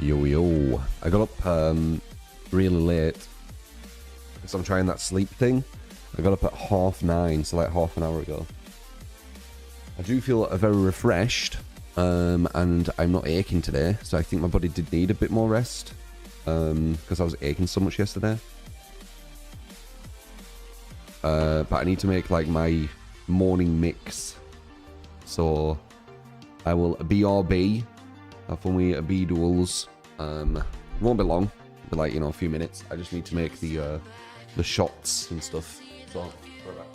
Yo. I got up really late because I'm trying that sleep thing. I got up at 9:30, so like half an hour ago. I do feel very refreshed, and I'm not aching today, so I think my body did need a bit more rest, because I was aching so much yesterday. But I need to make like my morning mix, so I will BRB. When we B duels, won't be long, it'll be like, you know, a few minutes. I just need to make the shots and stuff. So, right back.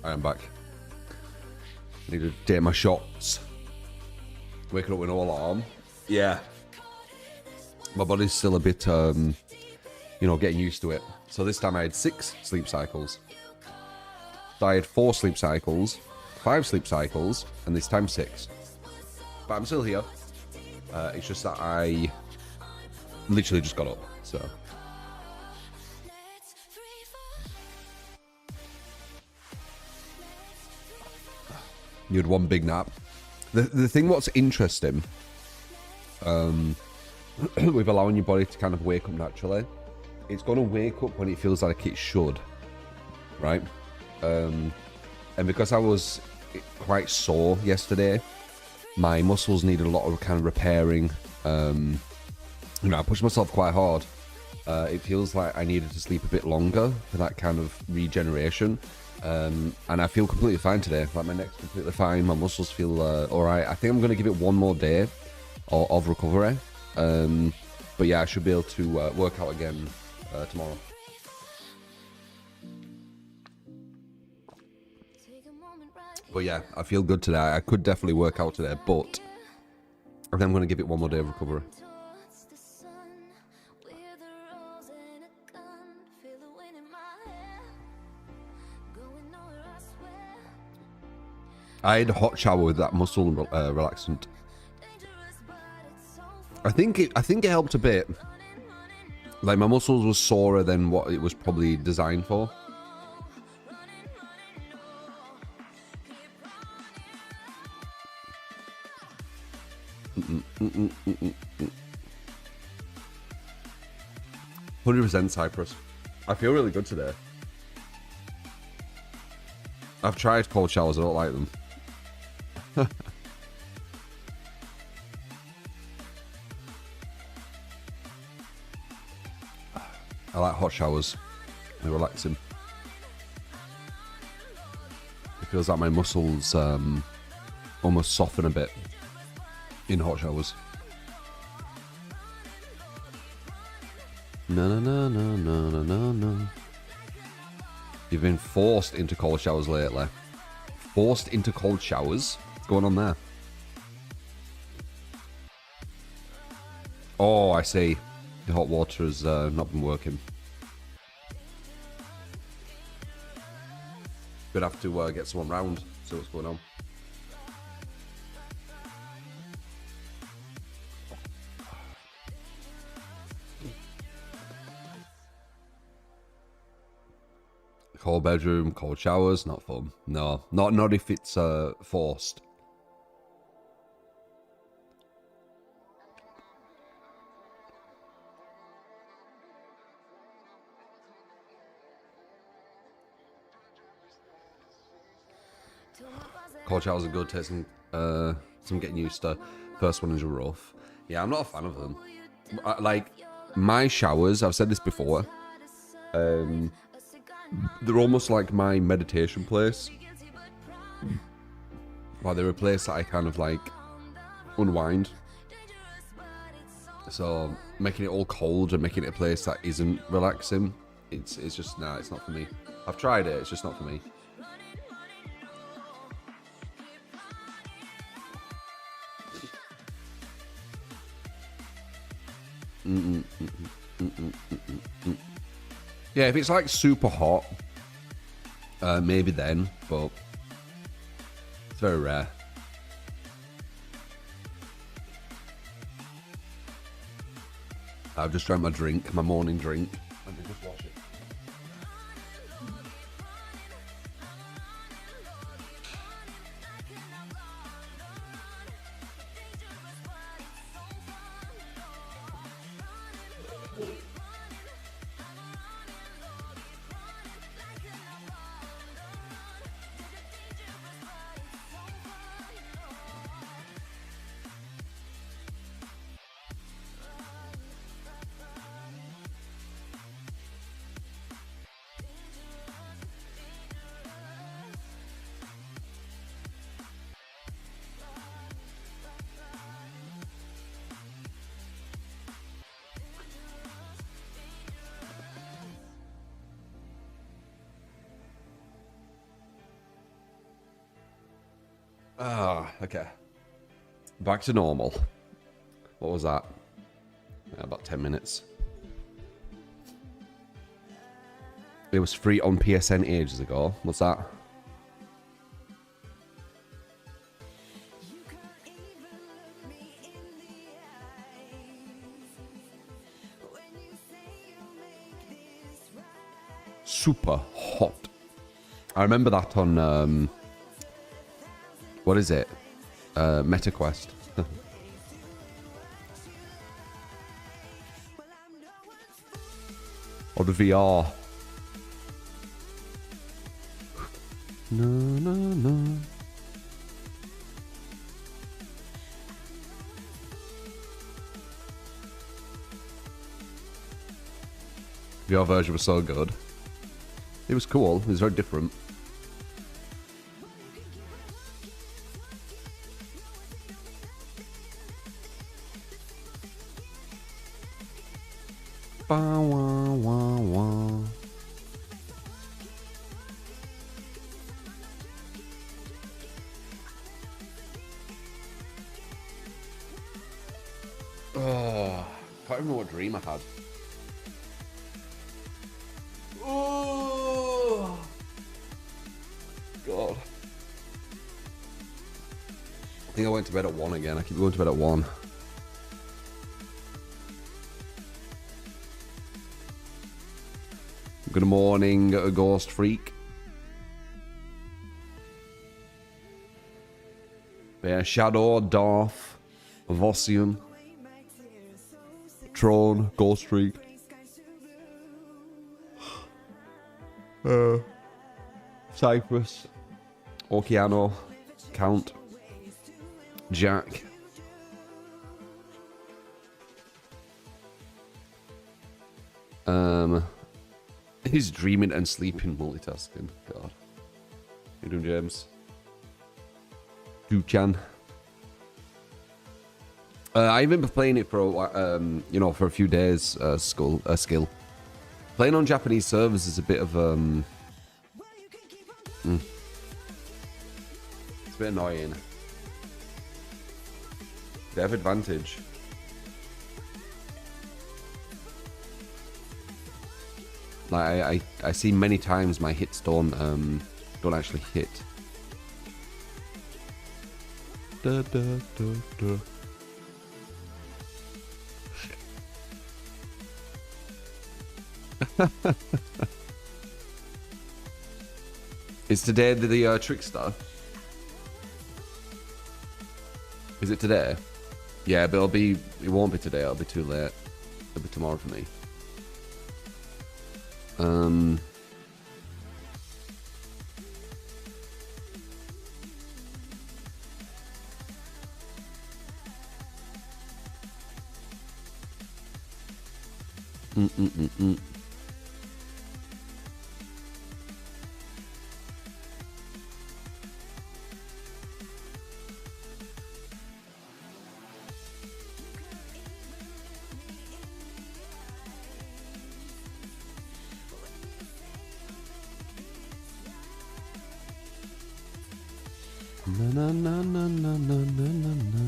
I am back. Need to date my shots. Waking up with no alarm. Yeah. My body's still a bit, you know, getting used to it. So this time I had 6 sleep cycles. So I had 4 sleep cycles, 5 sleep cycles, and this time 6. But I'm still here. It's just that I literally just got up, so. You had one big nap. The thing what's interesting with allowing your body to kind of wake up naturally, it's going to wake up when it feels like it should, right? And because I was quite sore yesterday, my muscles needed a lot of kind of repairing. You know, I pushed myself quite hard. It feels like I needed to sleep a bit longer for that kind of regeneration. And I feel completely fine today. Like, my neck's completely fine. My muscles feel all right. I think I'm going to give it one more day of recovery. But yeah, I should be able to work out again tomorrow. But yeah, I feel good today. I could definitely work out today, but I think I'm going to give it one more day of recovery. I had a hot shower with that muscle relaxant. I think it helped a bit. Like, my muscles were sorer than what it was probably designed for. Mm-mm. 100% Cyprus. I feel really good today. I've tried cold showers, I don't like them. I like hot showers. They're relaxing. It feels like my muscles almost soften a bit in hot showers. No, no, no, no, no, no, no. You've been forced into cold showers lately. Forced into cold showers? What's going on there? Oh, I see. The hot water has not been working. Gonna have to get someone round, see what's going on. Cold bedroom, cold showers, not fun. No, not if it's forced. Cold showers are good, take some getting used to. First one is rough. Yeah, I'm not a fan of them. Like, my showers, I've said this before, they're almost like my meditation place. Like, they're a place that I kind of like unwind. So making it all cold and making it a place that isn't relaxing, it's just, nah, it's not for me. I've tried it, it's just not for me. Yeah, if it's like super hot, maybe then, but it's very rare. I've just drank my drink, my morning drink. Let me just wash it. Okay. Back to normal. What was that? Yeah, about 10 minutes. It was free on PSN ages ago. What's that? Super hot. I remember that on what is it? Meta Quest. Or the VR. No, no, no. VR version was so good. It was cool. It was very different. Ba, wah, wah, wah. Oh, can't remember what dream I had. Oh, God. I think I went to bed at 1 again. I keep going to bed at 1. Good morning, Ghost Freak. Yeah, Shadow, Darth, Vossian, Tron, Ghost Freak. Cypress, Oceano, Count, Jack. He's dreaming and sleeping, multitasking. God. How you doing, James? Duchan. I haven't been playing it for you know, for a few days. Skill. Playing on Japanese servers is a bit of it's a bit annoying. They have advantage. Like I see many times my hits don't actually hit. Da, da, da, da. Is today the Trickster? Is it today? Yeah, but it won't be today. It'll be too late. It'll be tomorrow for me. Na na na na na na na na.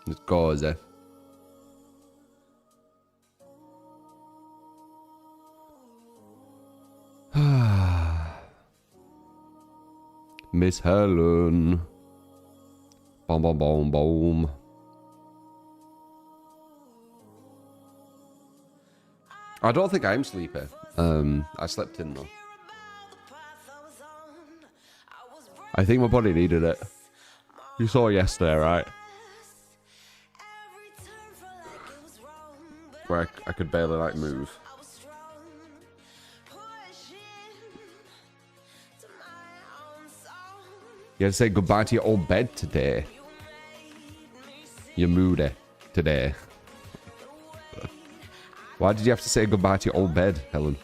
Let's go, Zé. Miss Helen. Boom, boom, boom, boom. I don't think I'm sleepy. I slept in though. I think my body needed it. You saw yesterday, right? Where I could barely like move. You had to say goodbye to your old bed today. You're moody today. Why did you have to say goodbye to your old bed, Helen?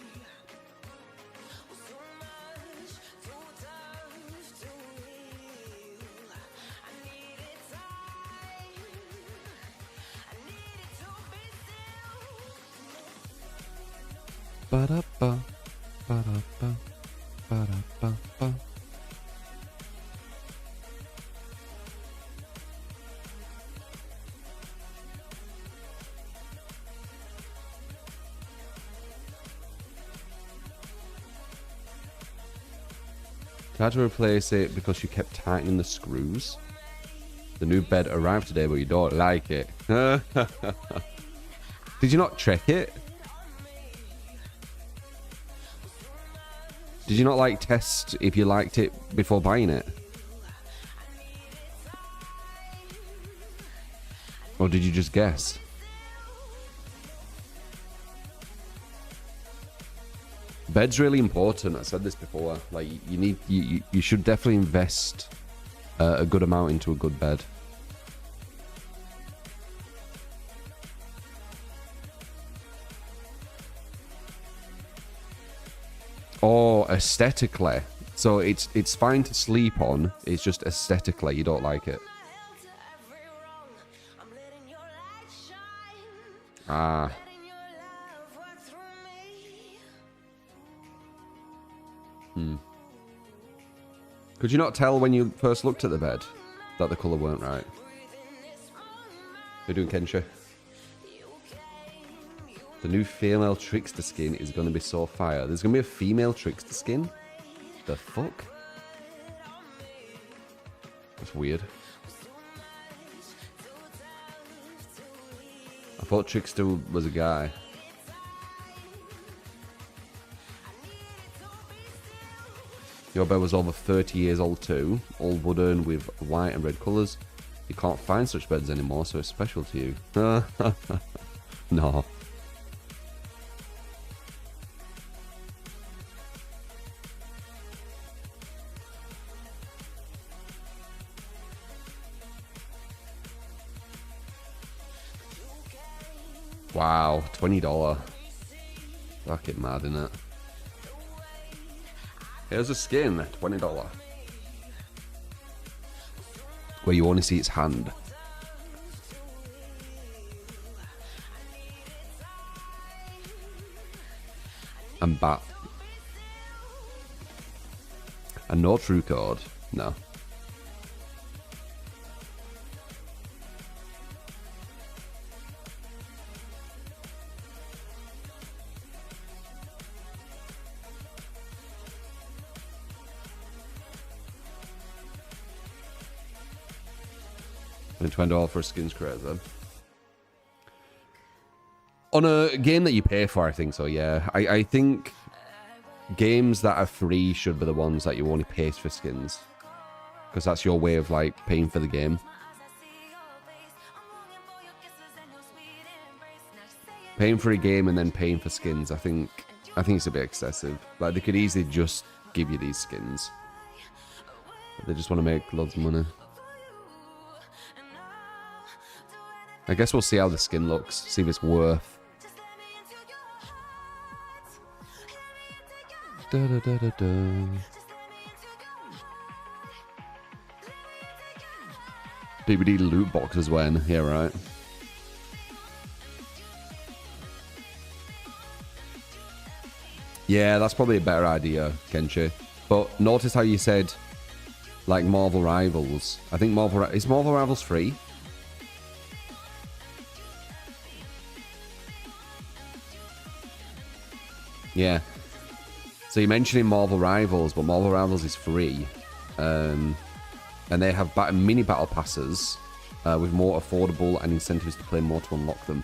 Ba-da-ba, ba-da-ba, ba-da-ba-ba. I had to replace it because you kept tightening the screws. The new bed arrived today, but you don't like it. Did you not check it? Did you not like test if you liked it before buying it? Or did you just guess? Bed's really important. I said this before. Like you should definitely invest a good amount into a good bed. Oh, aesthetically. So it's fine to sleep on. It's just aesthetically you don't like it. Ah. Could you not tell when you first looked at the bed that the colour weren't right? How you doing, Kensha? The new female Trickster skin is going to be so fire. There's going to be a female Trickster skin? The fuck? That's weird. I thought Trickster was a guy. Your bed was over 30 years old too. All wooden with white and red colours. You can't find such beds anymore, so it's special to you. No. Wow, $20. Fucking mad, innit? Here's a skin, $20. Where you only see its hand. And bat. And no true code. No. And $20 for a skins crate then. On a game that you pay for, I think so, yeah. I think games that are free should be the ones that you only pay for skins. Because that's your way of, like, paying for the game. Paying for a game and then paying for skins, I think it's a bit excessive. Like, they could easily just give you these skins. But they just want to make loads of money. I guess we'll see how the skin looks, see if it's worth. Da, da, da, da, da. DBD loot boxes when, yeah, right. Yeah, that's probably a better idea, Kenshi. But notice how you said, like, Marvel Rivals. I think is Marvel Rivals free? Yeah. So you're mentioning Marvel Rivals, but Marvel Rivals is free. And they have mini battle passes with more affordable and incentives to play more to unlock them.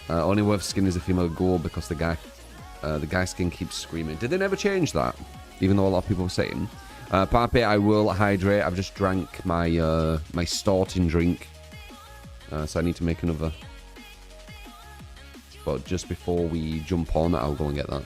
Only worth skin is a female gold because the guy skin keeps screaming. Did they never change that? Even though a lot of people were saying. Pape, I will hydrate. I've just drank my my starting drink. So I need to make another. But just before we jump on, I'll go and get that.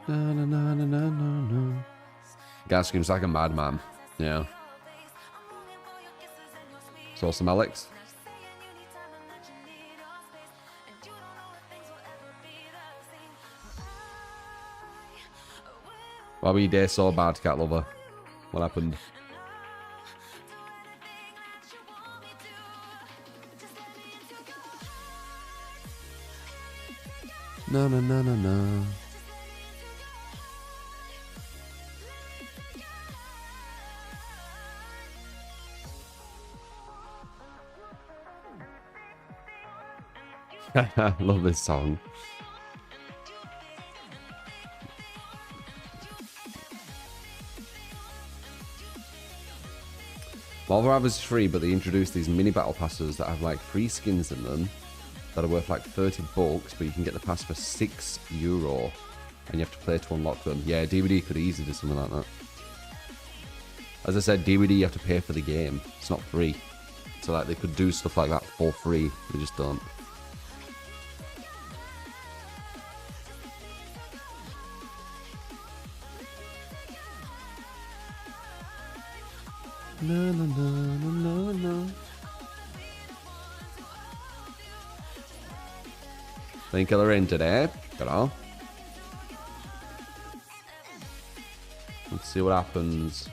Na, na, na, na, na, na. Guy screams like a madman. Yeah. So some Alex. Why were you day so bad, cat lover? What happened? No, no, no, no, no. Love this song. Marvel is free, but they introduced these mini battle passes that have like free skins in them that are worth like 30 bucks, but you can get the pass for €6 and you have to play to unlock them. Yeah, DBD could easily do something like that. As I said, DBD you have to pay for the game. It's not free. So like they could do stuff like that for free. They just don't. No, no, no, no, no, no. Painkiller in today. Ta-da. Let's see what happens.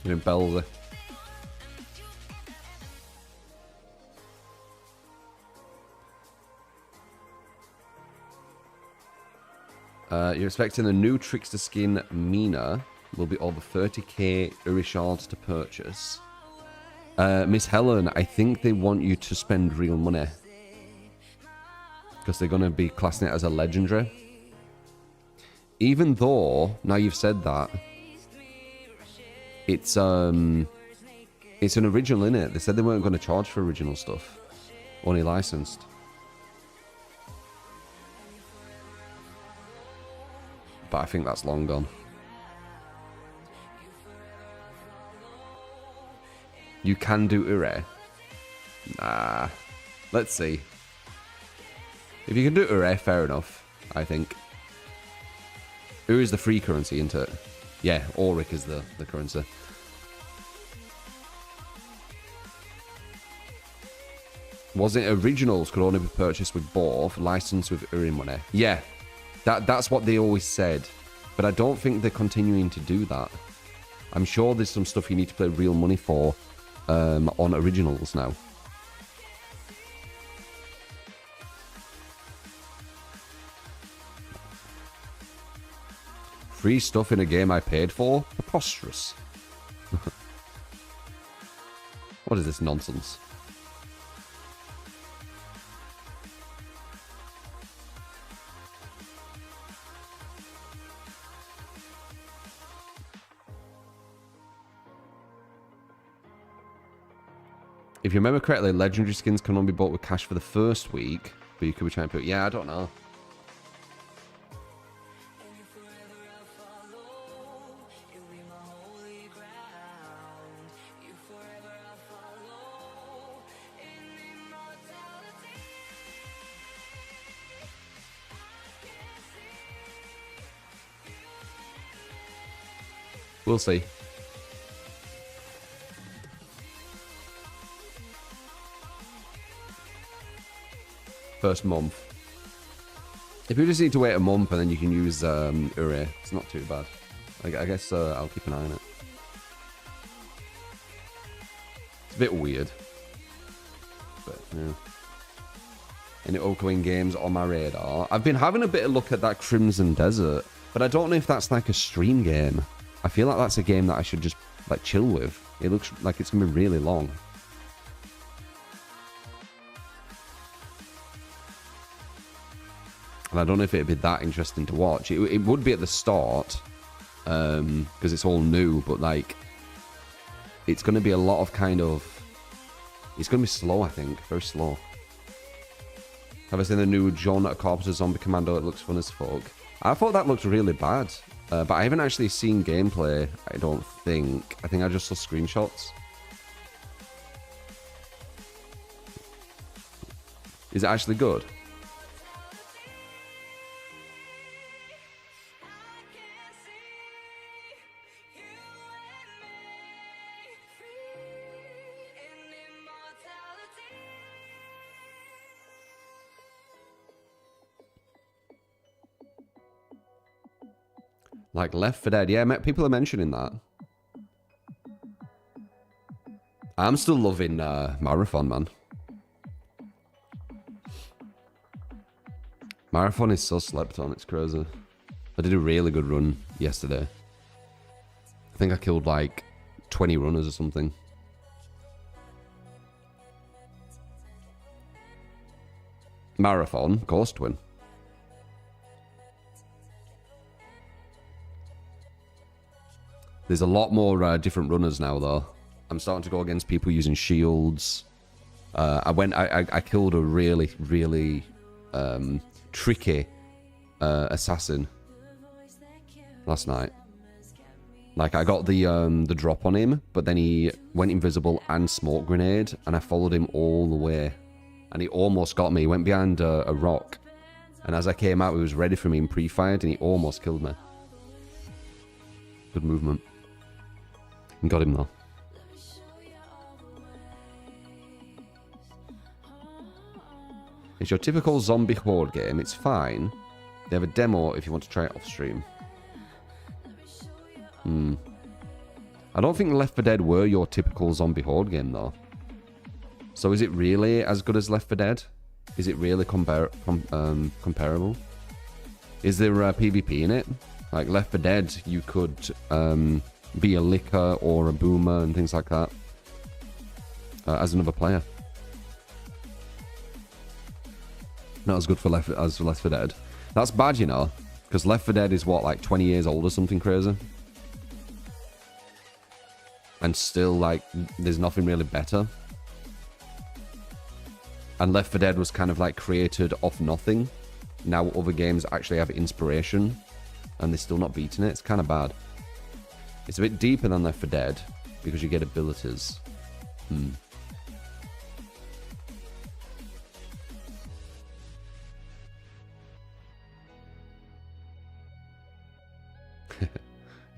We're in Belzer. You're expecting the new Trickster skin Mina will be over 30k Uri shards to purchase. Miss Helen, I think they want you to spend real money. Because they're going to be classing it as a legendary. Even though, now you've said that, it's an original, innit? They said they weren't going to charge for original stuff. Only licensed. But I think that's long gone. You can do Ure. Nah. Let's see. If you can do Ure, fair enough, I think. Ure is the free currency, isn't it? Yeah, Auric is the currency. Was it originals could only be purchased with both, licensed with Uri money? Yeah. That's what they always said, but I don't think they're continuing to do that. I'm sure there's some stuff you need to pay real money for on originals now. Free stuff in a game I paid for? Preposterous. What is this nonsense? If you remember correctly, legendary skins can only be bought with cash for the first week, but you could be trying to put... Yeah, I don't know. We'll see. First month. If you just need to wait a month and then you can use Ure, it's not too bad. I guess I'll keep an eye on it. It's a bit weird. But, yeah. Any upcoming games on my radar? I've been having a bit of look at that Crimson Desert, but I don't know if that's like a stream game. I feel like that's a game that I should just like chill with. It looks like it's gonna be really long. And I don't know if it'd be that interesting to watch. It would be at the start, because it's all new, but like, it's going to be a lot of kind of... It's going to be slow, I think. Very slow. Have I seen the new John Carpenter Zombie Commando? It looks fun as fuck. I thought that looked really bad, but I haven't actually seen gameplay, I don't think. I think I just saw screenshots. Is it actually good? Like Left 4 Dead. Yeah, people are mentioning that. I'm still loving Marathon, man. Marathon is so slept on, it's crazy. I did a really good run yesterday. I think I killed like 20 runners or something. Marathon, Ghost Twin. There's a lot more different runners now, though. I'm starting to go against people using shields. I killed a really, really tricky assassin last night. Like, I got the drop on him, but then he went invisible and smoke grenade, and I followed him all the way. And he almost got me. He went behind a rock. And as I came out, he was ready for me and pre-fired, and he almost killed me. Good movement. And got him, though. It's your typical zombie horde game. It's fine. They have a demo if you want to try it off stream. I don't think Left 4 Dead were your typical zombie horde game, though. So is it really as good as Left 4 Dead? Is it really comparable? Is there PvP in it? Like Left 4 Dead, you could be a licker or a boomer and things like that as another player. Not as good for Left 4 Dead. That's bad, you know, because Left 4 Dead is what, like 20 years old or something crazy? And still, like, there's nothing really better. And Left 4 Dead was kind of like created off nothing. Now other games actually have inspiration, and they're still not beating it. It's kind of bad. It's a bit deeper than Left 4 Dead because you get abilities.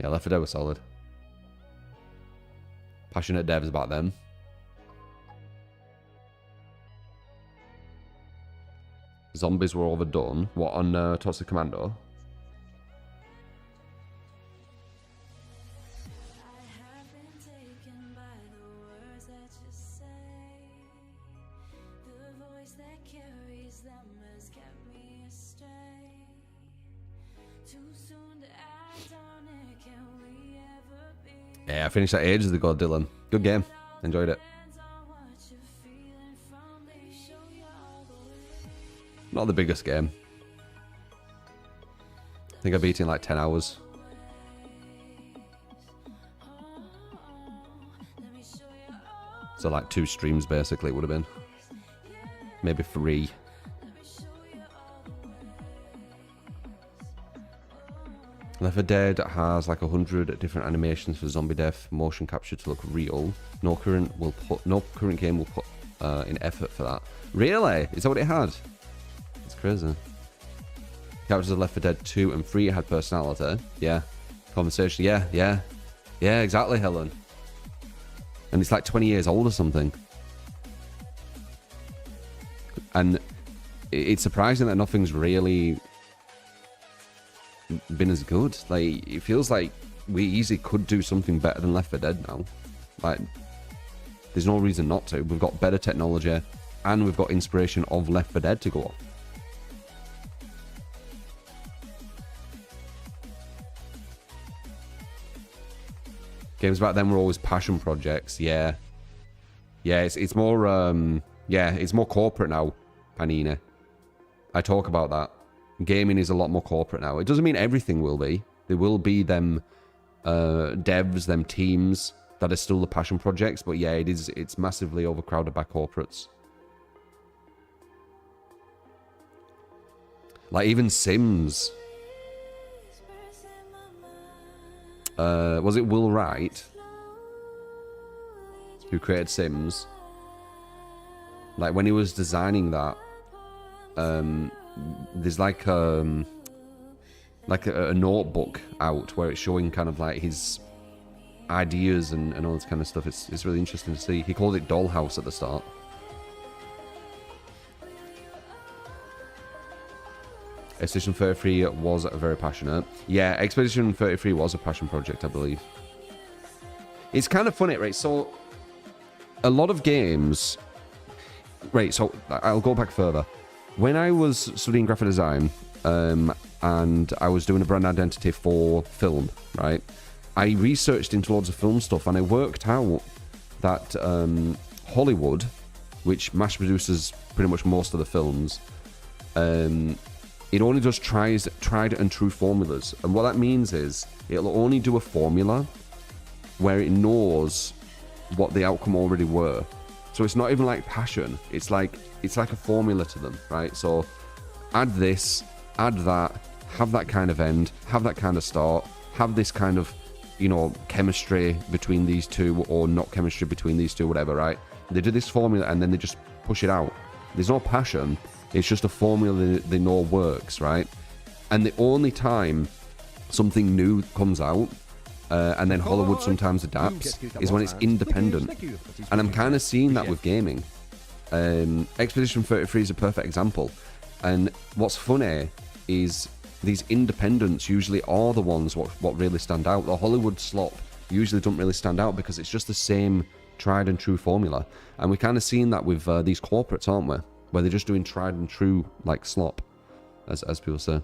Yeah, Left 4 Dead was solid. Passionate devs about them. Zombies were overdone. What, on Toxic Commando? Yeah, I finished that ages ago, Dylan. Good game. Enjoyed it. Not the biggest game. I think I beat it in like 10 hours. So like 2 streams basically would have been. Maybe 3. Left 4 Dead has like 100 different animations for zombie death, motion capture to look real. No current game will put in effort for that. Really? Is that what it had? It's crazy. Characters of Left 4 Dead 2 and 3 had personality. Yeah. Conversation. Yeah. Yeah, exactly, Helen. And it's like 20 years old or something. And it's surprising that nothing's really been as good. Like, it feels like we easily could do something better than Left 4 Dead now. Like, there's no reason not to. We've got better technology, and we've got inspiration of Left 4 Dead to go off. Games back then were always passion projects. Yeah, it's more it's more corporate now, Panini. I talk about that. Gaming is a lot more corporate now. It doesn't mean everything will be. There will be them devs, them teams that are still the passion projects, but yeah, it's massively overcrowded by corporates. Like even Sims. Was it Will Wright who created Sims? Like when he was designing that, there's like a notebook out where it's showing kind of like his ideas and all this kind of stuff. It's really interesting to see. He called it Dollhouse at the start. Expedition 33 was very passionate. Yeah, Expedition 33 was a passion project, I believe. It's kind of funny, right? So, a lot of games... Right, so I'll go back further. When I was studying graphic design, and I was doing a brand identity for film, right? I researched into loads of film stuff, and I worked out that Hollywood, which mass produces pretty much most of the films, it only does tried and true formulas. And what that means is it'll only do a formula where it knows what the outcome already were. So it's not even like passion. It's like a formula to them, right? So add this, add that, have that kind of end, have that kind of start, have this kind of, you know, chemistry between these two, or not chemistry between these two, whatever, right? They do this formula and then they just push it out. There's no passion. It's just a formula they know works, right? And the only time something new comes out, and then Hollywood sometimes adapts, is when it's independent. And I'm kind of seeing that with gaming. Expedition 33 is a perfect example. And what's funny is these independents usually are the ones what really stand out. The Hollywood slop usually don't really stand out because it's just the same tried and true formula. And we're kind of seeing that with these corporates, aren't we? Where they're just doing tried and true, like, slop, as people say.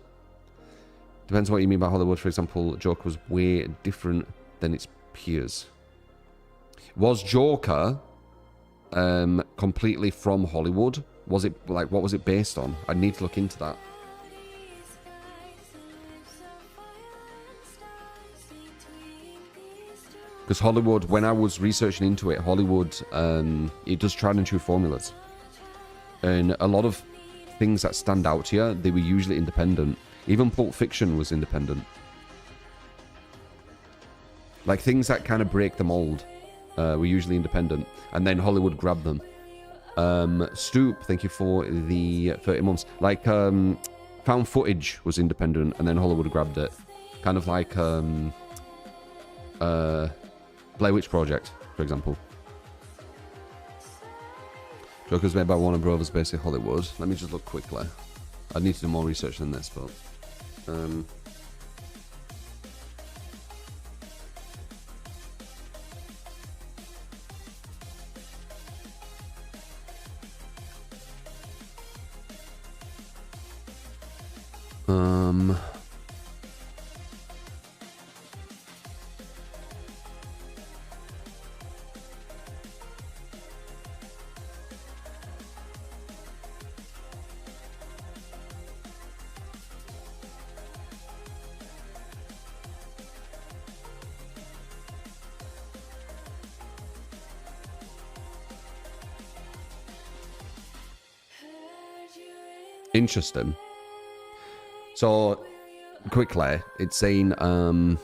Depends on what you mean by Hollywood. For example, Joker was way different than its peers. Was Joker completely from Hollywood? Was it, like, what was it based on? I need to look into that. Because Hollywood, when I was researching into it, Hollywood, it does tried and true formulas. And a lot of things that stand out here, they were usually independent. Even Pulp Fiction was independent. Like, things that kind of break the mold were usually independent. And then Hollywood grabbed them. Stoop, thank you for the 30 months. Like, Found Footage was independent, and then Hollywood grabbed it. Kind of like Blair Witch Project, for example. Joker's made by Warner Brothers, basically Hollywood. Let me just look quickly. I need to do more research than this, but... Interesting. So, quickly, it's saying, Oh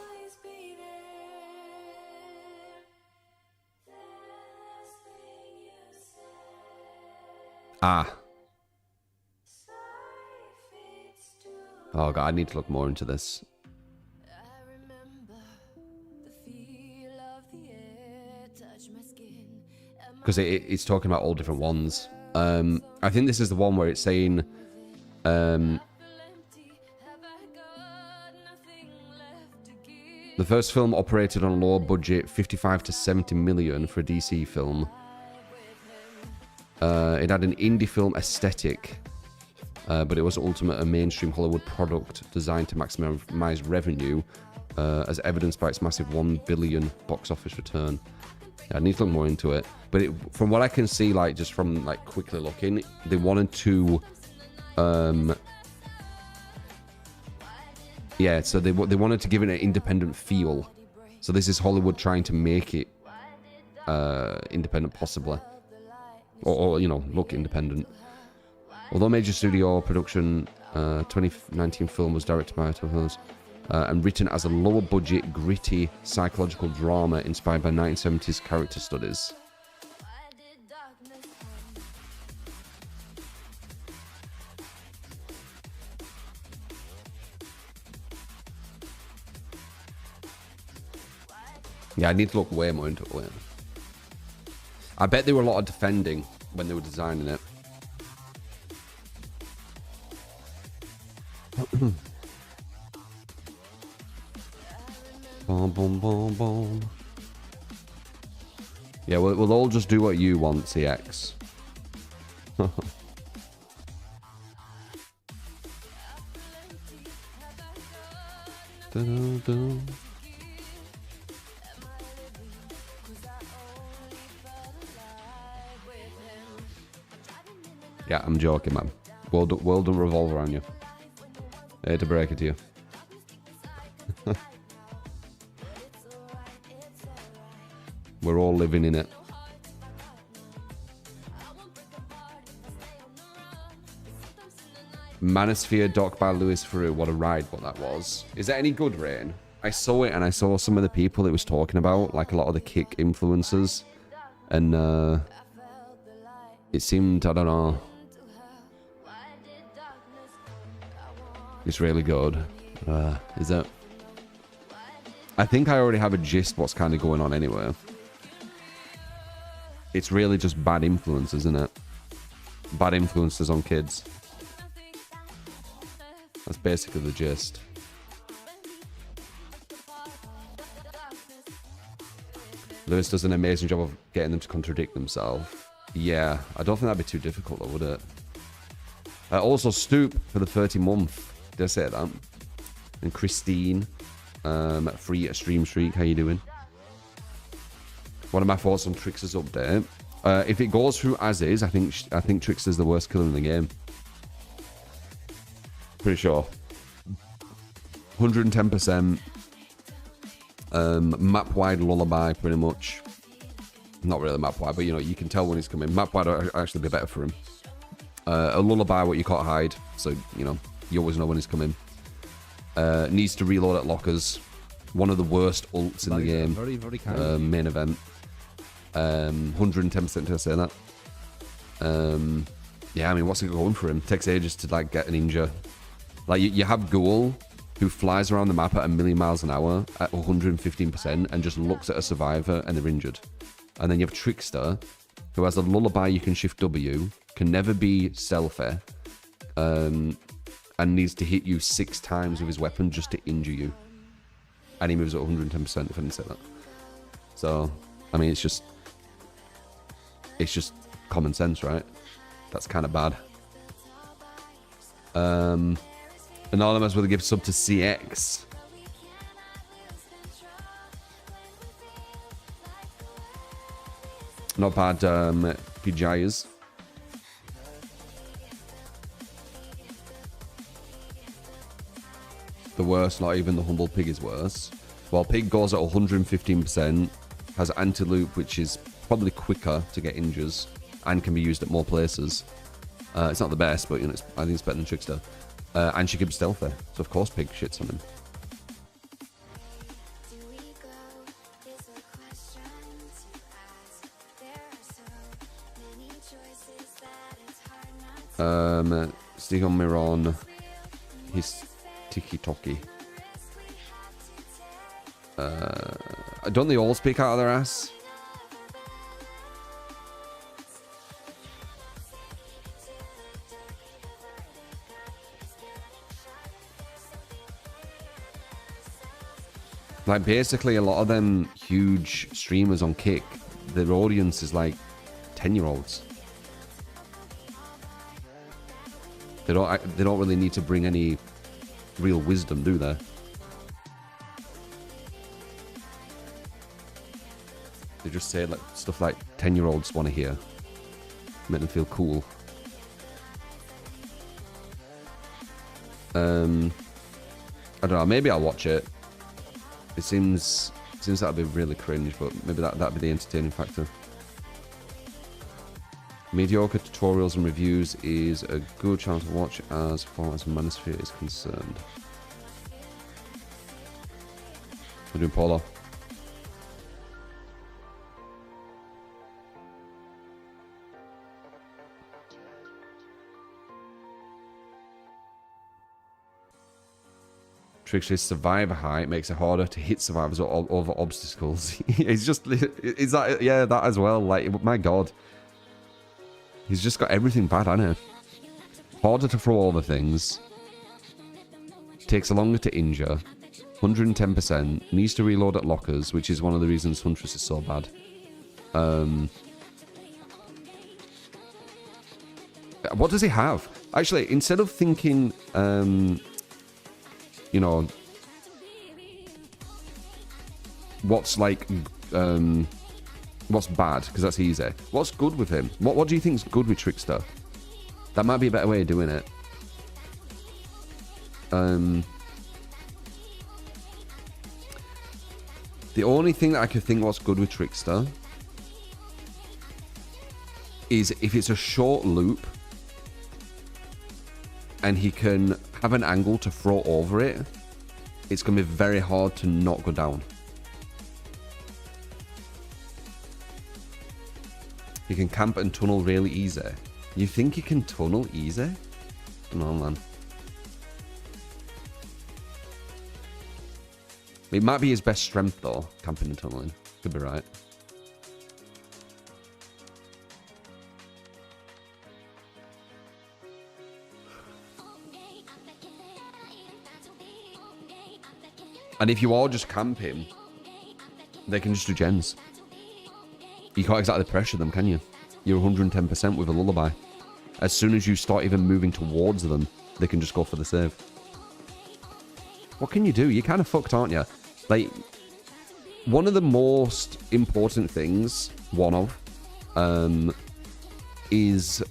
god, I need to look more into this. Because it's talking about all different ones. I think this is the one where it's saying... the first film operated on a lower budget, 55 to 70 million for a DC film. It had an indie film aesthetic, but it was ultimately a mainstream Hollywood product designed to maximize revenue, as evidenced by its massive 1 billion box office return. Yeah, I need to look more into it. But from what I can see, like, just from, like, quickly looking, they wanted to... yeah, so they wanted to give it an independent feel. So this is Hollywood trying to make it independent, possibly. Or, you know, look independent. Although major studio production 2019 film was directed by Toho's and written as a lower budget, gritty psychological drama inspired by 1970s character studies. Yeah, I need to look way more into it. I bet there were a lot of defending when they were designing it. Boom, boom, boom, boom. Yeah, we'll all just do what you want, CX. Yeah, I'm joking, man. World don't revolve around you. I hate to break it to you. We're all living in it. Manosphere doc by Louis Theroux. What a ride, what that was. Is that any good, Rain? I saw it and I saw some of the people it was talking about, like a lot of the Kick influencers. And it seemed, I don't know. It's really good. Is it? I think I already have a gist what's kind of going on anyway. It's really just bad influences, isn't it? Bad influences on kids. That's basically the gist. Lewis does an amazing job of getting them to contradict themselves. Yeah, I don't think that'd be too difficult though, would it? Also, Stoop for the 30 month. Did I say that? And Christine, free at Stream Streak. How you doing? One of my thoughts on Trickster's update. If it goes through as is, I think Trickster's the worst killer in the game. Pretty sure. 110%. Map wide lullaby, pretty much. Not really map wide, but you know, you can tell when he's coming. Map wide would actually be better for him. A lullaby, what you can't hide, so you know, you always know when he's coming. Needs to reload at lockers. One of the worst ults in the game. Very, very kind. Main event. 110% to say that. Yeah, I mean, what's it going for him? Takes ages to like get an injure. Like you have Ghoul, who flies around the map at 1,000,000 miles an hour at 115% and just looks at a survivor and they're injured. And then you have Trickster, who has a lullaby you can shift W, can never be stealthy, and needs to hit you 6 times with his weapon just to injure you. And he moves at 110%, if I didn't say that. So, I mean, it's just common sense, right? That's kind of bad. Anonymous with a gift sub to CX. Not bad, PJs. The worst, not even the humble pig is worse. Well, pig goes at 115%, has anti-loop, which is probably quicker to get injures, and can be used at more places. It's not the best, but you know, I think it's better than Trickster. And she can be stealthy, so of course pig shits on him. Stick on Miron. He's tiki-toki. Don't they all speak out of their ass? Like, basically, a lot of them huge streamers on Kick, their audience is like 10-year-olds. They don't really need to bring any real wisdom, do they? They just say like stuff like 10-year-olds want to hear. Make them feel cool. I don't know, maybe I'll watch it. It seems that'd be really cringe, but maybe that'd be the entertaining factor. Mediocre tutorials and reviews is a good chance to watch as far as Manosphere is concerned. We're doing Polo. Trickster's survivor height makes it harder to hit survivors over obstacles. It's just, is that, yeah, that as well. Like, my god. He's just got everything bad, hasn't he? Harder to throw over things. Takes longer to injure. 110%. Needs to reload at lockers, which is one of the reasons Huntress is so bad. What does he have? Actually, instead of thinking, you know, what's like, what's bad, because that's easy. What's good with him? What do you think's good with Trickster? That might be a better way of doing it. The only thing that I could think what's good with Trickster is if it's a short loop and he can have an angle to throw over it, it's going to be very hard to not go down. He can camp and tunnel really easy. You think he can tunnel easy? Come on, man. It might be his best strength, though, camping and tunneling. Could be right. And if you are just camping, they can just do gens. You can't exactly pressure them, can you? You're 110% with a lullaby. As soon as you start even moving towards them, they can just go for the save. What can you do? You're kind of fucked, aren't you? Like, one of the most important things, is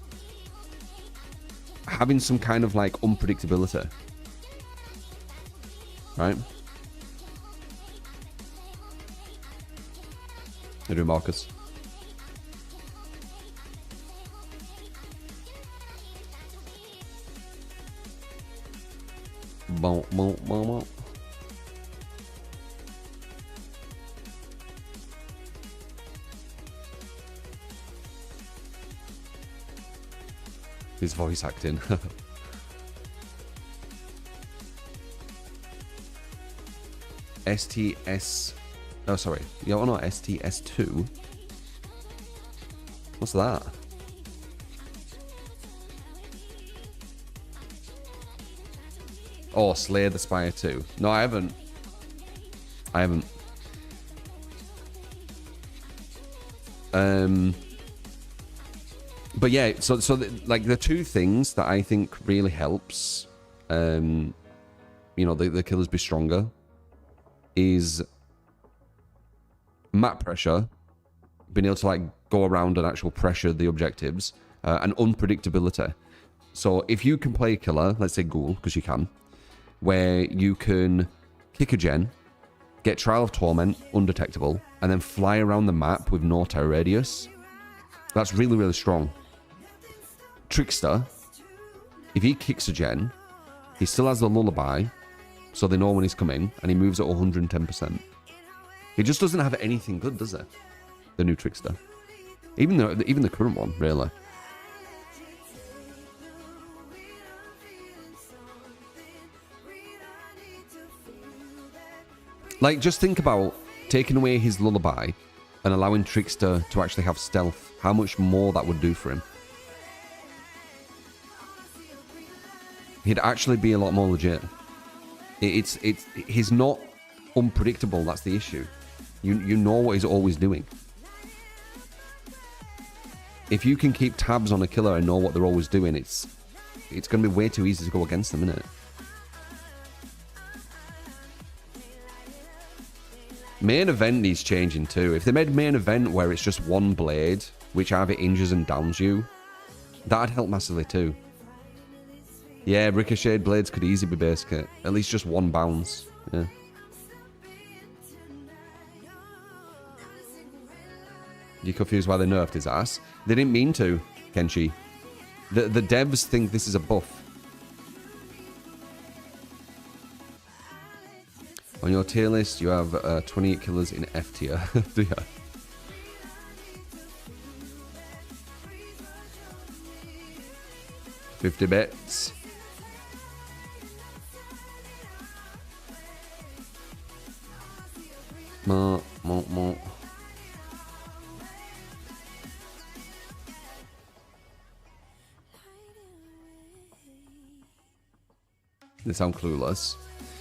having some kind of, like, unpredictability. Right? How you doing, Marcus? Boom, boom, boom, boom. His voice acting. STS. Oh, sorry. Yo, no, STS2. What's that? Oh, Slay the Spire 2. No, I haven't. But yeah, so like the two things that I think really helps, you know, the killers be stronger, is map pressure, being able to like go around and actual pressure the objectives, and unpredictability. So if you can play a killer, let's say Ghoul, because you can, where you can kick a gen, get Trial of Torment undetectable, and then fly around the map with no terror radius, that's really, really strong. Trickster, if he kicks a gen, he still has the lullaby, so they know when he's coming, and he moves at 110%. He just doesn't have anything good, does it? The new Trickster. Even the current one, really. Like, just think about taking away his lullaby and allowing Trickster to actually have stealth. How much more that would do for him. He'd actually be a lot more legit. He's not unpredictable, that's the issue. You know what he's always doing. If you can keep tabs on a killer and know what they're always doing, it's going to be way too easy to go against them, isn't it? Main event needs changing too. If they made main event where it's just one blade, which either injures and downs you, that'd help massively too. Yeah, ricocheted blades could easily be base kit. At least just one bounce. Yeah. You confused why they nerfed his ass? They didn't mean to, Kenshi. The devs think this is a buff. On your tier list, you have 28 killers in F tier. Do ya? $50 bits. More. They sound clueless.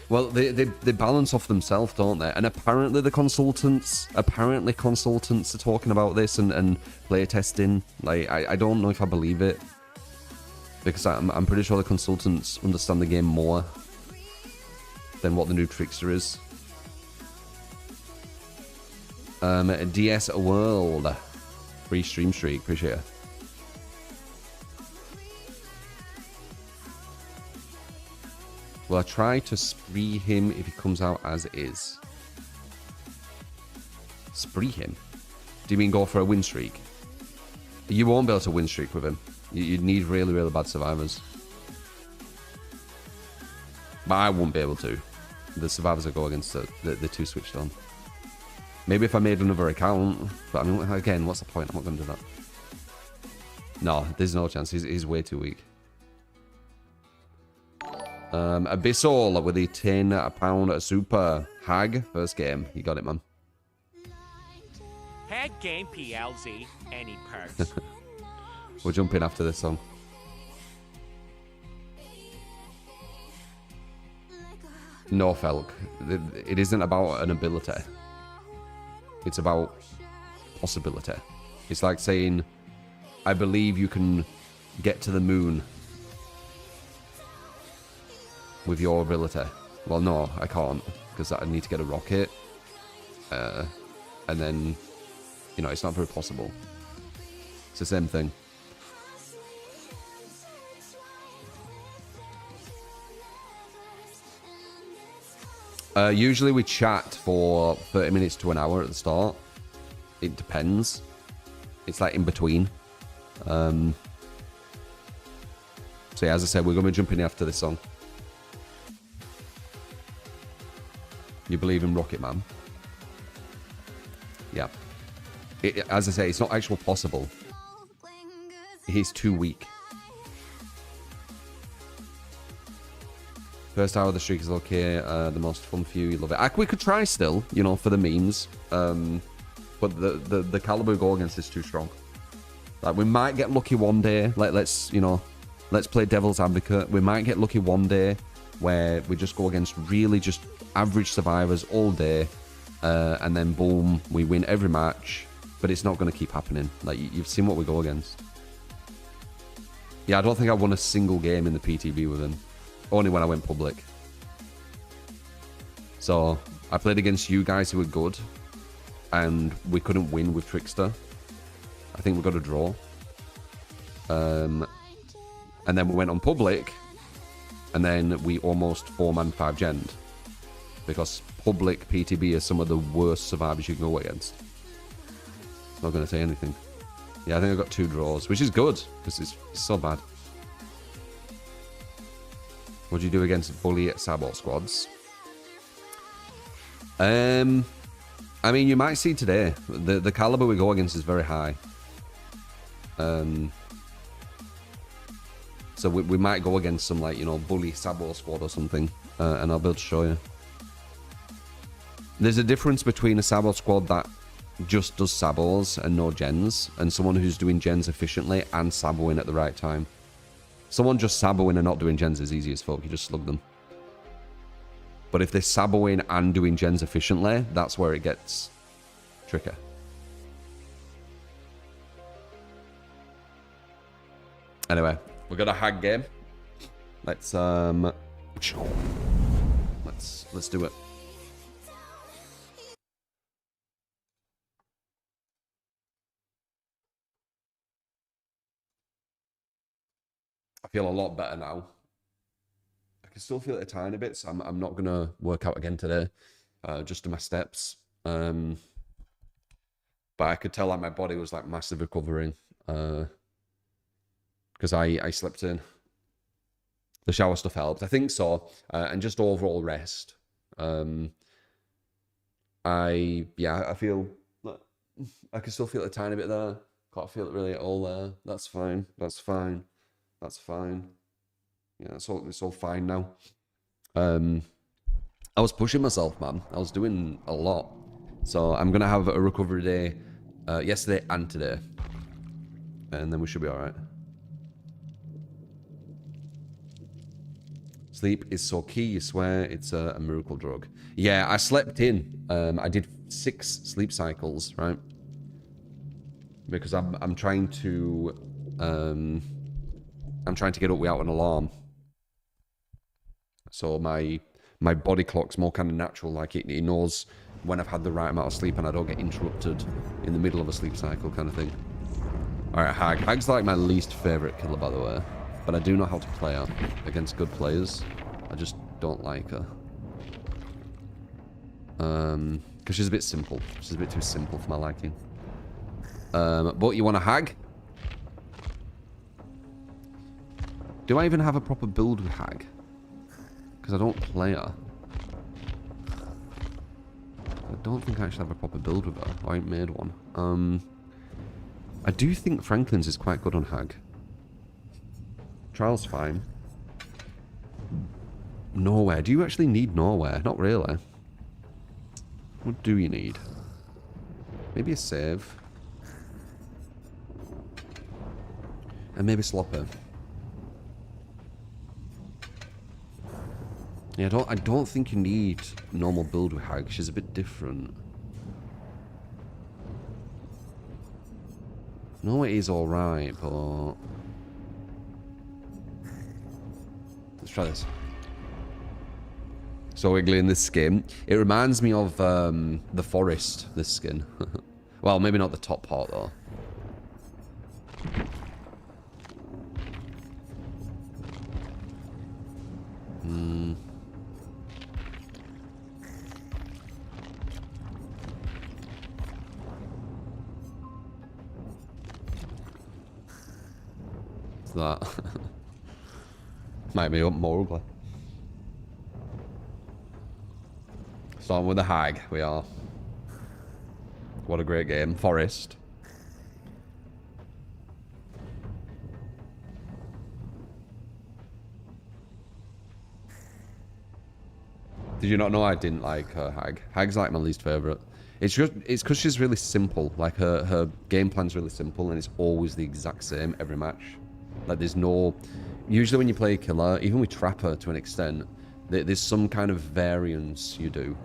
Well, they balance off themselves, don't they? And apparently consultants are talking about this and play testing. Like, I don't know if I believe it. Because I'm pretty sure the consultants understand the game more than what the new Trickster is. DS World. Free stream streak, appreciate it. Will I try to spree him if he comes out as is? Spree him? Do you mean go for a win streak? You won't be able to win streak with him. You'd need really, really bad survivors. But I won't be able to. The survivors that go against the two switched on. Maybe if I made another account. But I mean, again, what's the point? I'm not going to do that. No, there's no chance. He's way too weak. Abyssal with the £10 super. Hag, first game. You got it, man. Head game PLZ, any perks. We'll jump in after this song. No, Felk. It isn't about an ability. It's about possibility. It's like saying, I believe you can get to the moon with your ability. Well, no, I can't, because I need to get a rocket. And then, you know, it's not very possible. It's the same thing. Usually we chat for 30 minutes to an hour at the start. It depends. It's like in between. So yeah, as I said, we're going to jump in after this song. You believe in Rocket Man? Yeah. As I say, it's not actually possible. He's too weak. First hour of the streak is okay. The most fun few, you love it. We could try still, you know, for the memes. But the caliber we go against is too strong. Like, we might get lucky one day. Let's play devil's advocate. We might get lucky one day where we just go against really just average survivors all day. And then boom, we win every match. But it's not going to keep happening. Like, you've seen what we go against. Yeah, I don't think I won a single game in the PTB with him. Only when I went public. So, I played against you guys who were good. And we couldn't win with Trickster. I think we got a draw. And then we went on public. And then we almost 4-man 5-gen. Because public PTB is some of the worst survivors you can go against. Not going to say anything. Yeah, I think I got 2 draws. Which is good. Because it's so bad. What do you do against bully Sabot squads? I mean, you might see today. The caliber we go against is very high. So we might go against some, like, you know, bully Sabot squad or something. And I'll be able to show you. There's a difference between a Sabot squad that just does Sabots and no gens, and someone who's doing gens efficiently and Saboing at the right time. Someone just Saboing and not doing gens is easy as fuck. You just slug them. But if they're Saboing and doing gens efficiently, that's where it gets tricky. Anyway, we got a hag game. Let's do it. I feel a lot better now. I can still feel it a tiny bit, so I'm not gonna work out again today. Just do my steps. But I could tell like my body was like massive recovering. Because I slept in. The shower stuff helped. I think so. And just overall rest. I feel like I can still feel it a tiny bit there. Can't feel it really at all there. That's fine. That's fine. That's fine. Yeah, it's all fine now. I was pushing myself, man. I was doing a lot. So I'm going to have a recovery day yesterday and today. And then we should be alright. Sleep is so key, you swear it's a miracle drug. Yeah, I slept in. I did 6 sleep cycles, right? Because I'm trying to get up without an alarm. So my body clock's more kind of natural, like it knows when I've had the right amount of sleep and I don't get interrupted in the middle of a sleep cycle kind of thing. Alright, Hag. Hag's like my least favourite killer, by the way. But I do know how to play her against good players. I just don't like her. Because she's a bit simple. She's a bit too simple for my liking. But you want a hag? Do I even have a proper build with hag? Because I don't play her. I don't think I actually have a proper build with her. I ain't made one. I do think Franklin's is quite good on hag. Trial's fine. Nowhere. Do you actually need nowhere? Not really. What do you need? Maybe a save. And maybe Slopper. Yeah, I don't think you need normal build with hag. She's a bit different. No, it is alright, but... Let's try this. So wiggly in this skin. It reminds me of the forest, this skin. Well, maybe not the top part, though. That might be up more ugly. Starting with the hag, we are. What a great game. Forest. Did you not know I didn't like her hag? Hag's like my least favourite. It's because she's really simple. Like her game plan's really simple and it's always the exact same every match. Like there's no... Usually when you play a killer, even with Trapper to an extent, there's some kind of variance you do.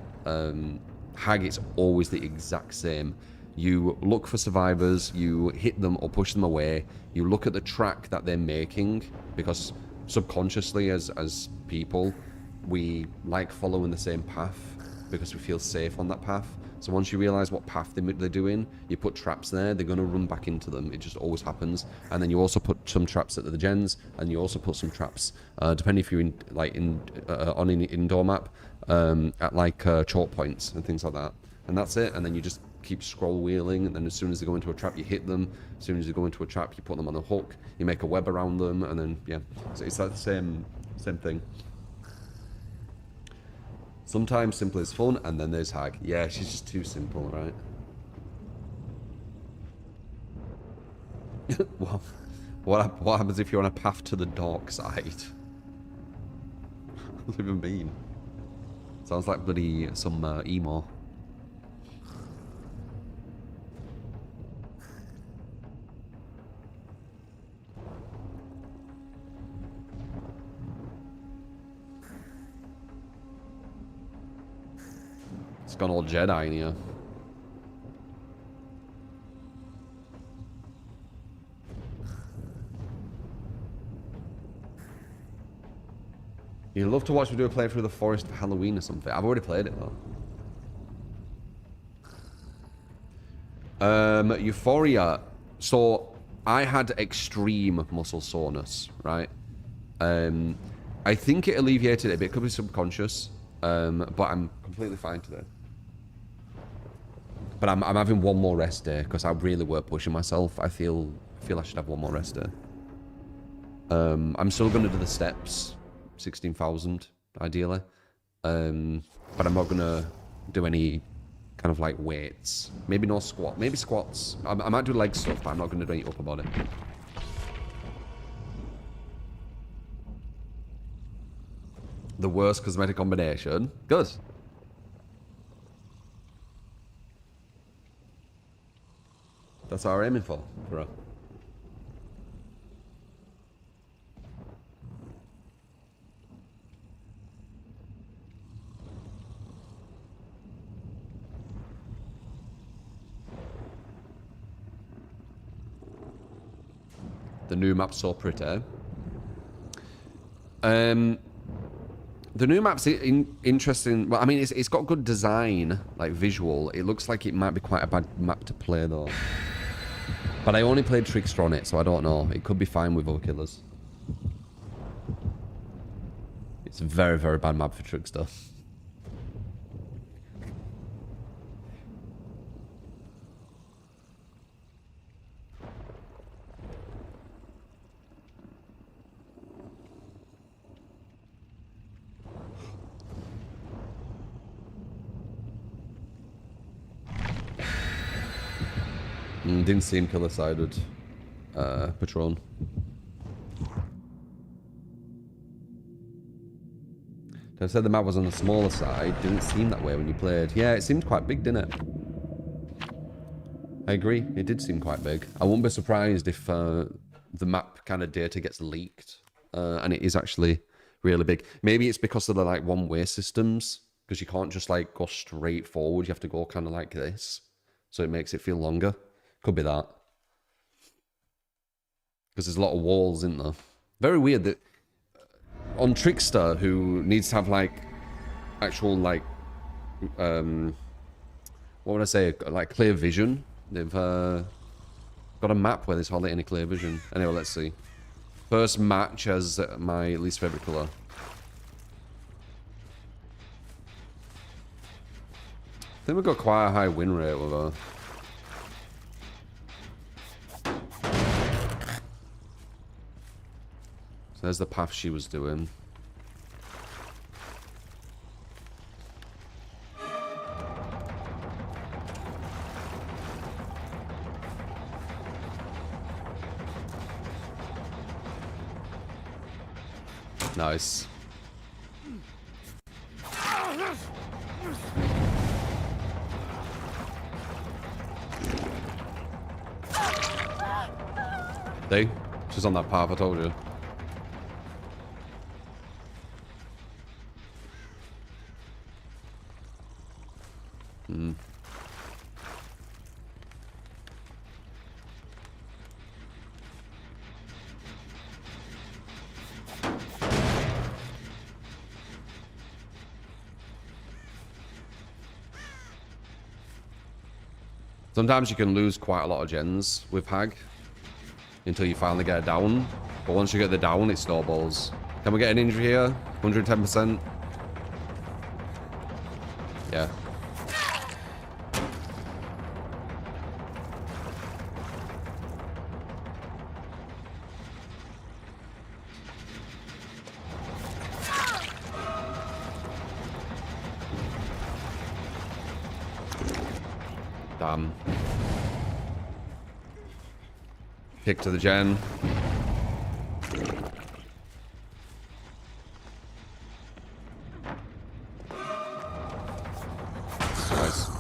Hag, it's always the exact same. You look for survivors, you hit them or push them away, you look at the track that they're making, because subconsciously as people, we like following the same path because we feel safe on that path. So once you realise what path they're doing, you put traps there, they're going to run back into them. It just always happens. And then you also put some traps at the gens, and you also put some traps, depending if you're on an indoor map, at like choke points and things like that. And that's it. And then you just keep scroll wheeling, and then as soon as they go into a trap, you hit them. As soon as they go into a trap, you put them on a hook, you make a web around them, and then, yeah. So it's that same thing. Sometimes simple is fun, and then there's hag. Yeah, she's just too simple, right? Well, what happens if you're on a path to the dark side? What does it even mean? Sounds like bloody some emo. It's gone all Jedi in here. You'd love to watch me do a playthrough of the forest for Halloween or something. I've already played it though. Euphoria. So I had extreme muscle soreness, right? I think it alleviated it a bit. It could be subconscious. But I'm completely fine today. But I'm having one more rest day because I really were pushing myself. I feel I should have one more rest day. I'm still going to do the steps, 16,000 ideally, but I'm not going to do any kind of like weights. Maybe no squat. Maybe squats. I might do leg stuff, but I'm not going to do any upper body. The worst cosmetic combination. Good. That's what we're aiming for, bro. The new map's so pretty. The new map's interesting. Well, I mean, it's got good design, like visual. It looks like it might be quite a bad map to play, though. But I only played Trickster on it, so I don't know. It could be fine with other killers. It's a very, very bad map for Trickster. Didn't see him killer-sided Patron. I said the map was on the smaller side. Didn't seem that way when you played. Yeah, it seemed quite big, didn't it? I agree. It did seem quite big. I wouldn't be surprised if the map kind of data gets leaked and it is actually really big. Maybe it's because of the like one-way systems, because you can't just like go straight forward. You have to go kind of like this, so it makes it feel longer. Could be that. Because there's a lot of walls in there. Very weird that on Trickster, who needs to have like actual like what would I say, like clear vision, they've got a map where there's hardly any clear vision. Anyway, let's see. First match as my least favorite color. I think we've got quite a high win rate with her. There's the path she was doing. Nice. See? She's on that path, I told you. Sometimes you can lose quite a lot of gens with Hag until you finally get it down. But once you get the down, it snowballs. Can we get an injury here? 110%. Yeah. Damn. Kick to the gen. Nice.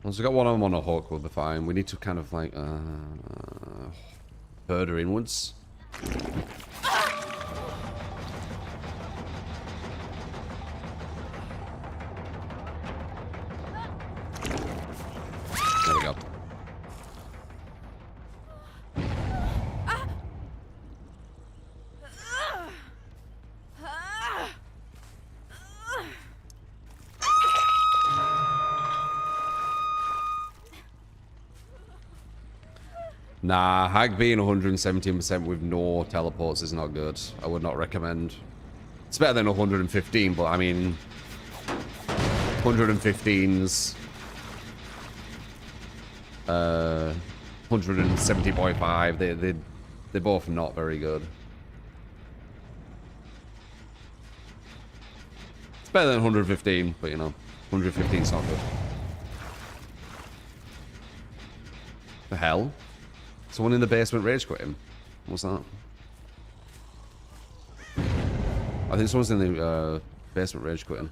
Once we got one of them on a hook, we'll be fine. We need to kind of like herd her inwards. There we go. Nah, Hag being 117% with no teleports is not good. I would not recommend. It's better than 115, but I mean, 115's 170.5. They're both not very good. It's better than 115, but you know, 115's not good. The hell? Someone in the basement rage quit him. What's that? I think someone's in the basement rage quitting.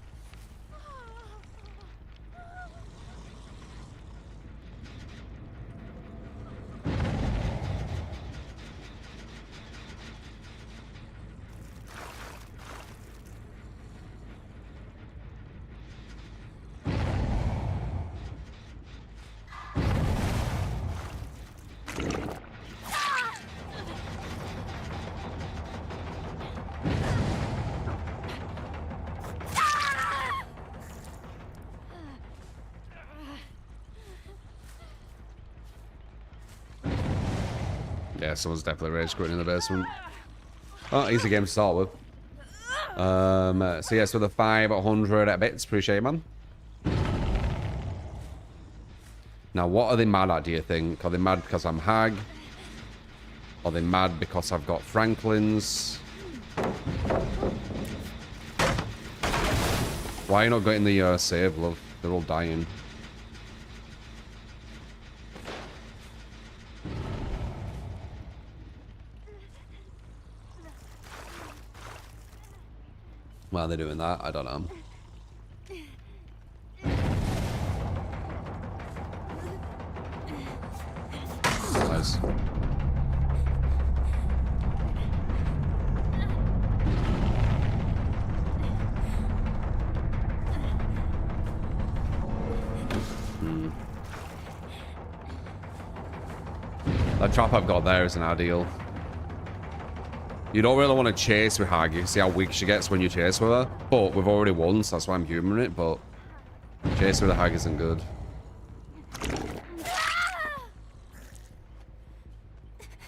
Yeah, someone's definitely rage quitting in the basement. Oh, easy game to start with. So yes, with the 500 bits, appreciate it, man. Now, what are they mad at, do you think? Are they mad because I'm Hag? Are they mad because I've got Franklin's? Why are you not getting the save, love? They're all dying. Why are they doing that? I don't know. Nice. That trap I've got there isn't ideal. You don't really want to chase with Hag. You can see how weak she gets when you chase with her. But we've already won, so that's why I'm humoring it. But chase with the Hag isn't good.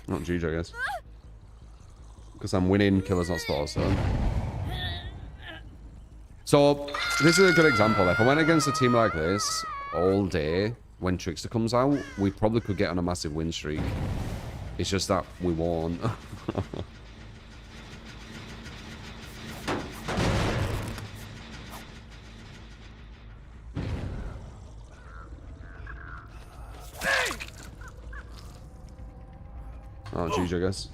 Not GG, I guess. Because I'm winning, killer's not spot, so this is a good example. If I went against a team like this all day when Trickster comes out, we probably could get on a massive win streak. It's just that we won't. Oh, GG, I guess.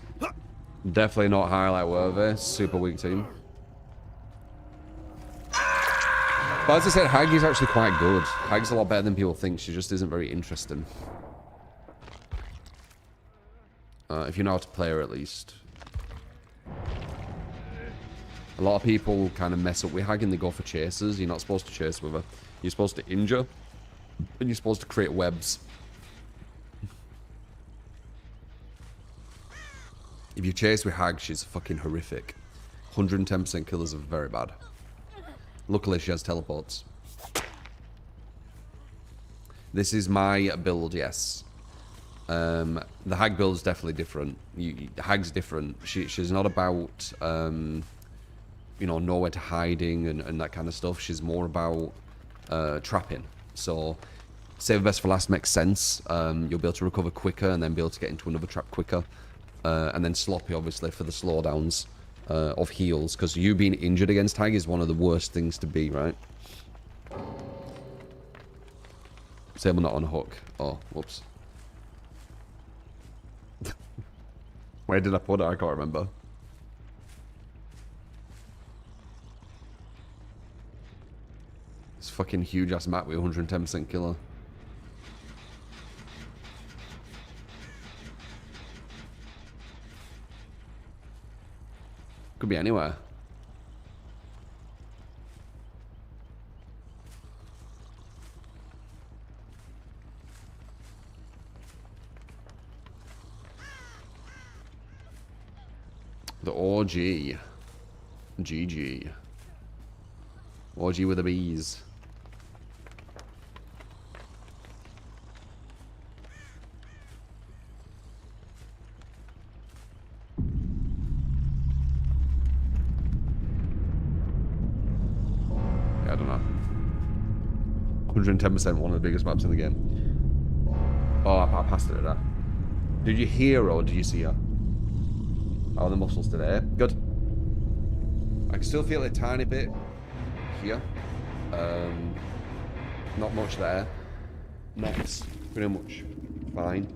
Definitely not highlight worthy. Super weak team. But as I said, Hag is actually quite good. Hag's a lot better than people think. She just isn't very interesting. If you know how to play her, at least. A lot of people kind of mess up with Hag and they go for chasers. You're not supposed to chase with her. You're supposed to injure. And you're supposed to create webs. If you chase with Hag, she's fucking horrific. 110% killers are very bad. Luckily, she has teleports. This is my build, yes. The Hag build is definitely different. Hag's different. She's not about, you know, nowhere to hiding and that kind of stuff. She's more about trapping. So, save best for last makes sense. You'll be able to recover quicker and then be able to get into another trap quicker. And then sloppy, obviously, for the slowdowns of heals. Because you being injured against Hag is one of the worst things to be, right? Sable not on hook. Oh, whoops. Where did I put it? I can't remember. This fucking huge ass map with 110% killer. Could be anywhere. The OG. GG. OG with the bees. I don't know. 110%, one of the biggest maps in the game. Oh, I passed it at that. Did you hear her or did you see her? Oh, the muscles today. Good. I can still feel it a tiny bit here. Not much there. Next, pretty much fine.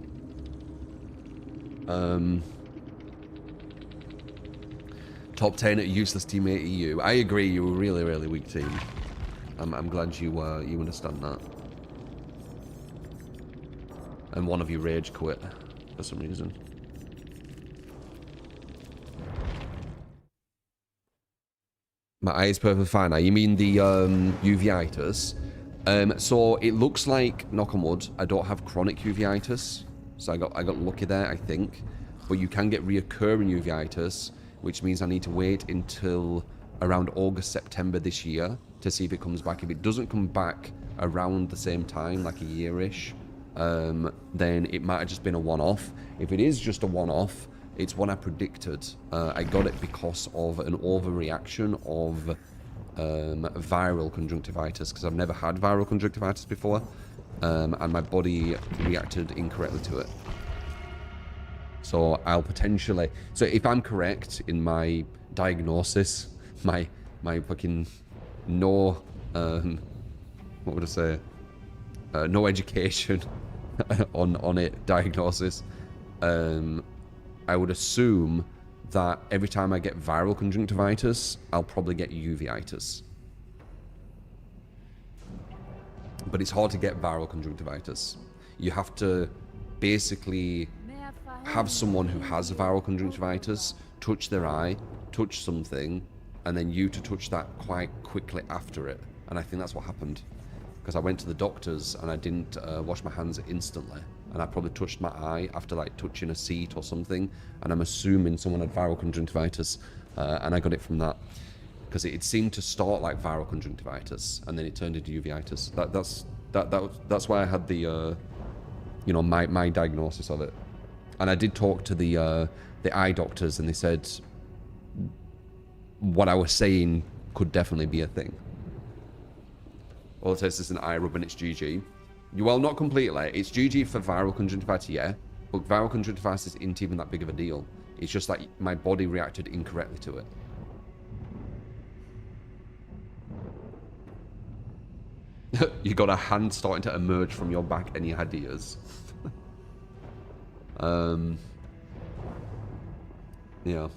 Top 10 at useless teammate EU. I agree, you're a really, really weak team. I'm glad you understand that. And one of you rage quit for some reason. My eye is perfectly fine now. You mean the uveitis? So it looks like, knock on wood, I don't have chronic uveitis. So I got lucky there, I think. But you can get reoccurring uveitis, which means I need to wait until around August, September this year to see if it comes back. If it doesn't come back around the same time, like a year-ish, then it might have just been a one-off. If it is just a one-off, it's one I predicted. I got it because of an overreaction of viral conjunctivitis, because I've never had viral conjunctivitis before, and my body reacted incorrectly to it. So I'll potentially... So if I'm correct in my diagnosis, my fucking no... what would I say? No education on it diagnosis. I would assume that every time I get viral conjunctivitis, I'll probably get uveitis. But it's hard to get viral conjunctivitis. You have to basically have someone who has viral conjunctivitis touch their eye, touch something, and then you to touch that quite quickly after it. And I think that's what happened. Because I went to the doctors and I didn't wash my hands instantly. And I probably touched my eye after like touching a seat or something. And I'm assuming someone had viral conjunctivitis. And I got it from that. Because it seemed to start like viral conjunctivitis. And then it turned into uveitis. That's why I had the, you know, my diagnosis of it. And I did talk to the eye doctors, and they said what I was saying could definitely be a thing. All it says is an eye rub and it's GG. Well, not completely. It's GG for viral conjunctivitis, yeah. But viral conjunctivitis isn't even that big of a deal. It's just like my body reacted incorrectly to it. You got a hand starting to emerge from your back. Any ideas? Yeah.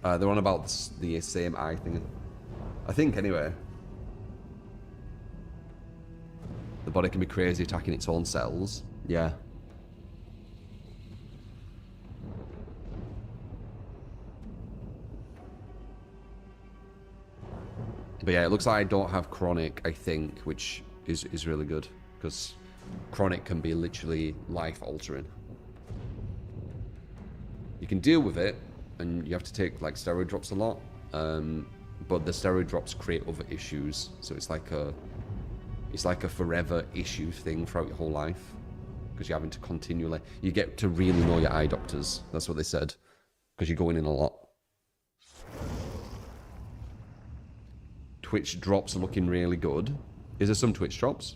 They're on about the same eye thing. I think, anyway. The body can be crazy attacking its own cells. Yeah. But yeah, it looks like I don't have chronic, I think, which is really good. Because chronic can be literally life-altering. You can deal with it, and you have to take like steroid drops a lot, but the steroid drops create other issues, so it's like a forever issue thing throughout your whole life, because you're having to continually, you get to really know your eye doctors. That's what they said, because you're going in a lot. Twitch drops are looking really good. Is there some Twitch drops?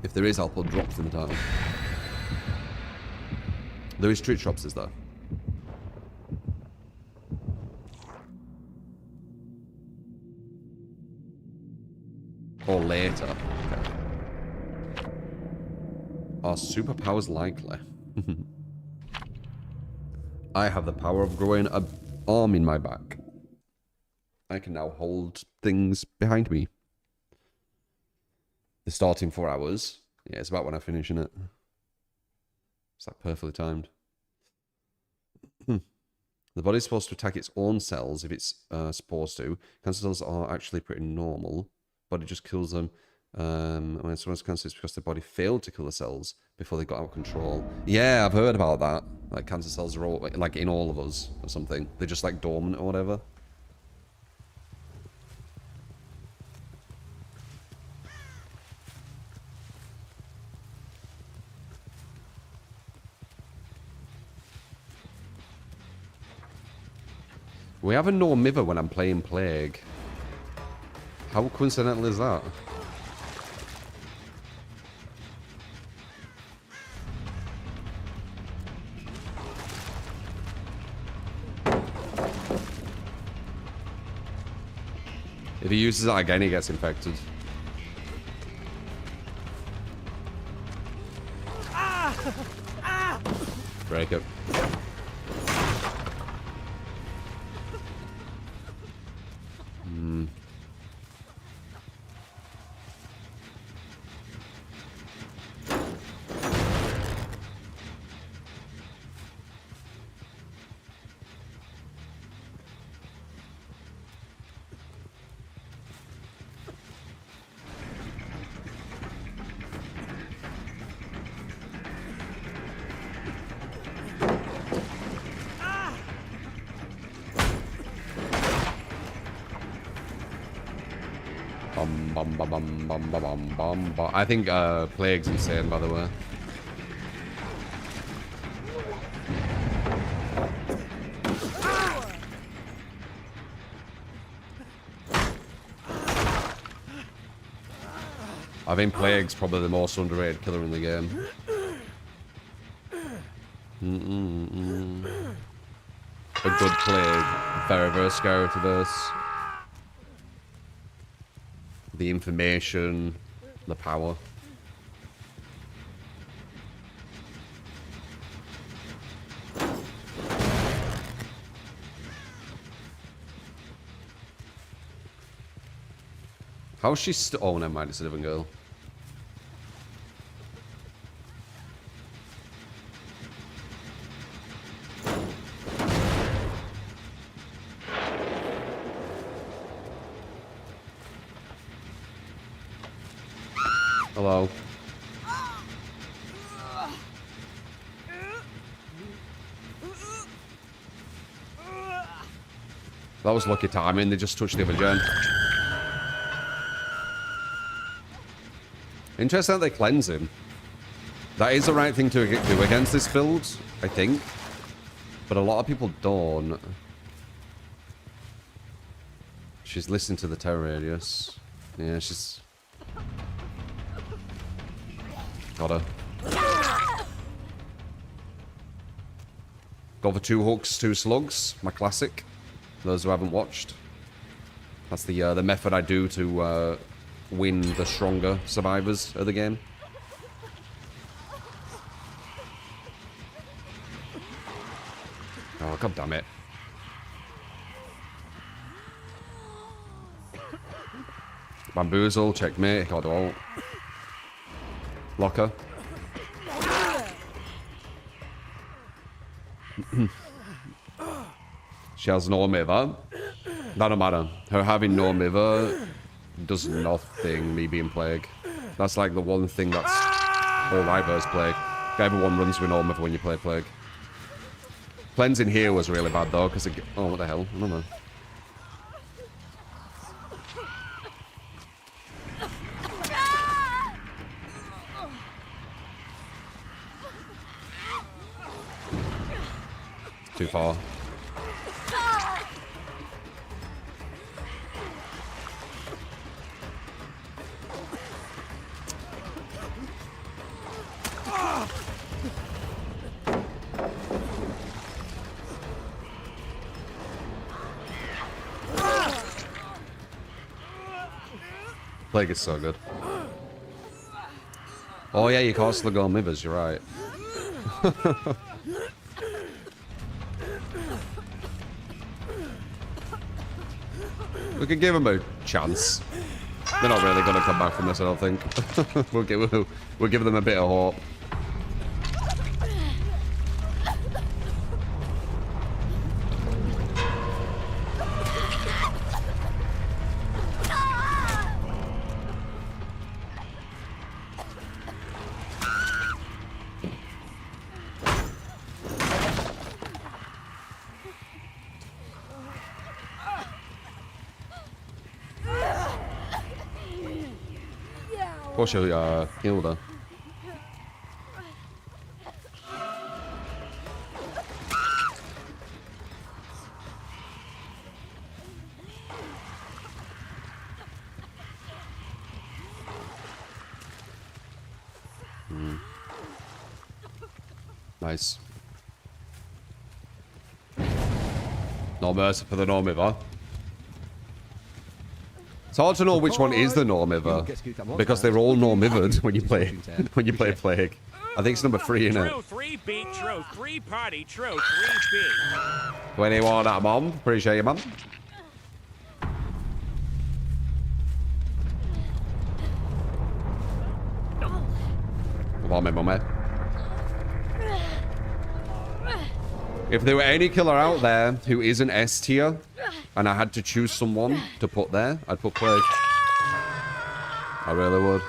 If there is, I'll put drops in the title. There is Twitch drops, is there? Or later. Okay. Are superpowers likely? I have the power of growing an arm in my back. I can now hold things behind me. The starting 4 hours. Yeah, it's about when I'm finishing it. It's like perfectly timed. The body's supposed to attack its own cells if it's supposed to. Cancer cells are actually pretty normal. Body just kills them. When someone's cancer, it's because the body failed to kill the cells before they got out of control. Yeah, I've heard about that. Like cancer cells are all, like in all of us or something. They're just like dormant or whatever. We have a no mither when I'm playing Plague. How coincidental is that? If he uses that again, he gets infected. Break it. bum, bum, bum, bum, bum, bum, bum, bum. I think Plague's insane, by the way. I think Plague's probably the most underrated killer in the game. A good Plague, very, very scary to this. The information, the power. How's she still? Oh, never mind, it's a different girl. Hello. That was lucky timing, they just touched the other gen. Interesting that they cleanse him. That is the right thing to do against this build, I think. But a lot of people don't. She's listening to the terror radius. Yeah, she's... Got her. Go for 2 hooks, 2 slugs. My classic. Those who haven't watched. That's the method I do to win the stronger survivors of the game. Oh, god damn it. Bamboozle, checkmate, god all. Locker. She has no miver. That don't matter. Her having no miver does nothing, me being Plague. That's like the one thing that's all right versus Plague. Everyone runs with no miver when you play Plague. Cleansing here was really bad though, because it... Oh, what the hell? I don't know. Too far. Plague is so good. Oh yeah, you can't slug on mivers, you're right. We could give them a chance. They're not really going to come back from this, I don't think. we'll give them a bit of hope. Push a heal though. Nice. No mercy for the normiver. It's hard to know which one is the normiver because they're all normivered when you play Plague. I think it's number 3, isn't it? True, 3B, true, 3 party, true, 3B. 21 at mom. Appreciate you, mom. Come on, my mummy. If there were any killer out there who isn't S tier, and I had to choose someone to put there, I'd put Plague. I really would.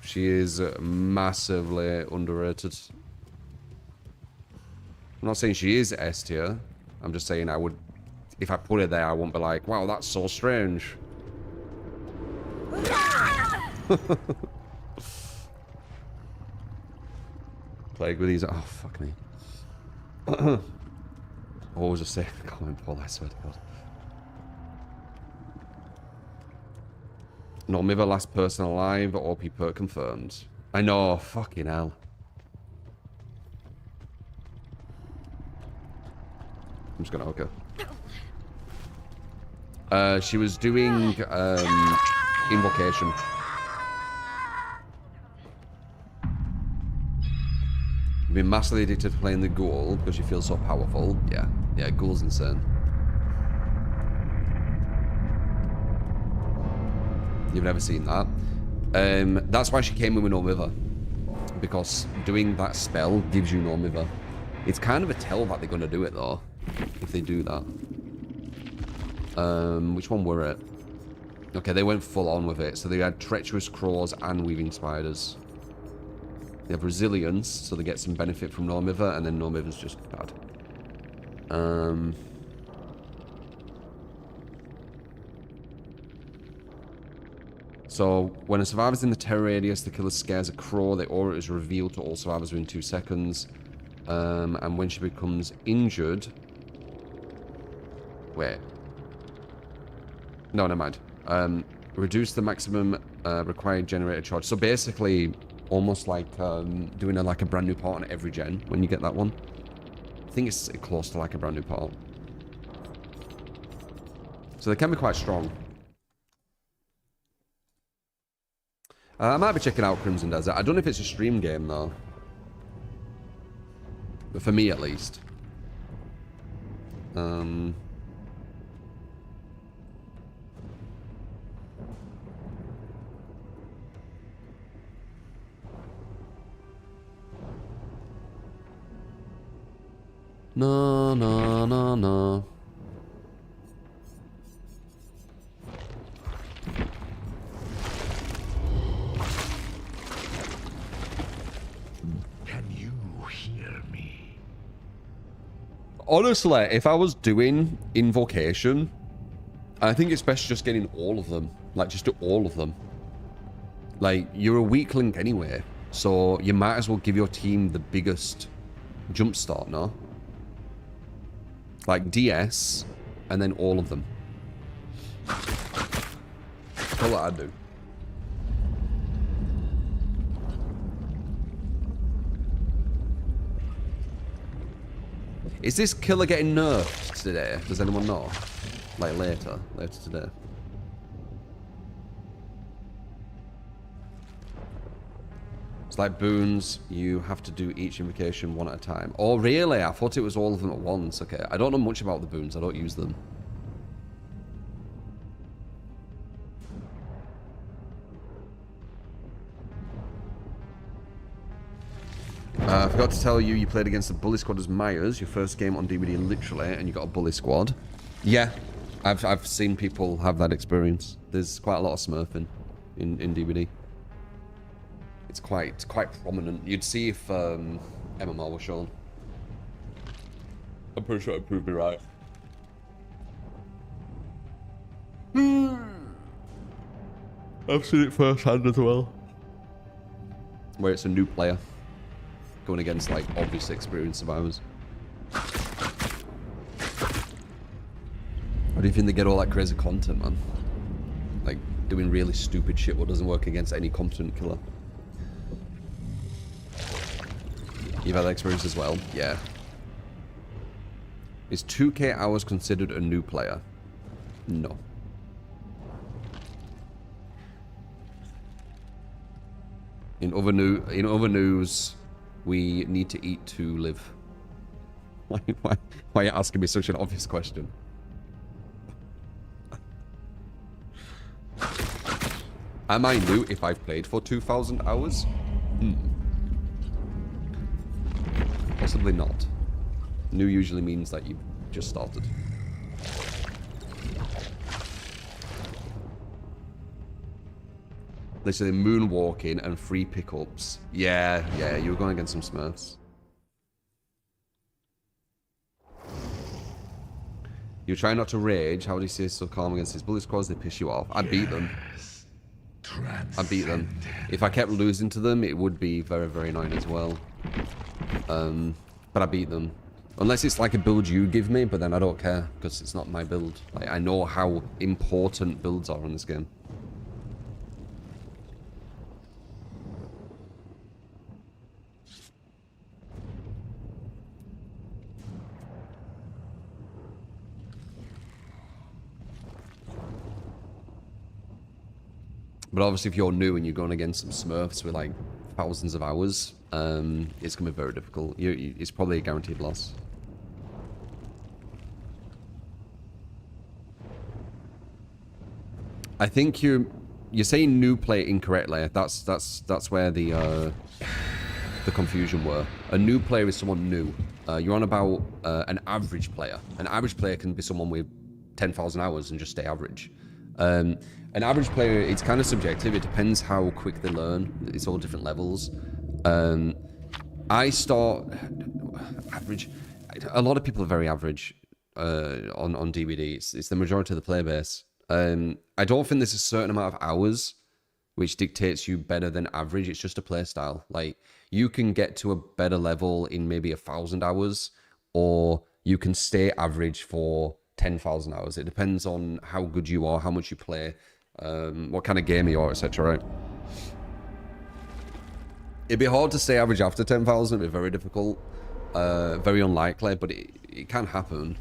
She is massively underrated. I'm not saying she is S tier. I'm just saying I would... If I put it there, I won't be like, wow, that's so strange. Plague with these. Oh, fuck me. What was I saying? Comment, Paul, I swear to God. No, maybe the last person alive, OP Perk confirmed. I know, fucking hell. I'm just gonna hook her. She was doing invocation. You've been massively addicted to playing the ghoul because you feel so powerful. Yeah, yeah, ghoul's insane. You've never seen that. That's why she came in with no mither. Because doing that spell gives you no mither. It's kind of a tell that they're going to do it though. If they do that. Which one were it? Okay, they went full on with it. So they had treacherous crows and weaving spiders. They have resilience, so they get some benefit from no mither, and then no mither's just bad. So, when a survivor's in the terror radius, the killer scares a crow. The aura is revealed to all survivors within 2 seconds. And when she becomes injured... Wait. No, never mind. Reduce the maximum required generator charge. So basically, almost like doing like a brand new part on every gen when you get that one. I think it's close to like a brand new part. So they can be quite strong. I might be checking out Crimson Desert. I don't know if it's a stream game though. But for me at least. No, no, no, no. Can you hear me? Honestly, if I was doing invocation, I think it's best just getting all of them. Like, just do all of them. Like, you're a weak link anyway, so you might as well give your team the biggest jump start, no? Like DS, and then all of them. That's all that I'd do. Is this killer getting nerfed today? Does anyone know? Like later today. It's like boons, you have to do each invocation one at a time. Oh, really? I thought it was all of them at once. Okay, I don't know much about the boons. I don't use them. I forgot to tell you, you played against the Bully Squad as Myers, your first game on DBD literally, and you got a Bully Squad. Yeah, I've seen people have that experience. There's quite a lot of smurfing in DBD. It's quite prominent. You'd see if MMR was shown. I'm pretty sure it proved me right. I've seen it firsthand as well. Where it's a new player going against like obviously experienced survivors. What do you think they get all that crazy content, man? Like doing really stupid shit what doesn't work against any competent killer. You've had that experience as well? Yeah. Is 2K hours considered a new player? No. In other news, we need to eat to live. Why are you asking me such an obvious question? Am I new if I've played for 2,000 hours? Possibly not. New usually means that you've just started. They say moonwalking and free pickups. Yeah, you were going against some smurfs. You try not to rage. How do you stay so calm against his bully squads? They piss you off. I beat them. I beat them. If I kept losing to them, it would be very, very annoying as well. But I beat them. Unless it's like a build you give me, but then I don't care, because it's not my build. Like, I know how important builds are in this game. But obviously, if you're new and you're going against some Smurfs with like thousands of hours, it's going to be very difficult. It's probably a guaranteed loss. I think you're saying new player incorrectly. That's where the confusion were. A new player is someone new. You're on about an average player. An average player can be someone with 10,000 hours and just stay average. An average player, it's kind of subjective. It depends how quick they learn. It's all different levels. I start average. A lot of people are very average on DBD. It's the majority of the player base. I don't think there's a certain amount of hours which dictates you better than average. It's just a play style. Like, you can get to a better level in maybe 1,000 hours, or you can stay average for 10,000 hours. It depends on how good you are, how much you play, what kind of game you are, etc. Right? It'd be hard to stay average after 10,000. It'd be very difficult, very unlikely, but it can happen.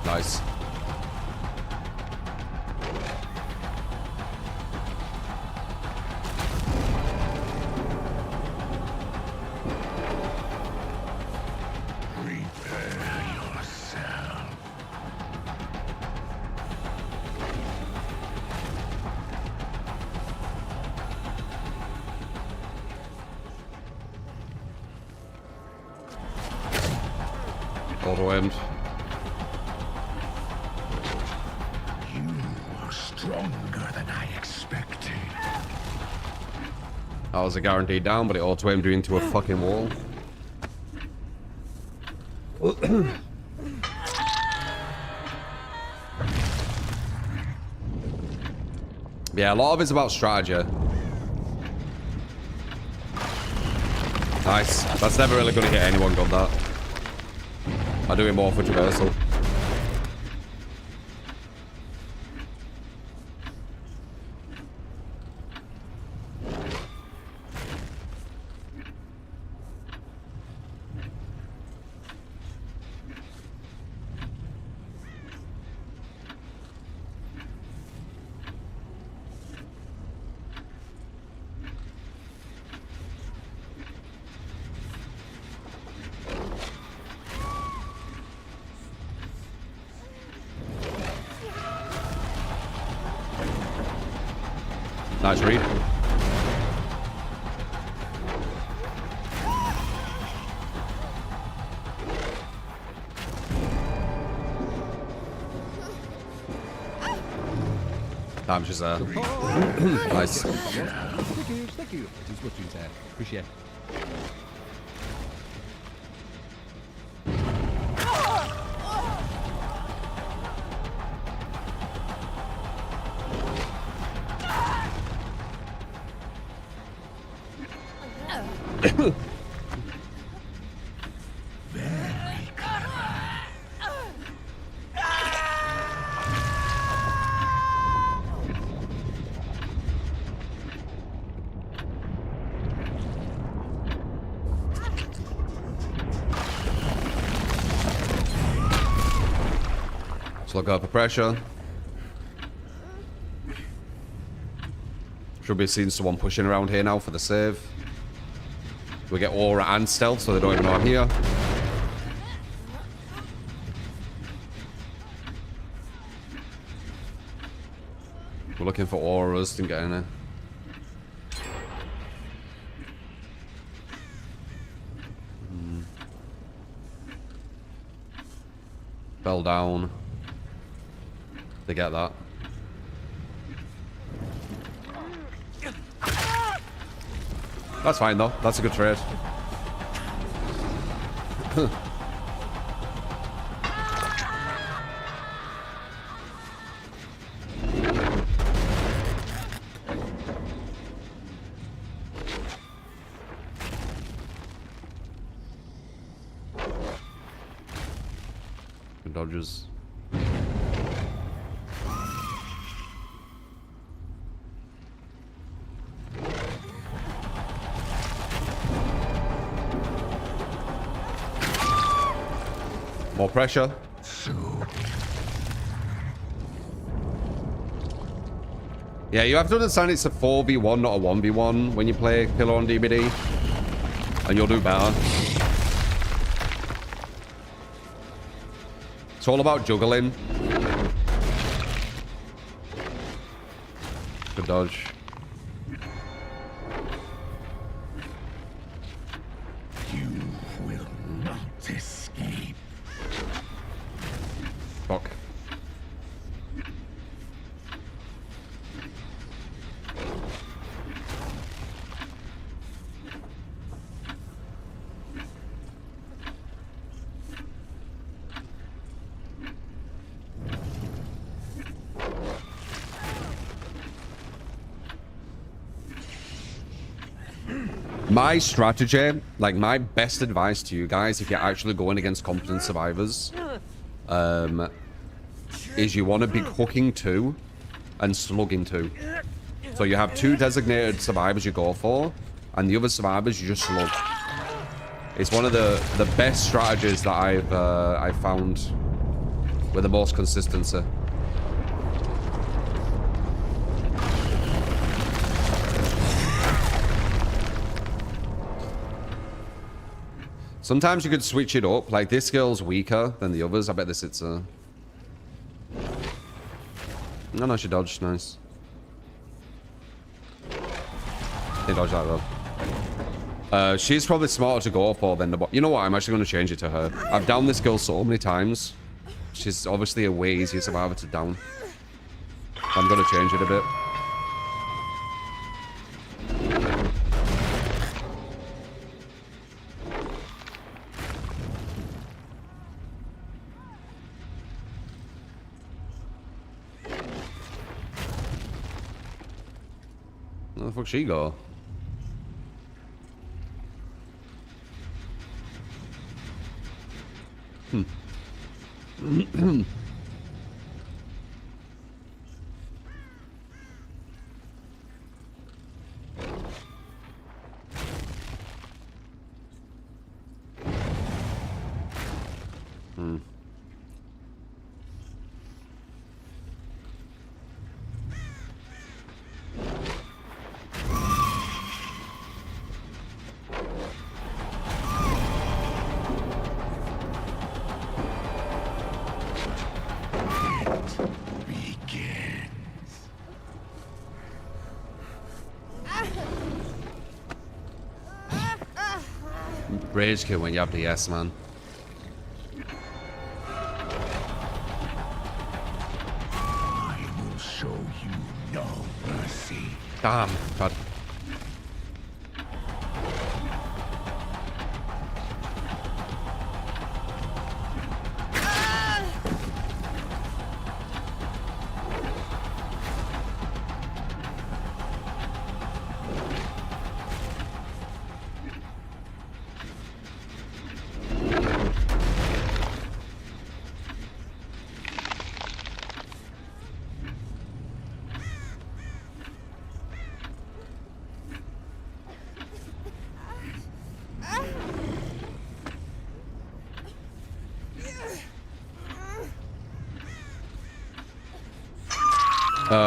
Nice. Prepare yourself. Auto end. Stronger than I expected. That was a guaranteed down, but it auto-aimed you into a fucking wall. Yeah, a lot of it's about strategy. Nice. That's never really going to hit anyone, got that. I do it more for traversal. Nice read. Damn, she's there. Nice. Thank you. Just what you said. Appreciate it. Look up for pressure. Should be seeing someone pushing around here now for the save. We get aura and stealth, so they don't even know I'm here. We're looking for auras, didn't get any. Fell down. They get that. That's fine though. That's a good trade. Good dodges. More pressure. Yeah, you have to understand it's a 4v1, not a 1v1 when you play Killer on DBD. And you'll do better. It's all about juggling. Good dodge. You will not escape. Fuck. My strategy, like my best advice to you guys, if you're actually going against competent survivors, is you want to be hooking 2 and slugging 2. So you have 2 designated survivors you go for, and the other survivors you just slug. It's one of the best strategies that I've found with the most consistency. Sometimes you could switch it up. Like, this skill's weaker than the others. I bet this hits a... No, no, she dodged. Nice. They dodged that, though. She's probably smarter to go for than the... You know what? I'm actually going to change it to her. I've downed this girl so many times. She's obviously a way easier survivor to down. I'm going to change it a bit. Where the fuck she go? Rage kill when you have the yes, man. I will show you no mercy. Damn, God.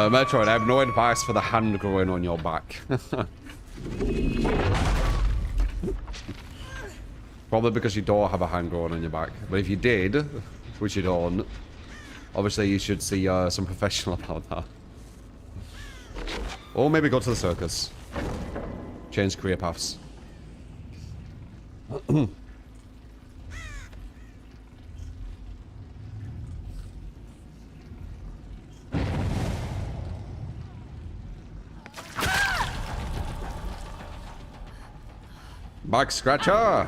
Metroid, I have no advice for the hand growing on your back. Probably because you don't have a hand growing on your back. But if you did, which you don't, obviously you should see some professional about that. Or maybe go to the circus. Change career paths. Back scratcher.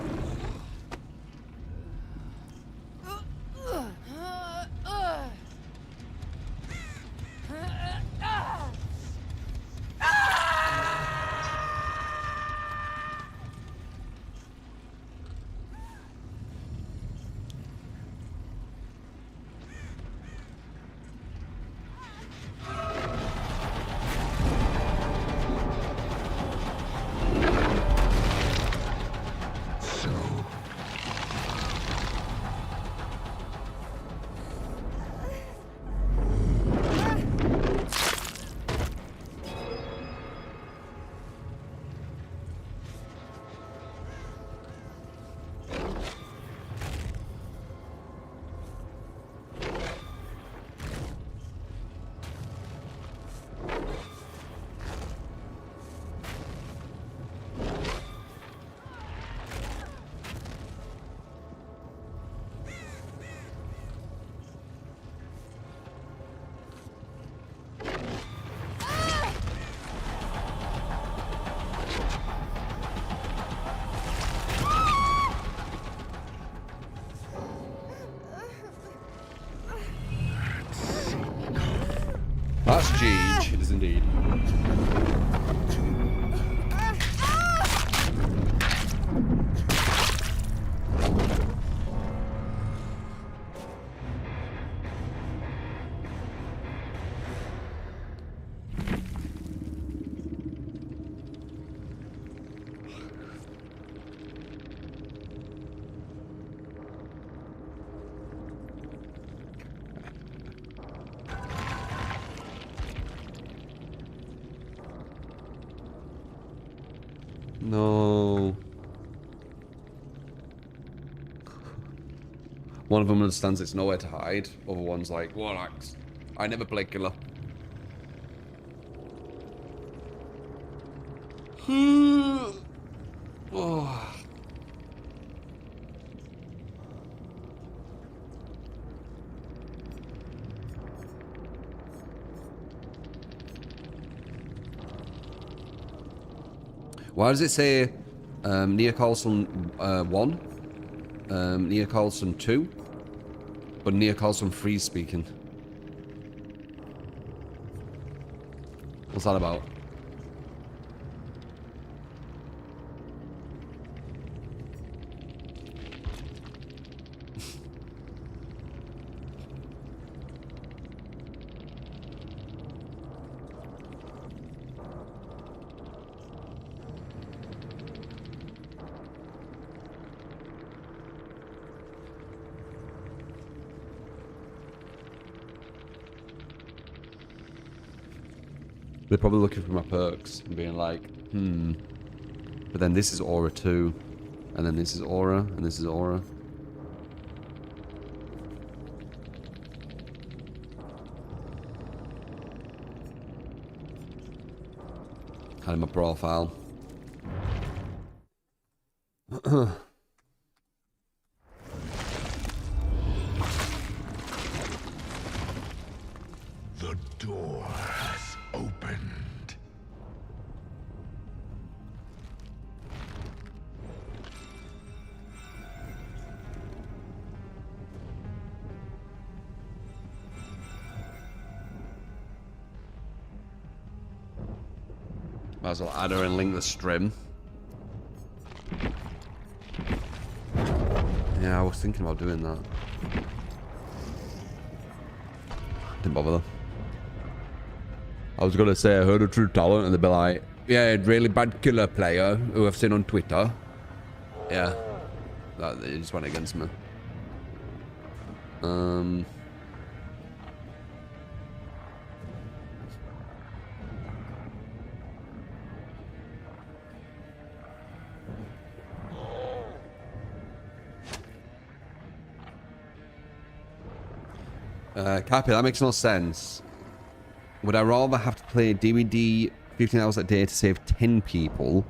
That's Gage. It is indeed. No. One of them understands it's nowhere to hide. Other one's like, relax. I never play killer. Oh. Why does it say Nia Carlson 1, Nia Carlson 2, but Nia Carlson 3 speaking? What's that about? They're probably looking for my perks and being like, but then this is Aura 2, and then this is Aura, and this is Aura. Had in my profile. The door has opened. Might as well add her and link the stream. Yeah, I was thinking about doing that. Didn't bother though. I was gonna say I heard a true talent and they'd be like, yeah, really bad killer player who I've seen on Twitter. Yeah. They just went against me. Cappy, that makes no sense. Would I rather have to play DBD 15 hours a day to save 10 people,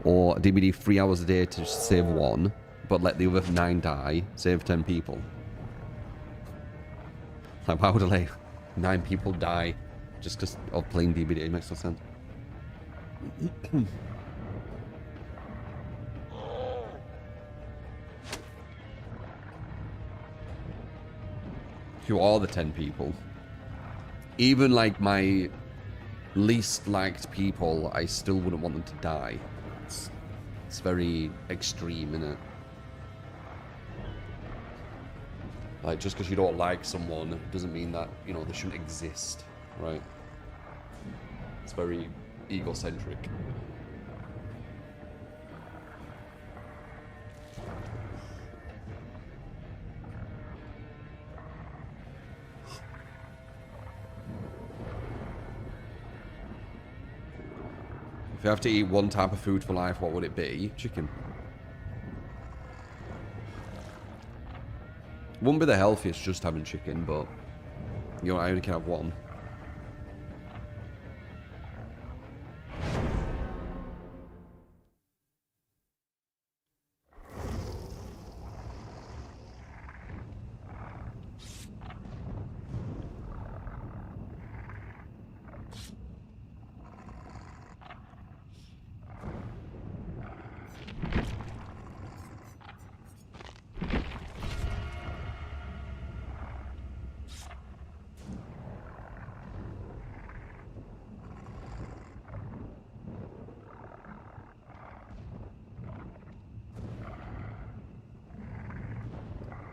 or DBD 3 hours a day to save 1, but let the other 9 die, save 10 people? Like, why would I let 9 people die just because of playing DBD? It makes no sense. Who are the 10 people? Even like my least liked people, I still wouldn't want them to die. It's very extreme, isn't it? Like, just because you don't like someone doesn't mean that, you know, they shouldn't exist, right? It's very egocentric. If you have to eat one type of food for life, what would it be? Chicken. Wouldn't be the healthiest just having chicken, but you know, I only can have one.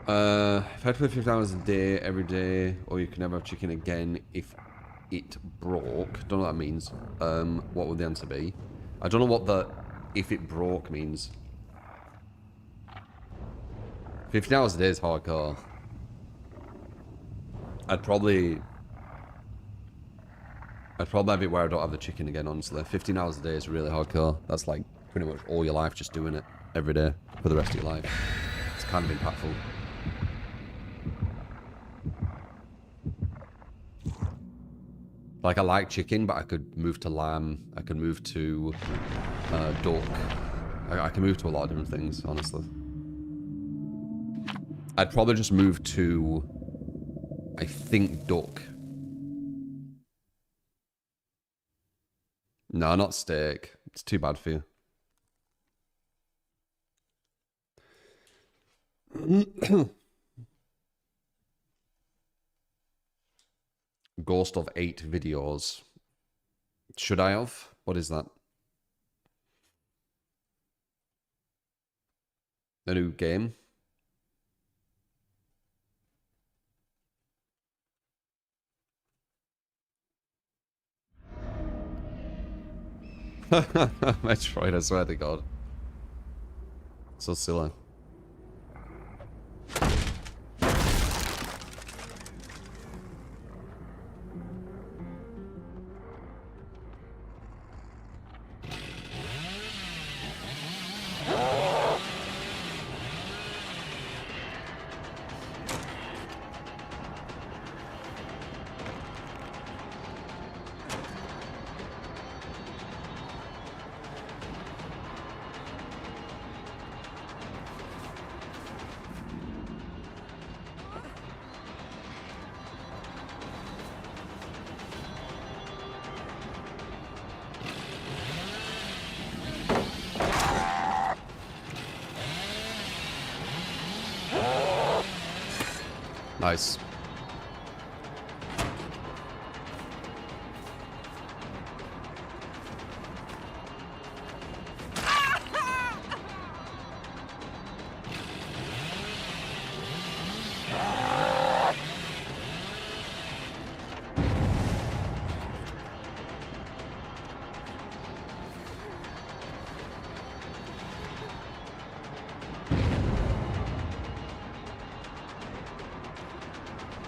If I had to play 50 hours a day, every day, or you can never have chicken again if it broke. Don't know what that means. What would the answer be? I don't know what the if it broke means. 50 hours a day is hardcore. I'd probably have it where I don't have the chicken again, honestly. 15 hours a day is really hardcore. That's like pretty much all your life just doing it every day for the rest of your life. It's kind of impactful. Like, I like chicken, but I could move to lamb. I could move to duck. I can move to a lot of different things, honestly. I'd probably just move to, I think, duck. No, not steak. It's too bad for you. Ghost of 8 videos. Should I have? What is that? A new game? Metroid, I swear to God. So silly. Nice.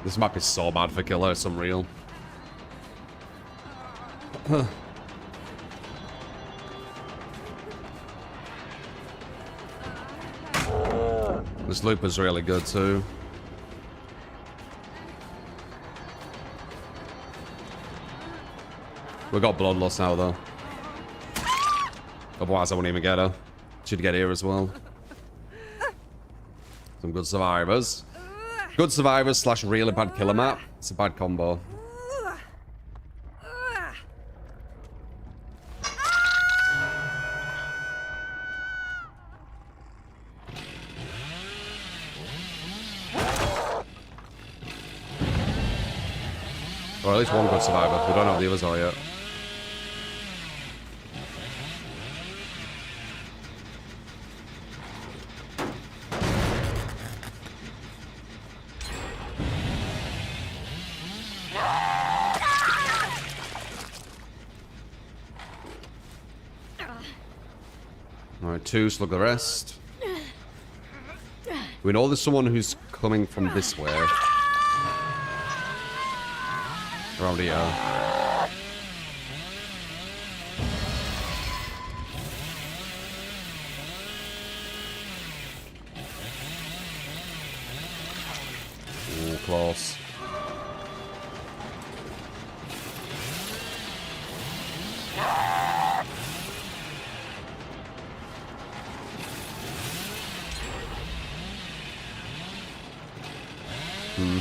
This map is so bad for killer, it's unreal. This loop is really good too. We got bloodlust now though. Otherwise I wouldn't even get her. She'd get here as well. Some good survivors. Good survivors slash really bad killer map. It's a bad combo. Or at least one good survivor. We don't know what the others are yet. Alright, 2, slug the rest. We know there's someone who's coming from this way. Around here. Ooh, close.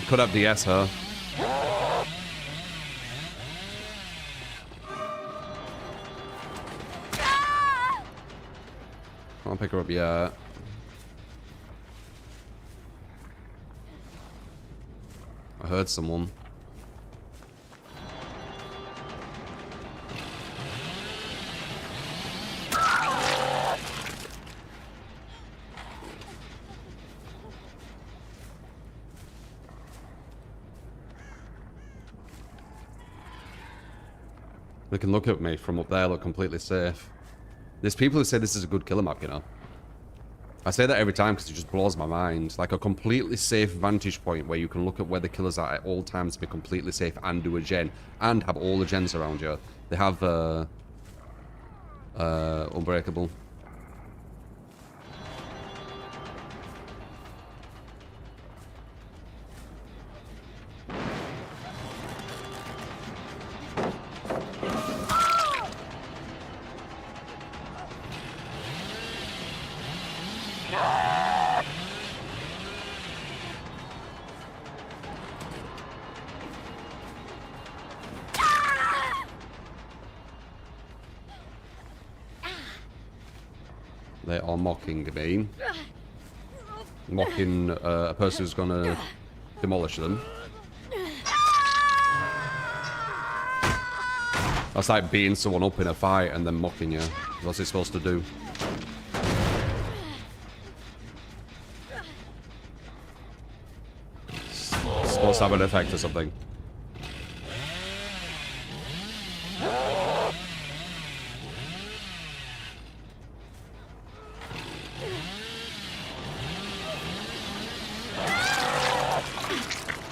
Could have DS her. Can't pick her up yet. I heard someone. They can look at me from up there, look completely safe. There's people who say this is a good killer map, you know. I say that every time because it just blows my mind. Like a completely safe vantage point where you can look at where the killers are at all times to be completely safe and do a gen. And have all the gens around you. They have Unbreakable. They are mocking me. Mocking a person who's gonna demolish them. That's like beating someone up in a fight and then mocking you. What's it supposed to do? It's supposed to have an effect or something.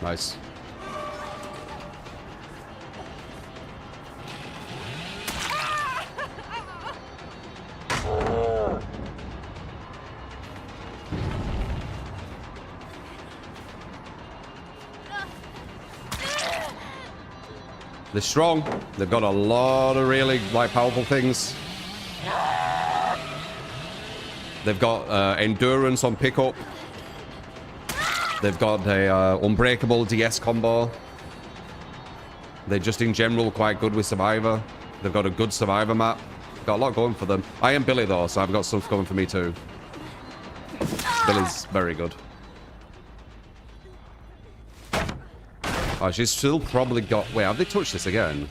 Nice. They're strong. They've got a lot of really like powerful things. They've got endurance on pickup. They've got a unbreakable DS combo. They're just in general quite good with Survivor. They've got a good Survivor map. Got a lot going for them. I am Billy though, so I've got stuff going for me too. Billy's very good. Oh, she's still probably got... Wait, have they touched this again?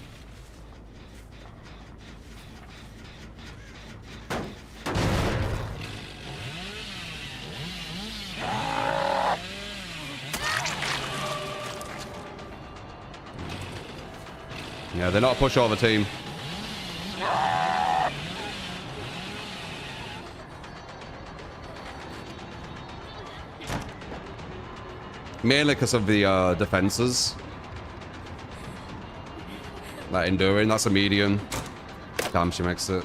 Yeah, they're not a pushover team. Mainly because of the defenses. That enduring, that's a medium. Damn, she makes it.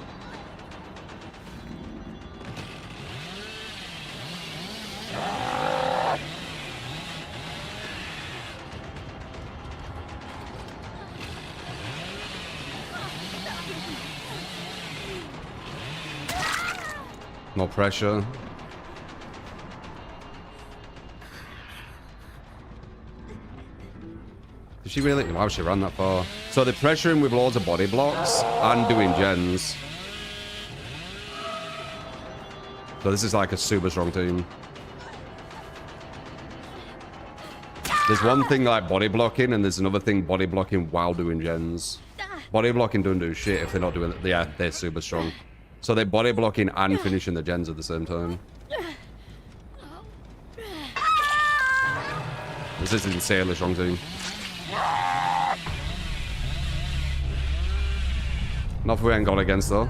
No pressure. Did she really? Wow, she ran that far. So they're pressuring with loads of body blocks and doing gens. So this is like a super strong team. There's one thing like body blocking, and there's another thing body blocking while doing gens. Body blocking don't do shit if they're not doing it. Yeah, they're super strong. So they're body blocking and finishing the gens at the same time. This is an insanely strong team. Nothing we ain't gone against though.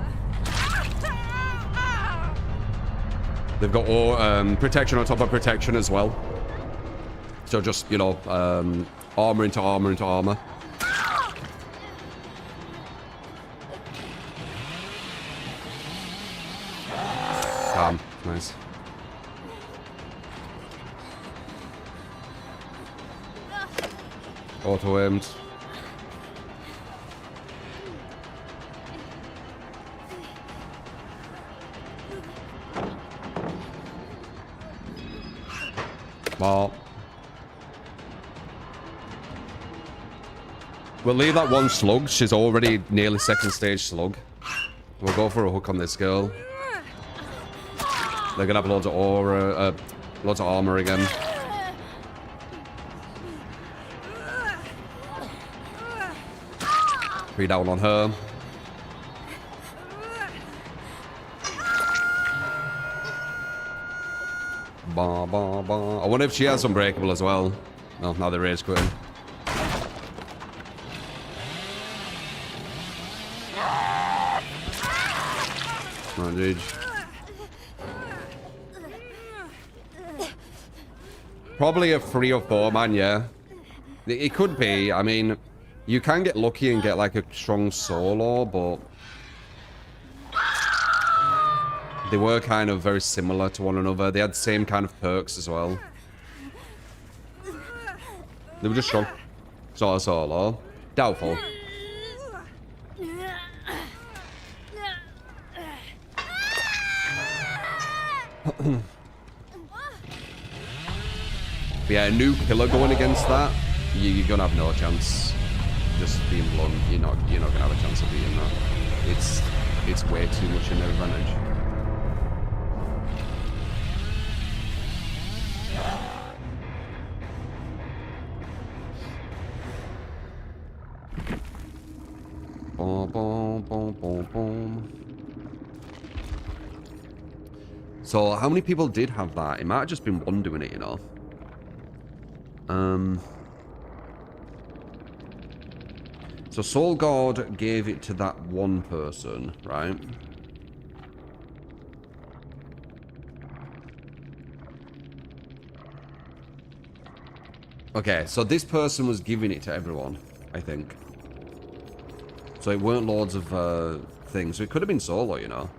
They've got all, protection on top of protection as well. So just, you know, armor into armor into armor. Calm. Nice. Auto-aimed. Well, we'll leave that one slug. She's already nearly second stage slug. We'll go for a hook on this girl. They're gonna have loads of aura, loads of armor again. Three down on her. Ba, ba, ba. I wonder if she has Unbreakable as well. No, now the rage quitting. Come on, dude. Probably a 3 or 4 man, yeah. It could be. I mean, you can get lucky and get like a strong solo, but they were kind of very similar to one another. They had the same kind of perks as well. They were just strong. Solo. Doubtful. But yeah, a new killer going against that, you're gonna have no chance. Just being blunt, you're not gonna have a chance of beating that. It's way too much in their advantage. Boom, boom, boom, boom, boom. So how many people did have that? It might have just been one doing it, you know. So Soul God gave it to that one person, right? Okay, so this person was giving it to everyone, I think. So it weren't loads of things. So it could have been solo, you know.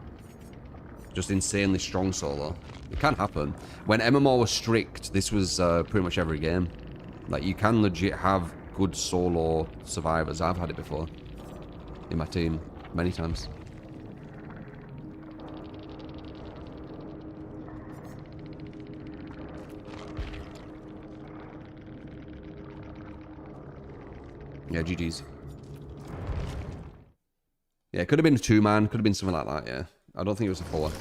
Just insanely strong solo. It can happen. When MMO was strict, this was pretty much every game. Like, you can legit have good solo survivors. I've had it before. In my team. Many times. Yeah, GG's. Yeah, it could have been a 2-man. Could have been something like that, yeah. I don't think it was a 4.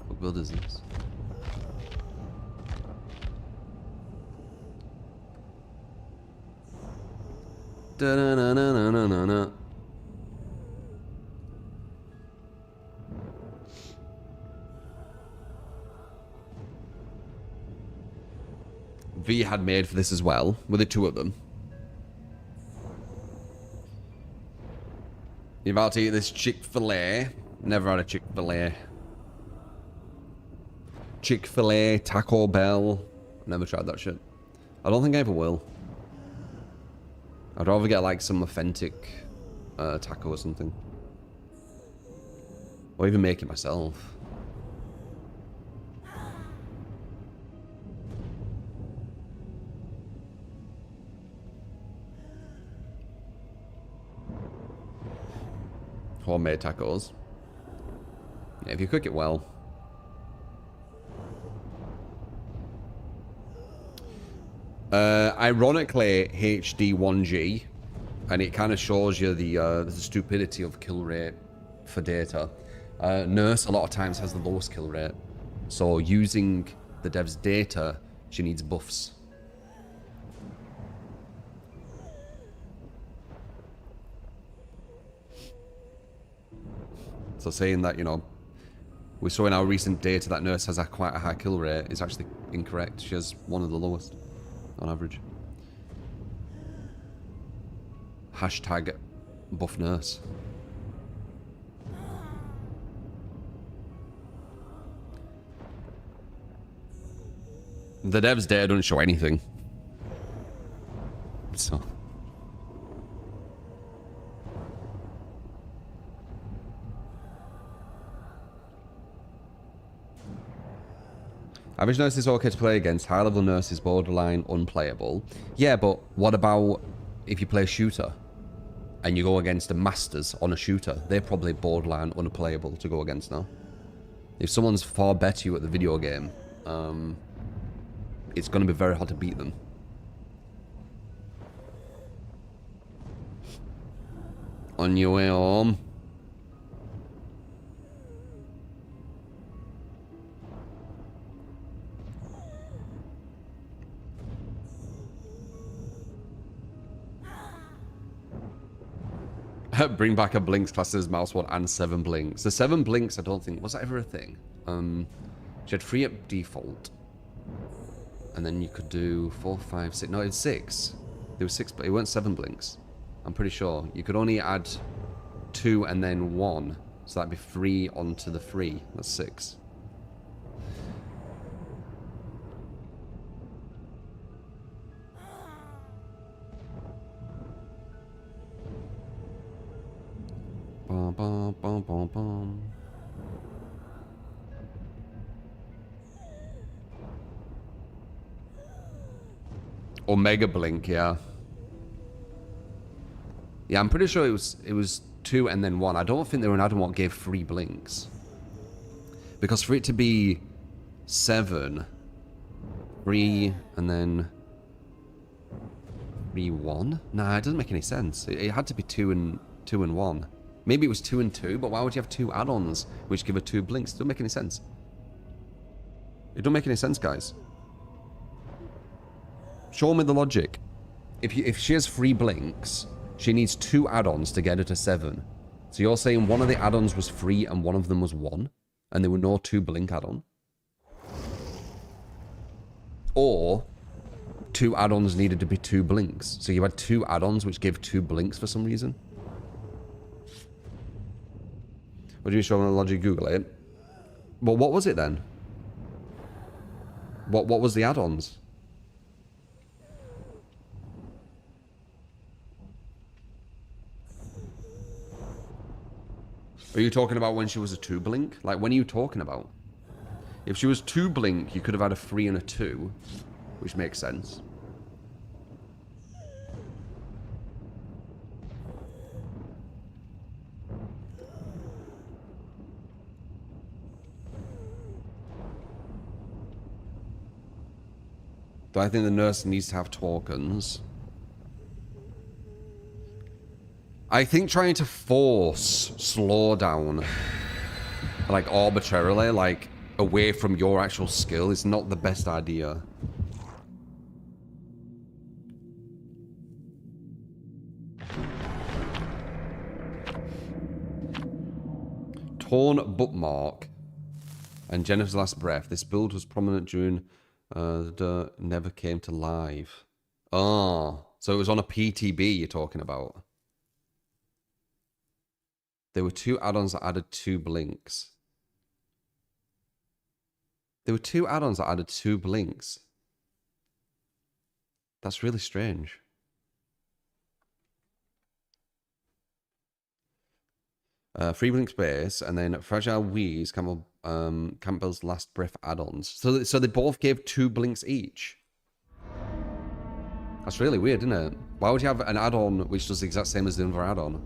What build is this? Da-na-na-na-na-na-na. V had made for this as well. Were the 2 of them? You're about to eat this Chick-fil-A. Never had a Chick-fil-A. Chick-fil-A, Taco Bell. Never tried that shit. I don't think I ever will. I'd rather get like some authentic taco or something. Or even make it myself. Homemade tacos. Yeah, if you cook it well. Ironically, HD1G, and it kind of shows you the stupidity of kill rate for data. Nurse a lot of times has the lowest kill rate, so using the dev's data, she needs buffs. So saying that, you know, we saw in our recent data that Nurse has quite a high kill rate is actually incorrect. She has one of the lowest on average. Hashtag buff Nurse. The dev's data don't show anything. So... Average Nurse is okay to play against. High-level Nurse is borderline unplayable. Yeah, but what about if you play a shooter and you go against a Masters on a shooter? They're probably borderline unplayable to go against now. If someone's far better you at the video game, it's going to be very hard to beat them. On your way home. Bring back a Blinks class as mouse one and 7 Blinks. The 7 Blinks, I don't think... Was that ever a thing? She had 3 at default. And then you could do 4, 5, 6... No, it's 6. There was 6, but it weren't 7 Blinks. I'm pretty sure. You could only add 2 and then 1. So that'd be 3 onto the 3. That's 6. Bum, bum, bum, bum, bum. Omega Blink, yeah. Yeah, I'm pretty sure it was 2 and then 1. I don't think there were an add-on what gave 3 blinks. Because for it to be 7, 3, and then 3, 1? Nah, it doesn't make any sense. It had to be 2 and 1. Maybe it was 2 and 2, but why would you have 2 add-ons which give her 2 blinks? It don't make any sense. It don't make any sense, guys. Show me the logic. If she has 3 blinks, she needs 2 add-ons to get her to 7. So you're saying one of the add-ons was 3 and one of them was 1? And there were no 2 blink add-on? Or 2 add-ons needed to be 2 blinks. So you had 2 add-ons which gave 2 blinks for some reason? What do you show me the logic? Google it. Well, what was it then? What was the add-ons? Are you talking about when she was a 2 blink? Like, when are you talking about? If she was 2 blink, you could have had a 3 and a 2, which makes sense. Do I think the nurse needs to have tokens? I think trying to force slowdown, like arbitrarily, like away from your actual skill is not the best idea. Torn bookmark and Jennifer's last breath. This build was prominent during the never came to live. Oh, so it was on a PTB you're talking about. There were 2 add-ons that added 2 blinks. There were 2 add-ons that added 2 blinks. That's really strange. Free blink space, and then Fragile Wheeze, Campbell's last breath add-ons. So they both gave 2 blinks each. That's really weird, isn't it? Why would you have an add-on which does the exact same as the other add-on?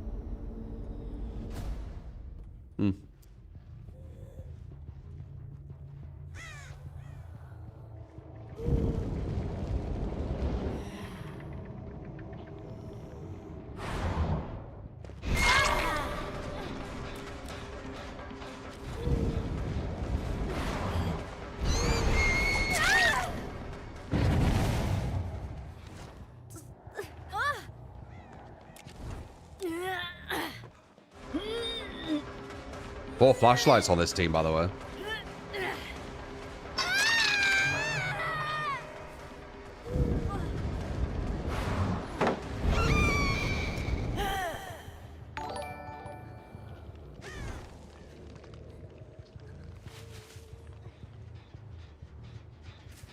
Four flashlights on this team, by the way.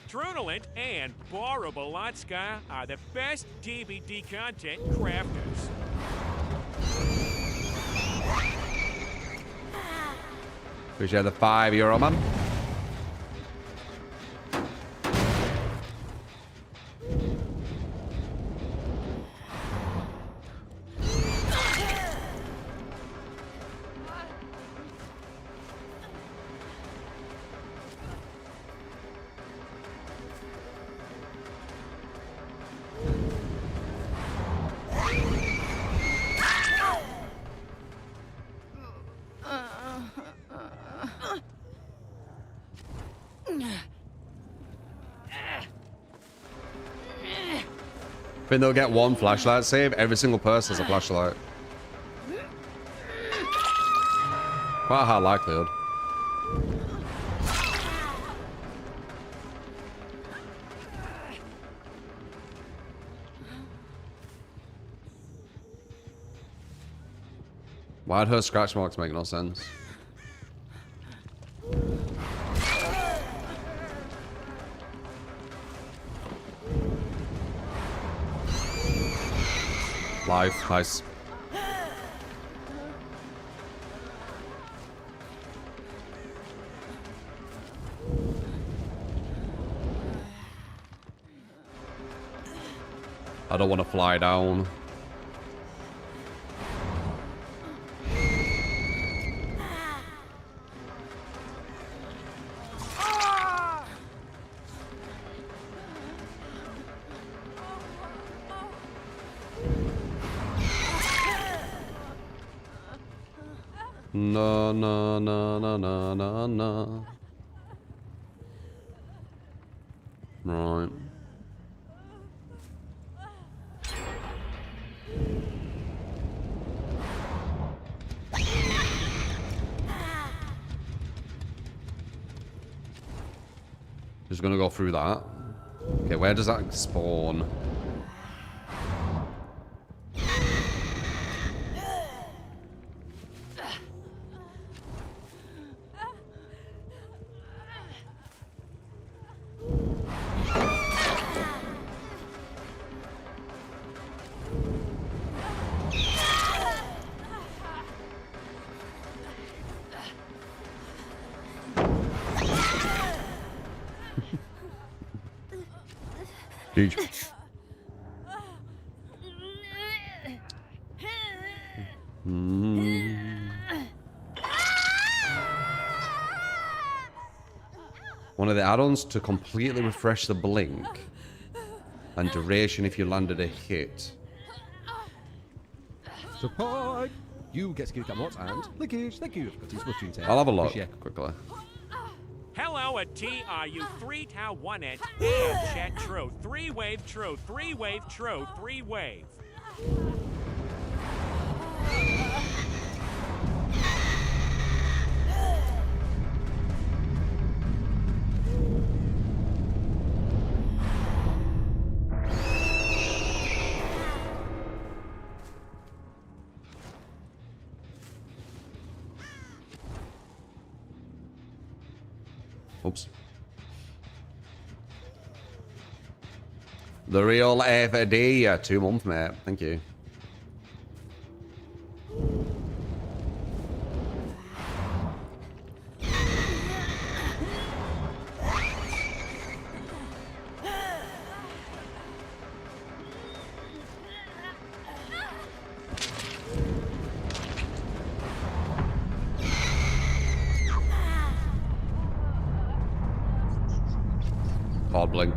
Trunalant and Borobolotska are the best DBD content crafters. Appreciate the €5, man. I think they'll get one flashlight save. Every single person has a flashlight. Quite a high likelihood. Why'd her scratch marks make no sense? Live, nice. I don't want to fly down. No, no, no, no, no, no, no. Right. Just gonna go through that. Okay, where does that spawn? One of the add-ons to completely refresh the blink and duration if you landed a hit. Support! You get skill cam and linkage. Thank you. I'll have a look quickly. Hello at TRU3 Tau 1 and Chat Tro 3 Wave Tro 3 Wave Tro 3 Wave. Oops. The real FD, 2 months, mate. Thank you. Hard blink.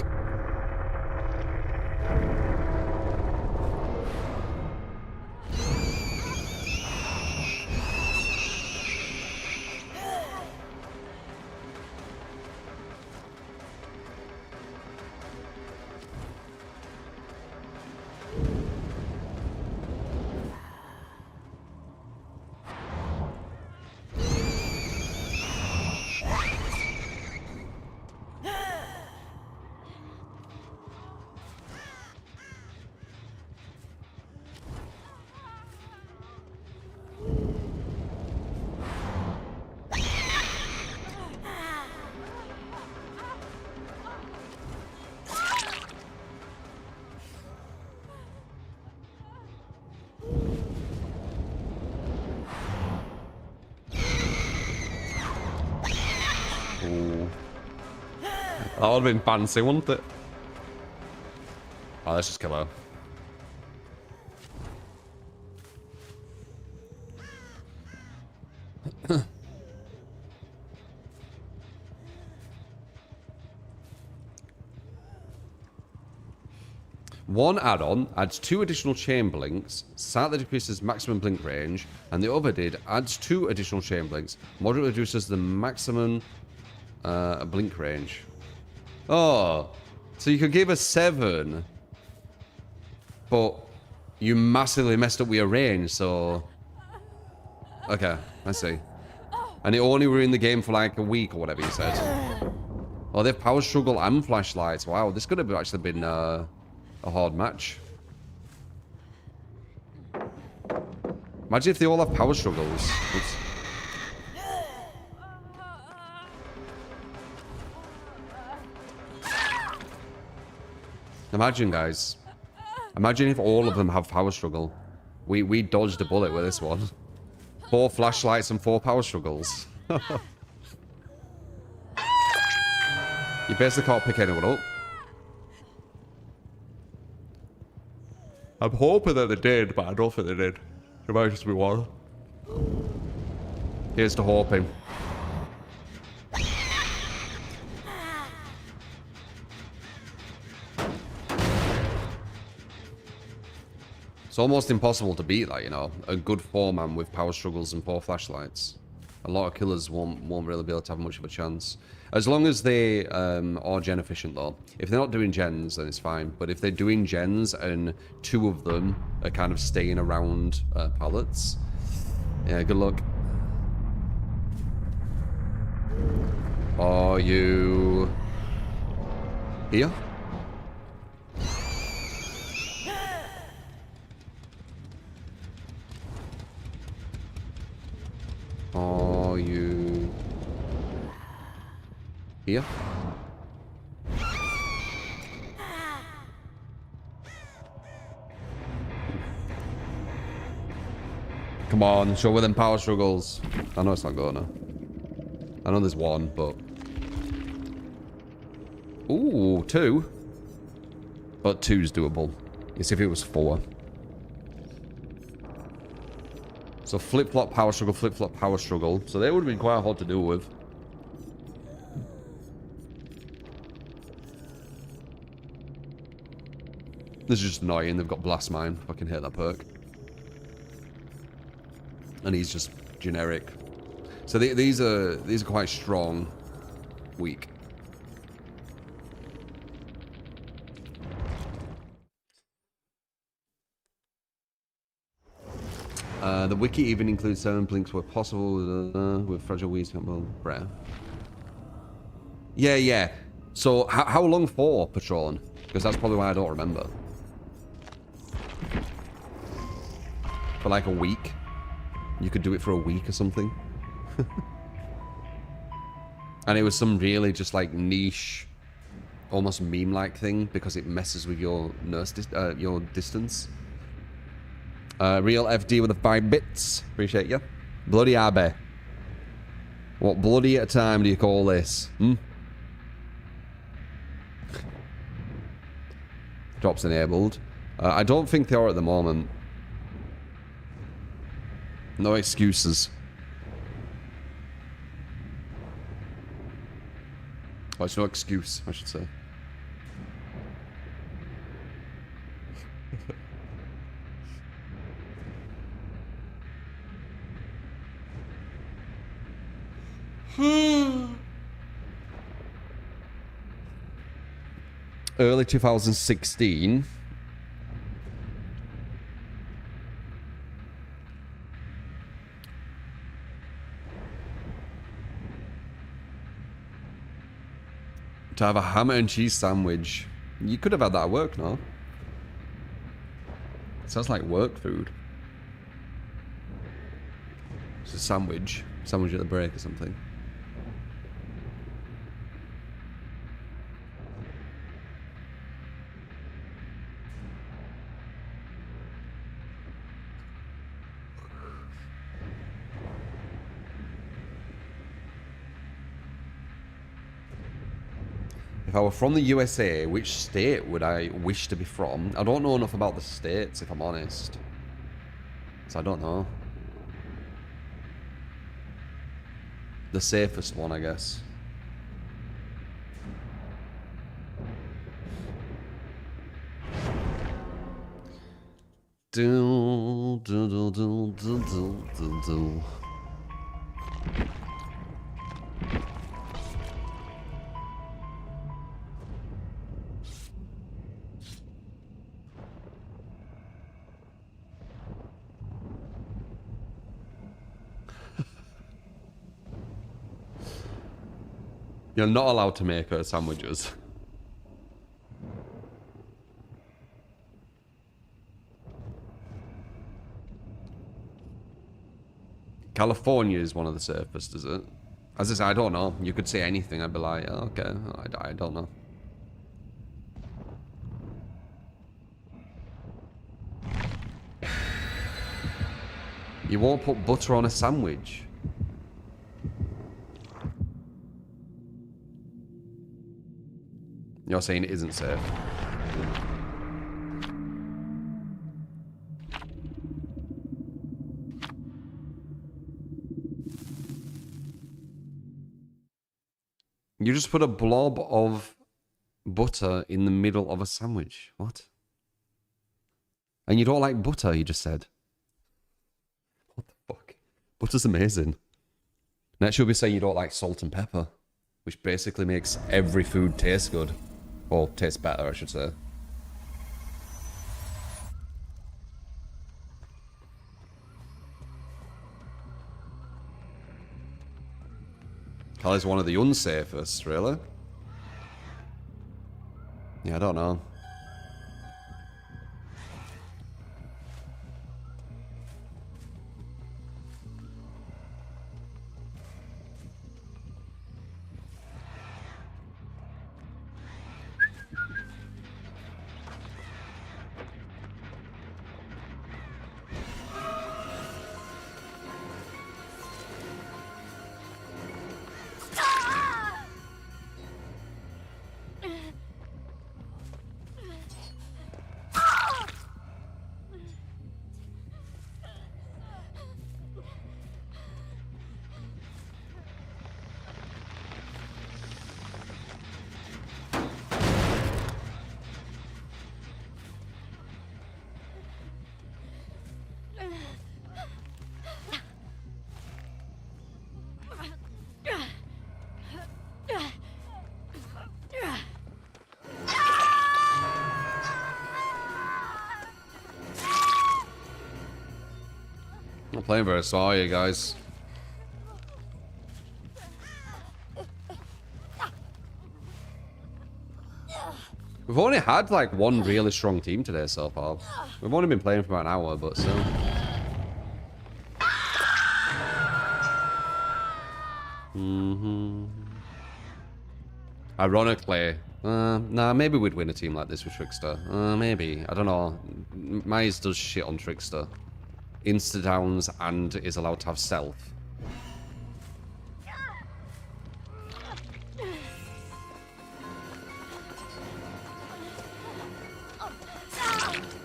That would have been fancy, wouldn't it? Oh, let's just kill her. One add-on adds 2 additional chain blinks, slightly decreases maximum blink range, and the other adds 2 additional chain blinks, moderately reduces the maximum blink range. Oh, so you could give a 7, but you massively messed up with your range, so... Okay, I see. And it only were in the game for like a week or whatever you said. Oh, they have power struggle and flashlights. Wow, this could have actually been a hard match. Imagine if they all have power struggles. Imagine, guys. Imagine if all of them have power struggle. We dodged a bullet with this one. 4 flashlights and 4 power struggles. You basically can't pick anyone up. I'm hoping that they did, but I don't think they did. It might just be one. Here's to hoping. It's almost impossible to beat that, you know. A good 4-man with power struggles and 4 flashlights. A lot of killers won't really be able to have much of a chance. As long as they are gen efficient, though. If they're not doing gens, then it's fine. But if they're doing gens and 2 of them are kind of staying around pallets, yeah, good luck. Are you here? Are you here? Come on, show with them power struggles. I know it's not going to. I know there's 1, but... Ooh, 2. But 2's doable. It's if it was 4. So flip-flop, power struggle, flip-flop, power struggle. So they would have been quite hard to deal with. This is just annoying. They've got blast mine. Fucking hate that perk. And he's just generic. So these are quite strong. Weak. The wiki even includes 7 blinks where possible with fragile weasel rare. Yeah. So how long for, Patron? Because that's probably why I don't remember. For like a week? You could do it for a week or something. And it was some really just like niche, almost meme-like thing because it messes with your your distance. Real FD with the 5 bits. Appreciate you. Bloody Abbe. What bloody at a time do you call this? Drops enabled. I don't think they are at the moment. No excuses. Well, it's no excuse, I should say. Early 2016. To have a hammer and cheese sandwich. You could have had that at work, no? Sounds like work food. It's a sandwich. Sandwich at the break or something. If I were from the USA, which state would I wish to be from? I don't know enough about the states, if I'm honest. So I don't know. The safest one, I guess. Do, do, do, do, do, do, do, do. You're not allowed to make her sandwiches. California is one of the safest, is it? As I say, I don't know. You could say anything. I'd be like, oh, okay, I don't know. You won't put butter on a sandwich. You're saying it isn't safe. You just put a blob of butter in the middle of a sandwich. What? And you don't like butter, you just said. What the fuck? Butter's amazing. Next you'll be saying you don't like salt and pepper, which basically makes every food taste good. Or taste better, I should say. Cali's one of the unsafest, really? Yeah, I don't know. Not playing very sorry, guys. We've only had like one really strong team today so far. We've only been playing for about an hour, but still. Ironically, nah, maybe we'd win a team like this with Trickster. Maybe. I don't know. Mize does shit on Trickster. Insta-downs and is allowed to have stealth.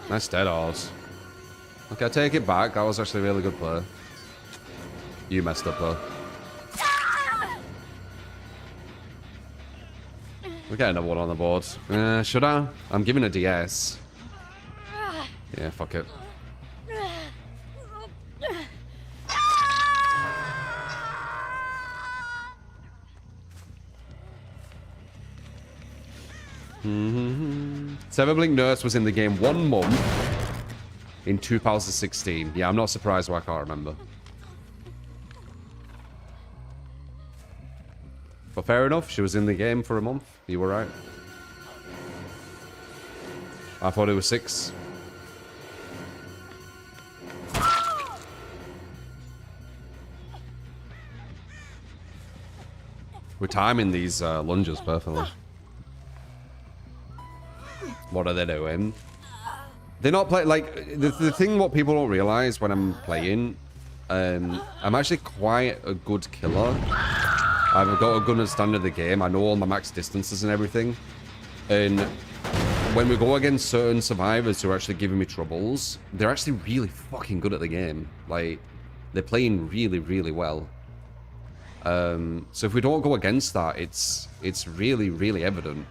Nice dead horse. Okay, I take it back. That was actually a really good play. You messed up though. We get another one on the board. Should I? I'm giving a DS. Yeah, fuck it. Severblink Nurse was in the game 1 month in 2016. Yeah, I'm not surprised why I can't remember. But fair enough, she was in the game for a month. You were right. I thought it was 6. We're timing these lunges perfectly. What are they doing? They're not playing, like, the thing what people don't realize when I'm playing, I'm actually quite a good killer. I've got a good understanding of the game. I know all my max distances and everything. And when we go against certain survivors who are actually giving me troubles, they're actually really fucking good at the game. Like, they're playing really, really well. So if we don't go against that, it's really, really evident.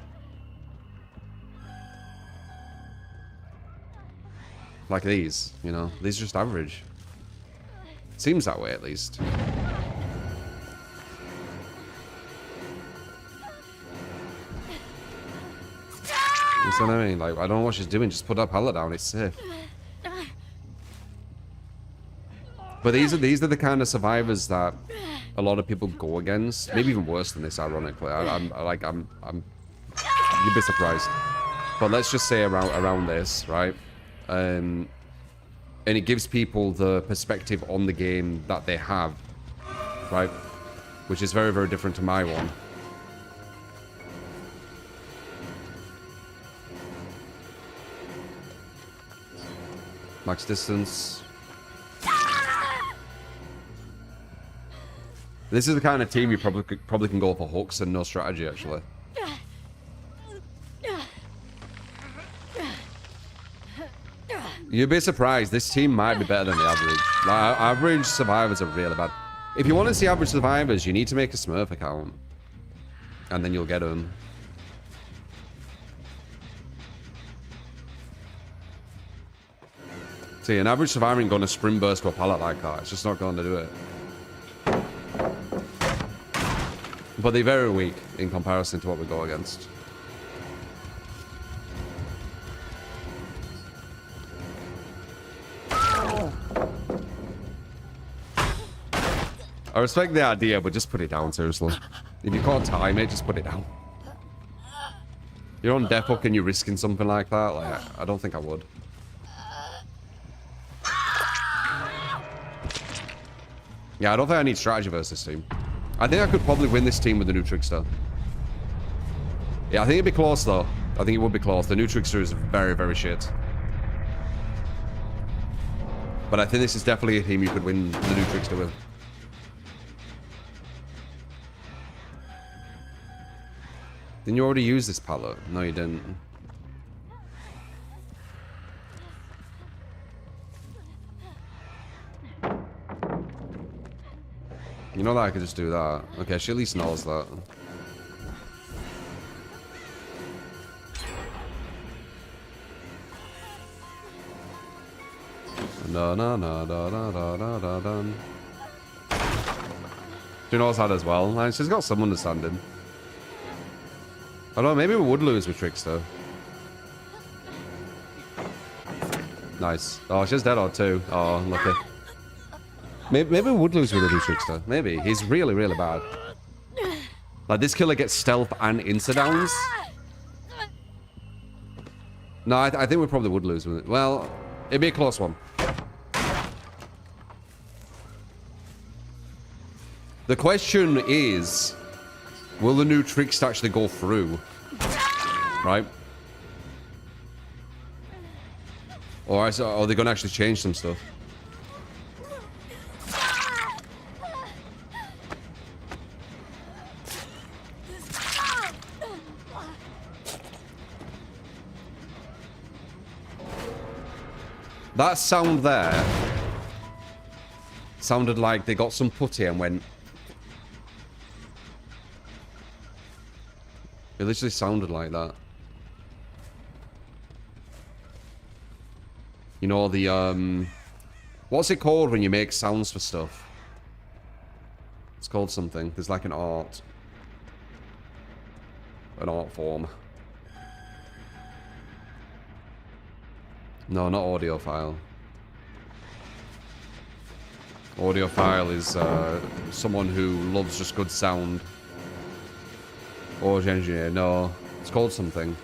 Like these, you know, these are just average. Seems that way, at least. You see what I mean? Like, I don't know what she's doing. Just put that pallet down. It's safe. But these are the kind of survivors that a lot of people go against. Maybe even worse than this, ironically. You'd be surprised. But let's just say around this, right? And it gives people the perspective on the game that they have, right? Which is very, very different to my one. Max distance. This is the kind of team you probably can go for hooks and no strategy, actually. You'd be surprised. This team might be better than the average. Like, average survivors are really bad. If you want to see average survivors, you need to make a Smurf account. And then you'll get them. See, an average survivor ain't going to sprint burst to a pallet like that. It's just not going to do it. But they're very weak in comparison to what we go against. I respect the idea, but just put it down, seriously. If you can't time it, just put it down. You're on death hook and you're risking something like that? Like, I don't think I would. Yeah, I don't think I need strategy versus this team. I think I could probably win this team with the new Trickster. Yeah, I think it'd be close, though. I think it would be close. The new Trickster is very, very shit. But I think this is definitely a team you could win the new Trickster with. Didn't you already use this pallet? No, you didn't. You know that I could just do that. Okay, she at least knows that. No, no, no, no, no, no, no, no, no. She knows that as well. And she's got some understanding. I don't know, maybe we would lose with Trickster. Nice. Oh, she's dead or two. Oh, lucky. Maybe we would lose with the new Trickster. Maybe. He's really, really bad. Like, this killer gets stealth and insta-downs. No, I think we probably would lose with it. Well, it'd be a close one. The question is, will the new Trickster actually go through? Right? Or are they going to actually change some stuff? That sound there sounded like they got some putty and went... It literally sounded like that. You know, the, what's it called when you make sounds for stuff? It's called something. There's like an art form. No, not audiophile. Audiophile is someone who loves just good sound. Audio engineer, no. It's called something.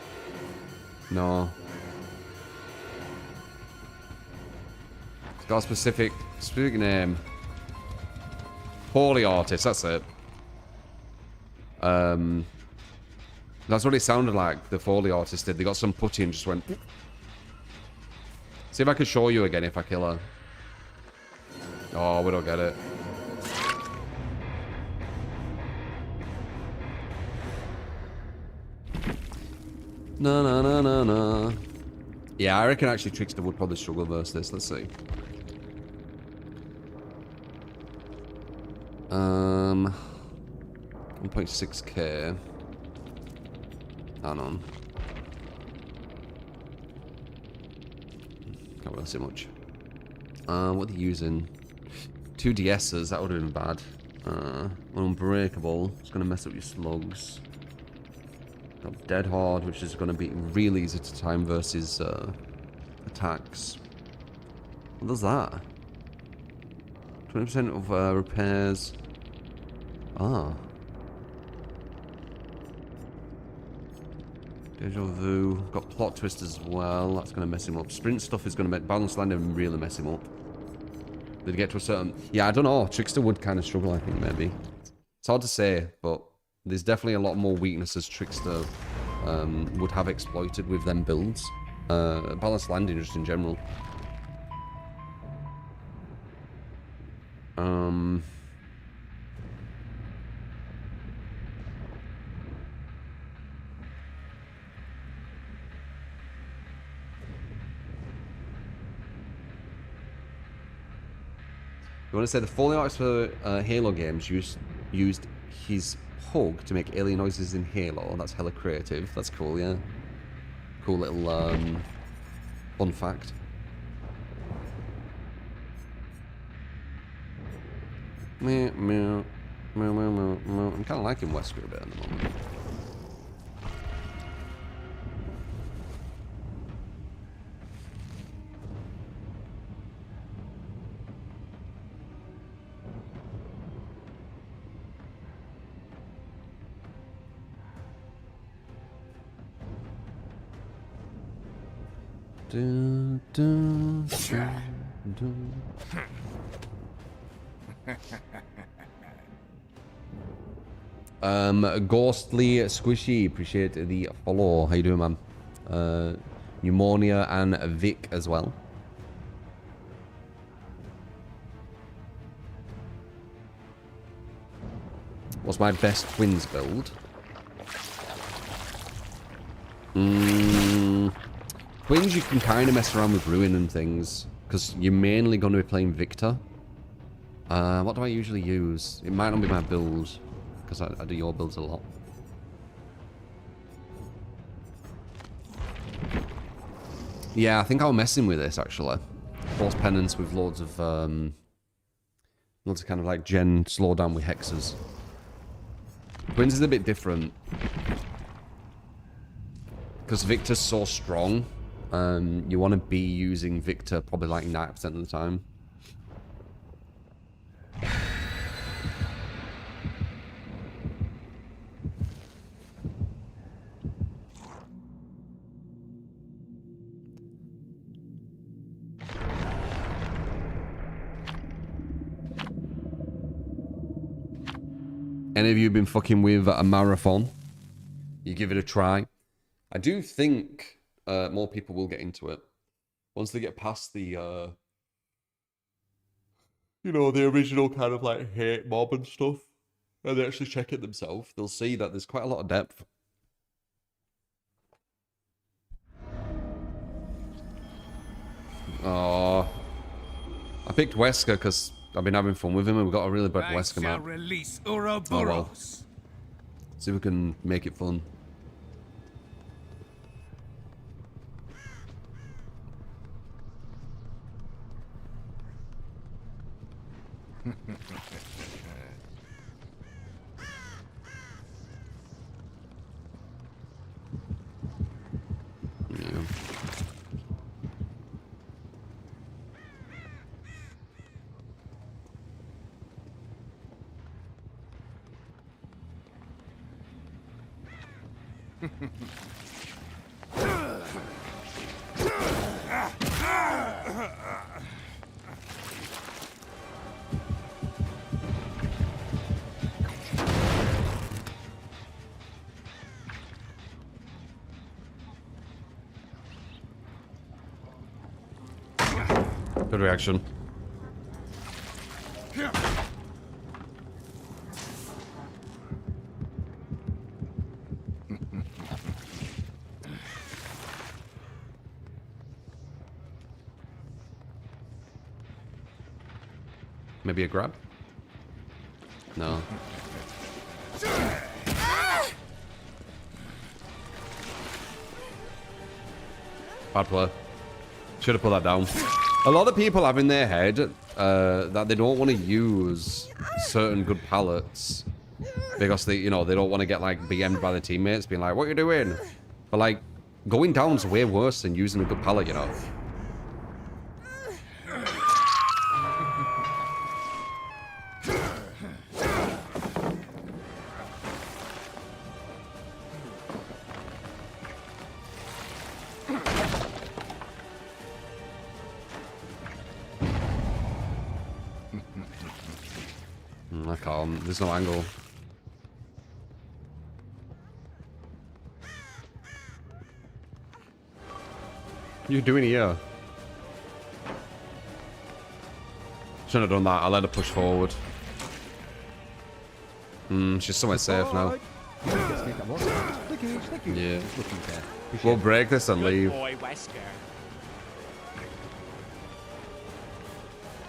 No. It's got a specific name. Poorly artist, that's it. That's what it sounded like, the Foley artist did. They got some putty and just went... See if I can show you again if I kill her. Oh, we don't get it. No, no, no, no, no. Yeah, I reckon actually Trickster would probably struggle versus this. Let's see. 1.6k. Hang on. Can't really see much. What are they using? 2 DSs, that would have been bad. Unbreakable, it's going to mess up your slugs. Got dead hard, which is going to be really easy to time versus attacks. What does that? 20% of repairs. Ah. Deja vu. Got plot twist as well. That's going to mess him up. Sprint stuff is going to make balance landing really mess him up. Did he get to a certain... Yeah, I don't know. Trickster would kind of struggle, I think, maybe. It's hard to say, but there's definitely a lot more weaknesses Trickster would have exploited with them builds. Balance landing just in general. You want to say the Foley artist for Halo games used his hug to make alien noises in Halo. That's hella creative. That's cool, yeah. Cool little fun fact. Meow, meow, meow, meow, meow, meow. I'm kind of liking Wesker a bit at the moment. Dun, dun, dun, dun. Ghostly Squishy, appreciate the follow. How you doing, man? Pneumonia and Vic as well. What's my best twins build? Twins, you can kind of mess around with Ruin and things, because you're mainly going to be playing Victor. What do I usually use? It might not be my builds, because I do your builds a lot. Yeah, I think I'm messing with this, actually. Force Penance with loads of kind of like gen slowdown with hexes. Twins is a bit different. Because Victor's so strong. You want to be using Victor probably like 90% of the time. Any of you been fucking with a marathon? You give it a try. I do think more people will get into it once they get past the, you know, the original kind of like hate mob and stuff, and they actually check it themselves. They'll see that there's quite a lot of depth. Oh, I picked Wesker because I've been having fun with him, and we've got a really bad Wesker map. Release Oh well. See if we can make it fun. Yeah. Good reaction. Maybe a grab? No. Bad play. Should have put that down. A lot of people have in their head that they don't want to use certain good pallets because they, you know, they don't want to get like BM'd by the teammates, being like, "What are you doing?" But like, going down's way worse than using a good pallet, you know. I can't. There's no angle. What are you doing here? Shouldn't have done that. I let her push forward. She's somewhere safe now. Yeah. We'll break this and leave. Boy, Wesker.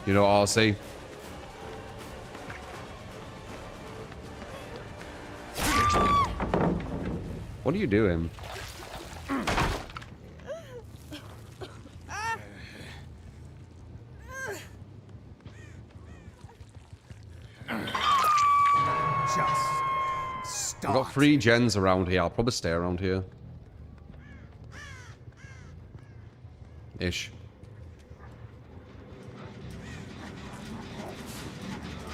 You know what I'll see? What are you doing? I've got 3 gens around here. I'll probably stay around here. Ish.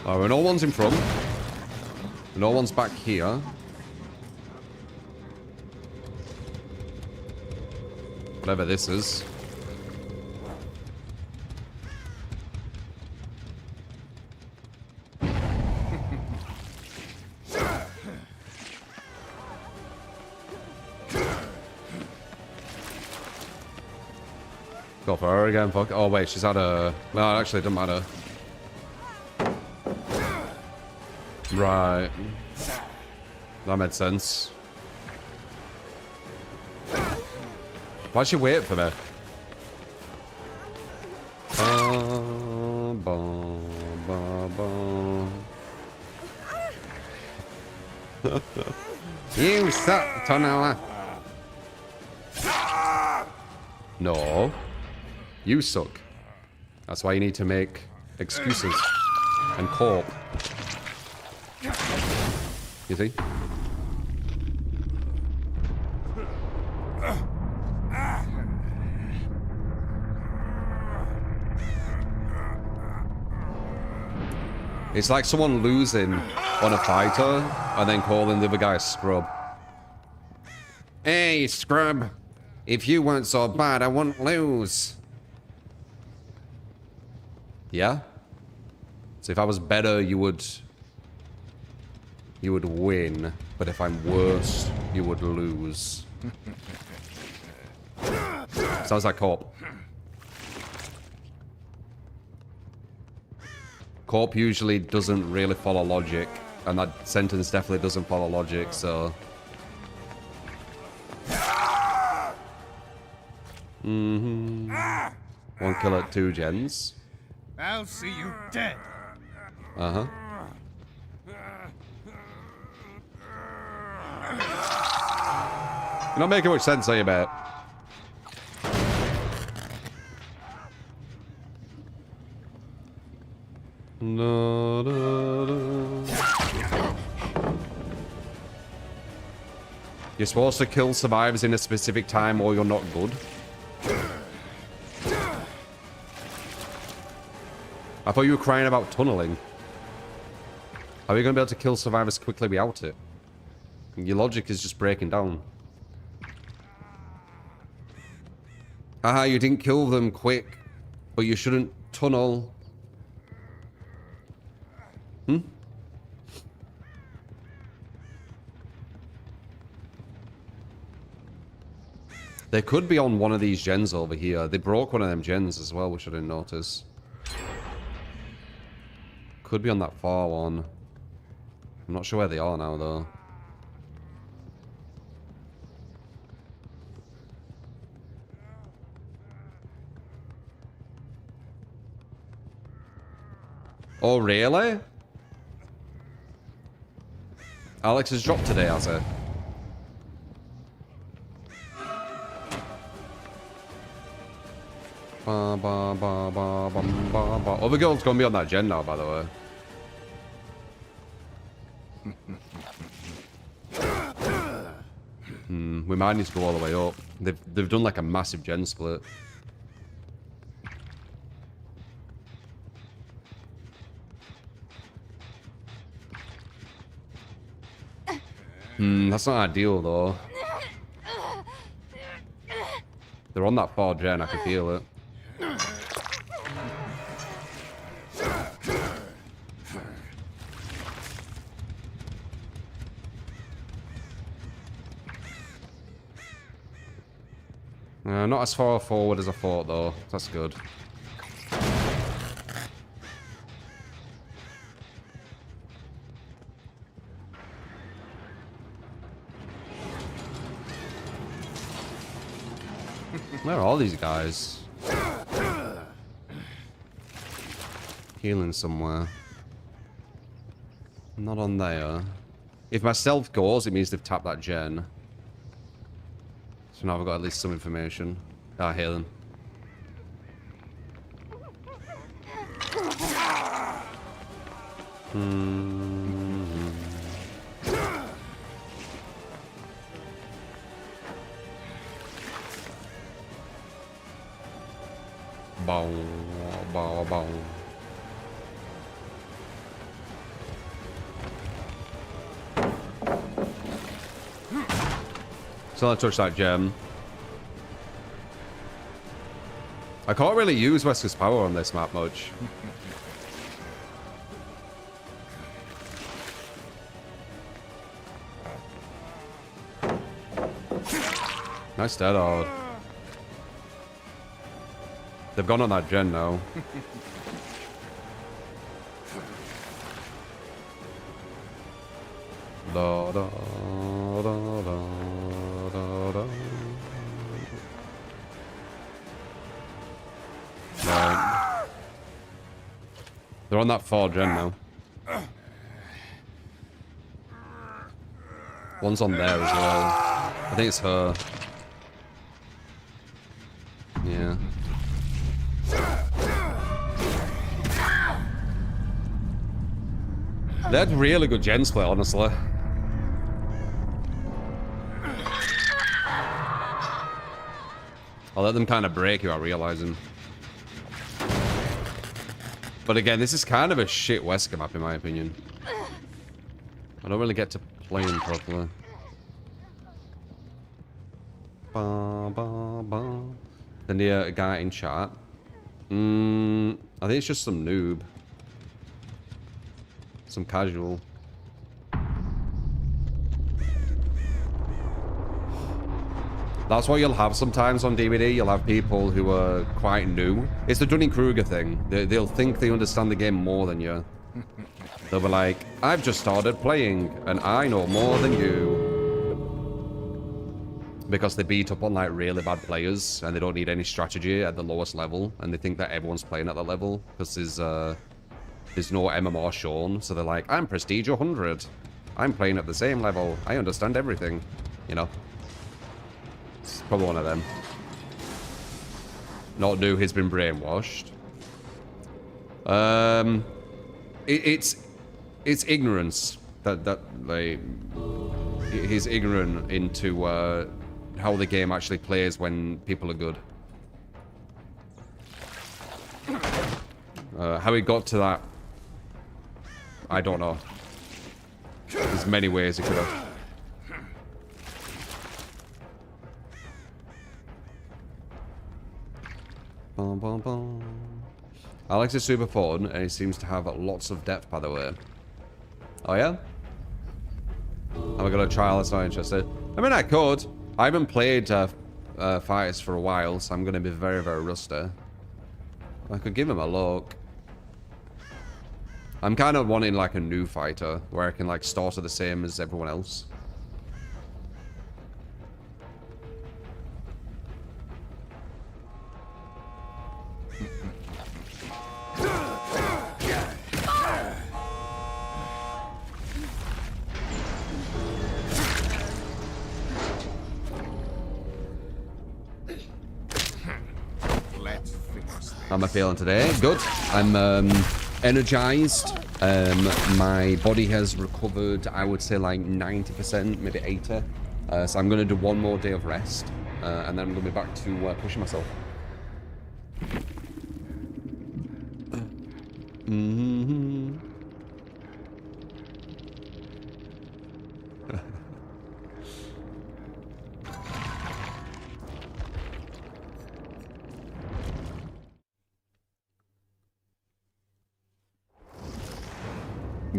Alright, no one's in front. No one's back here. Whatever this is. Go for her again, fuck. Oh wait, she's had a... Well, actually it doesn't matter. Right. That made sense. Why'd she wait for me? You suck, Tonella. No. You suck. That's why you need to make excuses and cope. You see? It's like someone losing on a fighter and then calling the other guy a scrub. Hey, scrub. If you weren't so bad, I wouldn't lose. Yeah? So if I was better, you would win. But if I'm worse, you would lose. Sounds like Corp. Corp usually doesn't really follow logic, and that sentence definitely doesn't follow logic, so... One kill at 2 gens. I'll see you dead. Uh-huh. You're not making much sense, are you, mate? No, no, no. You're supposed to kill survivors in a specific time or you're not good. I thought you were crying about tunneling. How are you going to be able to kill survivors quickly without it? Your logic is just breaking down. Haha, you didn't kill them quick, but you shouldn't tunnel. Hmm? They could be on one of these gens over here. They broke one of them gens as well, which I didn't notice. Could be on that far one. I'm not sure where they are now, though. Oh, really? Alex has dropped today, has it? Ba, ba, ba, ba, ba, ba, ba. Other girl's gonna be on that gen now, by the way. We might need to go all the way up. They've done like a massive gen split. That's not ideal though. They're on that far gen, I can feel it. Not as far forward as I thought though. That's good. Where are all these guys? Healing somewhere. Not on there. If my stealth goes, it means they've tapped that gen. So now I've got at least some information. Ah, healing. Bow, bow, bow. So let's touch that gem. I can't really use Wesker's power on this map much. Nice dead hard. They've gone on that gen now. Da, da, da, da, da, da. Right. They're on that far gen now. One's on there as well. I think it's her. Yeah. They had really good gen split, honestly. I'll let them kind of break you out realizing. But again, this is kind of a shit Wesker map in my opinion. I don't really get to play him properly. Ba, ba, ba. Then a guy in chat. I think it's just some noob. Some casual. That's what you'll have sometimes on DBD. You'll have people who are quite new. It's the Dunning-Kruger thing. They'll think they understand the game more than you. They'll be like, I've just started playing, and I know more than you. Because they beat up on like really bad players, and they don't need any strategy at the lowest level, and they think that everyone's playing at that level, because there's no MMR shown, so they're like, I'm Prestige 100. I'm playing at the same level. I understand everything. You know? It's probably one of them. Not new, he's been brainwashed. It's ignorance that like he's ignorant into how the game actually plays when people are good. How he got to that, I don't know. There's many ways he could have. Bum, bum, bum. Alex is super fun, and he seems to have lots of depth, by the way. Oh, yeah? Am I going to try? That's not interested. I mean, I could. I haven't played Fighters for a while, so I'm going to be very, very rusty. I could give him a look. I'm kind of wanting, like, a new fighter, where I can, like, start at the same as everyone else. How am I feeling today? Good. I'm energized. My body has recovered, I would say like 90%, maybe 80%. So I'm going to do one more day of rest. And then I'm going to be back to pushing myself.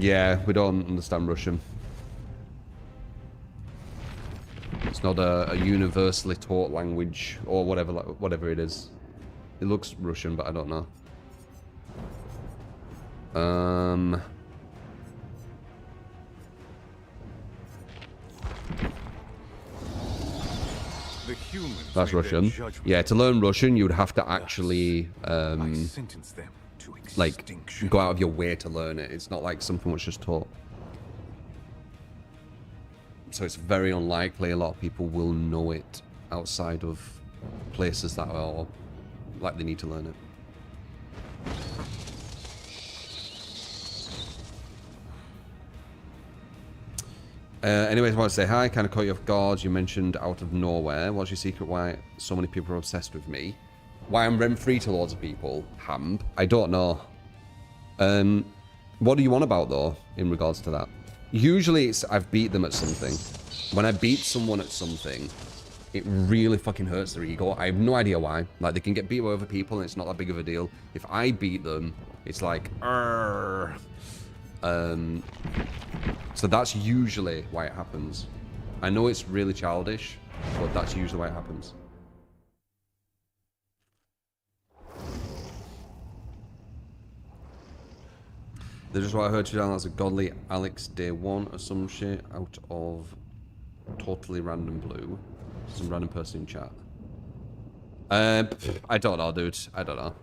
Yeah, we don't understand Russian. It's not a universally taught language or whatever it is. It looks Russian, but I don't know. That's Russian. Yeah, to learn Russian, you would have to actually like go out of your way to learn it. It's not like something which is taught. So it's very unlikely a lot of people will know it outside of places that are like they need to learn it. Anyways, I want to say hi. Kind of caught you off guard. You mentioned out of nowhere. What's your secret why so many people are obsessed with me? Why I'm rent-free to loads of people? Hamb. I don't know. What do you want about, though, in regards to that? Usually it's I've beat them at something. When I beat someone at something, it really fucking hurts their ego. I have no idea why. Like, they can get beat by other people and it's not that big of a deal. If I beat them, it's like, so that's usually why it happens. I know it's really childish, but that's usually why it happens. They just what I heard you down as a godly Alex Day 1 or some shit out of totally random blue. Some random person in chat. I don't know, dude. I don't know.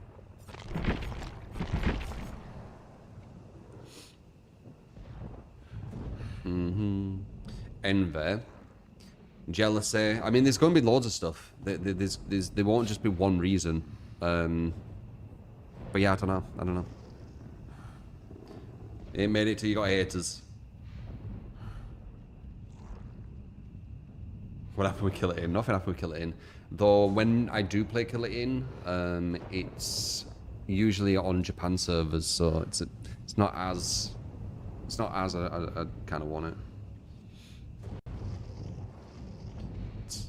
Envy. Jealousy. I mean, there's going to be loads of stuff. There won't just be one reason. But yeah, I don't know. I don't know. It made it till you got haters. What happened with Kill It In? Nothing happened with Kill It In. Though when I do play Kill It In, it's usually on Japan servers, so it's not as I kind of want it. It's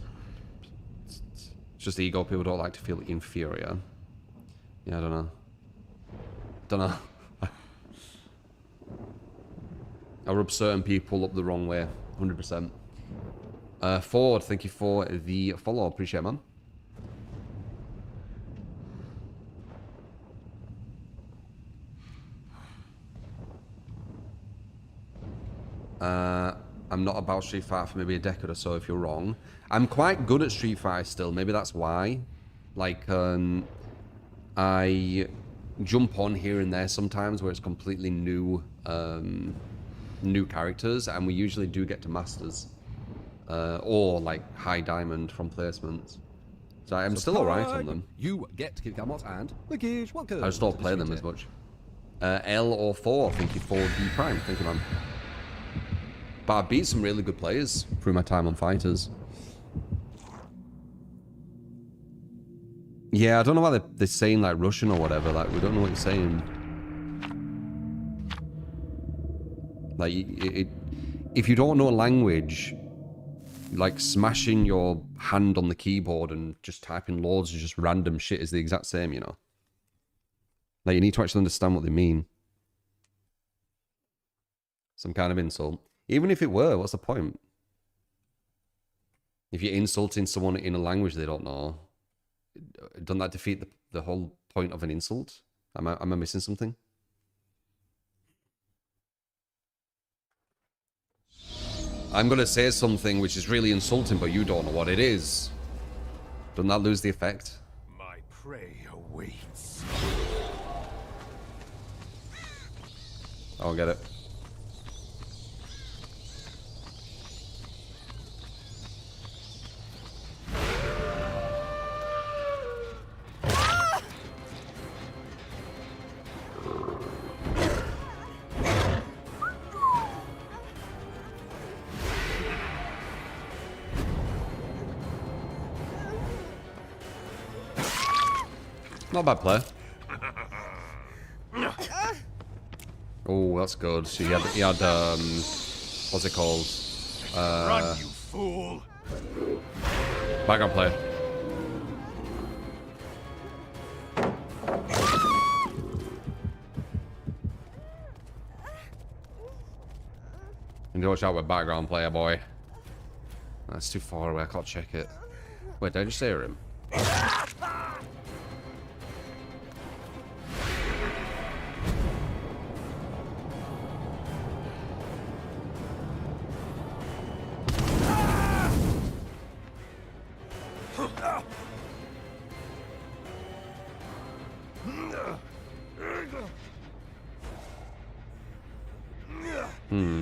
just ego. People don't like to feel inferior. Yeah, I don't know. Don't know. I rub certain people up the wrong way, 100%. Ford, thank you for the follow. Appreciate it, man. I'm not about Street Fighter for maybe a decade or so if you're wrong. I'm quite good at Street Fighter still. Maybe that's why. Like, I jump on here and there sometimes where it's completely new characters, and we usually do get to masters. Or like high diamond from placements. So I'm still alright on them. You get Kid Camot and Wicked, welcome. I just don't play them as much. L or 4, thank you for D Prime. Thank you, man. But I beat some really good players through my time on Fighters. Yeah, I don't know why they're saying like Russian or whatever. Like, we don't know what you're saying. Like, if you don't know a language, like smashing your hand on the keyboard and just typing loads of just random shit is the exact same, you know? Like, you need to actually understand what they mean. Some kind of insult. Even if it were, what's the point? If you're insulting someone in a language they don't know, doesn't that defeat the whole point of an insult? Am I missing something? I'm going to say something which is really insulting, but you don't know what it is. Doesn't that lose the effect? My prey awaits. I don't get it. Not a bad play. Oh, that's good. So he had what's it called? Run, you fool! Background play. And watch out with background player, boy. That's too far away. I can't check it. Wait, did I just hear him?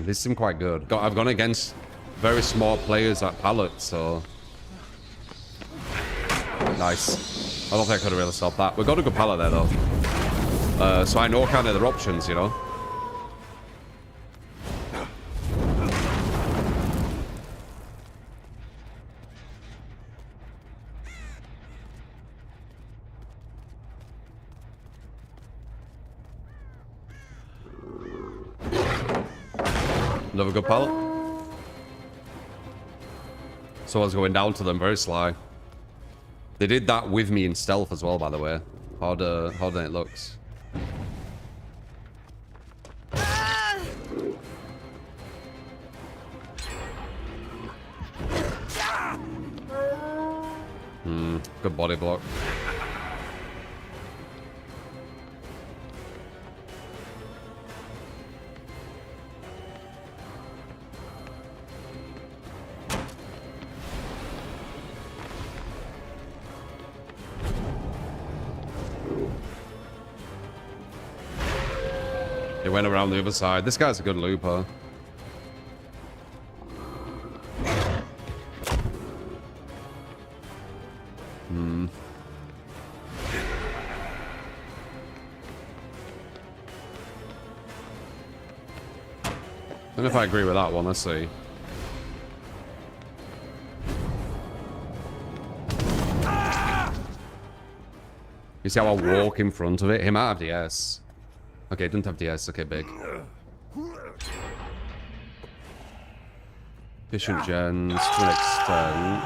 This seemed quite good. I've gone against very small players at pallet, so... Nice. I don't think I could have really stopped that. We got a good pallet there, though. So I know kind of their options, you know? Another good pallet. So I was going down to them, very sly. They did that with me in stealth as well, by the way. Harder than it looks. Good body block. He went around the other side. This guy's a good looper. I don't know if I agree with that one. Let's see. You see how I walk in front of it? He might have DS. Okay, didn't have DS. Okay, big. Efficient gens to an extent.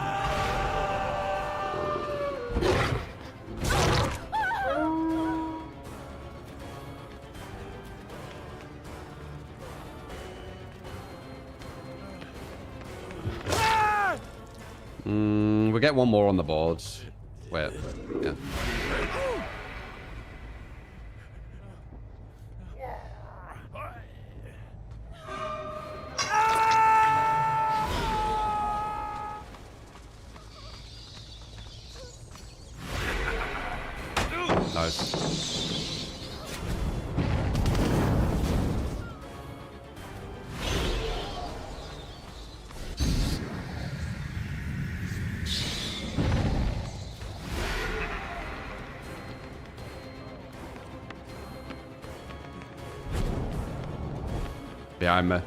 We get one more on the board. Wait, yeah. Nice. Behind me.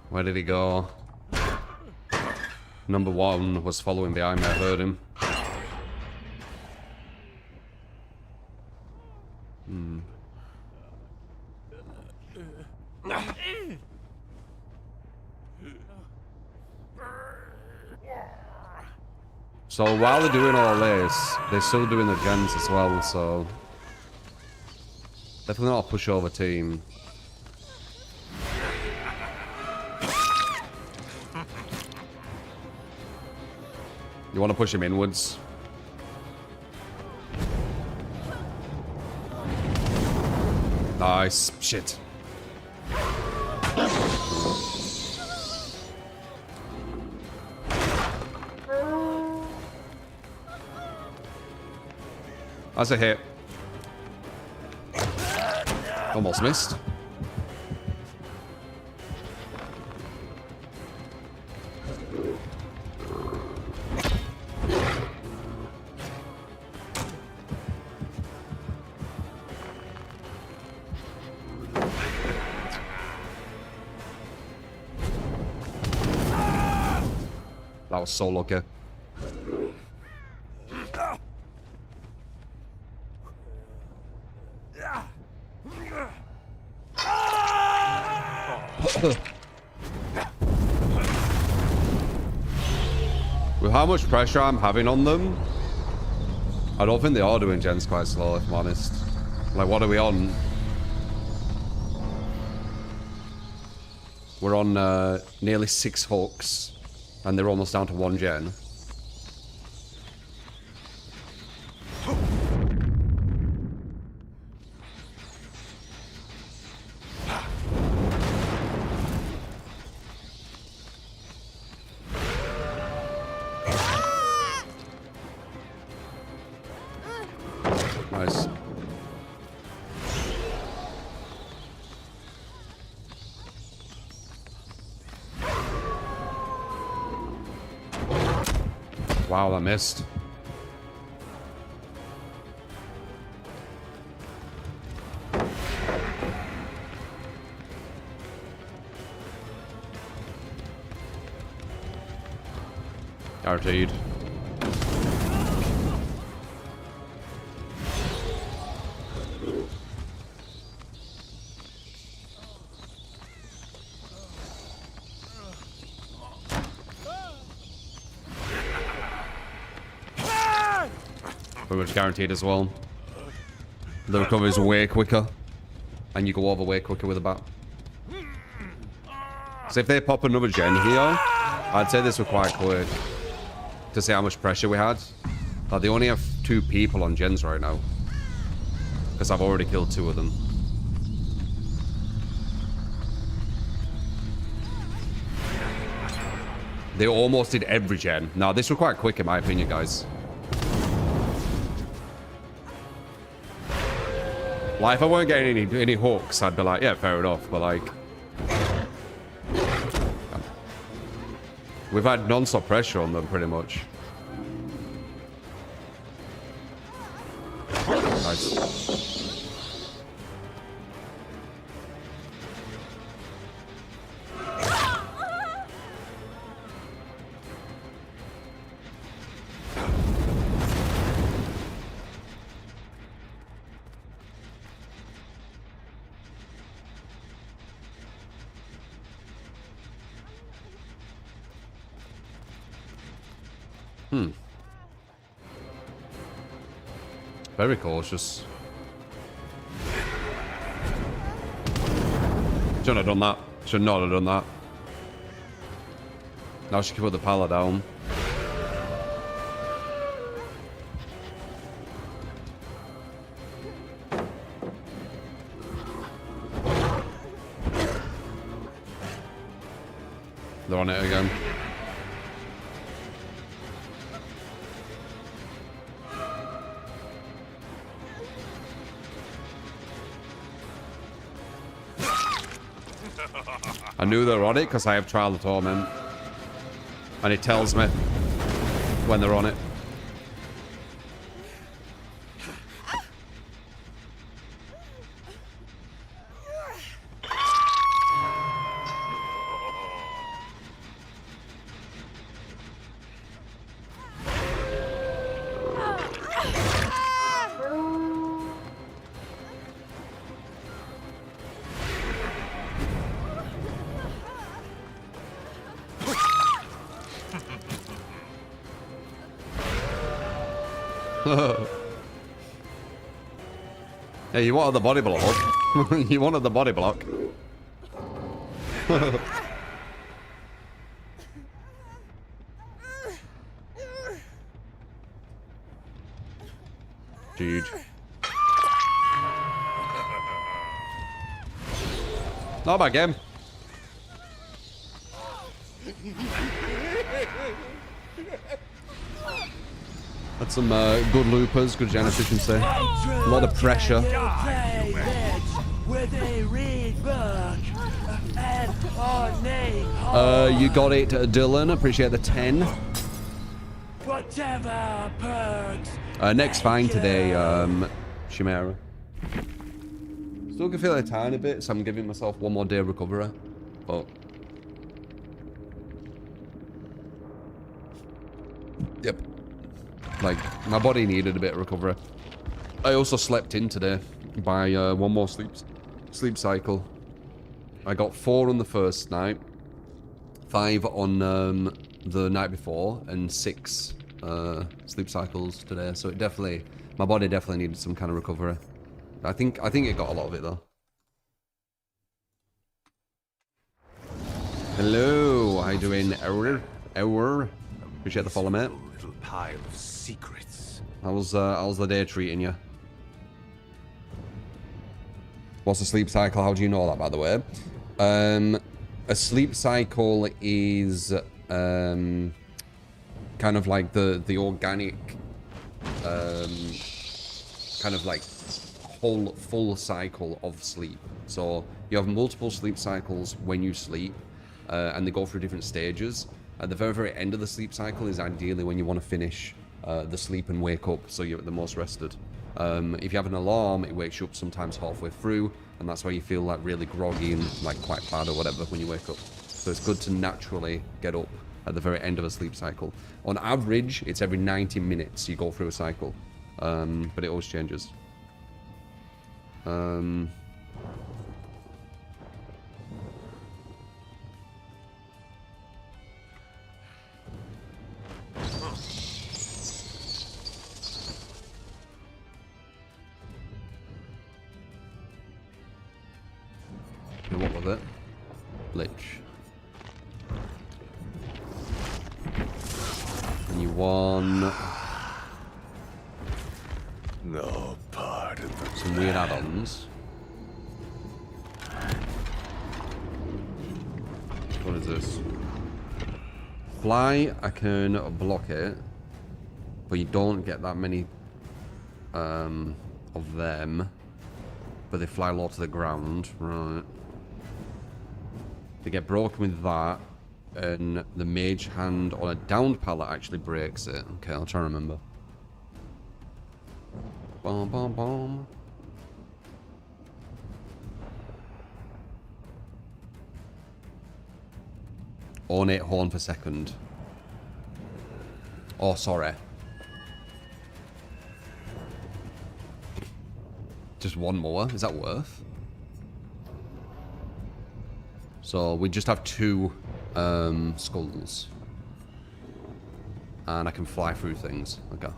Where did he go? Number one was following behind me. I heard him. So while they're doing all this, they're still doing the gens as well, so... Definitely not a pushover team. You want to push him inwards? Nice. Shit. That's a hit. Almost missed. That was so lucky. With how much pressure I'm having on them, I don't think they are doing gens quite slow, if I'm honest. Like, what are we on? We're on nearly 6 hooks, and they're almost down to 1 gen. Nice. Wow, that missed. Guaranteed. Pretty much guaranteed as well. The recovery is way quicker, and you go over way quicker with a bat. So if they pop another gen here, I'd say this was quite quick to see how much pressure we had. Like, they only have 2 people on gens right now, because I've already killed 2 of them. They almost did every gen. Now, this was quite quick in my opinion, guys. Like, if I weren't getting any hooks, I'd be like, yeah, fair enough, but like... We've had non-stop pressure on them, pretty much. Nice. Very cautious. Shouldn't have done that. Should not have done that. Now she can put the pallet down. They're on it again. I knew they were on it because I have Trial of Torment. And it tells me when they're on it. Hey, you wanted the body block. You wanted the body block. Huge. Not a bad game. Had some good loopers, good gen efficiency. A lot of pressure. You got it, Dylan. Appreciate the 10. Whatever, Perks. Next fine today, Chimera. Still can feel it a tiny bit, so I'm giving myself one more day of recovery. But yep. Like, my body needed a bit of recovery. I also slept in today by one more sleep cycle. I got 4 on the first night, 5 on the night before, and 6 sleep cycles today. So it definitely, my body definitely needed some kind of recovery. I think it got a lot of it though. Hello, how you doing, Error? Appreciate the follow, mate. Little pile of secrets. How's the day treating you? What's a sleep cycle? How do you know that, by the way? A sleep cycle is kind of like the organic, kind of like whole full cycle of sleep. So you have multiple sleep cycles when you sleep, and they go through different stages. At the very end of the sleep cycle is ideally when you want to finish the sleep and wake up, so you're at the most rested. If you have an alarm, it wakes you up sometimes halfway through, and that's why you feel like really groggy and like quite bad or whatever when you wake up. So it's good to naturally get up at the very end of a sleep cycle. On average, it's every 90 minutes you go through a cycle, but it always changes. What was it? Lich. And you won No part of the some weird add-ons. What is this? Fly, I can block it, but you don't get that many of them. But they fly low to the ground, right? They get broken with that, and the mage hand on a downed pallet actually breaks it. Okay, I'll try and remember. Bom, bom, bom. Ornate horn per second. Oh, sorry. Just one more? Is that worth? So we just have 2 skulls. And I can fly through things. Okay.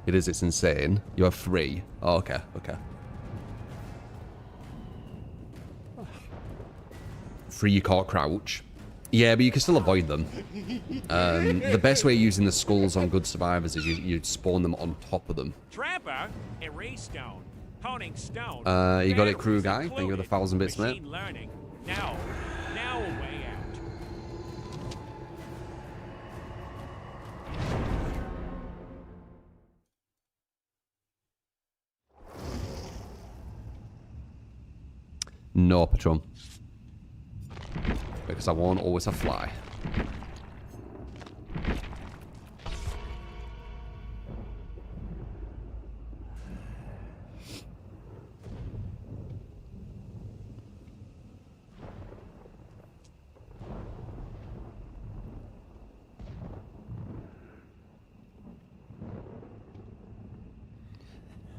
It's insane. You have 3. Oh, okay, okay. 3 you can't crouch. Yeah, but you can still avoid them. The best way of using the skulls on good survivors is you spawn them on top of them. Trapper, erase stone. Honing stone. You got it, crew guy. Thank you for the 1,000 bits, mate. Machine learning. Now a way out. No, Patron. Because I won't always have fly.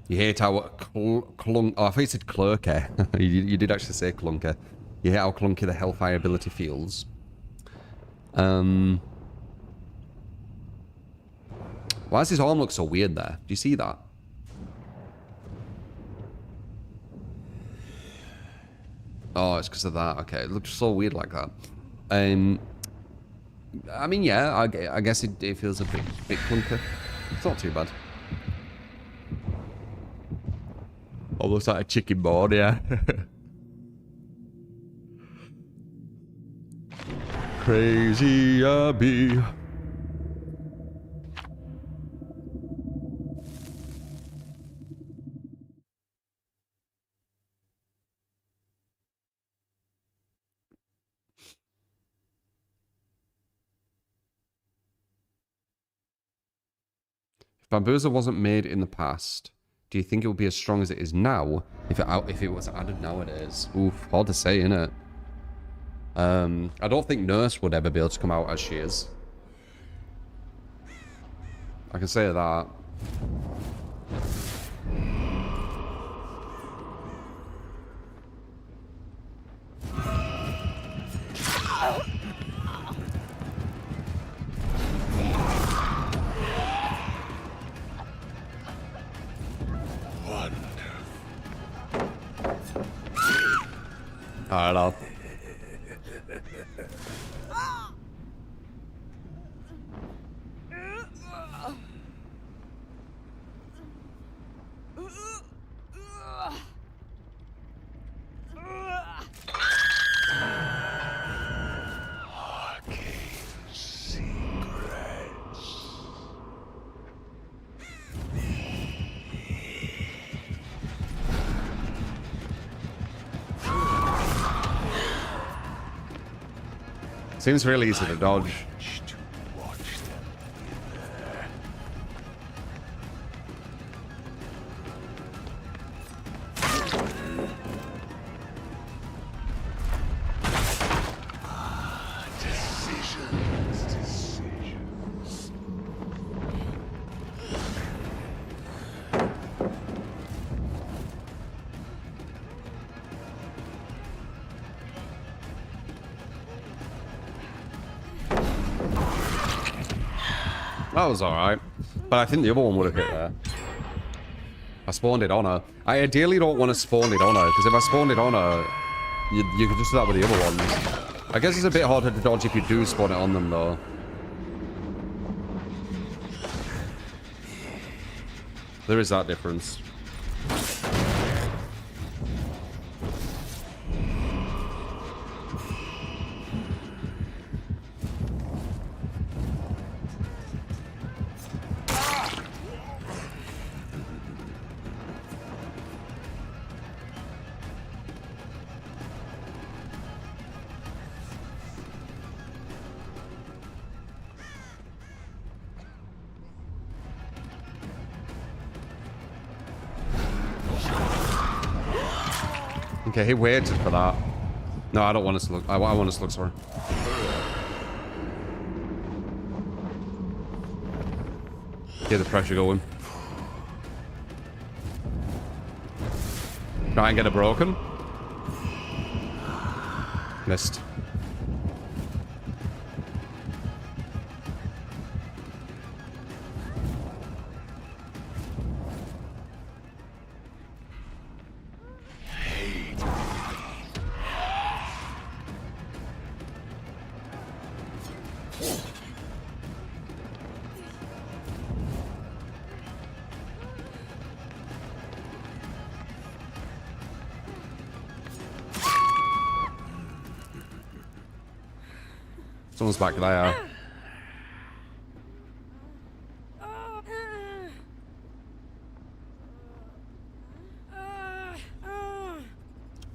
You hate how clunk... Oh, I thought you said clunky. you did actually say clunky. You hate how clunky the Hellfire ability feels. Why does his arm look so weird there? Do you see that? Oh, it's because of that. Okay, it looks so weird like that. I mean, yeah, I guess it feels a bit clunky. It's not too bad. Almost like a chicken board, yeah. Crazy Abby. If Bambuza wasn't made in the past, do you think it would be as strong as it is now if it was added nowadays? Oof, hard to say, innit? I don't think Nurse would ever be able to come out as she is. I can say that. Alright, I'll... Seems really easy to dodge. That was alright. But I think the other one would have hit there. I spawned it on her. I ideally don't want to spawn it on her, because if I spawned it on her, you could just do that with the other ones. I guess it's a bit harder to dodge if you do spawn it on them, though. There is that difference. Okay, he waited for that. No, I don't want us to look. I want us to look, sorry. Hear the pressure going. Try and get it broken. Missed. Someone's back there.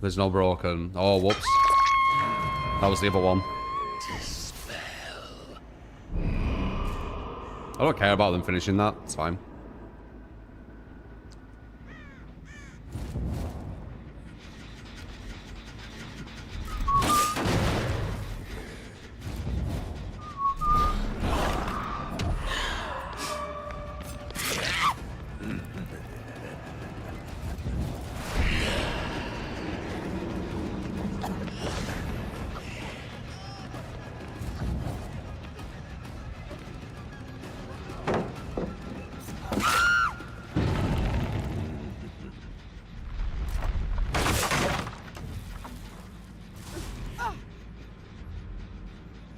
There's no broken. Oh, whoops. That was the other one. I don't care about them finishing that. It's fine.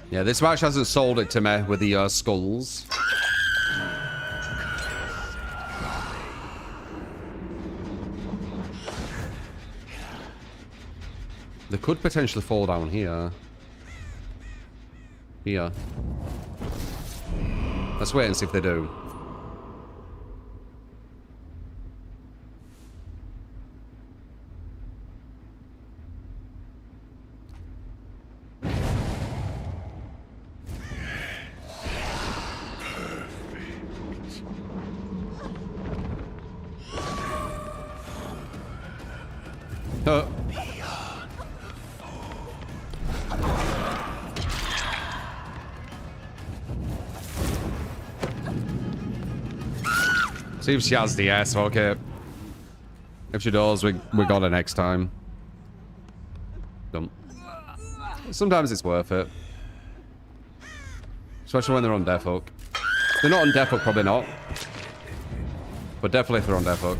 Yeah, this match hasn't sold it to me with the skulls. They could potentially fall down here. Here. Let's wait and see if they do. See if she has the S, okay. If she does, we got her next time. Dump. Sometimes it's worth it. Especially when they're on death hook. If they're not on death hook, probably not. But definitely if they're on death hook.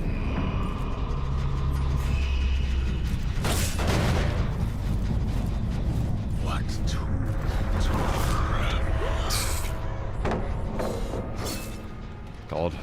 God.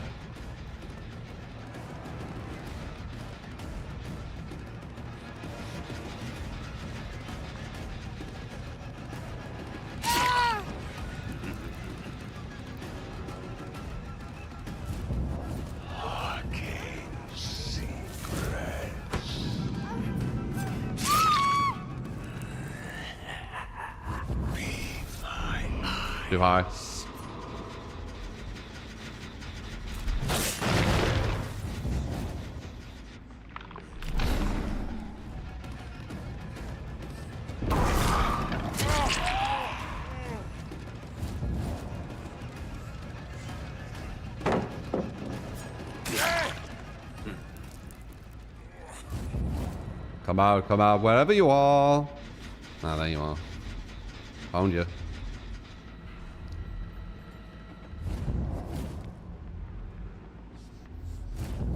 Too high. Come out, wherever you are. Ah, there you are. Found you.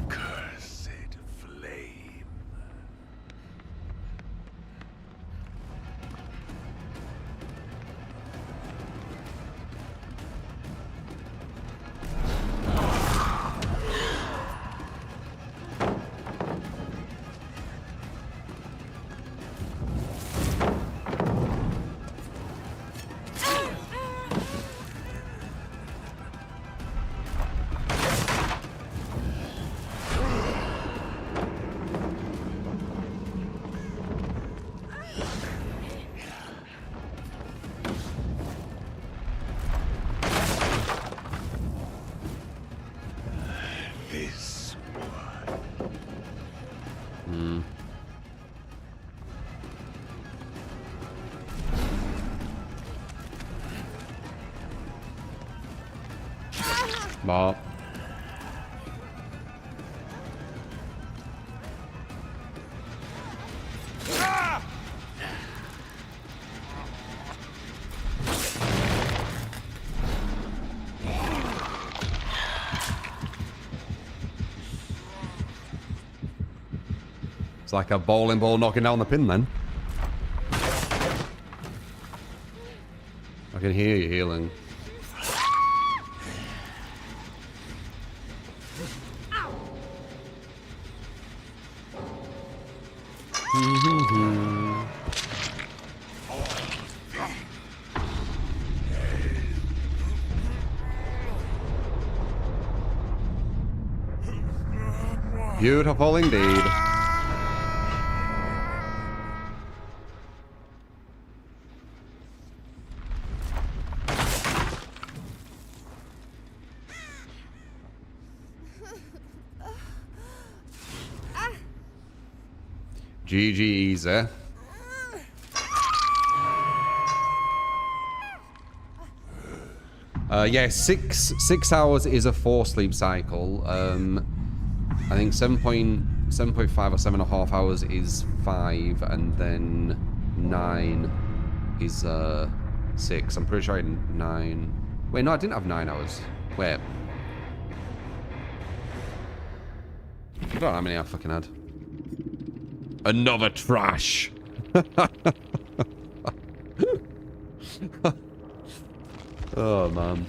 Cursed flame. Bop. It's like a bowling ball knocking down the pin then. I can hear you healing. Beautiful indeed. GG easy. Yeah, six hours is a 4 sleep cycle. I think 7.5 or 7.5 hours is 5, and then 9 is 6. I'm pretty sure I had 9. Wait, no, I didn't have 9 hours. Wait. I don't know how many I fucking had. Another trash. Oh, man.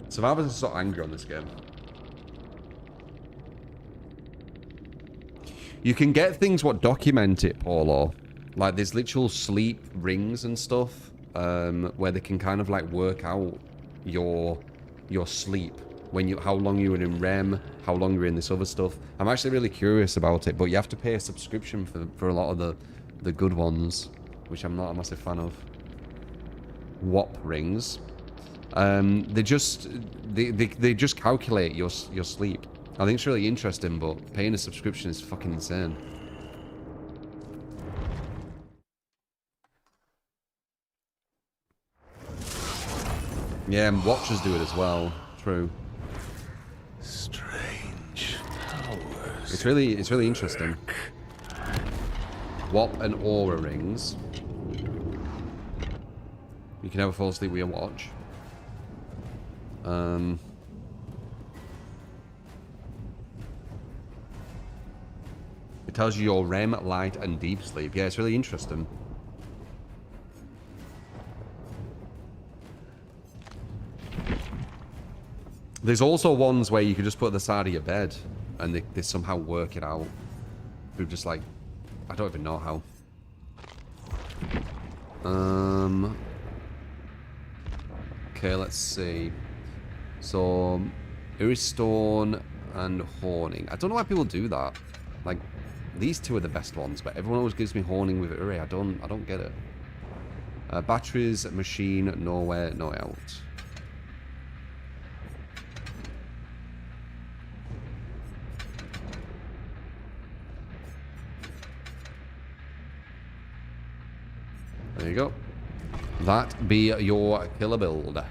Survivors are so angry on this game. You can get things what document it, Paulo. Like, there's literal sleep rings and stuff, where they can kind of, like, work out your sleep. How long you were in REM, how long you were in this other stuff. I'm actually really curious about it, but you have to pay a subscription for a lot of the good ones, which I'm not a massive fan of. WAP rings. They just calculate your sleep. I think it's really interesting, but paying a subscription is fucking insane. Yeah, and watchers do it as well. True. Strange powers. It's really interesting. WAP and aura rings. You can never fall asleep with your watch. It tells you your REM, light, and deep sleep. Yeah, it's really interesting. There's also ones where you can just put at the side of your bed and they somehow work it out. Through just like, I don't even know how. Okay, let's see. So, Iristone and Horning. I don't know why people do that. Like, these two are the best ones, but everyone always gives me Horning with Uri. I don't get it. Batteries, machine, nowhere, no out. There you go. That be your killer build.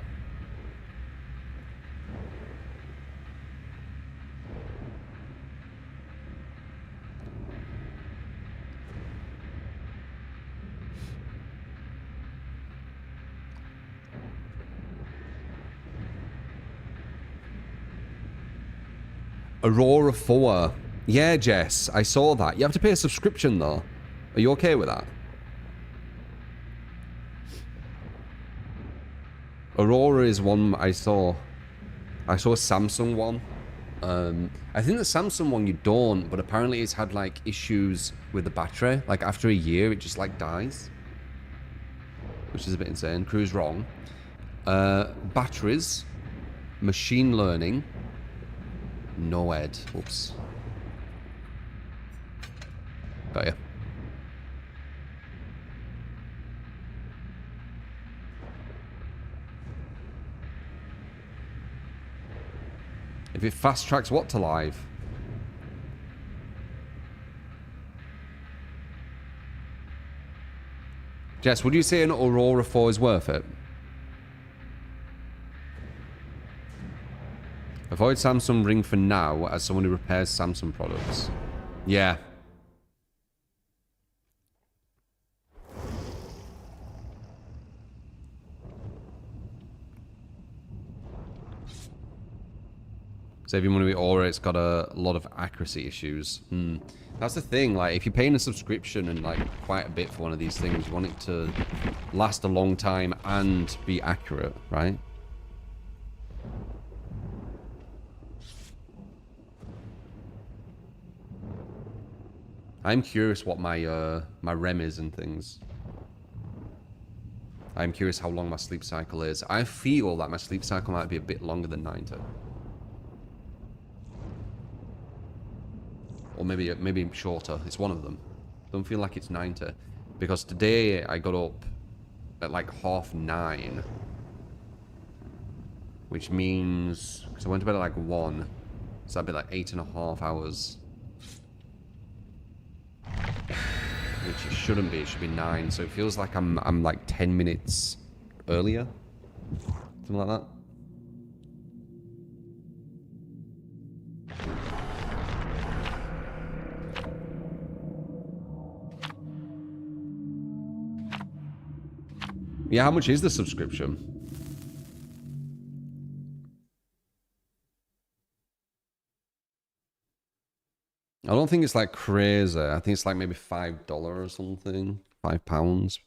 Aurora 4. Yeah, Jess, I saw that. You have to pay a subscription, though. Are you okay with that? Aurora is one I saw. I saw a Samsung one. I think the Samsung one you don't, but apparently it's had, like, issues with the battery. Like, after a year, it just, like, dies. Which is a bit insane. Crew's wrong. Batteries. Machine learning. No ed. Oops. Got ya. If it fast tracks what to live? Jess, would you say an Aurora 4 is worth it? Avoid Samsung Ring for now as someone who repairs Samsung products. Yeah. Saving money with Aura, it's got a lot of accuracy issues. That's the thing, like, if you're paying a subscription and, like, quite a bit for one of these things, you want it to last a long time and be accurate, right? I'm curious what my my REM is and things. I'm curious how long my sleep cycle is. I feel that my sleep cycle might be a bit longer than 90. Or maybe shorter. It's one of them. Don't feel like it's 90. Because today I got up at like 9:30. Which means... Because I went to bed at like 1. So that'd be like 8.5 hours. Which it shouldn't be. It should be 9. So it feels like I'm like 10 minutes earlier. Something like that. Yeah, how much is the subscription? I don't think it's like crazy. I think it's like maybe $5 or something. £5.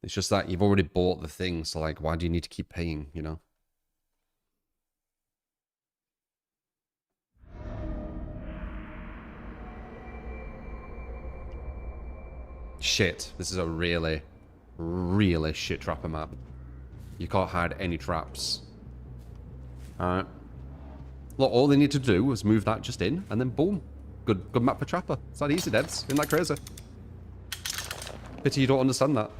It's just that you've already bought the thing, so like, why do you need to keep paying, you know? Shit, this is a really, really shit trapper map. You can't hide any traps. Alright. Look, all they need to do is move that just in, and then boom. Good map for trapper. It's that easy, devs. Isn't that crazy? Pity you don't understand that.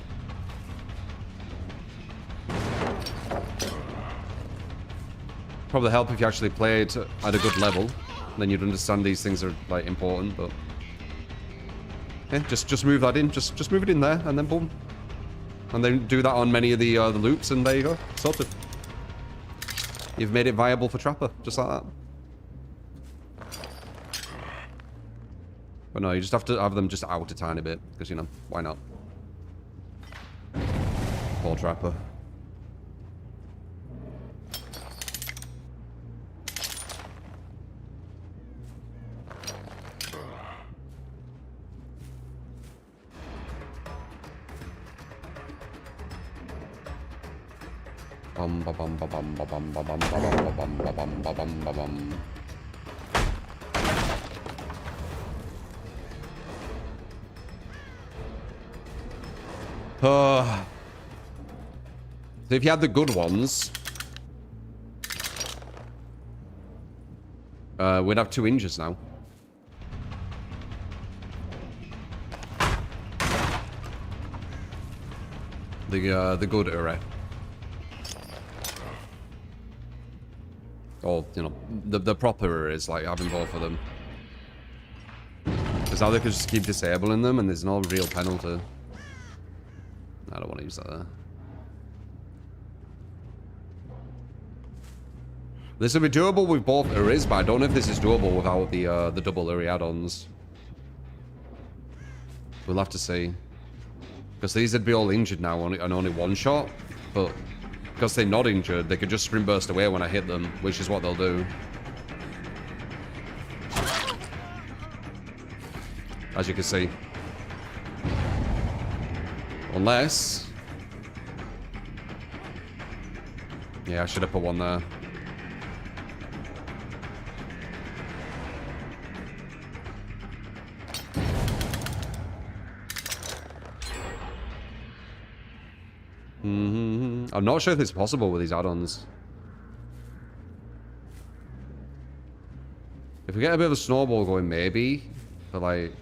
Probably help if you actually played at a good level. Then you'd understand these things are like important, but yeah, just move that in. Just move it in there, and then boom. And then do that on many of the loops, and there you go. Sorted. You've made it viable for trapper, just like that. But no, you just have to have them just out a tiny bit, because, you know, why not? Poor trapper. Bum ba bum ba bum ba bum ba bum ba bum ba bum ba bum ba bum ba bum. So if you had the good ones, we'd have 2 inches now. The good array. Or, you know, the proper is like having both of them. Because now they could just keep disabling them and there's no real penalty. I don't want to use that there. This will be doable with both arrays, but I don't know if this is doable without the double array add-ons. We'll have to see. Because these would be all injured now and only one shot, but because they're not injured, they could just sprint burst away when I hit them, which is what they'll do. As you can see. Unless... yeah, I should have put one there. I'm not sure if it's possible with these add-ons. If we get a bit of a snowball going, maybe. But like...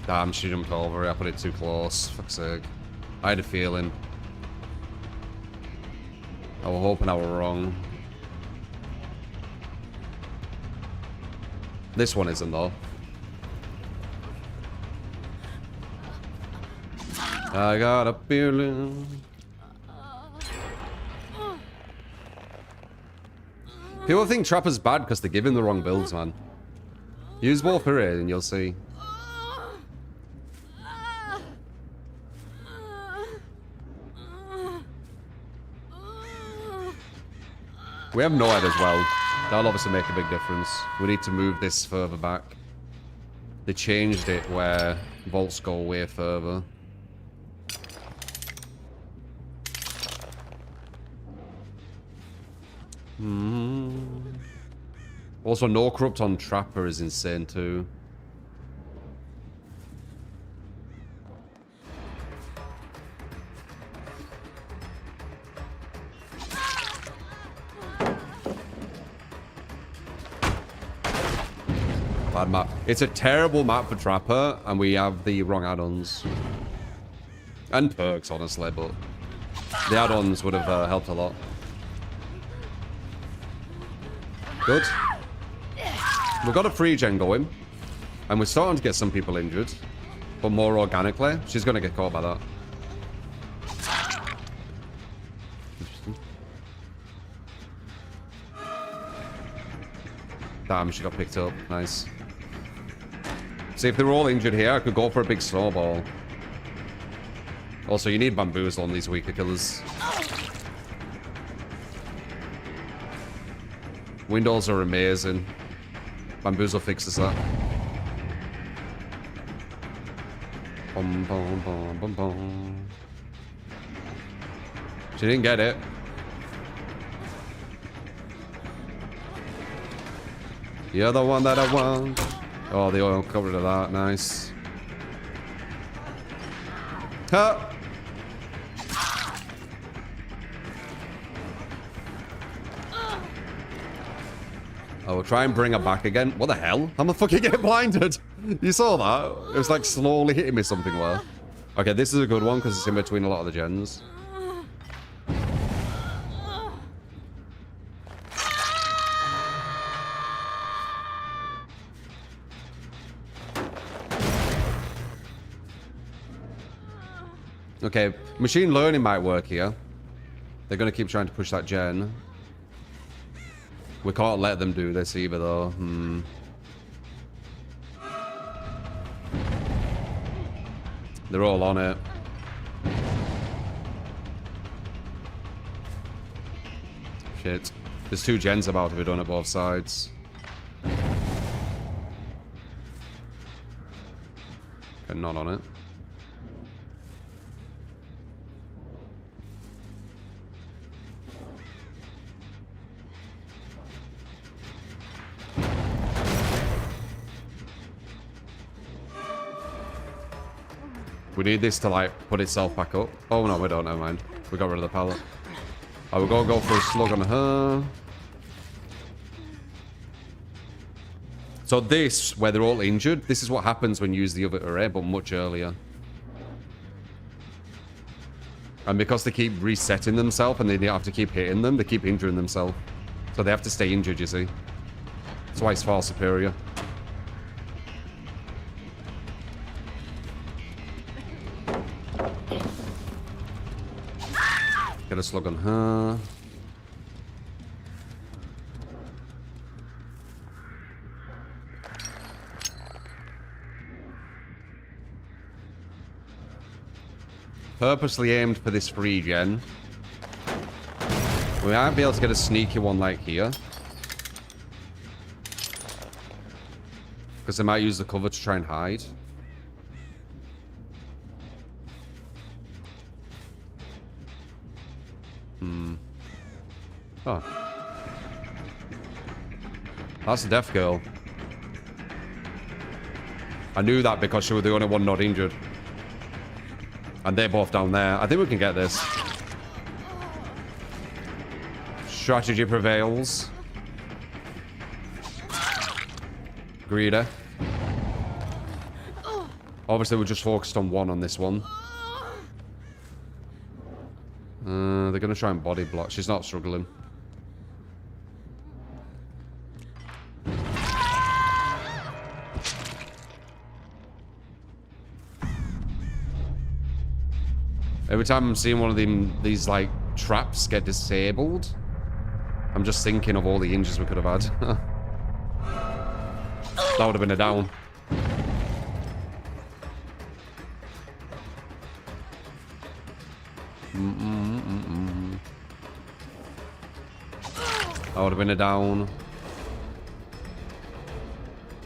damn, she jumped over it. I put it too close. Fuck's sake. I had a feeling. I was hoping I was wrong. This one isn't, though. I got a feeling. People think Trapper's bad because they give him the wrong builds, man. Use both for it and you'll see. We have no head as well. That'll obviously make a big difference. We need to move this further back. They changed it where vaults go way further. Also, no corrupt on Trapper is insane too. Bad map. It's a terrible map for Trapper, and we have the wrong add-ons. And perks, honestly, but the add-ons would have helped a lot. Good. We've got a free gen going, and we're starting to get some people injured, but more organically. She's going to get caught by that. Damn, she got picked up. Nice. See, if they were all injured here, I could go for a big snowball. Also, you need bamboozle on these weaker killers. Windows are amazing. Bamboozle fixes that. Bum, bum, bum, bum, bum. She didn't get it. You're the one that I want. Oh, the oil covered of that. Nice. Huh. I will try and bring her back again. What the hell? How the fuck you get blinded? You saw that? It was like slowly hitting me something there. Okay, this is a good one because it's in between a lot of the gens. Okay, machine learning might work here. They're going to keep trying to push that gen. We can't let them do this either, though. They're all on it. Shit. There's 2 gens about to be done at both sides. Okay, not on it. We need this to, like, put itself back up. Oh, no, we don't. Never mind. We got rid of the pallet. I will go for a slug on her. So this, where they're all injured, this is what happens when you use the other array, but much earlier. And because they keep resetting themselves and they have to keep hitting them, they keep injuring themselves. So they have to stay injured, you see. That's why it's far superior. Get a slug on her. Purposely aimed for this free gen. We might be able to get a sneaky one like here. Because they might use the cover to try and hide. Oh. That's a deaf girl. I knew that because she was the only one not injured. And they're both down there. I think we can get this. Strategy prevails. Greeder. Obviously, we're just focused on one on this one. They're going to try and body block. She's not struggling. Every time I'm seeing one of these like traps get disabled, I'm just thinking of all the injuries we could have had. That would have been a down. That would have been a down.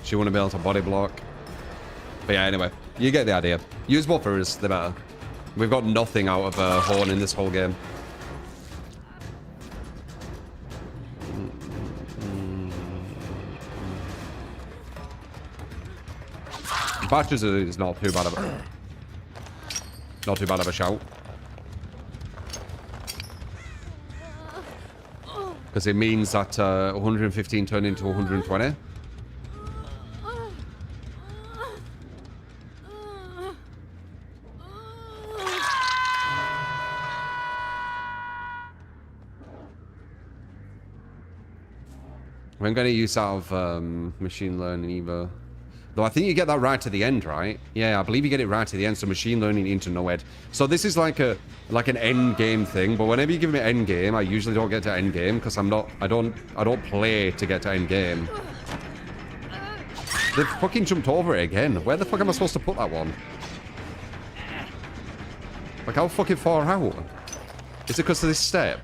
She wouldn't be able to body block. But yeah, anyway, you get the idea. Use both of us, they're better. We've got nothing out of Horn in this whole game. Patches is not too bad of a shout. Because it means that 115 turned into 120. I'm going to use out of machine learning either. Though I think you get that right to the end, right? Yeah, I believe you get it right to the end. So machine learning into no ed. So this is like an end game thing. But whenever you give me end game, I usually don't get to end game because I don't play to get to end game. They've fucking jumped over it again. Where the fuck am I supposed to put that one? Like, how fucking far out? Is it because of this step?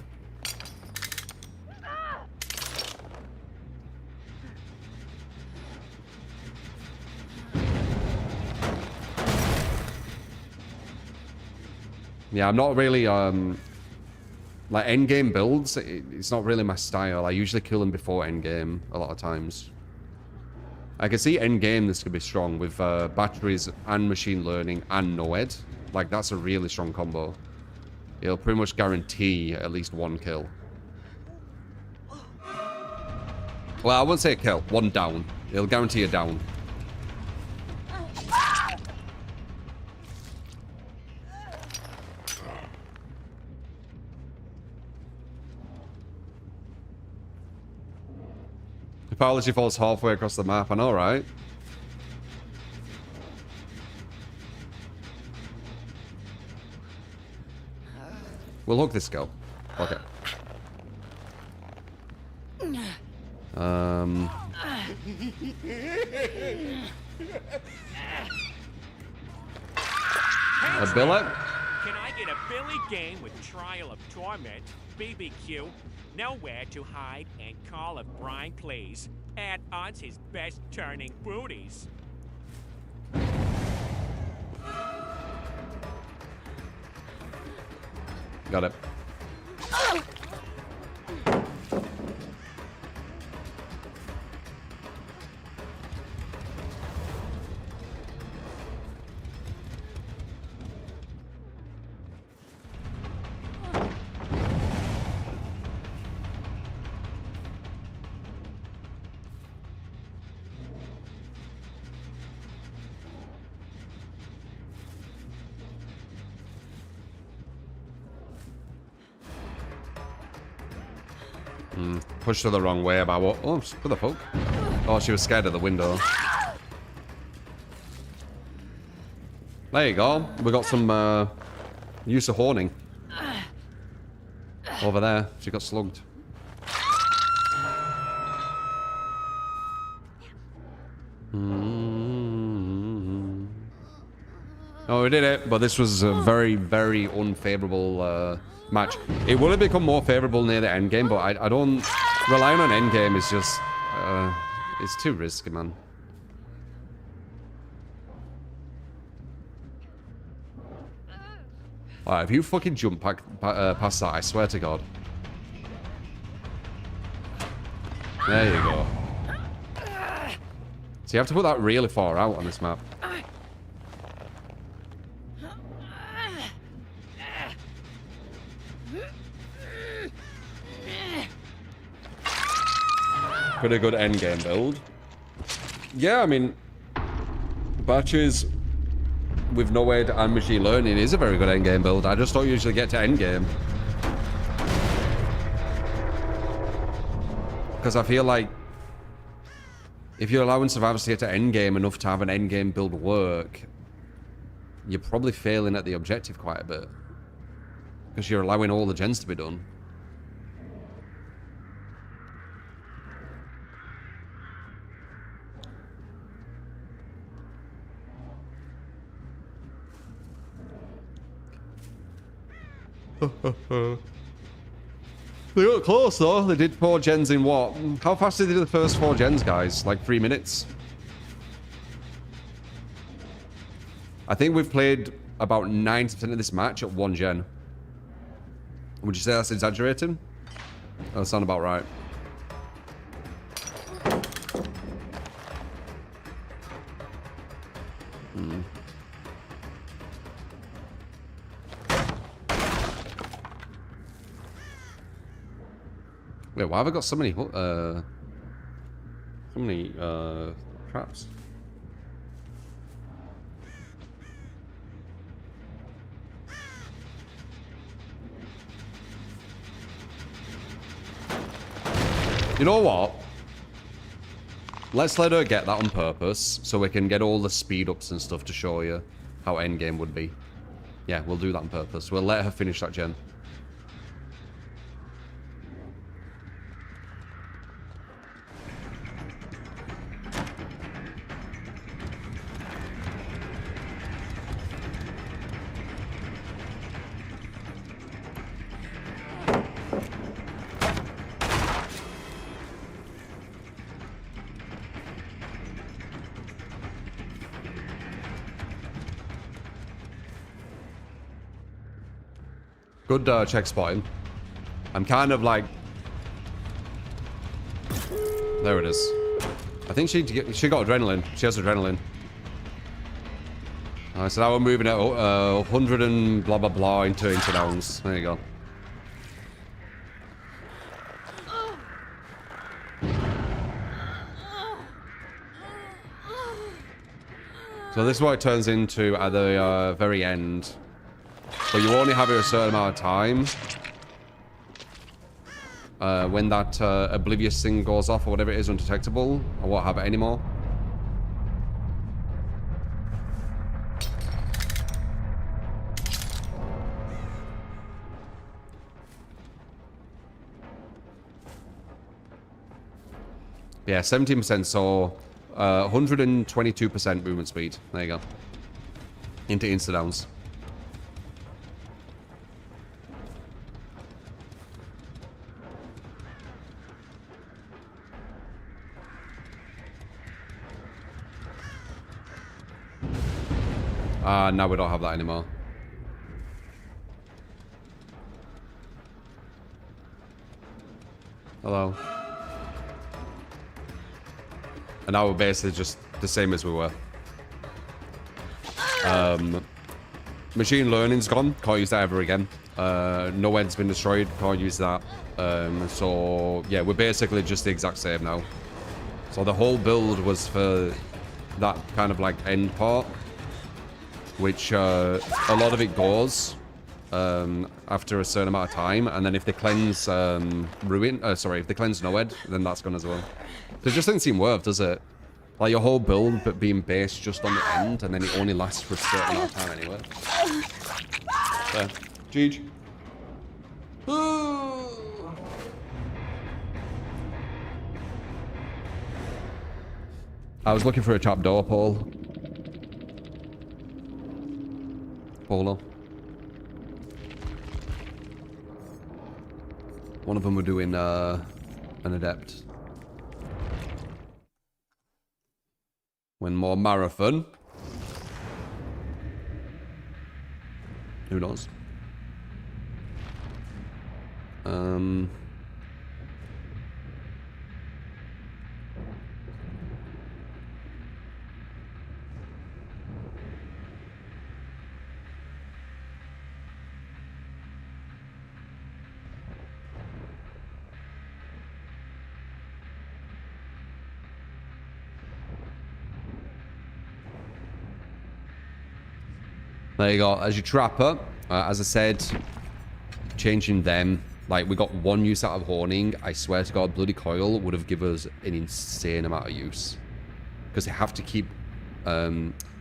Yeah, I'm not really, like, endgame builds, it's not really my style. I usually kill them before endgame a lot of times. I can see endgame this could be strong with batteries and machine learning and no-ed. Like, that's a really strong combo. It'll pretty much guarantee at least one kill. Well, I wouldn't say a kill, one down. It'll guarantee a down. Apology falls halfway across the map, I know, right? We'll hook this girl. Okay. A billet? Can I get a Billy game with Trial of Torment, BBQ, Nowhere to Hide, and Call of Brian Please? Add-ons his best turning booties. Got it. Pushed her the wrong way about what? Oh, what the fuck? Oh, she was scared of the window. There you go. We got some use of horning. Over there. She got slugged. Oh, we did it, but this was a very, very unfavorable match. It will have become more favorable near the end game, but I don't... Relying on end game is just... it's too risky, man. Alright, if you fucking jump past that, I swear to God. There you go. So you have to put that really far out on this map. Pretty good endgame build. Yeah, I mean, batches with no-ed and machine learning is a very good endgame build. I just don't usually get to endgame. Because I feel like if you're allowing survivors to get to endgame enough to have an endgame build work, you're probably failing at the objective quite a bit. Because you're allowing all the gens to be done. They got close though. They did 4 gens in what? How fast did they do the first 4 gens, guys? Like 3 minutes? I think we've played about 90% of this match at 1 gen. Would you say that's exaggerating? That sounds about right. Wait, why have I got so many traps? You know what? Let's let her get that on purpose so we can get all the speed ups and stuff to show you how endgame would be. Yeah, we'll do that on purpose. We'll let her finish that gen. good check spotting. I'm kind of like... There it is. I think she got adrenaline. She has adrenaline. So now we're moving at 100 and blah blah blah into downs. There you go. So this is what it turns into at the very end. But you only have it a certain amount of time. When that oblivious thing goes off or whatever it is, undetectable, I won't have it anymore. Yeah, 17%, so 122% movement speed. There you go. Into insta-downs. Now we don't have that anymore. Hello. And now we're basically just the same as we were. Machine learning's gone. Can't use that ever again. No end's been destroyed. Can't use that. So, yeah, we're basically just the exact same now. So the whole build was for that kind of like end part. Which a lot of it goes after a certain amount of time. And then if they cleanse if they cleanse Noed, then that's gone as well. So it just doesn't seem worth, does it? Like your whole build but being based just on the end, and then it only lasts for a certain amount of time anyway. There. Jeej. I was looking for a trapdoor, Paul. Polo. One of them were doing an adept. When more marathon. Who knows? There you go. As your trapper, as I said, changing them. Like, we got one use out of Horning. I swear to God, Bloody Coil would have given us an insane amount of use. Because they have to keep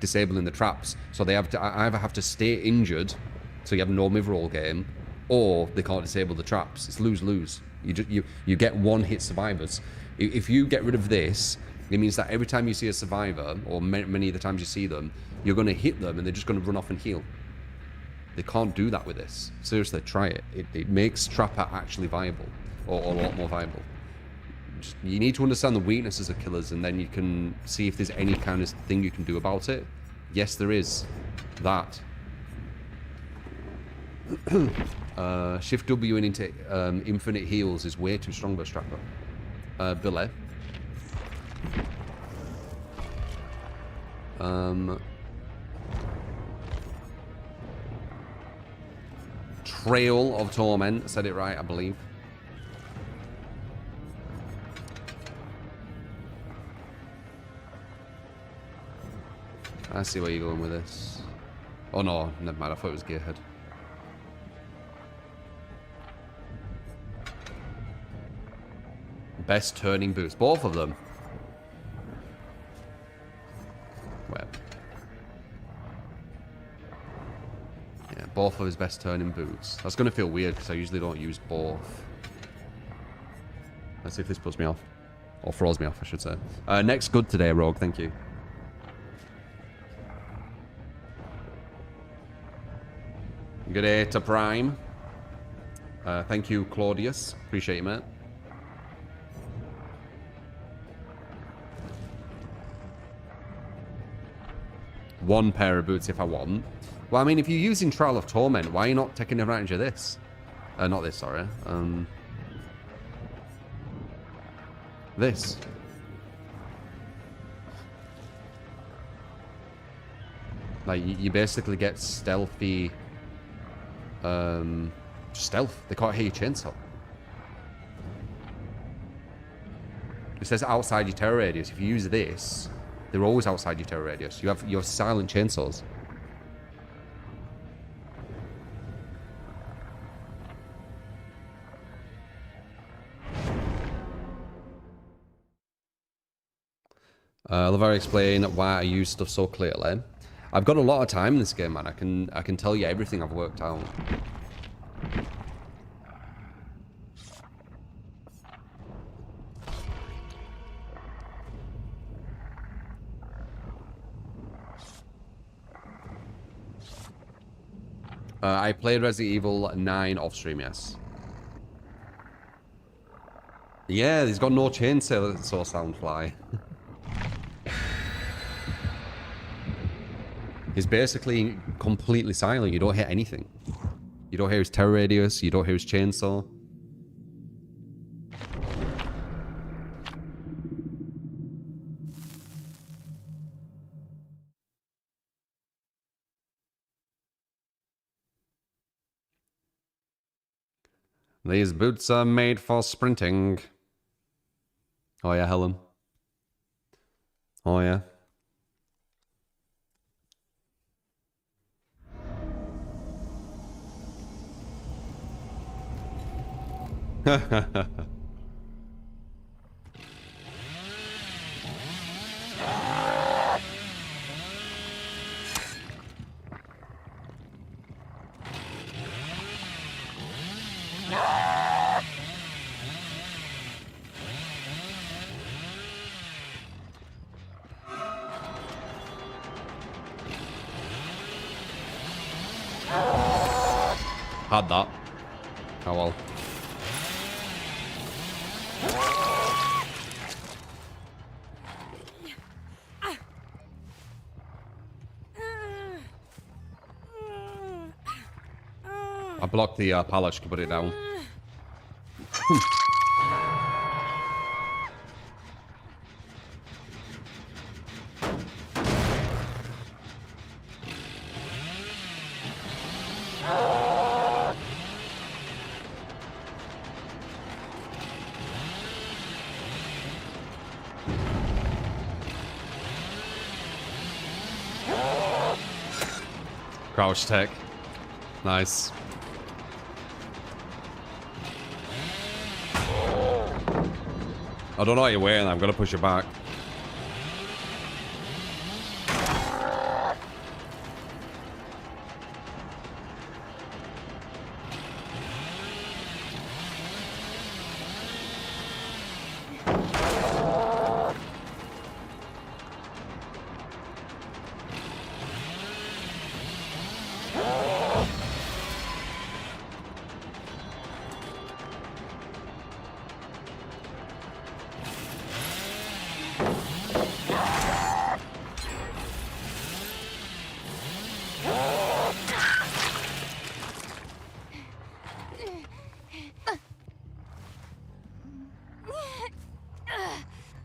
disabling the traps. So they have to either have to stay injured, so you have no mid-roll game, or they can't disable the traps. It's lose-lose. You get one-hit survivors. If you get rid of this, it means that every time you see a survivor, or many of the times you see them, you're going to hit them and they're just going to run off and heal. They can't do that with this. Seriously, try it. It makes Trapper actually viable, or a lot more viable. You need to understand the weaknesses of killers, and then you can see if there's any kind of thing you can do about it. Yes, there is. That. Shift W into infinite heals is way too strong for a Trapper. Billy. Trail of Torment, said it right, I believe. I see where you're going with this. Oh no, never mind, I thought it was Gearhead. Best turning boots, both of them. Where? Yeah, both of his best turning boots. That's going to feel weird because I usually don't use both. Let's see if this puts me off. Or throws me off, I should say. Next good today, Rogue. Thank you. Good day to Prime. Thank you, Claudius. Appreciate you, mate. One pair of boots if I want. Well, I mean, if you're using Trial of Torment, why are you not taking advantage of this? Not this, sorry. This. Like, you basically get stealthy... stealth. They can't hear your chainsaw. It says outside your terror radius. If you use this, they're always outside your terror radius. You have your silent chainsaws. Lavari explain why I use stuff so clearly. I've got a lot of time in this game, man. I can tell you everything I've worked out. I played Resident Evil 9 off stream, yes. Yeah, he's got no chainsaw soundfly. He's basically completely silent. You don't hear anything. You don't hear his terror radius. You don't hear his chainsaw. These boots are made for sprinting. Oh yeah, Helen. Oh yeah. Had that. Oh well. I blocked the pallet to put it down. Crouch tech. Nice. I don't know what you're wearing. I'm gonna push you back.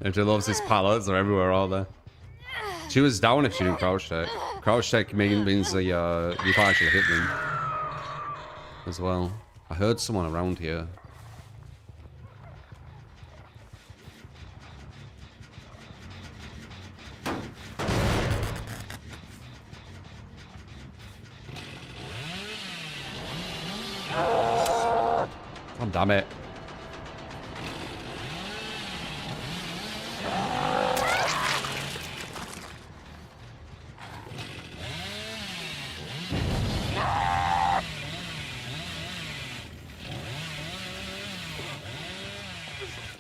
And she loves his pallets. They're everywhere, all there. She was down if she didn't crouch tech. Crouch tech means that you can't actually hit them as well. I heard someone around here. Oh, damn it.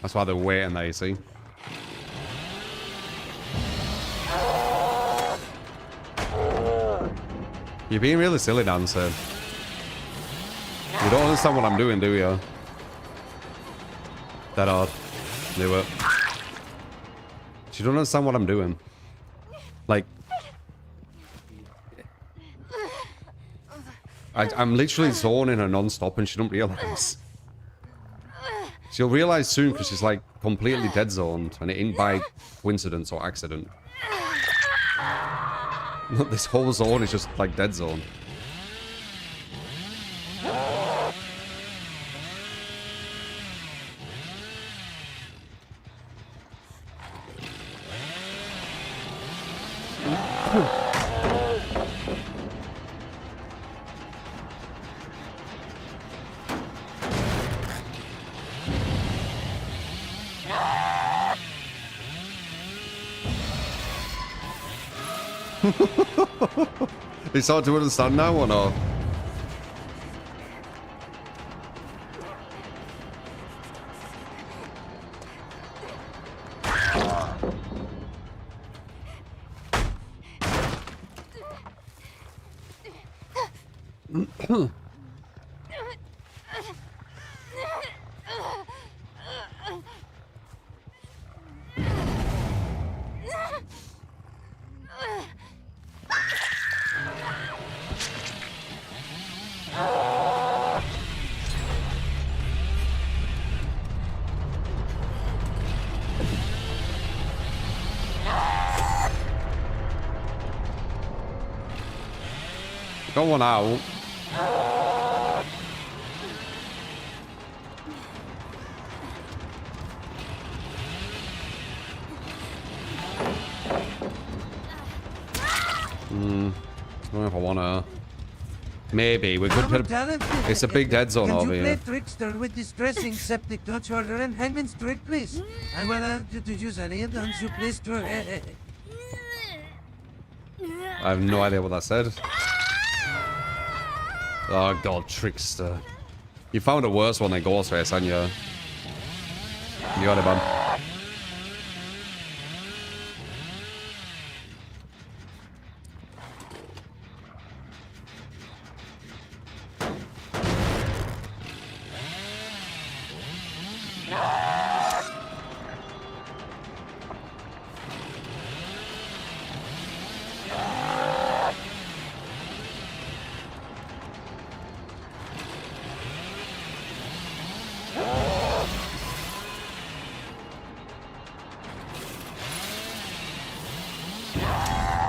That's why they're waiting there, you see. You're being really silly, Dancer. You don't understand what I'm doing, do you? That hard. Knew it. You don't understand what I'm doing. Like... I'm literally zoning her non-stop and she don't realise. She'll realise soon because she's like completely dead zoned and it ain't by coincidence or accident. This whole zone is just like dead zone. It's hard to understand now or not? Going out. I don't know if I wanna. Maybe we could. It's a big dead zone over Can you here. play Trickster with distressing septic touch order and hangman's trick, please? I will have to use any add-ons you please to. I have no idea what that said. Oh god, Trickster. You found a worse one than Ghostface, haven't you? You got it, man.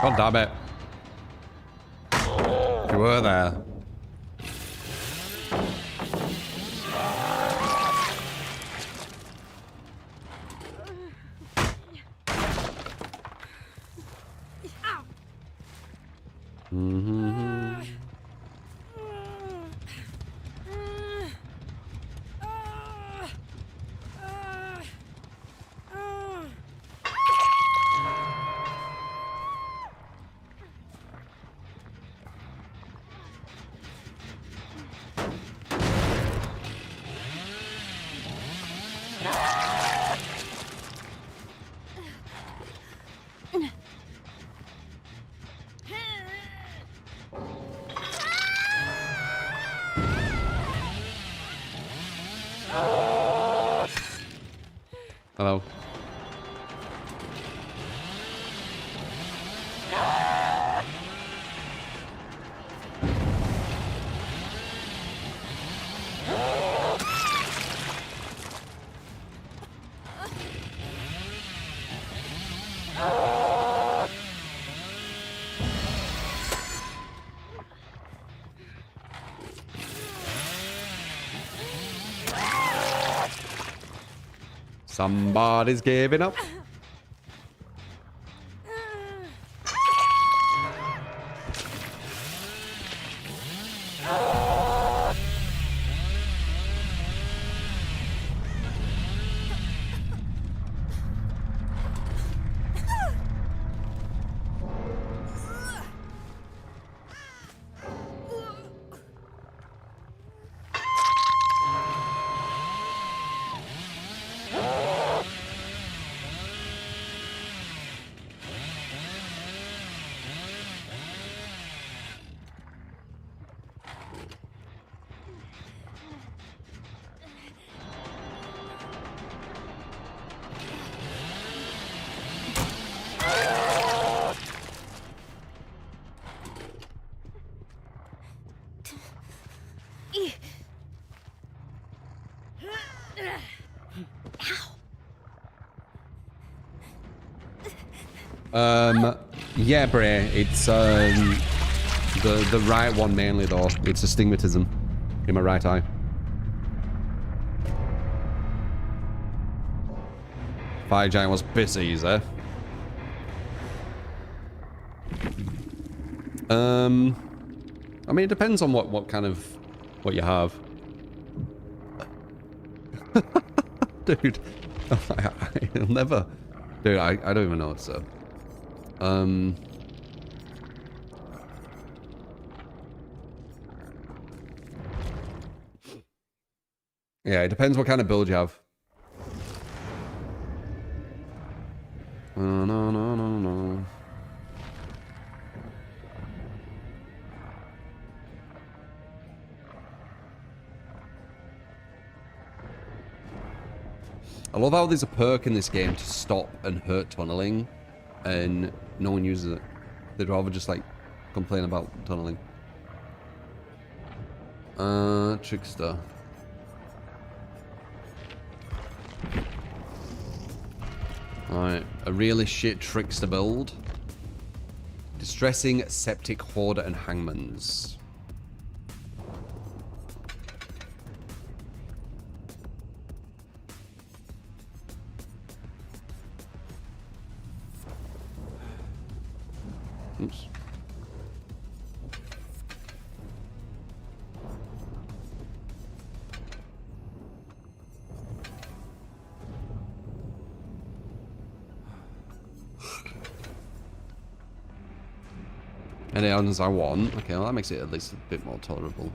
God damn it. You were there. Hello. Somebody's giving up. Yeah, Bray. It's the right one mainly though. It's astigmatism in my right eye. Fire giant was busy, easy. I mean, it depends on what kind of what you have. Dude, I'll never. Dude, I don't even know what to say. Yeah, it depends what kind of build you have. No. I love how there's a perk in this game to stop and hurt tunneling, and no one uses it. They'd rather just like complain about tunneling. Trickster. Alright, a really shit Trickster build. Distressing, Septic, Hoarder, and Hangmans. Oops. Any add-ons I want. Okay, well that makes it at least a bit more tolerable.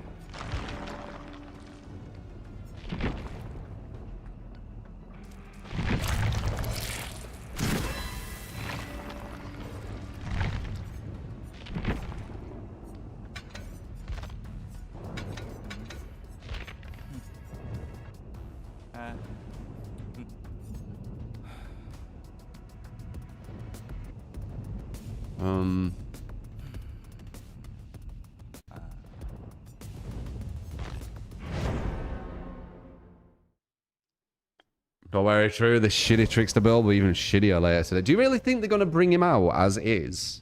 Very true. The shitty Trickster build will be even shittier later today. Do you really think they're going to bring him out as is?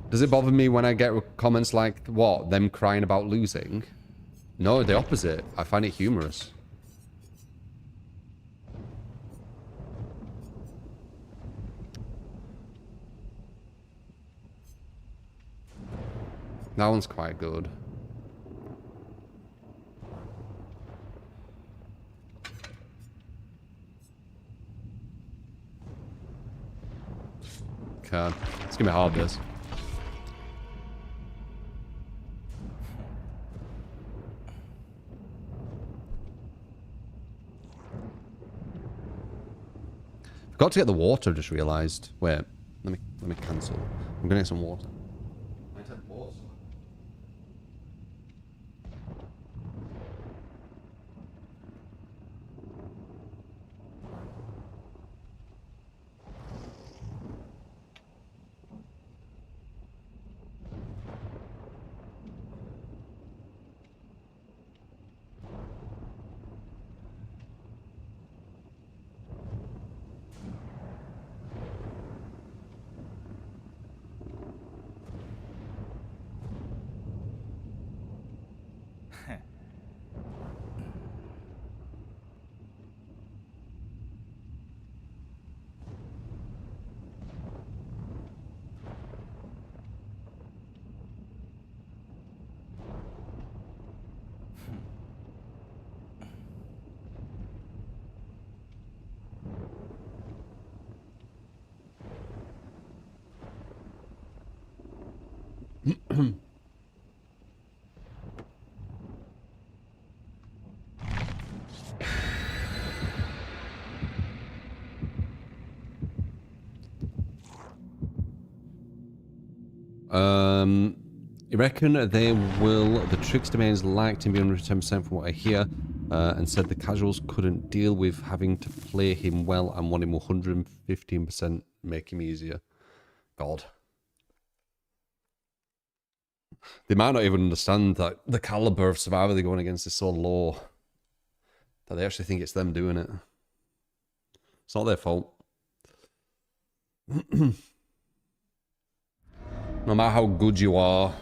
Does it bother me when I get comments like, what, them crying about losing? No, the opposite. I find it humorous. That one's quite good. God, it's gonna be hard, this. Got to get the water, just realized. Wait, let me cancel. I'm gonna get some water. You reckon they will, the Trickster mains liked him be under 10% from what I hear, and said the casuals couldn't deal with having to play him well and want him 115%, make him easier. God. They might not even understand that the caliber of survivor they're going against is so low that they actually think it's them doing it. It's not their fault. No matter how good you are,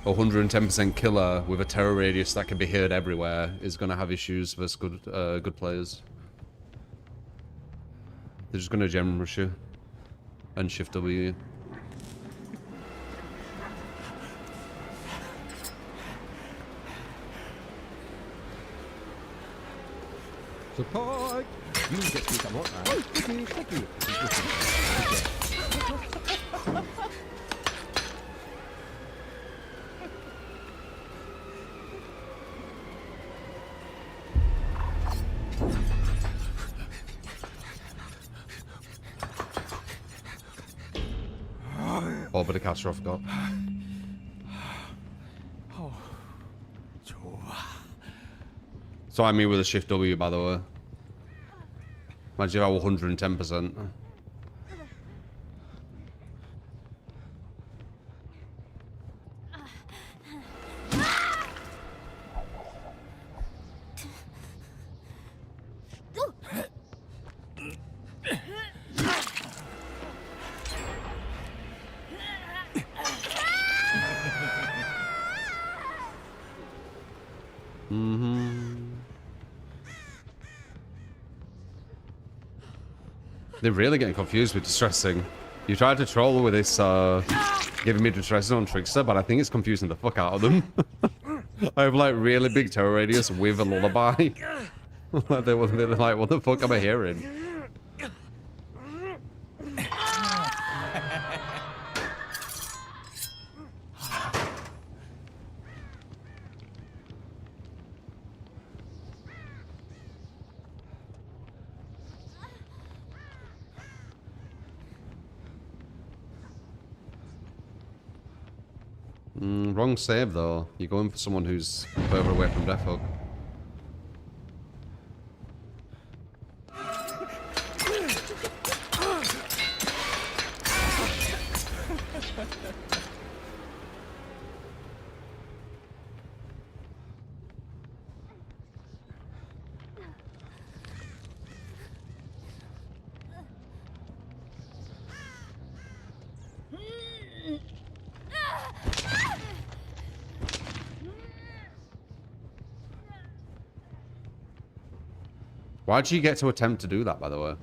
110% killer with a terror radius that can be heard everywhere is going to have issues versus good players. They're just going to gem rush you and shift W. Support! You get to come on. Oh, thank you. Oh, but the caster I forgot. So I mean with a shift W, by the way. Imagine if I were 110%. They're really getting confused with distressing. You tried to troll with this, giving me distressing on Trickster, but I think it's confusing the fuck out of them. I have like really big terror radius with a lullaby. They're like, what the fuck am I hearing? Wrong save though. You're going for someone who's further away from Death Hook. Why'd you get to attempt to do that, by the way?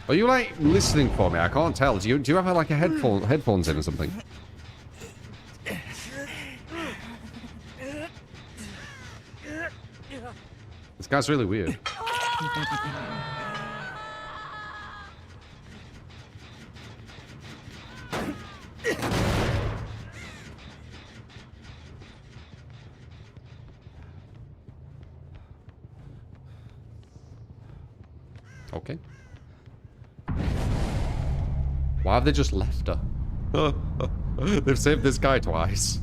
Are you like listening for me? I can't tell. Do you have like a headphones in or something? This guy's really weird. Okay. Why have they just left her? They've saved this guy twice.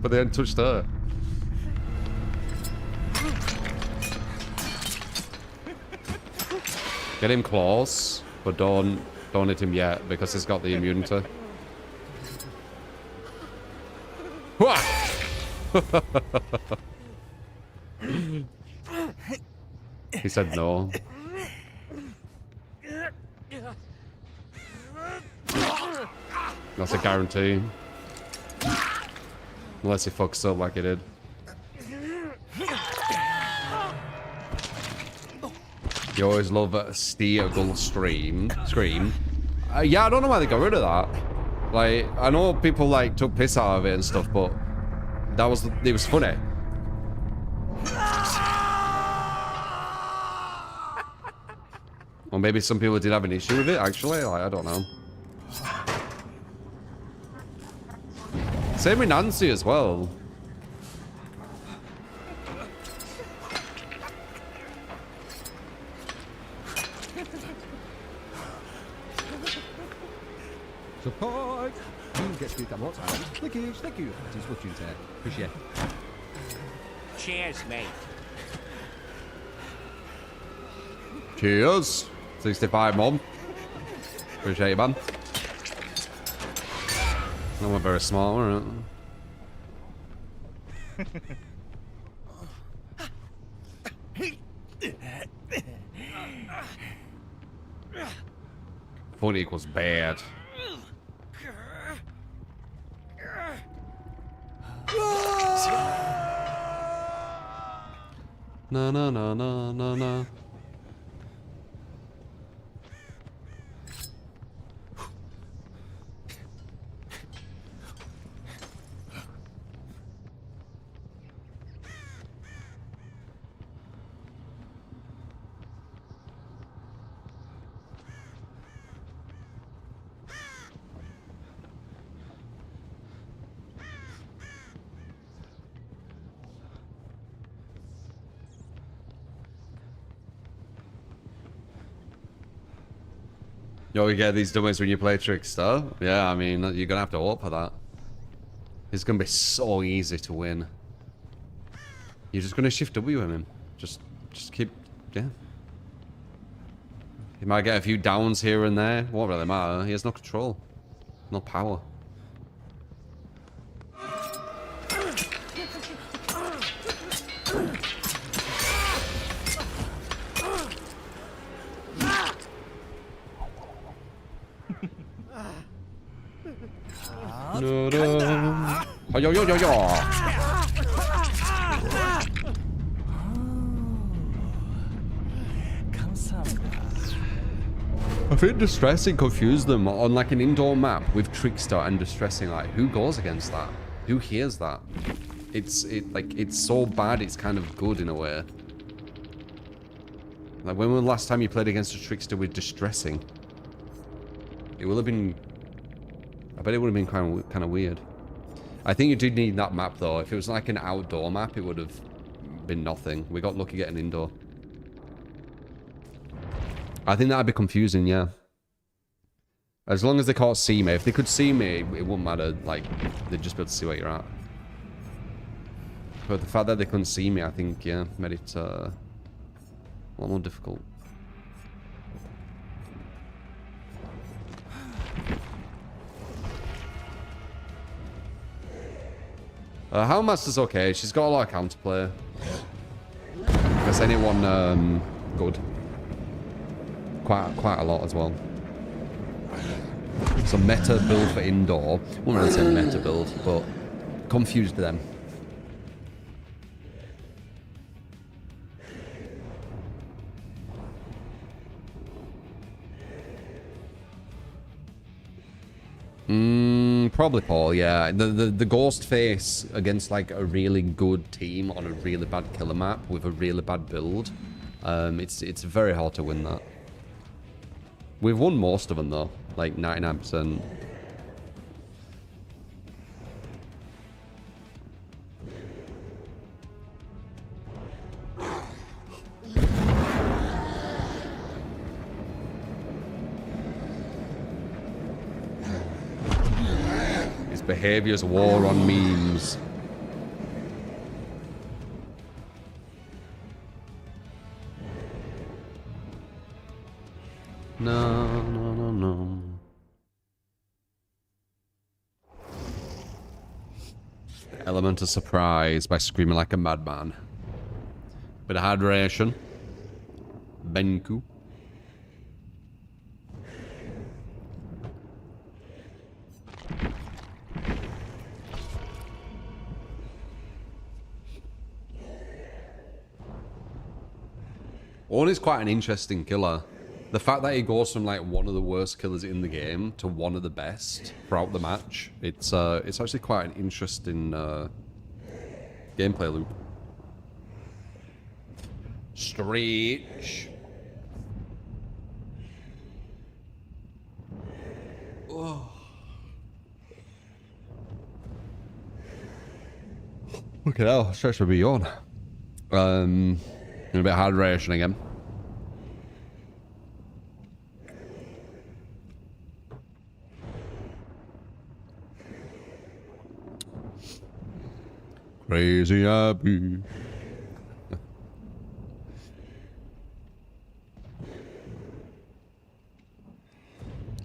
But they haven't touched her. Get him claws, but don't hit him yet because he's got the immunity. He said no. That's a guarantee. Unless he fucks up like he did. You always love a Steergull scream. Yeah, I don't know why they got rid of that. Like, I know people like took piss out of it and stuff, but it was funny. Or maybe some people did have an issue with it, actually. Like, I don't know. Same with Nancy as well. Support! You get to that more time. Thank you. That is what you said. Appreciate it. Cheers, mate. Cheers. 65, Mom. Appreciate you, man. That went very smart, wasn't it? Fun equals bad. Na na na na na na. You always get these dummies when you play Trickster. Yeah, I mean, you're gonna have to hope for that. It's gonna be so easy to win. You're just gonna shift W him. Just keep, yeah. He might get a few downs here and there. Won't really matter. He has no control, no power. No, no. Oh, yo, yo, yo, yo. I think Distressing confused them on like an indoor map with Trickster and Distressing. Like, who goes against that? Who hears that? It's so bad. It's kind of good in a way. Like, when was the last time you played against a Trickster with Distressing? It will have been. I bet it would have been kind of weird. I think you did need that map though. If it was like an outdoor map, it would have been nothing. We got lucky getting indoor. I think that'd be confusing, yeah. As long as they can't see me. If they could see me, it wouldn't matter. Like, they'd just be able to see where you're at. But the fact that they couldn't see me, I think, yeah, made it a lot more difficult. Houndmaster's okay. She's got a lot of counterplay. I guess anyone good. Quite a lot as well. So meta build for indoor. I wouldn't really say meta build, but confused them. Probably Paul, yeah. The ghost face against like a really good team on a really bad killer map with a really bad build. It's very hard to win that. We've won most of them though, like 99%. Behavior's war on memes. No, no, no, no. Element of surprise by screaming like a madman. Bit of hydration. Benku. Owen is quite an interesting killer. The fact that he goes from like one of the worst killers in the game to one of the best throughout the match, it's actually quite an interesting gameplay loop. Stretch. Oh. Look at that, stretch would be on. A bit of hydration again. Crazy Abby.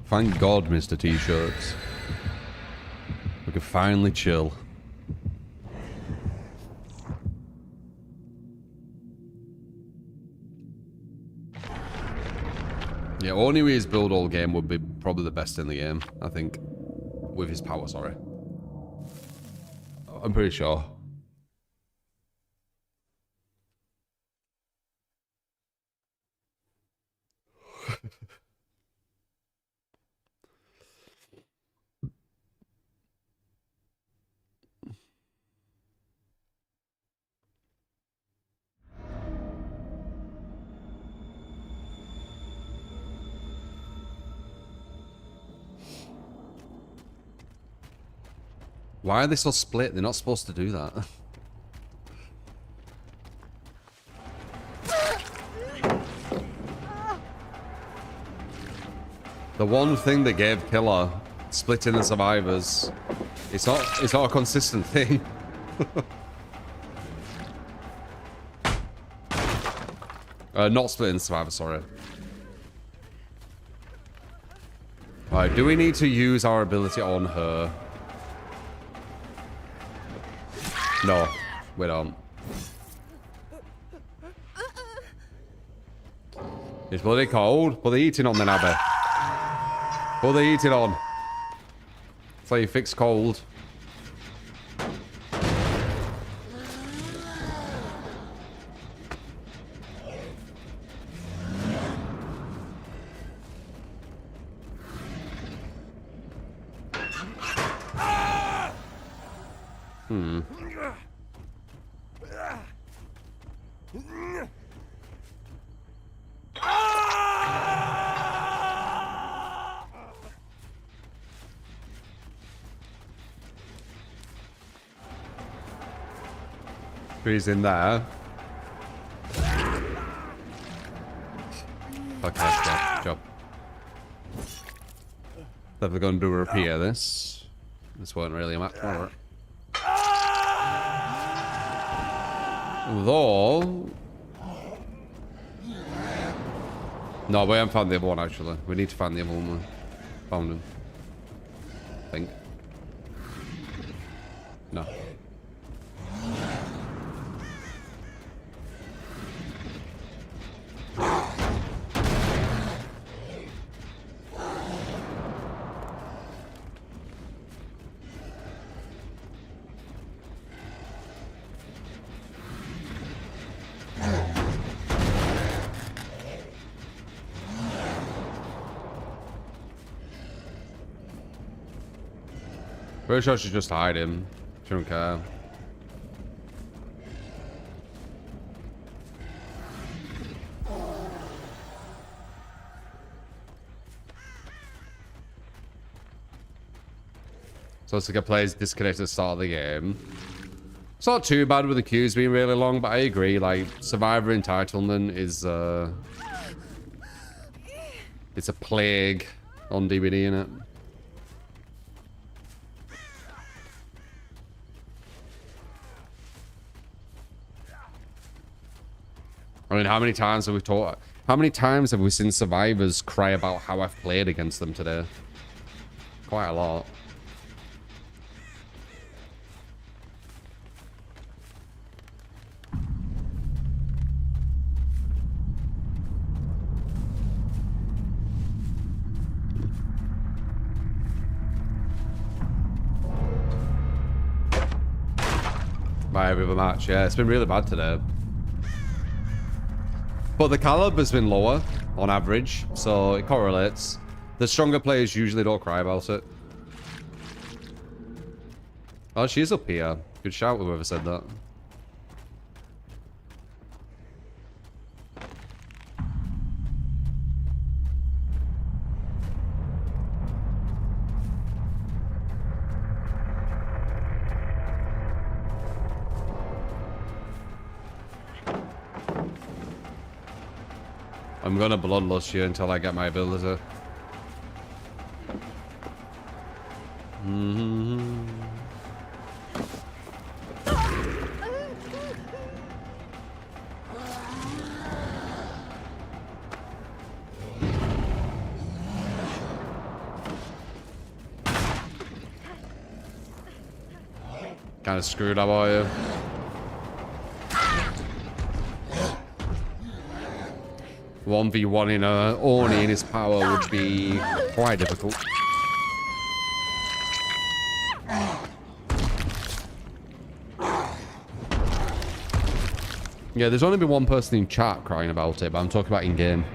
Thank God, Mr. T-shirts. We can finally chill. Yeah, Oniwi's build all game would be probably the best in the game, I think. With his power, sorry. I'm pretty sure. Why are they so split? They're not supposed to do that. The one thing that gave Killer splitting the survivors, it's not a consistent thing. Not splitting the survivors, sorry. Alright, do we need to use our ability on her? No, we don't. It's bloody cold. Put the heating on then, Abby. Put the heating on. That's how you fix cold. He's in there. Okay, good job. Definitely going to repair this. This wasn't really a match for it. Though... No, we haven't found the other one, actually. We need to find the other one. Found him. I think. No. Pretty sure she should just hide him. She don't care. So it's like a player's disconnected at the start of the game. It's not too bad with the queues being really long, but I agree, like, survivor entitlement is it's a plague on DBD, innit? I mean, how many times have we seen survivors cry about how I've played against them today? Quite a lot. My every other match, yeah, it's been really bad today. But the caliber's been lower on average, so it correlates. The stronger players usually don't cry about it. Oh, she's up here. Good shout, whoever said that. I'm gonna bloodlust you until I get my ability. Kind of screwed up, are you? 1v1 in a Oni in his power would be quite difficult. Yeah, there's only been one person in chat crying about it, but I'm talking about in-game.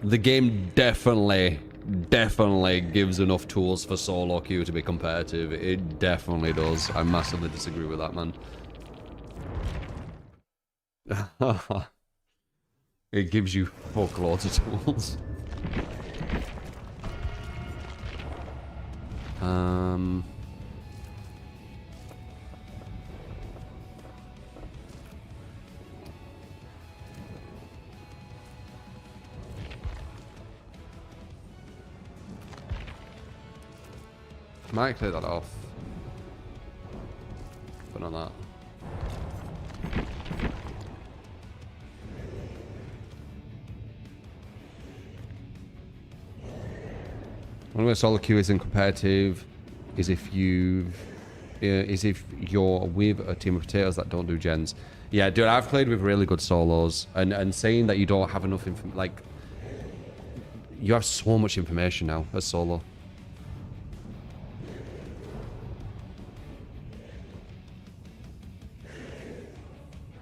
The game definitely gives enough tools for solo queue to be competitive. It definitely does. I massively disagree with that, man. It gives you fuckloads of tools. Might clear that off. But not that. One way solo queue isn't competitive is if you're with a team of potatoes that don't do gens. Yeah, dude, I've played with really good solos, and saying that you don't have enough like, you have so much information now as solo.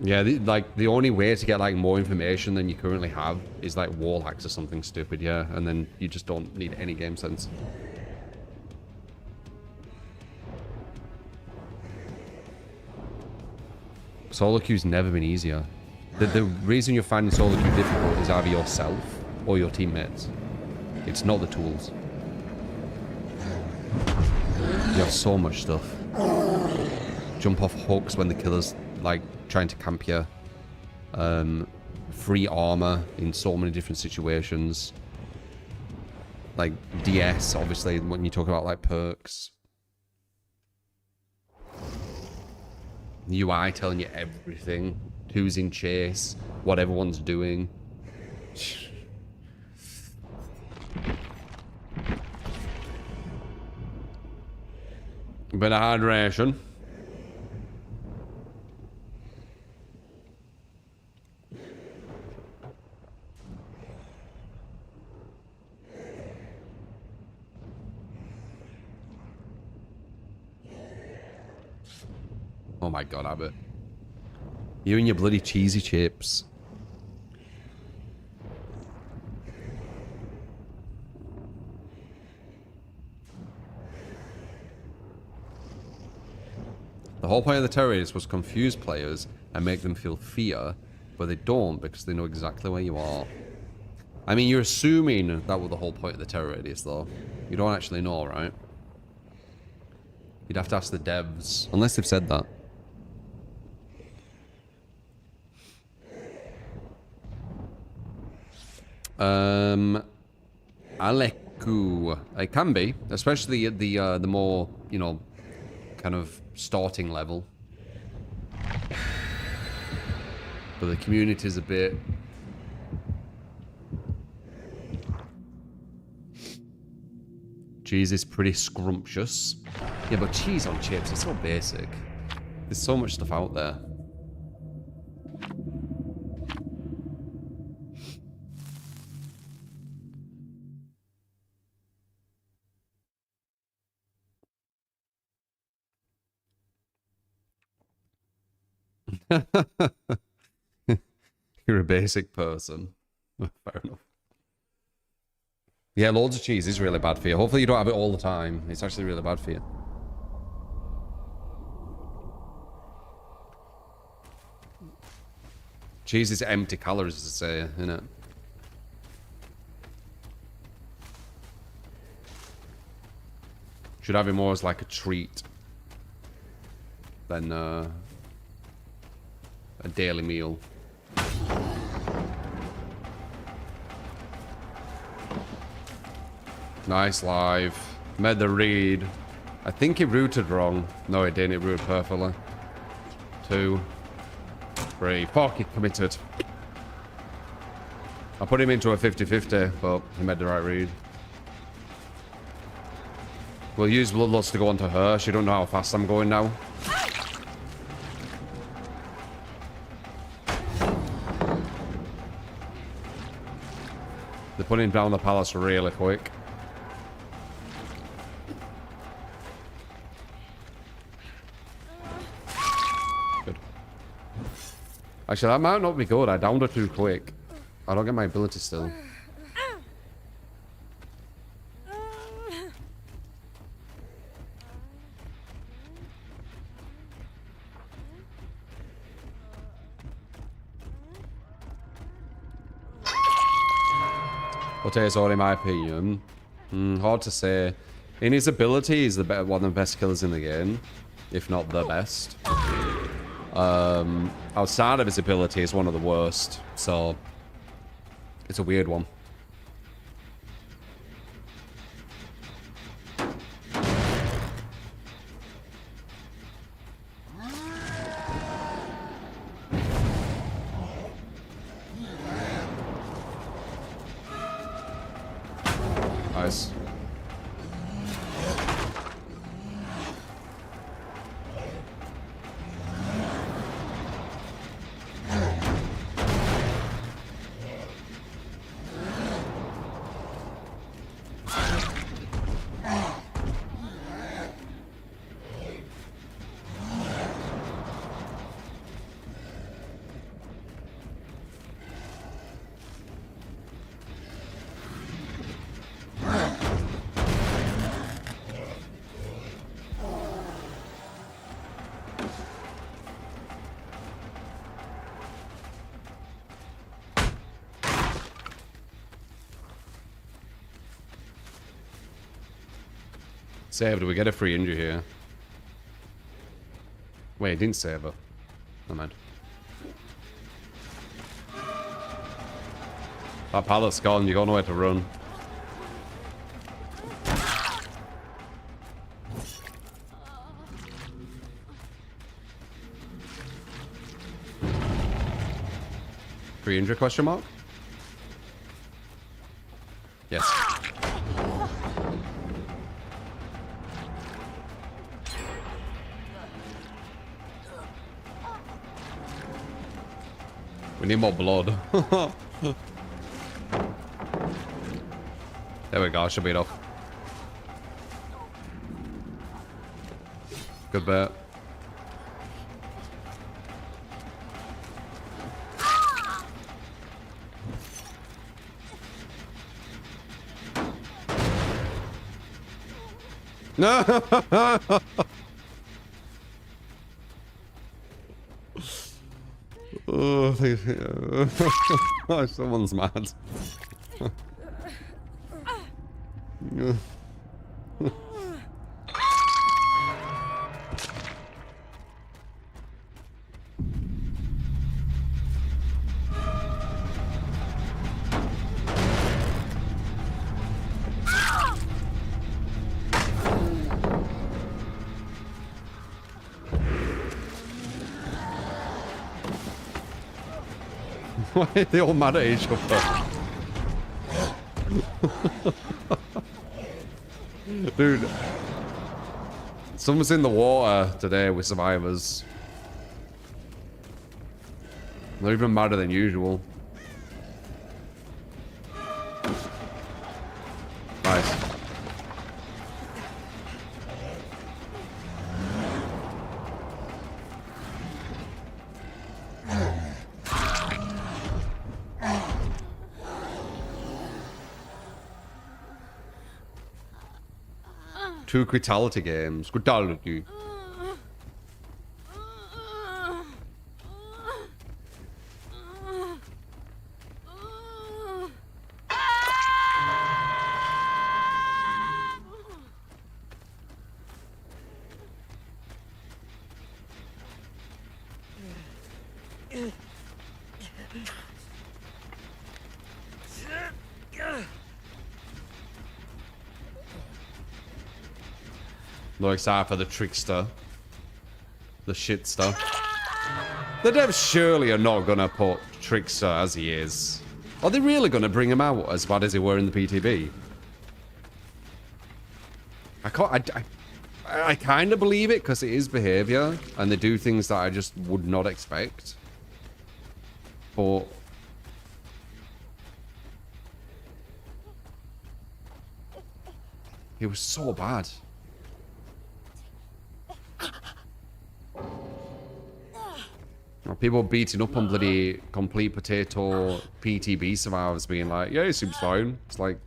Yeah, the only way to get like more information than you currently have is like wall hacks or something stupid, yeah, and then you just don't need any game sense. Solo queue's never been easier. The reason you're finding solo queue difficult is either yourself or your teammates. It's not the tools. You have so much stuff. Jump off hooks when the killer's like trying to camp you. Free armor in so many different situations. Like DS, obviously, when you talk about like perks. UI telling you everything. Who's in chase, what everyone's doing. Bit of hydration. Oh my god, Abbott. You and your bloody cheesy chips. The whole point of the terrorists was confuse players and make them feel fear, but they don't because they know exactly where you are. I mean, you're assuming that was the whole point of the terror radius, though. You don't actually know, right? You'd have to ask the devs, unless they've said that. Aleku. It can be, especially at the more, you know, kind of starting level. But the community's a bit... Cheese is pretty scrumptious. Yeah, but cheese on chips, it's so basic. There's so much stuff out there. You're a basic person. Fair enough. Yeah, loads of cheese is really bad for you. Hopefully you don't have it all the time. It's actually really bad for you. Cheese is empty calories, as I say, isn't it? Should have it more as like a treat than a daily meal. Nice live. Made the read. I think he routed wrong. No, he didn't. He routed perfectly. 2, 3. Fuck, he committed. I put him into a 50-50, but he made the right read. We'll use Bloodlust to go onto her. She don't know how fast I'm going now. They're putting down the palace really quick. Good. Actually, that might not be good. I downed her too quick. I don't get my ability still. Potato, in my opinion. Hard to say. In his ability, he's the better, one of the best killers in the game. If not the best. Outside of his ability, he's one of the worst. So, it's a weird one. Nice. Save, do we get a free injury here? Wait, it didn't save her. Never mind. That pallet's gone, you got nowhere to run. Free injury question mark? Yes. We need more blood. There we go, should be enough. Good bet. No. Oh, someone's mad. Why are they all mad at each other? Dude. Someone's in the water today with survivors. They're even madder than usual. Nice. Two critality games. Critality. No excited for the Trickster. The shit stuff. The devs surely are not gonna put Trickster as he is. Are they really gonna bring him out as bad as he were in the PTB? I can't. I kind of believe it because it is behavior, and they do things that I just would not expect. But it was so bad. People beating up on bloody complete potato PTB survivors being like, yeah, it seems fine. It's like,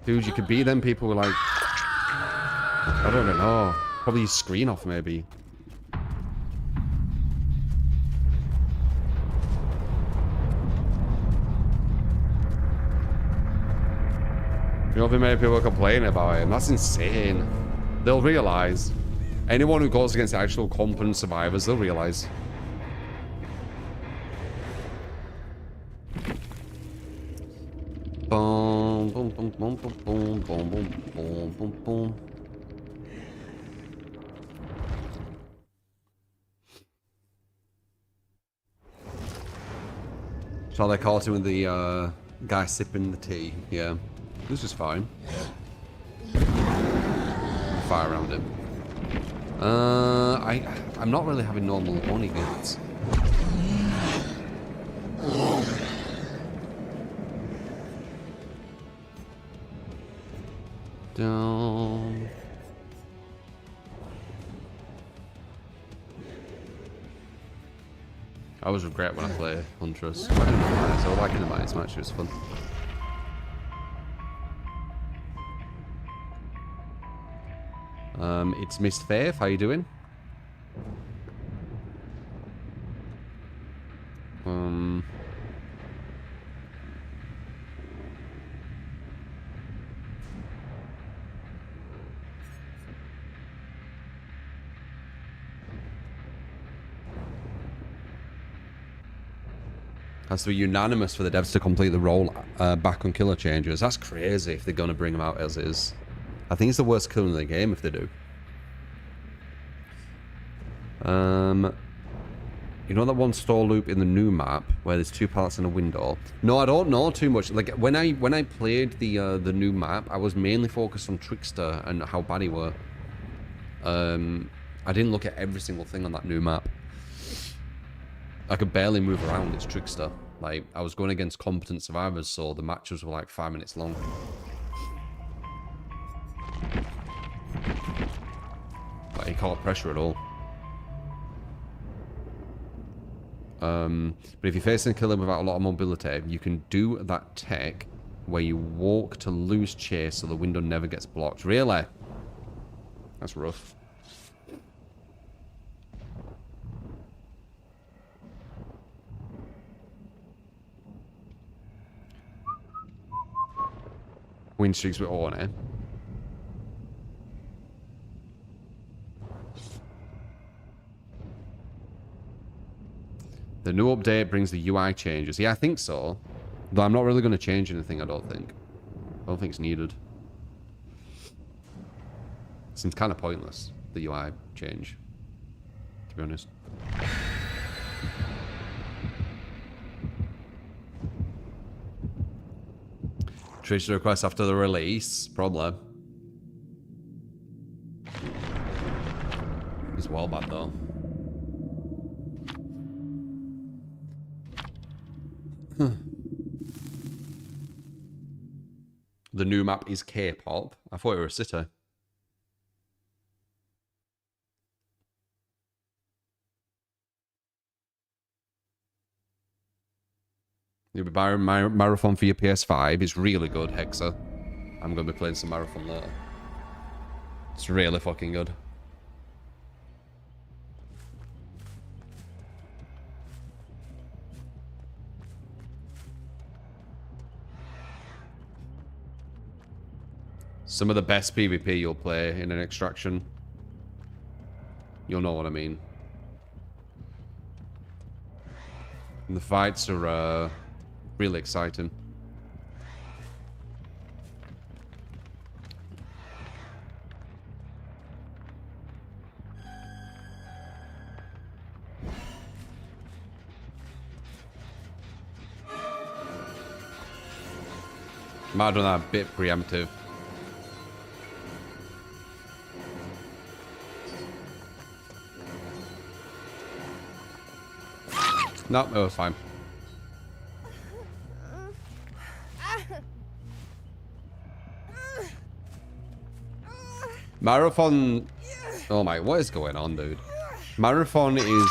dude, you could be them people who like, I don't know, probably screen off maybe. You know, many people complain about it, and that's insane. They'll realize. Anyone who goes against actual competent survivors, they'll realize. Boom, boom, boom, boom, boom, boom, boom, boom, boom, boom. So they caught him with the guy sipping the tea. Yeah, this is fine. Fire around him. I'm not really having normal money goods. Down. I always regret when I play Huntress. I didn't know why, so I like in the Minus match, it was fun. It's Miss Faith, how you doing? Has to be unanimous for the devs to complete the roll back on killer changes. That's crazy if they're going to bring them out as is. I think it's the worst kill in the game if they do. You know that one stall loop in the new map where there's 2 pallets in a window? No, I don't know too much. Like when I played the new map, I was mainly focused on Trickster and how bad he were. I didn't look at every single thing on that new map. I could barely move around. It's Trickster. Like I was going against competent survivors, so the matches were like 5 minutes long. But he can't pressure at all. But if you're facing a killer without a lot of mobility, you can do that tech where you walk to lose chase so the window never gets blocked. Really? That's rough. Win streaks with honor. The new update brings the UI changes. Yeah, I think so. Though I'm not really going to change anything, I don't think. I don't think it's needed. Seems kind of pointless, the UI change, to be honest. Trickster request after the release? Probably. It's well bad, though. The new map is K-Pop. I thought it were a city. You'll be buying Marathon for your PS5. It's really good, Hexa. I'm going to be playing some Marathon later. It's really fucking good. Some of the best PvP you'll play in an extraction. You'll know what I mean. And the fights are really exciting. Might have done that a bit preemptive. No, it was fine. Marathon. Oh my, what is going on, dude? Marathon is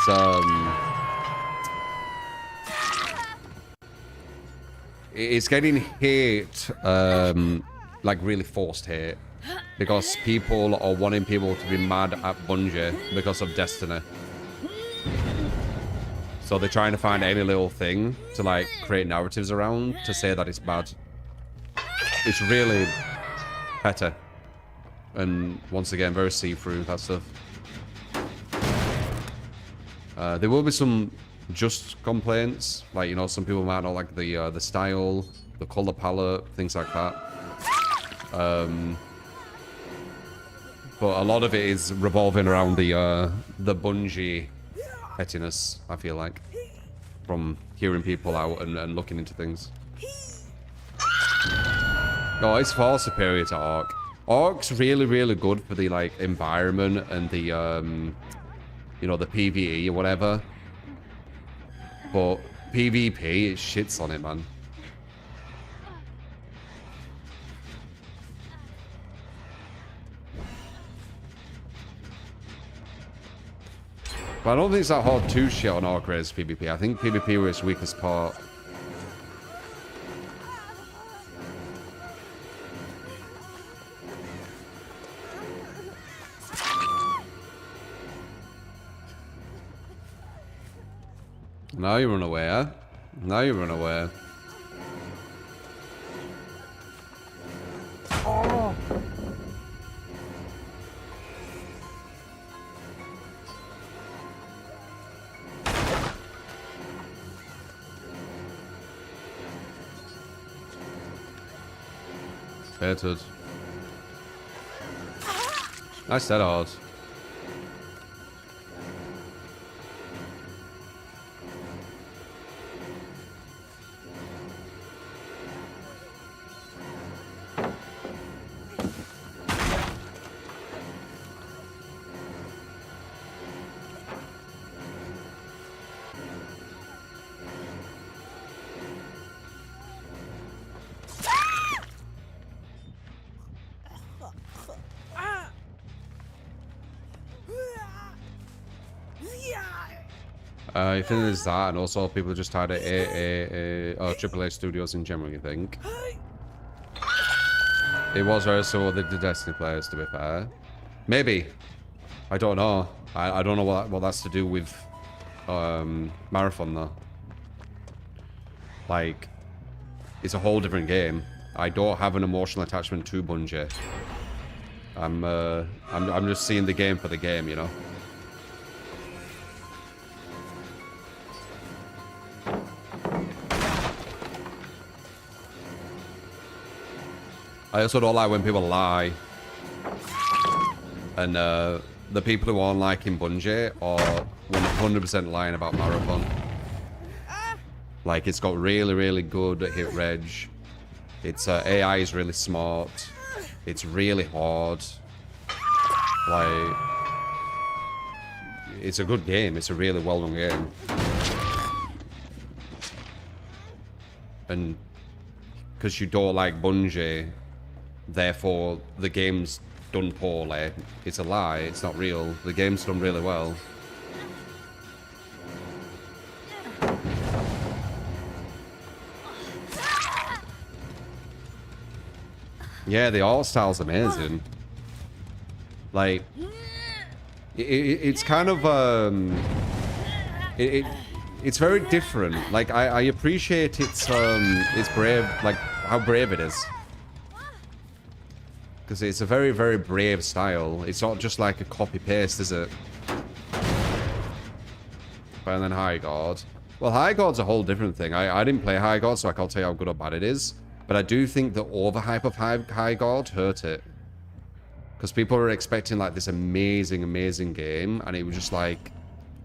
it's getting hate, like really forced hate, because people are wanting people to be mad at Bungie because of Destiny. So they're trying to find any little thing to like create narratives around to say that it's bad. It's really petty. And once again, very see-through, that stuff. There will be some just complaints, like, you know, some people might not like the style, the color palette, things like that. But a lot of it is revolving around the Bungie pettiness, I feel like, from hearing people out and looking into things. Oh, it's far superior to Ark. Ark's really, really good for the, like, environment and the, you know, the PvE or whatever. But PvP, it shits on it, man. But I don't think it's that hard to shit on Ark Raid's PvP. I think PvP was its weakest part. Now you run away, huh? Now you run away. Oh. Baited. Nice dead hard. I think there's that, and also people just tied at AAA studios in general, you think. It was very similar to the Destiny players, to be fair. Maybe. I don't know. I don't know what that's to do with Marathon, though. Like, it's a whole different game. I don't have an emotional attachment to Bungie. I'm just seeing the game for the game, you know. I also don't like when people lie. And the people who aren't liking Bungie are 100% lying about Marathon. Like, it's got really, really good hit reg. Its AI is really smart. It's really hard. Like, it's a good game. It's a really well-run game. And because you don't like Bungie, therefore the game's done poorly. It's a lie. It's not real. The game's done really well. Yeah, the art style's amazing. Like, it's kind of it's very different. Like, I appreciate its brave, like how brave it is. Because it's a very, very brave style. It's not just like a copy-paste, is it? And then High God. Well, High God's a whole different thing. I didn't play High God, so I can't tell you how good or bad it is. But I do think the overhype of High God hurt it. Because people were expecting like this amazing, amazing game, and it was just like,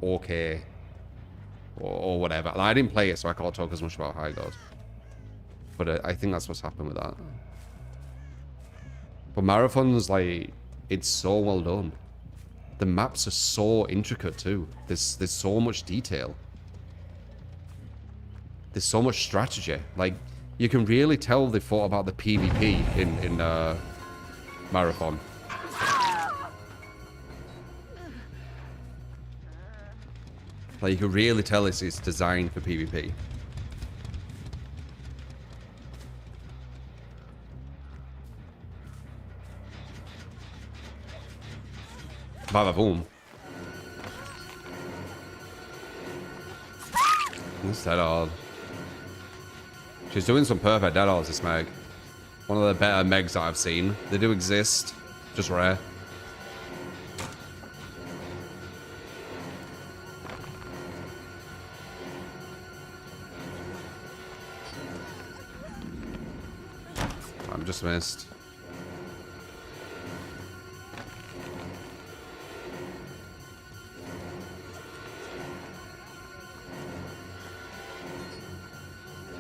okay. Or whatever. And I didn't play it, so I can't talk as much about High God. But I think that's what's happened with that. But Marathon's like, it's so well done. The maps are so intricate too. There's so much detail. there's so much strategy. Like, you can really tell they thought about the PvP in Marathon. Like, you can really tell it's designed for PvP. Bada boom. That's dead hard. She's doing some perfect dead hards, this Meg. One of the better Megs that I've seen. They do exist, just rare. I'm just missed.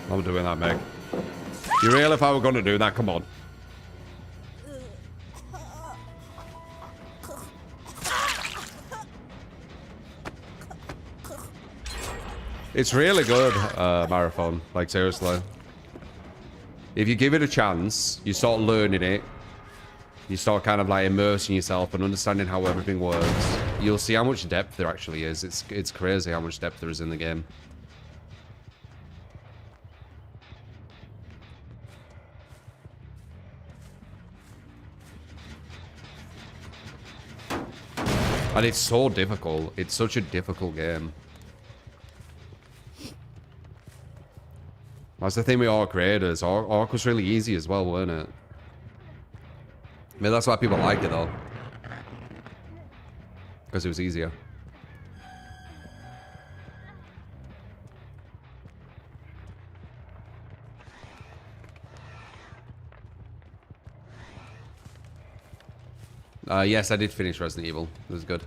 I'm doing that, Meg. You real if I were going to do that? Come on. It's really good, Marathon. Like, seriously. If you give it a chance, you start learning it. You start kind of like immersing yourself and understanding how everything works. You'll see how much depth there actually is. It's crazy how much depth there is in the game. And it's so difficult. It's such a difficult game. That's the thing with Arc Raiders. Arc was really easy as well, wasn't it? I mean, that's why people like it, though. Because it was easier. Yes, I did finish Resident Evil. It was good.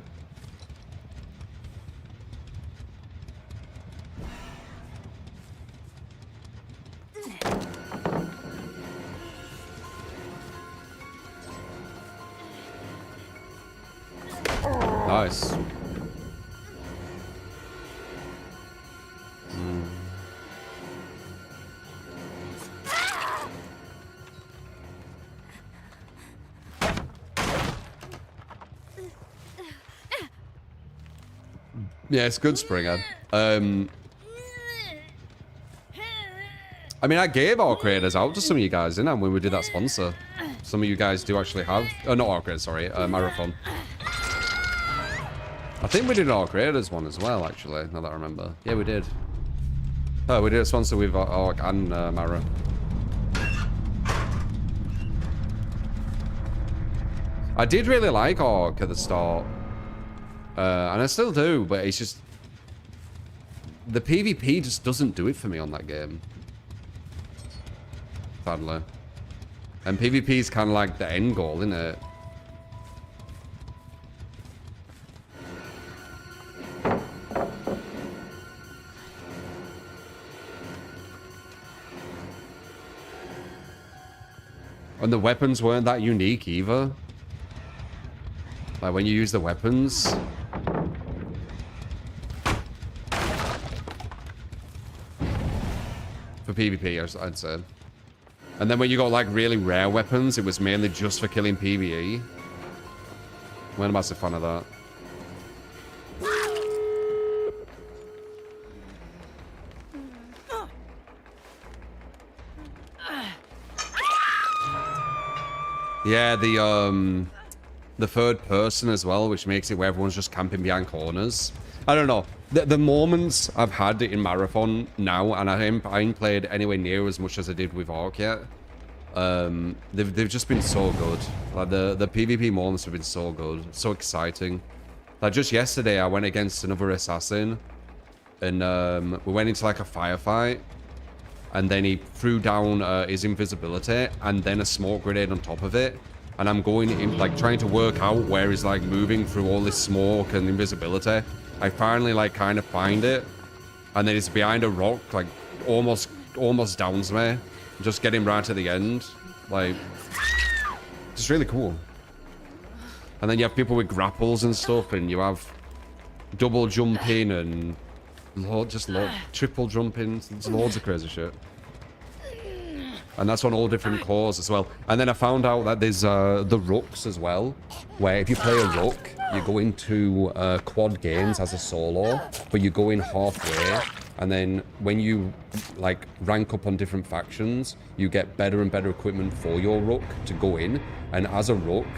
Nice. Yeah, it's good, Springer. I mean, I gave Arc Raiders out to some of you guys, didn't I, when we did that sponsor? Some of you guys do actually have... Oh, not Arc Raiders, sorry. Marathon. I think we did an Arc Raiders one as well, actually, now that I remember. Yeah, we did. Oh, we did a sponsor with Arc and Mara. I did really like Arc at the start. And I still do, but it's just... The PvP just doesn't do it for me on that game. Sadly. And PvP is kind of like the end goal, isn't it? And the weapons weren't that unique either. Like when you use the weapons... For PvP, I'd say. And then when you got like really rare weapons, it was mainly just for killing PvE. I'm a massive fan of that. Yeah, the third person as well, which makes it where everyone's just camping behind corners. I don't know. The moments I've had in Marathon now, and I ain't played anywhere near as much as I did with Arc yet. They've just been so good. Like the PvP moments have been so good, so exciting. Like just yesterday, I went against another assassin, and we went into like a firefight, and then he threw down his invisibility, and then a smoke grenade on top of it. And I'm going in, like trying to work out where he's like moving through all this smoke and invisibility. I finally like kind of find it, and then it's behind a rock, like almost downs me. Just get him right at the end, like just really cool. And then you have people with grapples and stuff, and you have double jumping and Triple jumping, there's loads of crazy shit. And that's on all different cores as well. And then I found out that there's the rooks as well, where if you play a rook, you go into quad games as a solo, but you go in halfway, and then when you like rank up on different factions, you get better and better equipment for your rook to go in. And as a rook,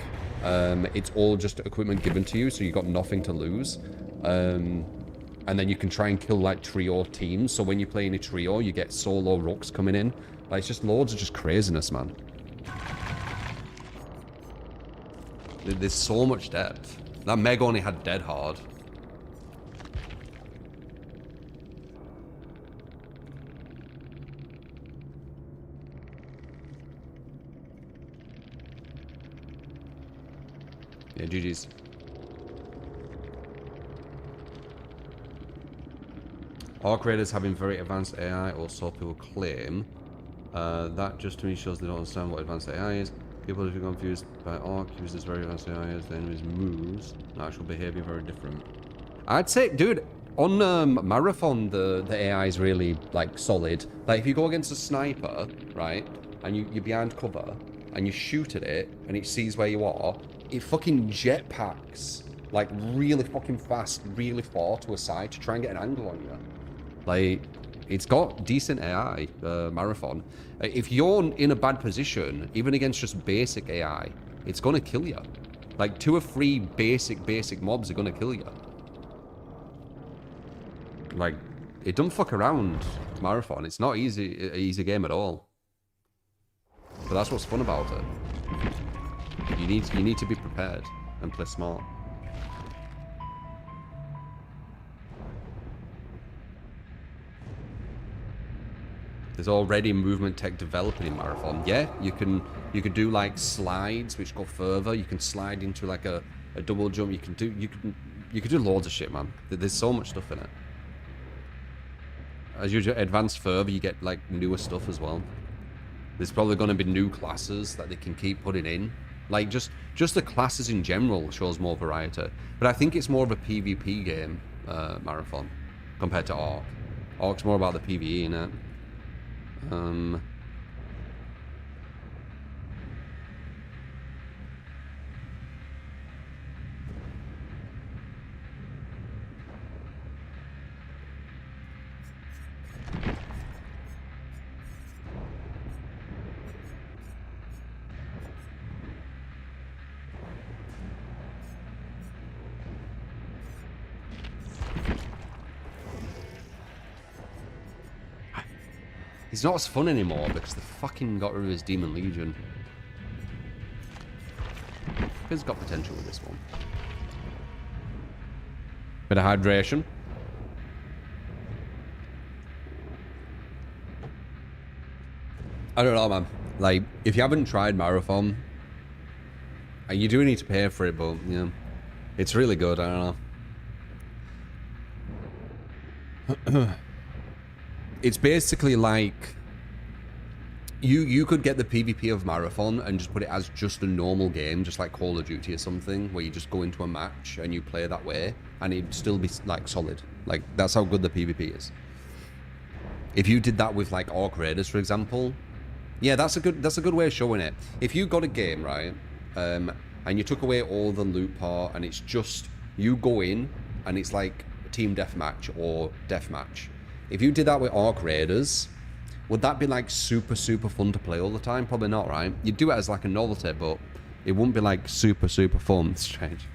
it's all just equipment given to you, so you got nothing to lose. And then you can try and kill like trio teams. So when you play in a trio, you get solo rooks coming in. Like, it's just loads of just craziness, man. There's so much depth. That Meg only had dead hard. Yeah, GG's. Arc Raiders having very advanced AI, or so people claim. That just to me shows they don't understand what advanced AI is. People who are confused by Arc uses very advanced AI as the enemy's moves. Actual behavior very different. I'd say, dude, on Marathon, the AI is really like solid. Like if you go against a sniper, right, and you're behind cover, and you shoot at it, and it sees where you are, it fucking jetpacks like really fucking fast, really far to a side to try and get an angle on you. Like, it's got decent AI, Marathon. If you're in a bad position, even against just basic AI, it's gonna kill you. Like, 2 or 3 basic mobs are gonna kill you. Like, it don't fuck around, Marathon. It's not an easy game at all. But that's what's fun about it. You need to be prepared and play smart. There's already movement tech developing in Marathon. Yeah, you could do like slides which go further. You can slide into like a double jump. You could do loads of shit, man. There's so much stuff in it. As you advance further, you get like newer stuff as well. There's probably going to be new classes that they can keep putting in. Like just the classes in general shows more variety. But I think it's more of a PvP game, Marathon, compared to Arc. Arc's more about the PvE, innit? He's not as fun anymore because they fucking got rid of his Demon Legion. He's got potential with this one. Bit of hydration. I don't know, man. Like, if you haven't tried Marathon, you do need to pay for it, but, you know, it's really good. I don't know. It's basically like you could get the PvP of Marathon and just put it as just a normal game, just like Call of Duty or something, where you just go into a match and you play that way, and it'd still be like solid. Like, that's how good the PvP is. If you did that with like Arc Raiders, for example, yeah, that's a good way of showing it. If you got a game, right, and you took away all the loot part, and it's just you go in and it's like team deathmatch or deathmatch. If you did that with Arc Raiders, would that be like super fun to play all the time? Probably not, right? You'd do it as like a novelty, but it wouldn't be like super fun. It's strange.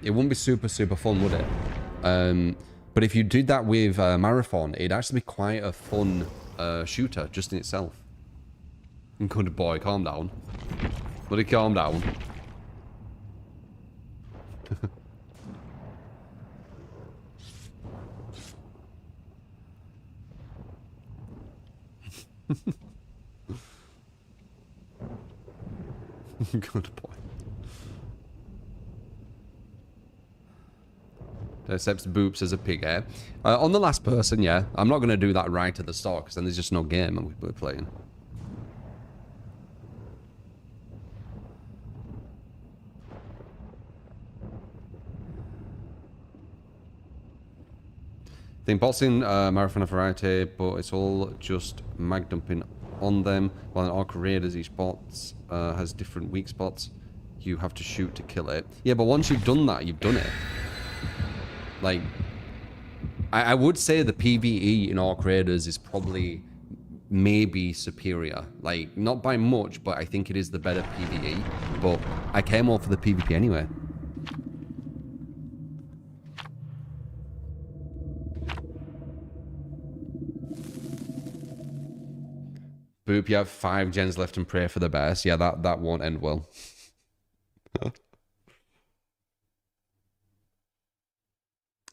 It wouldn't be super fun, would it? But if you did that with Marathon, it'd actually be quite a fun shooter just in itself. Good boy, calm down. Buddy, calm down. Good point. Accepts boops as a pig hair. On the last person, yeah. I'm not going to do that right at the start, because then there's just no game and we're playing. think bots in Marathon of variety, but it's all just mag dumping on them. While in Arc Raiders, each bot has different weak spots. You have to shoot to kill it. Yeah, but once you've done that, you've done it. Like, I would say the PvE in Arc Raiders is probably maybe superior. Like, not by much, but I think it is the better PvE. But I care more for the PvP anyway. Boop, you have 5 gens left and pray for the best. Yeah, that won't end well.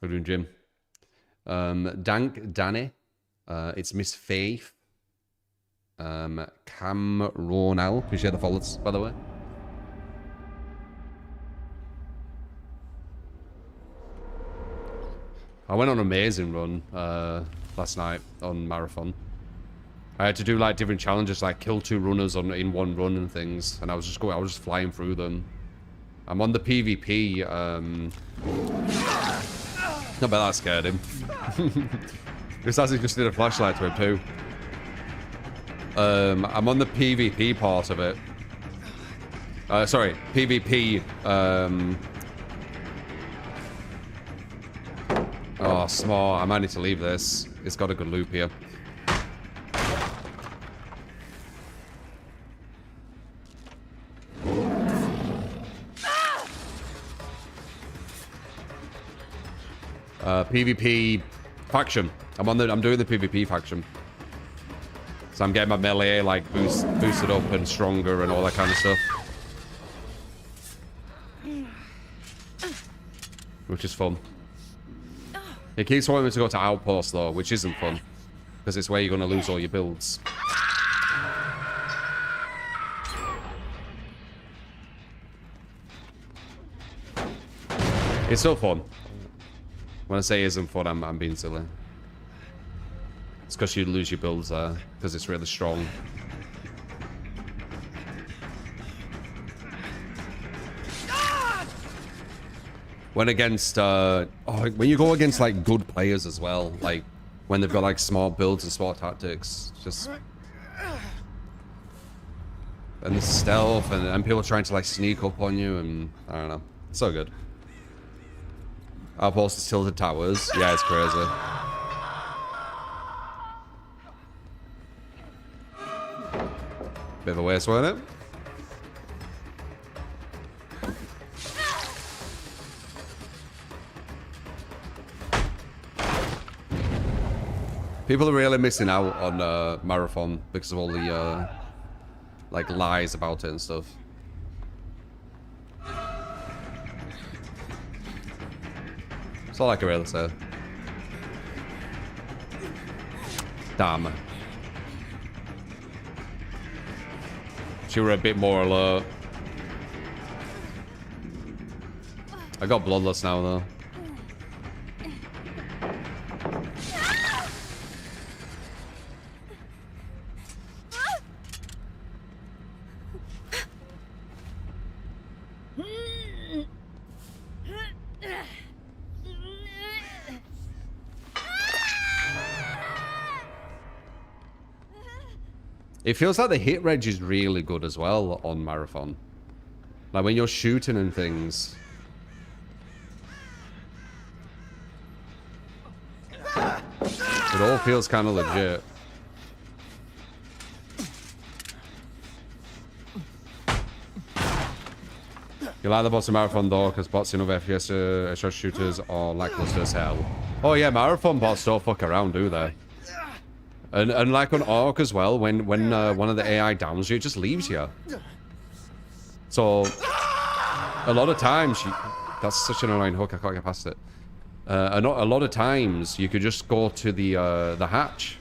We're doing Jim. Danny. It's Miss Faith. Camronal. Appreciate the follows, by the way. I went on an amazing run last night on Marathon. I had to do like different challenges, like kill 2 runners in one run and things, and I was just flying through them. I'm on the PvP. Not bad, that scared him. This actually just did a flashlight to him too. I'm on the PvP part of it. Sorry, PvP. Oh, smart. I might need to leave this. It's got a good loop here. PvP faction. I'm doing the PvP faction. So I'm getting my melee like boosted up and stronger and all that kind of stuff. Which is fun. It keeps wanting me to go to Outpost though, which isn't fun. Because it's where you're gonna lose all your builds. It's still fun. When I say isn't fun, I'm being silly. It's because you lose your builds there, because it's really strong. When against, when you go against like good players as well, like when they've got like smart builds and smart tactics, just and the stealth and people trying to like sneak up on you, and I don't know, it's so good. Outpost is tilted towers. Yeah, it's crazy. Bit of a waste, wasn't it? People are really missing out on Marathon because of all the like lies about it and stuff. That's all I can really say. Damn. She were a bit more alert. I got bloodless now though. It feels like the hit reg is really good as well on Marathon. Like when you're shooting and things. It all feels kind of legit. You like the bots in Marathon though, because bots in other FPS shooters are lackluster as hell. Oh yeah, Marathon bots don't fuck around, do they? And like on Arc as well, when one of the AI downs you, it just leaves you. So a lot of times, that's such an annoying hook, I can't get past it. A lot of times you could just go to the hatch.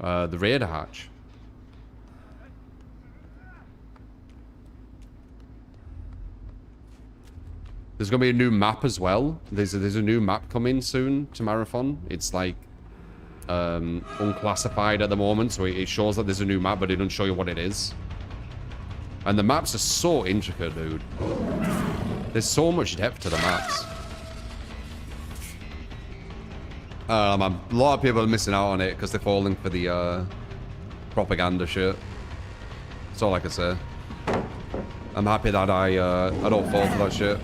The raider hatch. There's gonna be a new map as well. There's a new map coming soon to Marathon. It's like unclassified at the moment, so it shows that there's a new map, but it doesn't show you what it is. And the maps are so intricate, dude. There's so much depth to the maps. Man. A lot of people are missing out on it because they're falling for the propaganda shit. That's all I can say. I'm happy that I don't fall for that shit.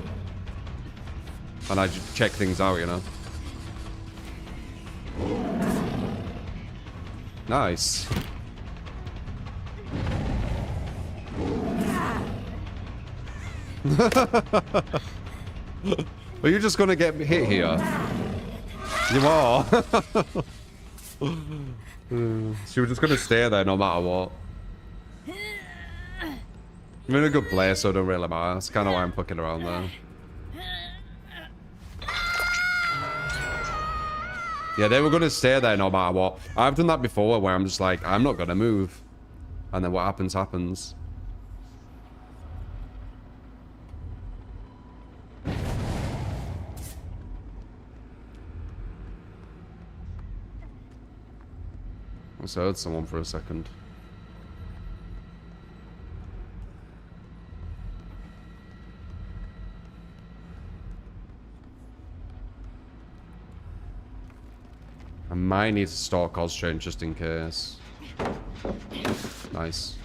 And I just check things out, you know. Nice. Are you just gonna get hit here? You are. So you're just gonna stay there no matter what. I'm in a good place, so it don't really matter. That's kind of why I'm fucking around there. Yeah, they were gonna stay there no matter what. I've done that before where I'm just like, I'm not gonna move. And then what happens, happens. I just heard someone for a second. I might need to start concentrating just in case. Nice.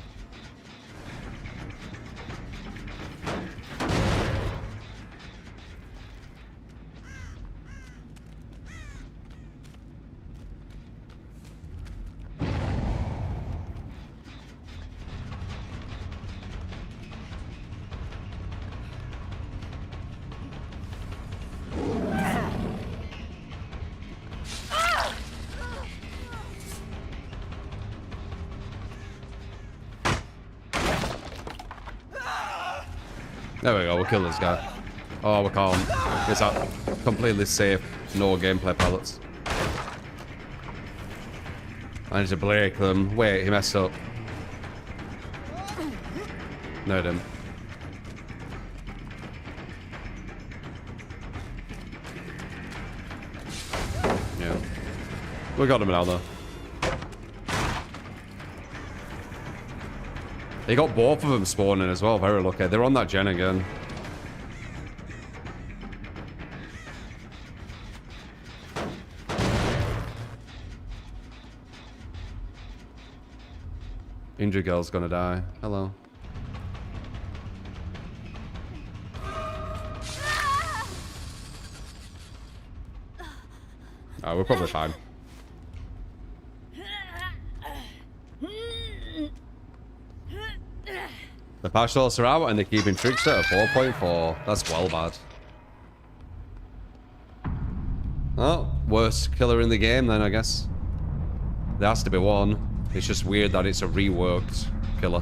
There we go, we'll kill this guy. Oh, we can't. It's that completely safe, no gameplay pallets. I need to break them. Wait, he messed up. No, he didn't. Yeah. We got him now, though. They got both of them spawning as well. Very lucky. They're on that gen again. Injured girl's gonna die. Hello. Oh, we're probably fine. The patch notes are out and they're keeping Trickster at 4.4. That's well bad. Oh, worst killer in the game then, I guess. There has to be one. It's just weird that it's a reworked killer.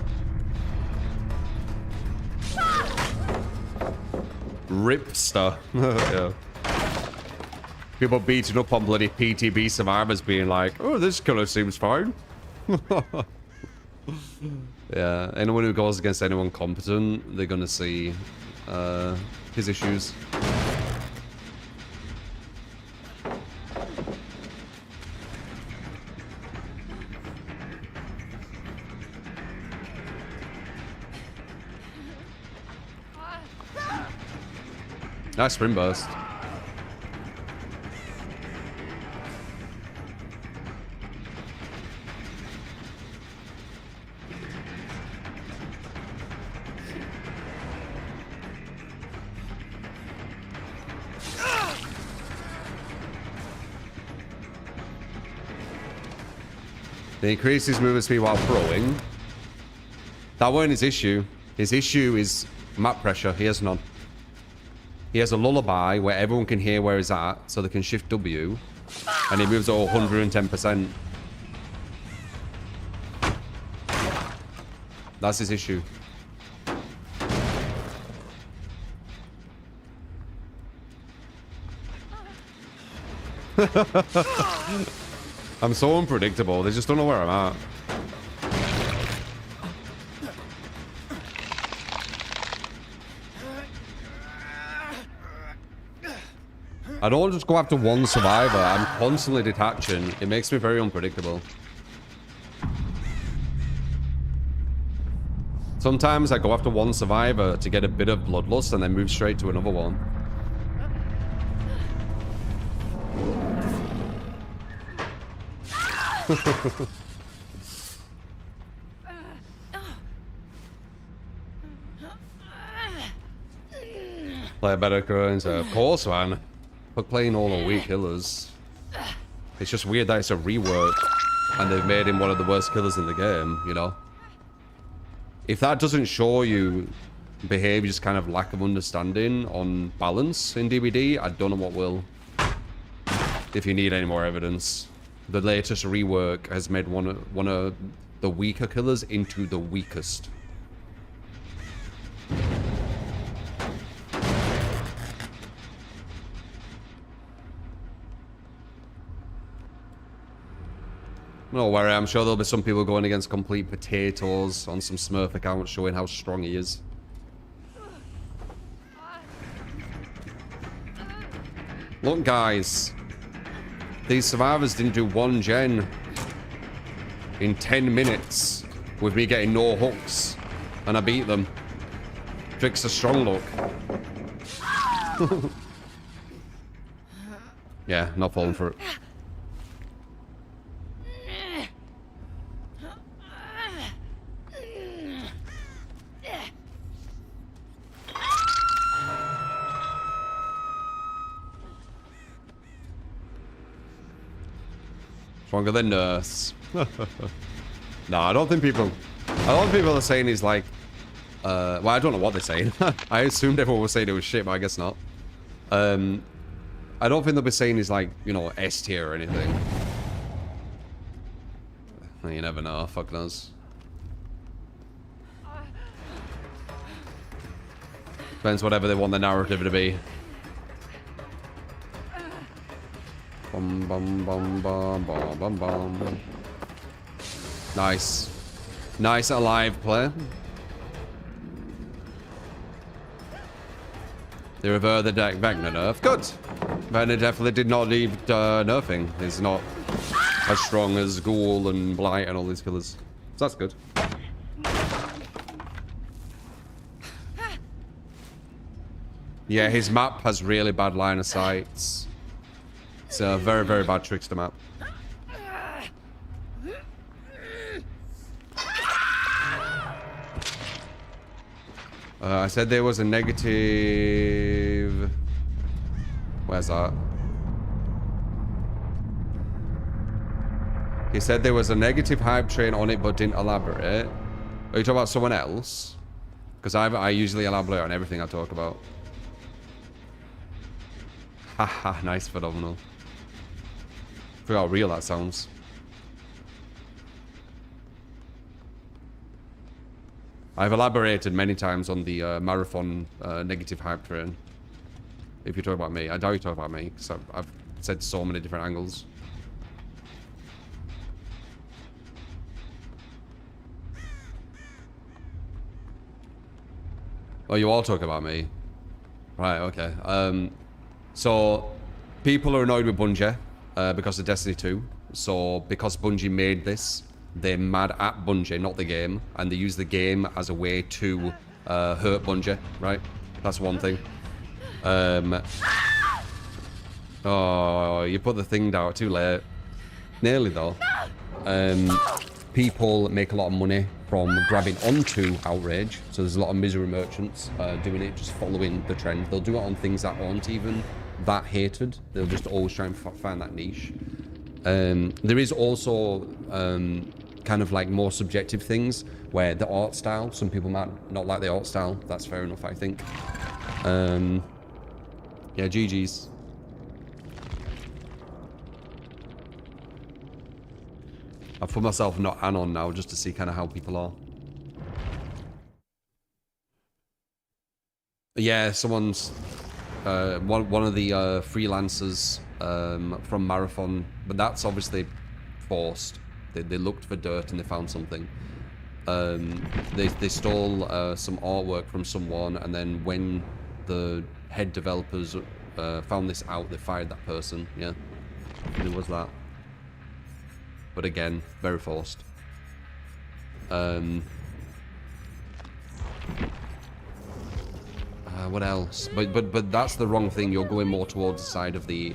Ripster. Yeah. People beating up on bloody PTB survivors being like, oh, this killer seems fine. Yeah, anyone who goes against anyone competent, they're gonna see his issues. Nice sprint burst. They increase his movement speed while throwing. That weren't his issue. His issue is map pressure. He has none. He has a lullaby where everyone can hear where he's at, so they can shift W, and he moves at 110%. That's his issue. I'm so unpredictable. They just don't know where I'm at. I don't just go after one survivor. I'm constantly detaching. It makes me very unpredictable. Sometimes I go after one survivor to get a bit of bloodlust and then move straight to another one. Play better currents, of course, man. But playing all the weak killers. It's just weird that it's a rework and they've made him one of the worst killers in the game, you know? If that doesn't show you behavior's kind of lack of understanding on balance in DBD, I don't know what will. If you need any more evidence. The latest rework has made one of the weaker killers into the weakest. No worry, I'm sure there'll be some people going against complete potatoes on some Smurf accounts showing how strong he is. Look, guys. These survivors didn't do one gen in 10 minutes with me getting no hooks. And I beat them. Trickster strong look. Yeah, not falling for it. Stronger than nurse. No, I don't think people are saying he's like well, I don't know what they're saying. I assumed everyone was saying it was shit, but I guess not. I don't think they'll be saying he's like, you know, S tier or anything. You never know, fuck knows. Depends whatever they want the narrative to be. Bum bum bum bum bum bum bum. Nice. Nice alive play. They revert the deck Vecna nerf. Good. Vecna definitely did not need nerfing. He's not as strong as Ghoul and Blight and all these killers. So that's good. Yeah, his map has really bad line of sights. It's a very, very bad Trickster map. I said there was a negative... Where's that? He said there was a negative hype train on it but didn't elaborate. Are you talking about someone else? Because I usually elaborate on everything I talk about. Haha, nice, phenomenal. Forgot how real that sounds. I've elaborated many times on the marathon negative hype train. If you talk about me, I doubt you talk about me because I've said so many different angles. Oh, you all talk about me, right? Okay. So people are annoyed with Bungie because of Destiny 2. So because Bungie made this, they're mad at Bungie, not the game, and they use the game as a way to hurt Bungie, right? That's one thing. Oh, you put the thing down too late. Nearly though. People make a lot of money from grabbing onto Outrage, so there's a lot of misery merchants doing it, just following the trend. They'll do it on things that aren't even that hated. They'll just always try and find that niche. There is also kind of like more subjective things where the art style, some people might not like the art style. That's fair enough, I think. Yeah, GG's. I've put myself not anon now just to see kind of how people are. Yeah, someone's one of the freelancers from Marathon, but that's obviously forced. They looked for dirt and they found something. They stole some artwork from someone, and then when the head developers found this out, they fired that person. Yeah, it was that. But again, very forced. What else? But that's the wrong thing. You're going more towards the side of the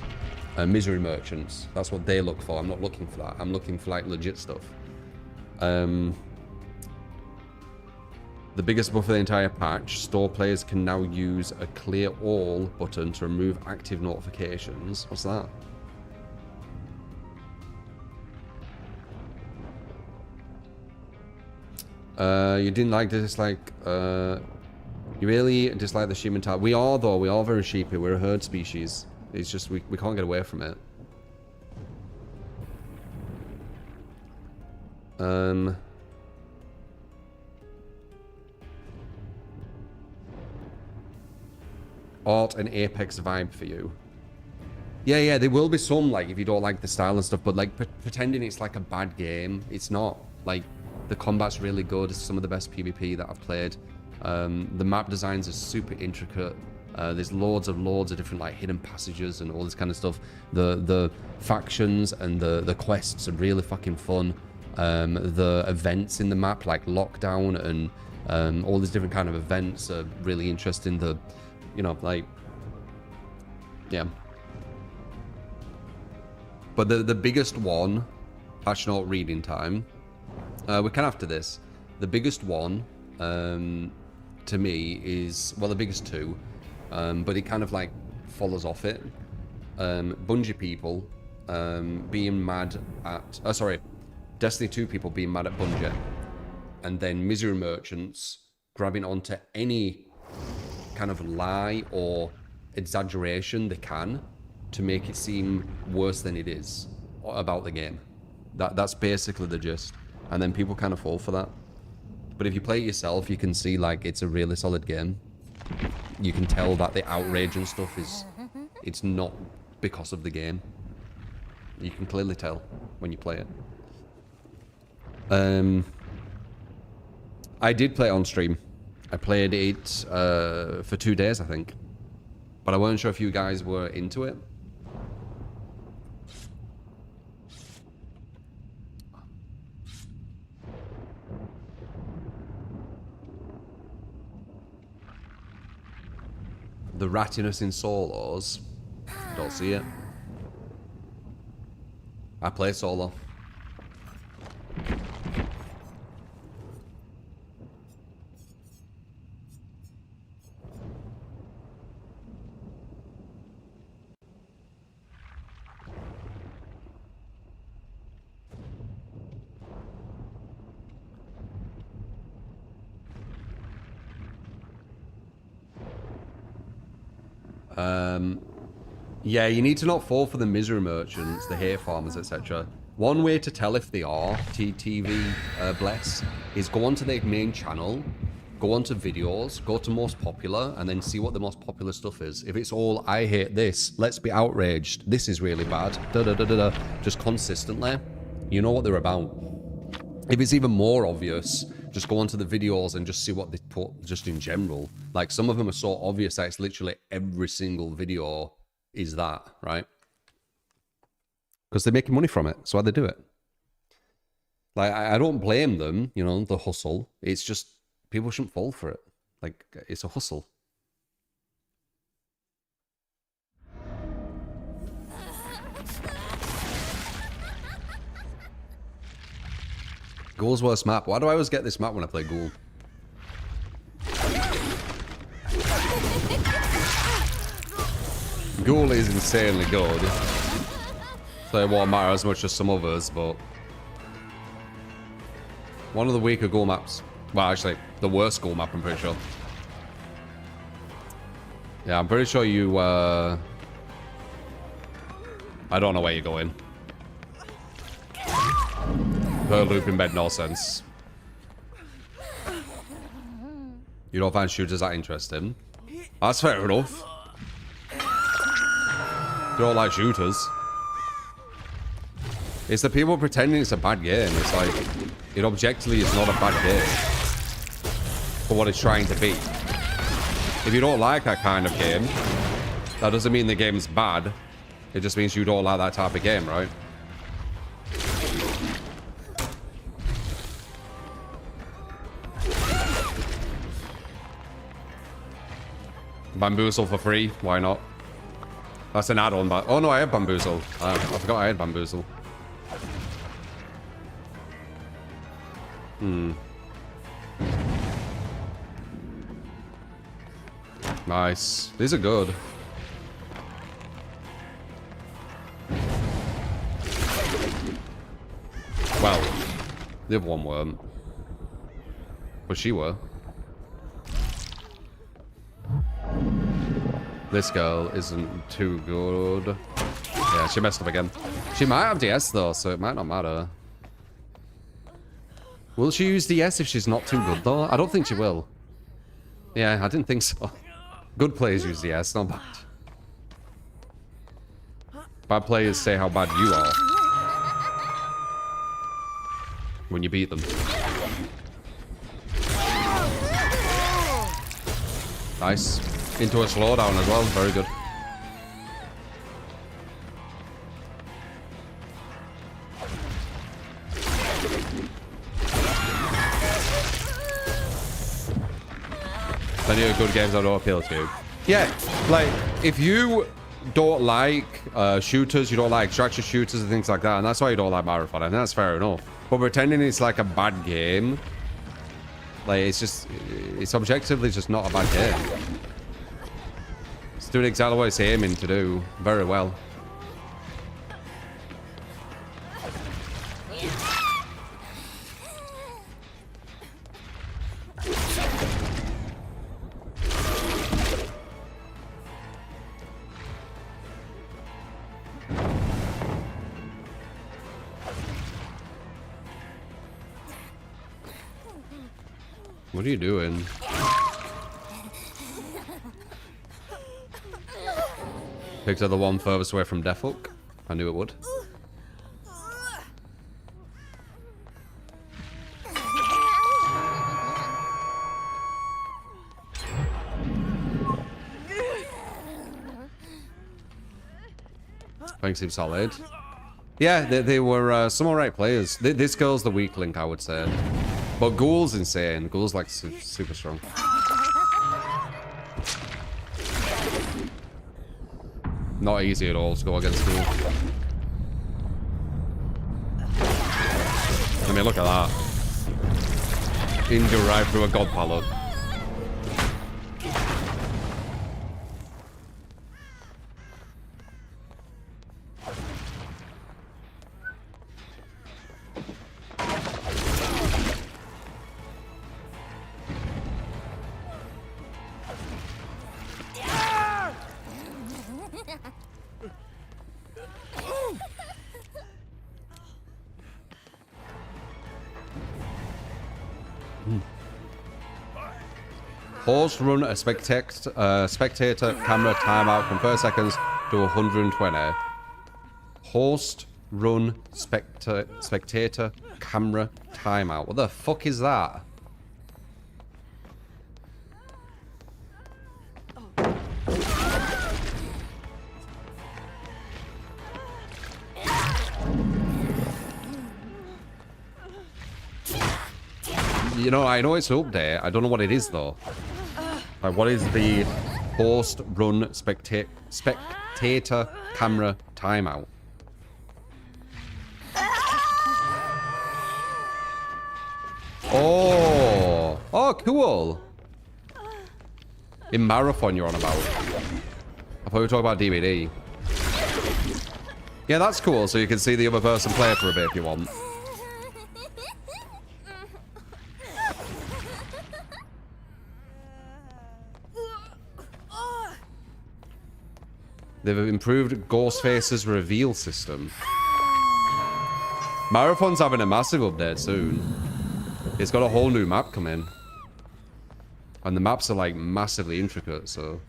misery merchants. That's what they look for. I'm not looking for that. I'm looking for like legit stuff. The biggest buff of the entire patch, store players can now use a clear all button to remove active notifications. What's that? You didn't like this, like, you really dislike the sheep mentality. We are, though. We are very sheepy. We're a herd species. It's just, we can't get away from it. Art and Apex vibe for you. Yeah, there will be some, like, if you don't like the style and stuff, but, like, pretending it's, like, a bad game, it's not. Like, the combat's really good. It's some of the best PvP that I've played. The map designs are super intricate. There's loads of different, like, hidden passages and all this kind of stuff. The factions and the quests are really fucking fun. The events in the map, like Lockdown and all these different kind of events are really interesting. The, you know, like, yeah. But the biggest one, patch note reading time, we're kind of after this. The biggest one, to me, is, well, the biggest two, but it kind of like follows off it. Bungie people being mad at, Destiny 2 people being mad at Bungie, and then misery merchants grabbing onto any kind of lie or exaggeration they can to make it seem worse than it is about the game. That's basically the gist. And then people kind of fall for that. But if you play it yourself, you can see, like, it's a really solid game. You can tell that the outrage and stuff is, it's not because of the game. You can clearly tell when you play it. I did play it on stream. I played it for 2 days, I think. But I weren't sure if you guys were into it. The rattiness in solos. Don't see it. I play solo. Yeah, you need to not fall for the misery merchants, the hay farmers, etc. One way to tell if they are TTV bless is go onto their main channel, go onto videos, go to most popular, and then see what the most popular stuff is. If it's all, I hate this, let's be outraged, this is really bad, just consistently, you know what they're about. If it's even more obvious, just go onto the videos and just see what they put just in general. Like, some of them are so obvious that it's literally every single video is that, right? Because they're making money from it, so why they do it? Like, I don't blame them, you know, the hustle. It's just, people shouldn't fall for it. Like, it's a hustle. Ghoul's worst map. Why do I always get this map when I play Ghoul? Ghoul is insanely good. So it won't matter as much as some others, but one of the weaker Ghoul maps. Well, actually, the worst Ghoul map, I'm pretty sure. Yeah, I'm pretty sure you, I don't know where you're going. Her looping made no sense. You don't find shooters that interesting? That's fair enough. You don't like shooters. It's the people pretending it's a bad game. It's like, it objectively is not a bad game for what it's trying to be. If you don't like that kind of game, that doesn't mean the game's bad. It just means you don't like that type of game, right? Bamboozle for free. Why not? That's an add-on, but... Oh, no, I have Bamboozle. I forgot I had Bamboozle. Nice. These are good. Well, the other one weren't. But she were. This girl isn't too good. Yeah, she messed up again. She might have DS though, so it might not matter. Will she use DS if she's not too good though? I don't think she will. Yeah, I didn't think so. Good players use DS, not bad. Bad players say how bad you are when you beat them. Nice. Into a slowdown as well. Very good. Plenty of good games I don't appeal to. Yeah, like, if you don't like shooters, you don't like extraction shooters and things like that, and that's why you don't like Marathon, and that's fair enough. But pretending it's like a bad game, like, it's objectively just not a bad game. It's doing exactly what it's aiming to do very well. What are you doing? Picked up the one furthest away from Death Hook. I knew it would. Playing seems solid. Yeah, they were some alright players. This girl's the weak link, I would say. But Ghoul's insane. Ghoul's like super strong. Not easy at all to go against Ghoul. I mean, look at that. Injure right through a god pallet. Host run a spectator camera timeout from 30 seconds to 120. Host run spectator camera timeout. What the fuck is that? You know, I know it's an update. I don't know what it is though. Like, what is the host run spectator camera timeout? Oh, cool. In Marathon, you're on about. I thought we were talking about DBD. Yeah, that's cool. So you can see the other person play for a bit if you want. They've improved Ghostface's reveal system. Marathon's having a massive update soon. It's got a whole new map coming. And the maps are like massively intricate, so...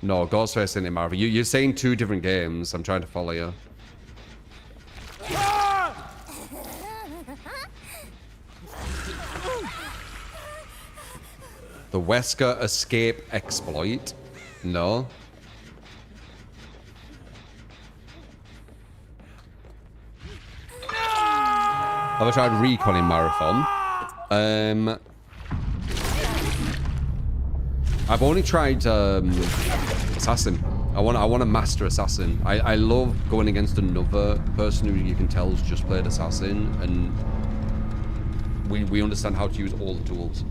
No, Ghostface isn't in Marathon. You're saying two different games. I'm trying to follow you. The Wesker escape exploit? No. Have I tried Recon in Marathon? I've only tried Assassin. I want to master Assassin. I love going against another person who you can tell has just played Assassin, and we understand how to use all the tools.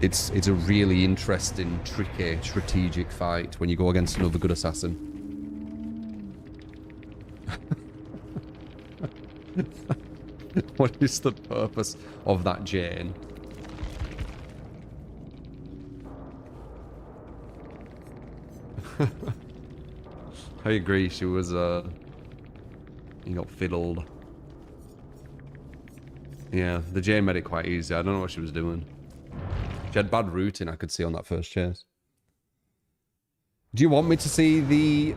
It's a really interesting, tricky, strategic fight when you go against another good Assassin. What is the purpose of that Jane? I agree, she was, you got fiddled. Yeah, the Jane made it quite easy. I don't know what she was doing. She had bad routing, I could see on that first chase. Do you want me to see the...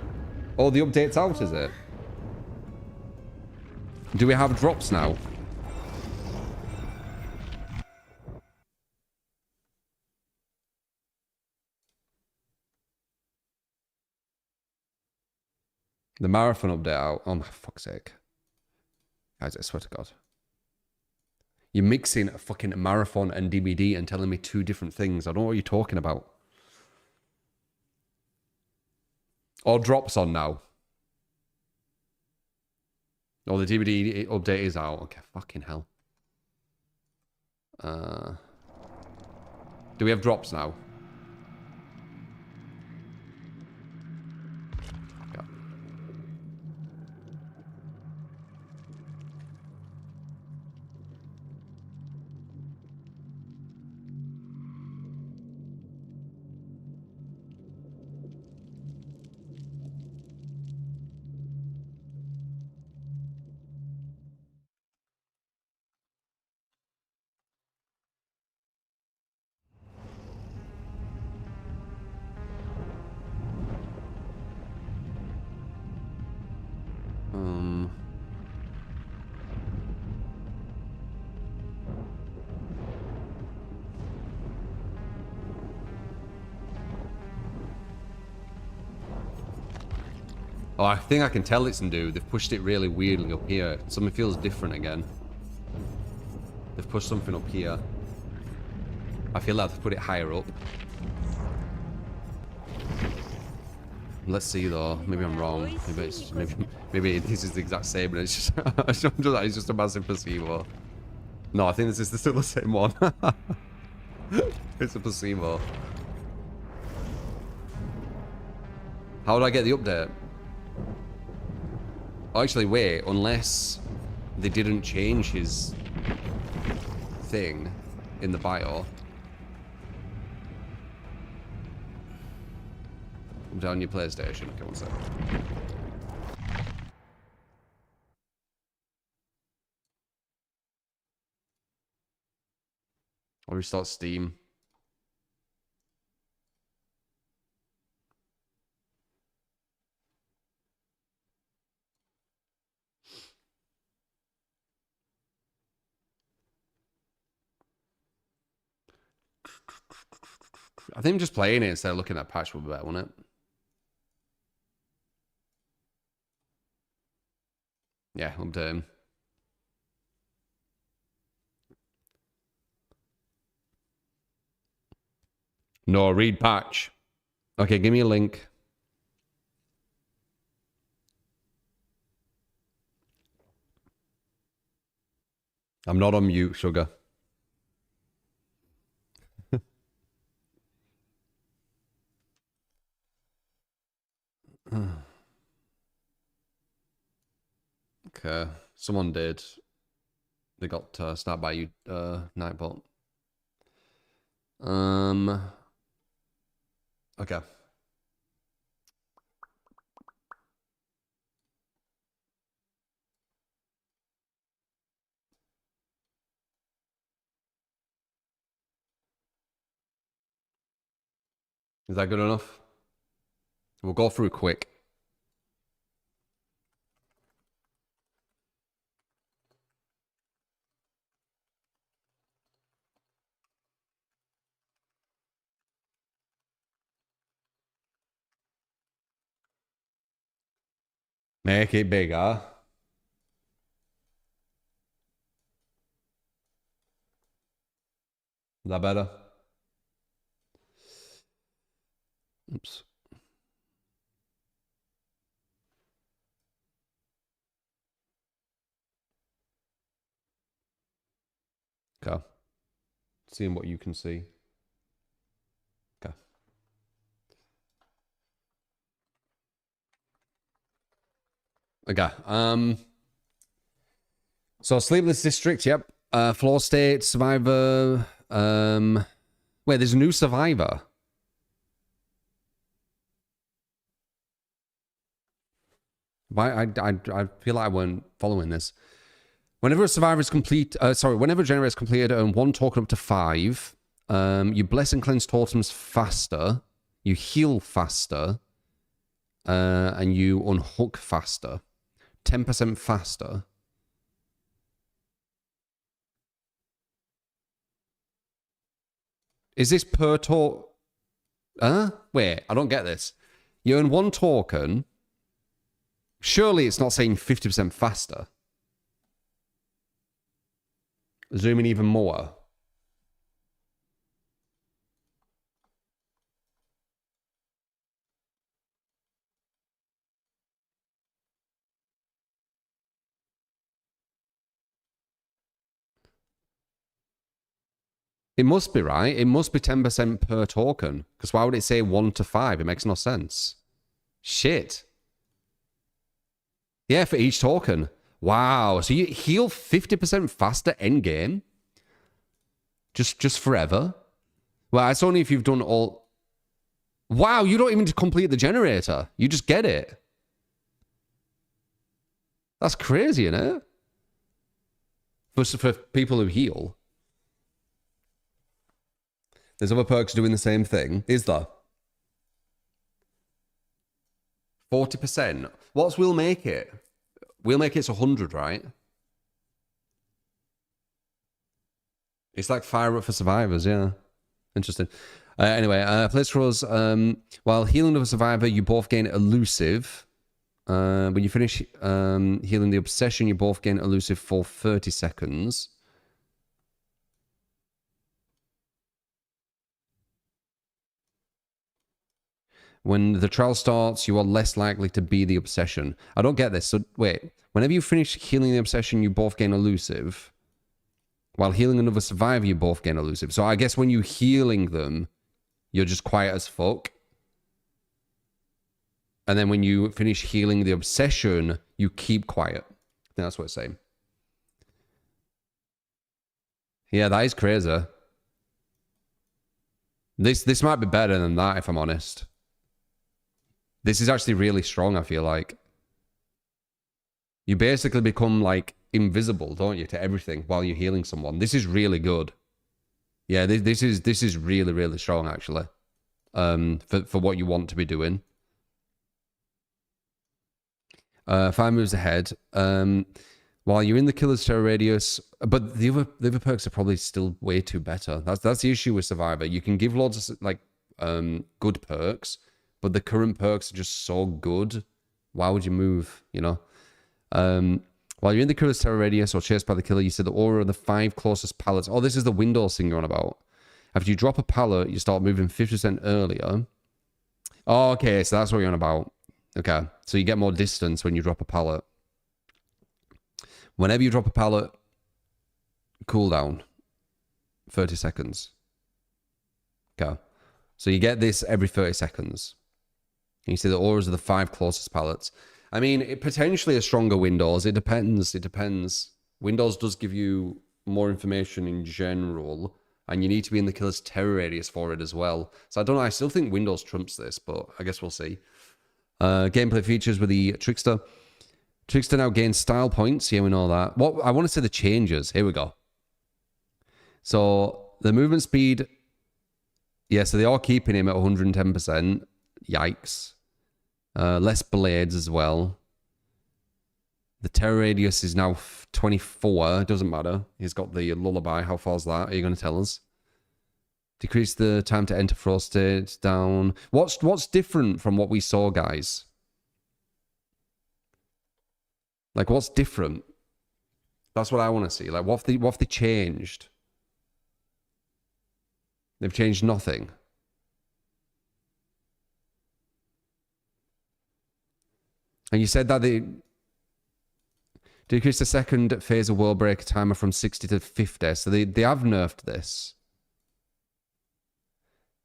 Oh, the update's out, is it? Do we have drops now? The marathon update out. Oh my fuck's sake. Guys, I swear to God. You're mixing a fucking marathon and DBD and telling me two different things. I don't know what you're talking about. All drops on now. Oh, the DBD update is out. Okay, fucking hell. Do we have drops now? Yeah. Oh, I think I can tell it's new. They've pushed it really weirdly up here. Something feels different again. They've pushed something up here. I feel like they've put it higher up. Let's see though. Maybe I'm wrong. Maybe this is the exact same, and it's just it's just a massive placebo. No, I think this is still the same one. It's a placebo. How would I get the update? Oh, actually, wait. Unless they didn't change his thing in the bio. Down your PlayStation. Okay, one second. I'll restart Steam. I think just playing it instead of looking at patch would be better, wouldn't it? Yeah, I'm doing. No, read patch. Okay, give me a link. I'm not on mute, sugar. Okay, someone did. They got snapped by you, Nightbot. Okay. Is that good enough? We'll go through quick. Make it bigger. that better? Oops. Okay. Seeing what you can see. Okay. Okay. So Sleepless District, yep. Floor State, Survivor. Wait, there's a new Survivor. I feel like I weren't following this. Whenever a survivor is complete, whenever a generator is completed, earn 1 token up to 5. You bless and cleanse totems faster. You heal faster. And you unhook faster. 10% faster. Is this per token? Wait, I don't get this. You earn 1 token. Surely it's not saying 50% faster. Zoom in even more. It must be, right? It must be 10% per token. Because why would it say 1 to 5? It makes no sense. Shit. Yeah, for each token. Wow. So you heal 50% faster endgame? Just forever? Well, it's only if you've done all... Wow, you don't even complete the generator. You just get it. That's crazy, isn't it? For people who heal. There's other perks doing the same thing. Is there? 40%. What's We'll Make It? We'll Make It's 100, right? It's like Fire Up for Survivors, yeah. Interesting. Anyway, place scrolls. While healing of a survivor, you both gain elusive. When you finish healing the obsession, you both gain elusive for 30 seconds. When the trial starts, you are less likely to be the obsession. I don't get this. So, wait. Whenever you finish healing the obsession, you both gain elusive. While healing another survivor, you both gain elusive. So I guess when you're healing them, you're just quiet as fuck. And then when you finish healing the obsession, you keep quiet. I think that's what it's saying. Yeah, that is crazy. This might be better than that, if I'm honest. This is actually really strong, I feel like. You basically become, like, invisible, don't you, to everything while you're healing someone. This is really good. Yeah, this is really, really strong, actually. For what you want to be doing. 5 moves ahead. While you're in the killer's terror radius... But the other perks are probably still way too better. That's the issue with Survivor. You can give loads of, like, good perks... But the current perks are just so good. Why would you move, you know? While you're in the killer's terror radius or chased by the killer, you see the aura of the 5 closest pallets. Oh, this is the window thing you're on about. After you drop a pallet, you start moving 50% earlier. Oh, okay, so that's what you're on about. Okay, so you get more distance when you drop a pallet. Whenever you drop a pallet, cooldown. 30 seconds. Okay. So you get this every 30 seconds. You see the auras of the 5 closest pallets. I mean, it potentially a stronger Windows. It depends. It depends. Windows does give you more information in general, and you need to be in the killer's terror radius for it as well. So I don't know. I still think Windows trumps this, but I guess we'll see. Gameplay features with the Trickster. Trickster now gains style points. Yeah, we know that. What I want to say the changes. Here we go. So the movement speed. Yeah, so they are keeping him at 110%. Yikes. Less blades as well. The terror radius is now 24. It doesn't matter. He's got the lullaby. How far's that? Are you going to tell us? Decrease the time to enter flow state down. What's different from what we saw, guys? Like, what's different? That's what I want to see. Like, what have they changed? They've changed nothing. And you said that they decreased the second phase of World Breaker timer from 60 to 50. So they have nerfed this.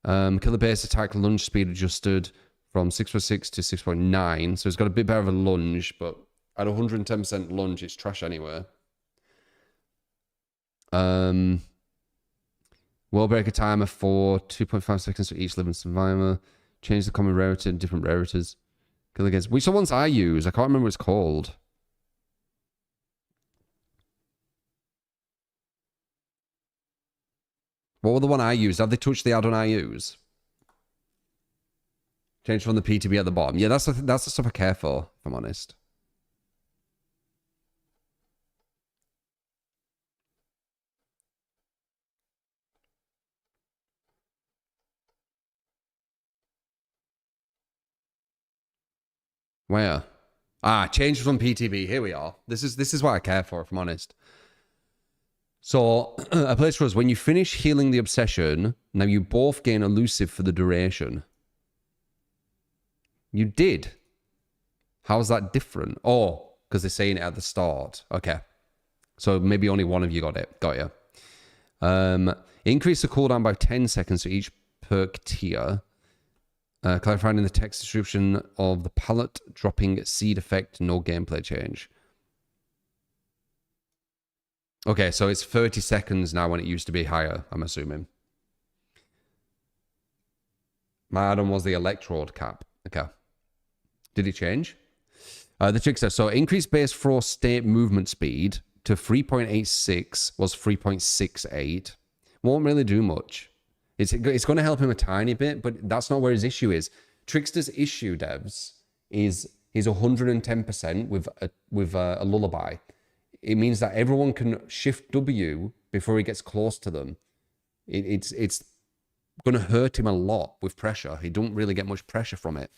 Killer base attack lunge speed adjusted from 6.6 to 6.9. So it's got a bit better of a lunge, but at 110% lunge, it's trash anyway. World Breaker timer for 2.5 seconds for each living survivor. Change the common rarity to different rarities. Kill against which are ones I use? I can't remember what it's called. What were the one I used? Have they touched the add-on I use? Change from the PTB at the bottom. Yeah, that's the stuff I care for, if I'm honest. Where? Change from PTB. Here we are. This is what I care for, if I'm honest. So, a place for us. When you finish healing the obsession, now you both gain elusive for the duration. You did. How's that different? Oh, because they're saying it at the start. Okay. So maybe only one of you got it. Got you. Increase the cooldown by 10 seconds for each perk tier. Clarified in the text description of the palette dropping seed effect, no gameplay change. Okay, so it's 30 seconds now when it used to be higher, I'm assuming. My add-on was the electrode cap. Okay. Did it change? The Trickster. So increase base throw state movement speed to 3.86 was 3.68. Won't really do much. It's going to help him a tiny bit, but that's not where his issue is. Trickster's issue, devs, is he's 110% with a lullaby. It means that everyone can shift W before he gets close to them. It's going to hurt him a lot with pressure. He don't really get much pressure from it.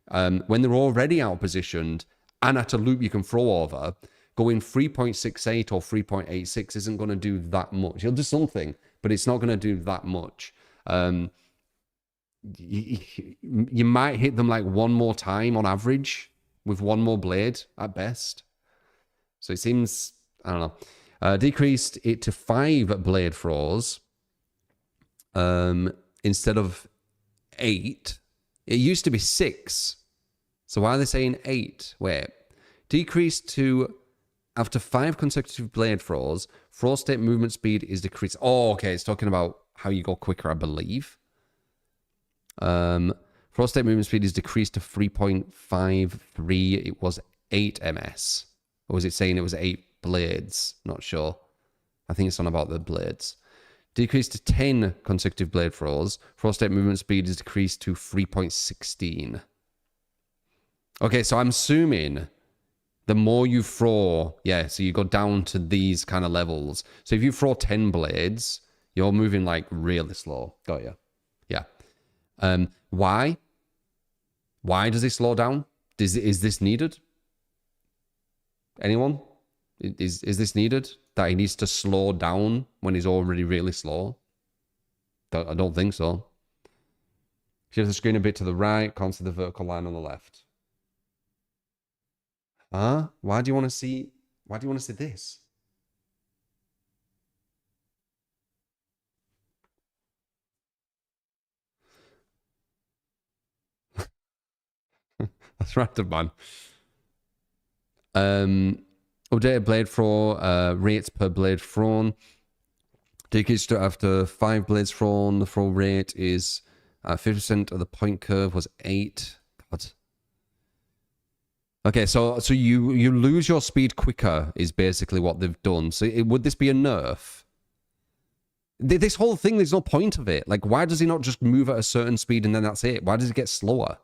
When they're already out-positioned and at a loop you can throw over, going 3.68 or 3.86 isn't going to do that much. He'll do something, but it's not going to do that much. You might hit them like one more time on average with one more blade at best. So it seems, I don't know. Decreased it to 5 blade throws instead of 8. It used to be 6. So why are they saying 8? Wait. Decreased to after 5 consecutive blade throws, throw state movement speed is decreased. Oh, okay. It's talking about how you go quicker, I believe. Throw state movement speed is decreased to 3.53. It was 8 ms. Or was it saying it was 8 blades? Not sure. I think it's on about the blades. Decreased to 10 consecutive blade throws. Throw state movement speed is decreased to 3.16. Okay, so I'm assuming the more you throw, yeah, so you go down to these kind of levels. So if you throw 10 blades, you're moving like really slow. Got you. Yeah. Why? Why does it slow down? Is this needed? Anyone? Is this needed? That he needs to slow down when he's already really slow? I don't think so. Shift the screen a bit to the right, can't see the vertical line on the left. Huh? Why do you want to see this? That's random, man. Updated blade throw, rates per blade thrown. Decreased after 5 blades thrown. The throw rate is 50% of the point curve was 8. God. Okay, so you lose your speed quicker is basically what they've done. So would this be a nerf? This whole thing, there's no point of it. Like, why does he not just move at a certain speed and then that's it? Why does it get slower?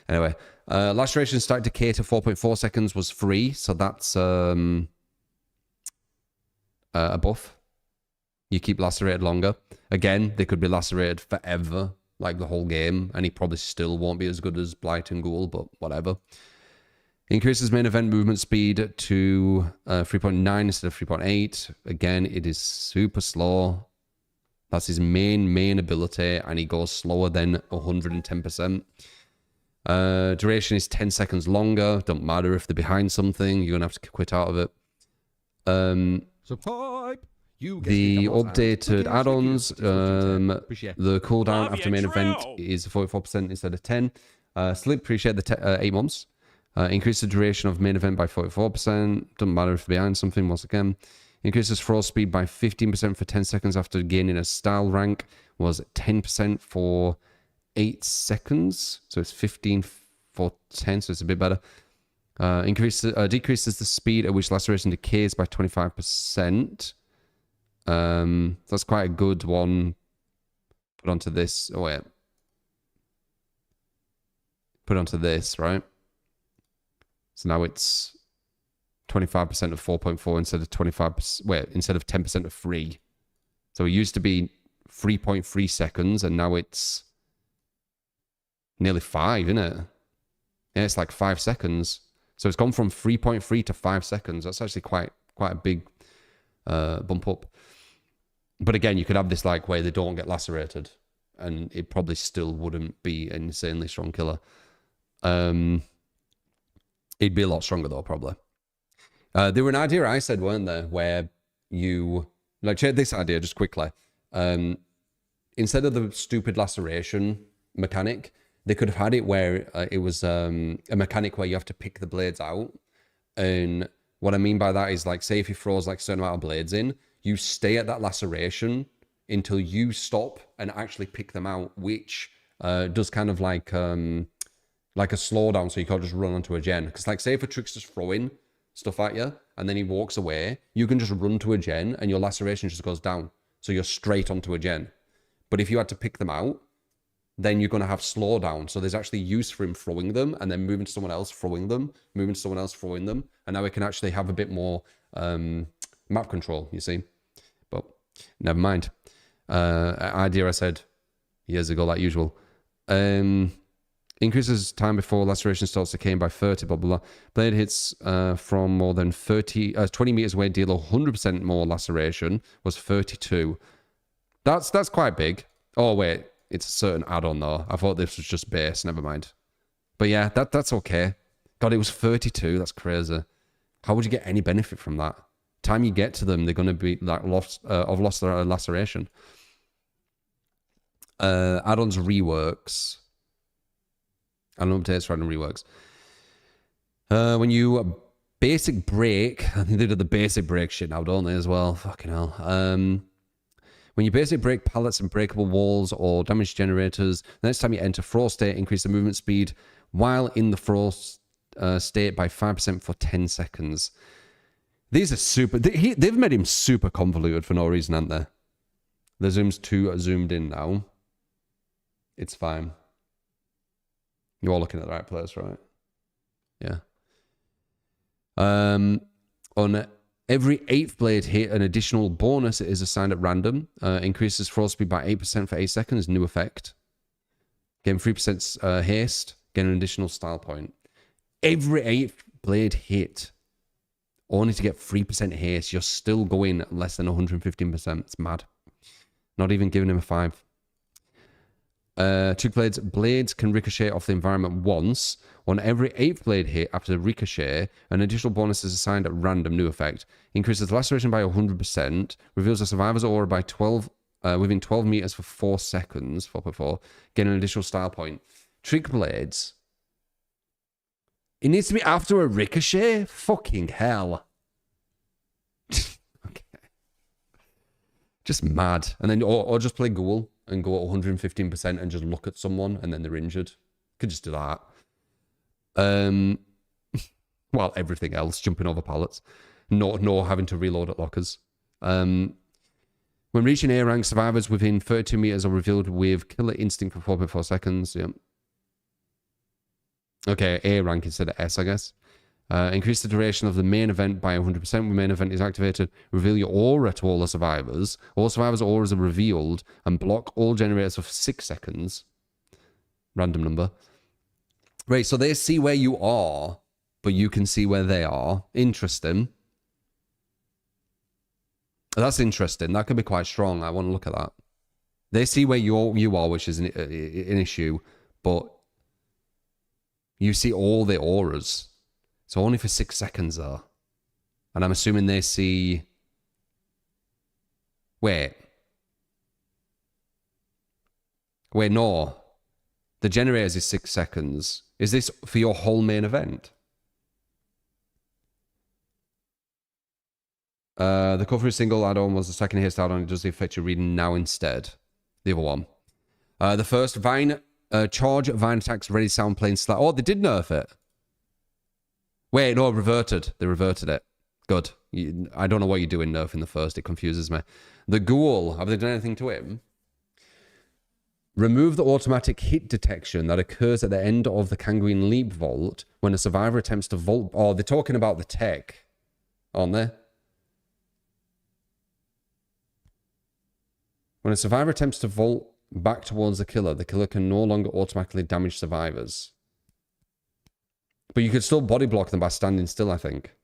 Anyway, laceration start decay to 4.4 seconds was free, so that's a buff. You keep lacerated longer. Again, they could be lacerated forever, like the whole game, and he probably still won't be as good as Blight and Ghoul, but whatever. Increases main event movement speed to 3.9 instead of 3.8. Again, it is super slow. That's his main ability, and he goes slower than 110%. Duration is 10 seconds longer. Don't matter if they're behind something, you're gonna have to quit out of it. So pipe. The updated add-ons, the cooldown after main event is 44% instead of 10. Slip, appreciate the 8 months. Increase the duration of main event by 44%. Doesn't matter if they're behind something, once again. Increases throw speed by 15% for 10 seconds after gaining a style rank. Was 10% for 8 seconds. So it's 15 for 10, so it's a bit better. Decreases the speed at which laceration decays by 25%. That's quite a good one. Put onto this. Oh, wait. Put onto this, right? So now it's 25% of 4.4 instead of 25%. Wait, instead of 10% of 3. So it used to be 3.3 seconds, and now it's nearly 5, isn't it? Yeah, it's like 5 seconds. So it's gone from 3.3 to 5 seconds. That's actually quite a big bump up. But again, you could have this like where they don't get lacerated, and it probably still wouldn't be an insanely strong killer. It'd be a lot stronger though, probably. There were an idea I said, weren't there, where you like check this idea just quickly. Instead of the stupid laceration mechanic, they could have had it where it was a mechanic where you have to pick the blades out. And what I mean by that is, like, say if he throws like a certain amount of blades in, you stay at that laceration until you stop and actually pick them out, which does kind of like a slowdown, so you can't just run onto a gen. Because like say if a trickster's throwing stuff at you and then he walks away, you can just run to a gen and your laceration just goes down. So you're straight onto a gen. But if you had to pick them out, then you're going to have slowdown. So there's actually use for him throwing them and then moving to someone else, throwing them, moving to someone else, throwing them. And now we can actually have a bit more map control, you see. But never mind. Idea I said years ago, like usual. Increases time before laceration starts decaying by 30, blah, blah, blah. Blade hits from more than 20 meters away deal 100% more laceration, was 32. That's quite big. Oh, wait. It's a certain add-on, though. I thought this was just base. Never mind. But yeah, that's okay. God, it was 32. That's crazy. How would you get any benefit from that? Time you get to them, they're going to be like lost their laceration. Add-ons reworks. And updates random reworks. When you basic break, I think they did the basic break shit now, don't they, as well? Fucking hell. When you basic break pallets and breakable walls or damage generators, the next time you enter throw state, increase the movement speed while in the throw state by 5% for 10 seconds. These are super... They've made him super convoluted for no reason, haven't they? The zoom's too zoomed in now. It's fine. You're all looking at the right place, right? Yeah. On every 8th blade hit, an additional bonus is assigned at random. Increases throw speed by 8% for 8 seconds. New effect. Gain 3% haste. Gain an additional style point. Every 8th blade hit. Only to get 3% haste. You're still going less than 115%. It's mad. Not even giving him a 5. Trick blades can ricochet off the environment once. On every 8th blade hit after the ricochet, an additional bonus is assigned at random. New effect. Increases laceration by 100%. Reveals a survivor's aura by 12 within 12 meters for 4 seconds. 4.4. Gain an additional style point. Trick blades. It needs to be after a ricochet? Fucking hell. Okay. Just mad. And then, or just play Ghoul and go at 115% and just look at someone and then they're injured. Could just do that. Well, everything else, jumping over pallets. No having to reload at lockers. When reaching A rank, survivors within 32 meters are revealed with killer instinct for 4.4 seconds. Yep. Okay, A rank instead of S, I guess. Increase the duration of the main event by 100%. When main event is activated, reveal your aura to all the survivors. All survivors' auras are revealed and block all generators for 6 seconds. Random number. Right, so they see where you are but you can see where they are. Interesting. That's interesting. That could be quite strong. I want to look at that. They see where you are, which is an issue, but you see all the auras. So only for 6 seconds, though. And I'm assuming they see... Wait, no. The generators is 6 seconds. Is this for your whole main event? The cover is single add-on was the second haste add-on. It does the effect you're reading now instead. The other one. The first Vine charge Vine attacks ready sound playing slap. Oh, they did nerf it. Wait, no, reverted. They reverted it. Good. I don't know what you're doing nerfing the first. It confuses me. The ghoul. Have they done anything to him? Remove the automatic hit detection that occurs at the end of the Kanguin Leap Vault when a survivor attempts to vault. Oh, they're talking about the tech, aren't they? When a survivor attempts to vault back towards the killer can no longer automatically damage survivors. But you could still body block them by standing still, I think.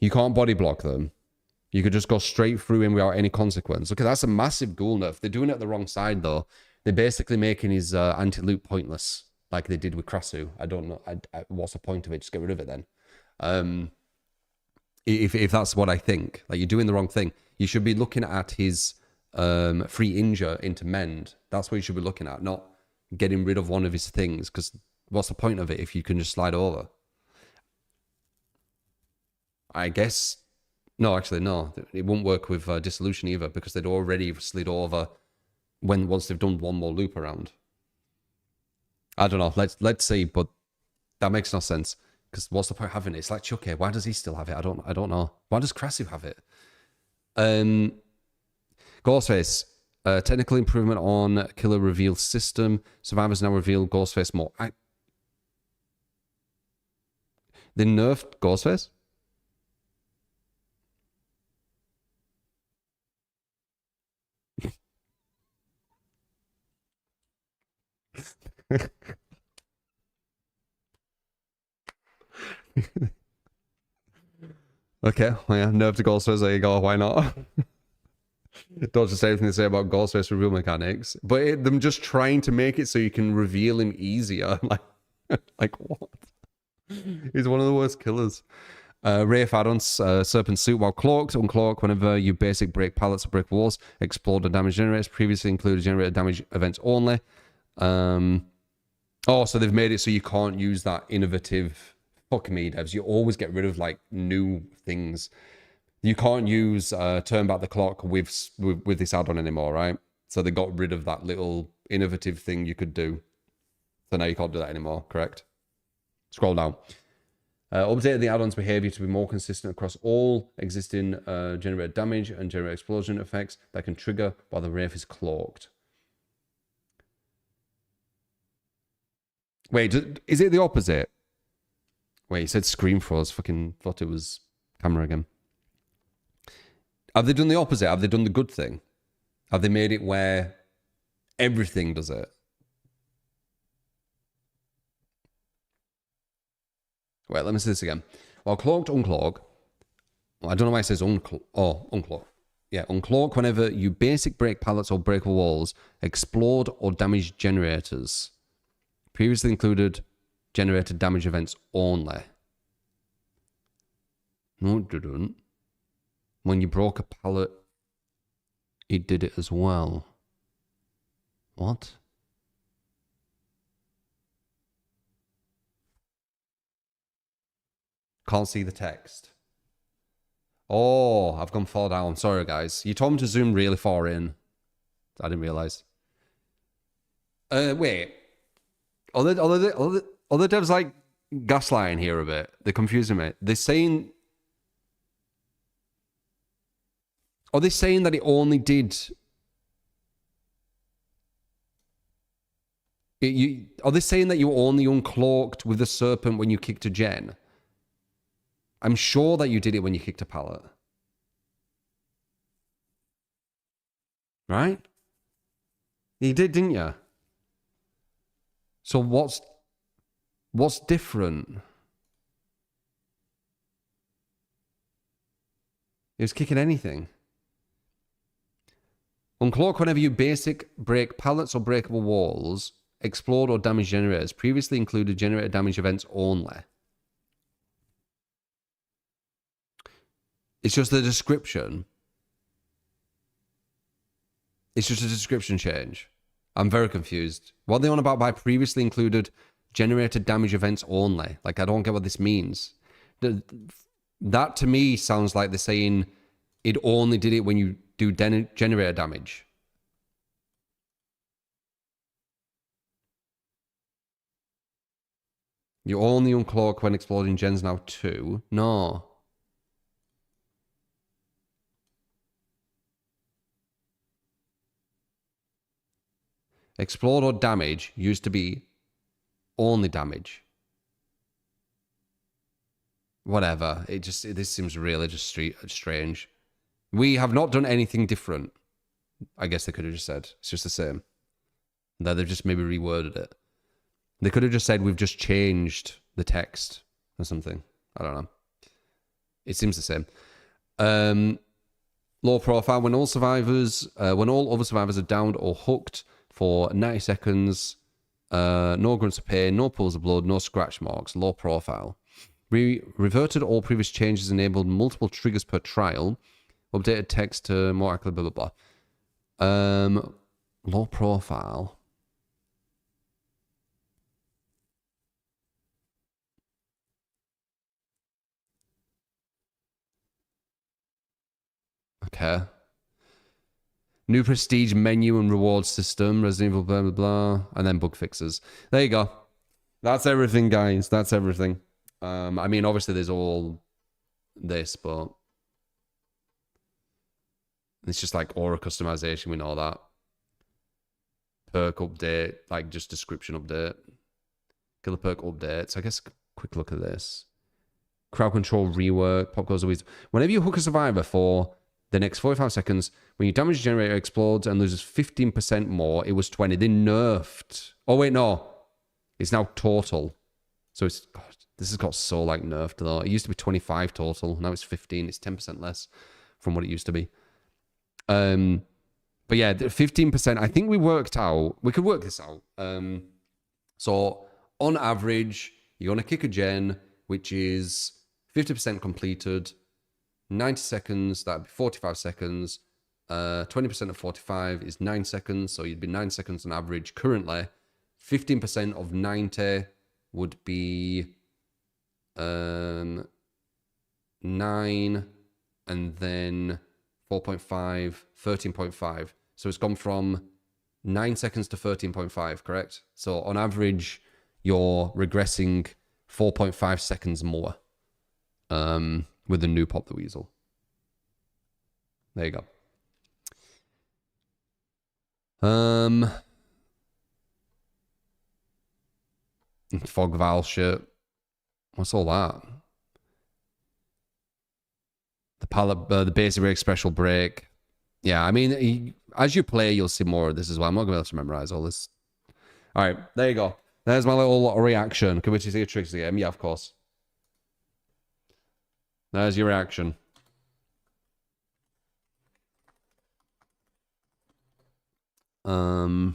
You can't body block them. You could just go straight through him without any consequence. Look, that's a massive ghoul nerf. They're doing it at the wrong side, though. They're basically making his anti-loot pointless, like they did with Krasu. I don't know. What's the point of it? Just get rid of it then. If that's what I think. Like, you're doing the wrong thing. You should be looking at his free injure into mend. That's what you should be looking at, not getting rid of one of his things. Because what's the point of it if you can just slide over? I guess... No, actually, no. It won't work with Dissolution either, because they'd already slid over once they've done one more loop around. I don't know. Let's see, but that makes no sense. Because what's the point of having it? It's like Chucky. Why does he still have it? I don't know. Why does Krasu have it? Ghostface. Technical improvement on killer reveal system. Survivors now reveal Ghostface more. They nerfed Ghostface? Okay, well, yeah, nerf to Ghostface, there you go, why not? Don't just say anything to say about Ghostface reveal mechanics, but them just trying to make it so you can reveal him easier. Like what? He's one of the worst killers. Wraith add-ons, Serpent Suit while cloaked, uncloak whenever you basic break pallets or break walls, explode and damage generators, previously included generated damage events only. Oh, so they've made it so you can't use that innovative... Fuck me, devs. You always get rid of, like, new things. You can't use turn back the clock with this add-on anymore, right? So they got rid of that little innovative thing you could do. So now you can't do that anymore, correct? Scroll down. Update the add-on's behavior to be more consistent across all existing generated damage and generate explosion effects that can trigger while the Wraith is cloaked. Wait, is it the opposite? Wait, he said screen froze. Fucking thought it was camera again. Have they done the opposite? Have they done the good thing? Have they made it where everything does it? Wait, let me say this again. While cloaked, uncloak. Well, I don't know why it says uncloak. Oh, uncloak. Yeah, uncloak whenever you basic break pallets or break walls, explode or damage generators. Previously included generated damage events only. No, it didn't. When you broke a pallet, it did it as well. What? Can't see the text. Oh, I've gone far down. Sorry, guys. You told me to zoom really far in. I didn't realize. Wait. Are the devs like gaslighting here a bit? They're confusing me. They're saying... Are they saying that it only did... Are they saying that you only uncloaked with the serpent when you kicked a gen? I'm sure that you did it when you kicked a pallet. Right? You did, didn't you? So what's different? It was kicking anything. Uncloak whenever you basic break pallets or breakable walls, explode or damage generators. Previously included generator damage events only. It's just the description. It's just a description change. I'm very confused. What are they on about by previously included generator damage events only? Like, I don't get what this means. That to me sounds like they're saying it only did it when you do generator damage. You only uncloak when exploding gens now too. No. Explode or damage used to be only damage. Whatever. This seems really just strange. We have not done anything different. I guess they could have just said it's just the same. That they've just maybe reworded it. They could have just said we've just changed the text or something. I don't know. It seems the same. Low profile. When all other survivors are downed or hooked for 90 seconds, no grunts of pain, no pools of blood, no scratch marks. Low profile. We reverted all previous changes, enabled multiple triggers per trial, updated text to more accurate, blah, blah, blah. Low profile. Okay. New prestige menu and reward system, Resident Evil, blah, blah, blah, and then bug fixes. There you go. That's everything, guys. That's everything. I mean, obviously there's all this, but it's just like aura customization, we know that. Perk update, like just description update. Killer perk updates. I guess quick look at this. Crowd control rework, pop goes the weasel. Whenever you hook a survivor for the next 45 seconds, when your damage generator explodes and loses 15% more, it was 20. They nerfed. Oh, wait, no. It's now total. So it's, God, this has got so like nerfed though. It used to be 25 total. Now it's 15. It's 10% less from what it used to be. But yeah, 15%. I think we worked out. We could work this out. So on average, you're going to kick a gen, which is 50% completed. 90 seconds, that'd be 45 seconds. 20% of 45 is 9 seconds. So you'd be 9 seconds on average. Currently, 15% of 90 would be 9 and then 4.5, 13.5. So it's gone from 9 seconds to 13.5, correct? So on average, you're regressing 4.5 seconds more with the new Pop the Weasel. There you go. Fog Val shit. What's all that? The palette, the basic break, special break. Yeah, I mean, as you play, you'll see more of this as well. I'm not going to be able to memorize all this. All right, there you go. There's my little reaction. Can we see a Trickster game? Yeah, of course. There's your reaction. Okay.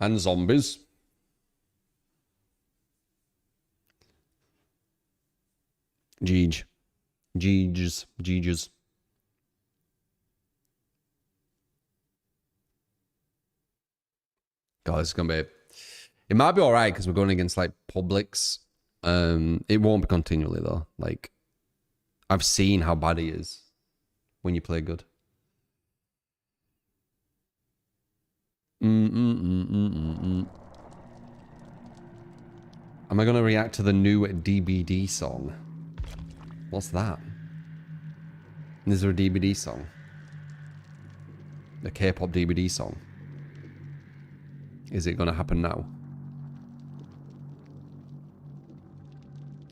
And zombies. Jeej. Jeeges. God, it's gonna be. It might be alright because we're going against like Publix. It won't be continually though. Like, I've seen how bad he is when you play good. Am I gonna react to the new DBD song? What's that? Is there a DBD song? The K-pop DBD song. Is it gonna happen now?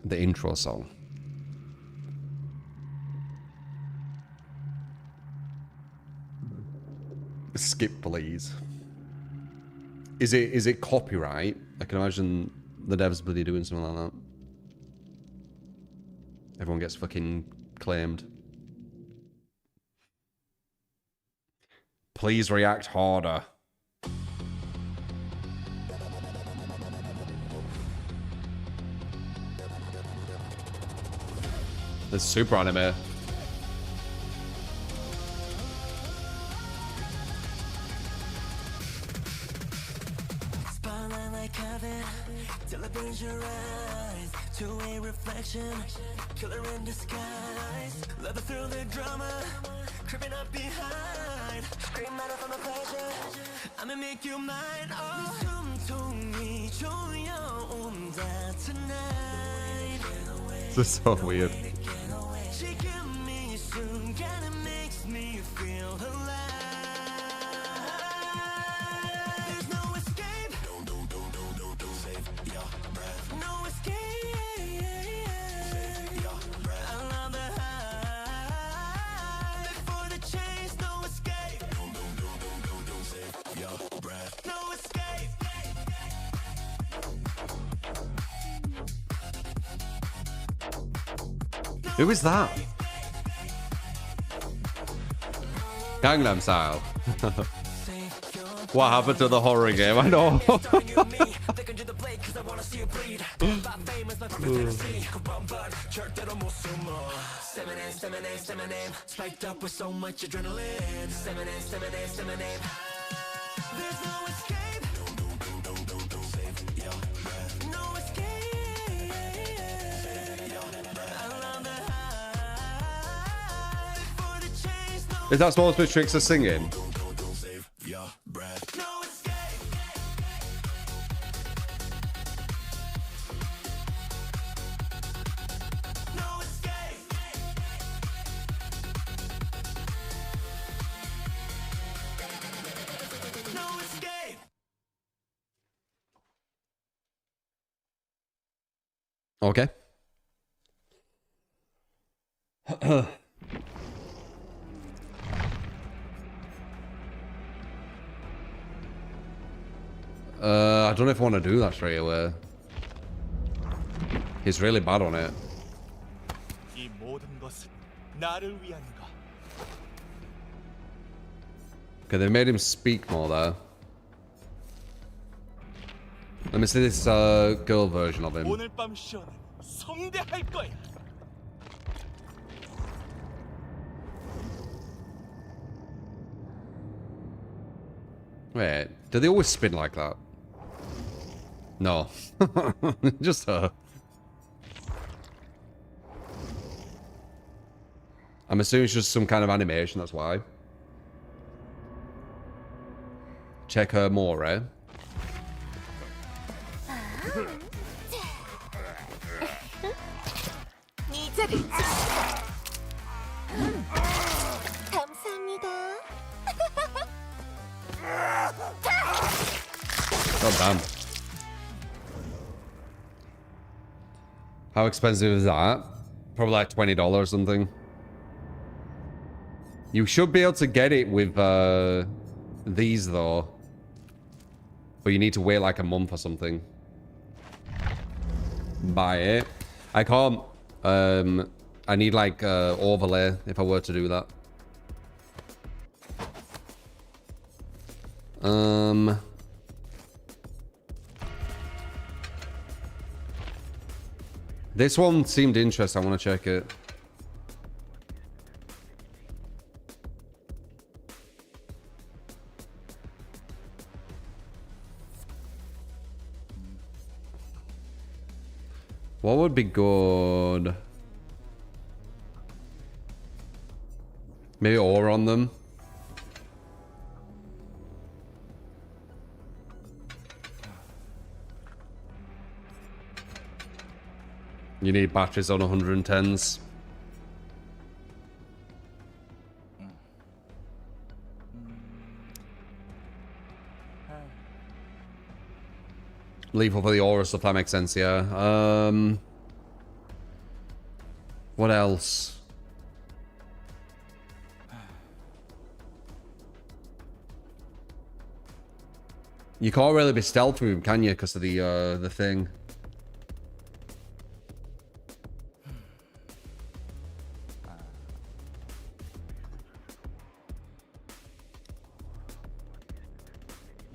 The intro song. skip, please. Is it copyright? I can imagine the devs bloody doing something like that. Everyone gets fucking claimed. Please react harder. There's super anime. Two-way reflection, killer in disguise. Love it through the drama, creeping up behind. Scream out of my pleasure, I'ma make you mine. Oh, 숨통이 조여온다 tonight. This is so weird. 지금 이 순간은 makes me feel alive. There's no escape. Don't save your breath. No escape. Who is that? Gangnam Style. What happened to the horror game? I know. Spiked up with so much adrenaline. There's no escape. Don't save your breath. No escape. Is that Small Split Trickster singing? Okay. I don't know if I want to do that straight away. He's really bad on it. 이 모든 것은 나를 위한가? Okay, they made him speak more there. Let me see this girl version of him. 오늘 밤 쇼는 성대할 거야. Wait, do they always spin like that? No. Just her. I'm assuming it's just some kind of animation, that's why. Check her more, eh? God damn. How expensive is that? Probably like $20 or something. You should be able to get it with these though. But you need to wait like a month or something. Buy it. I can't. I need like overlay if I were to do that. This one seemed interesting. I want to check it. What would be good? Maybe ore on them. You need batteries on 110s. Lethal for the aura stuff, that makes sense, yeah. What else? You can't really be stealth with him, can you? Because of the thing.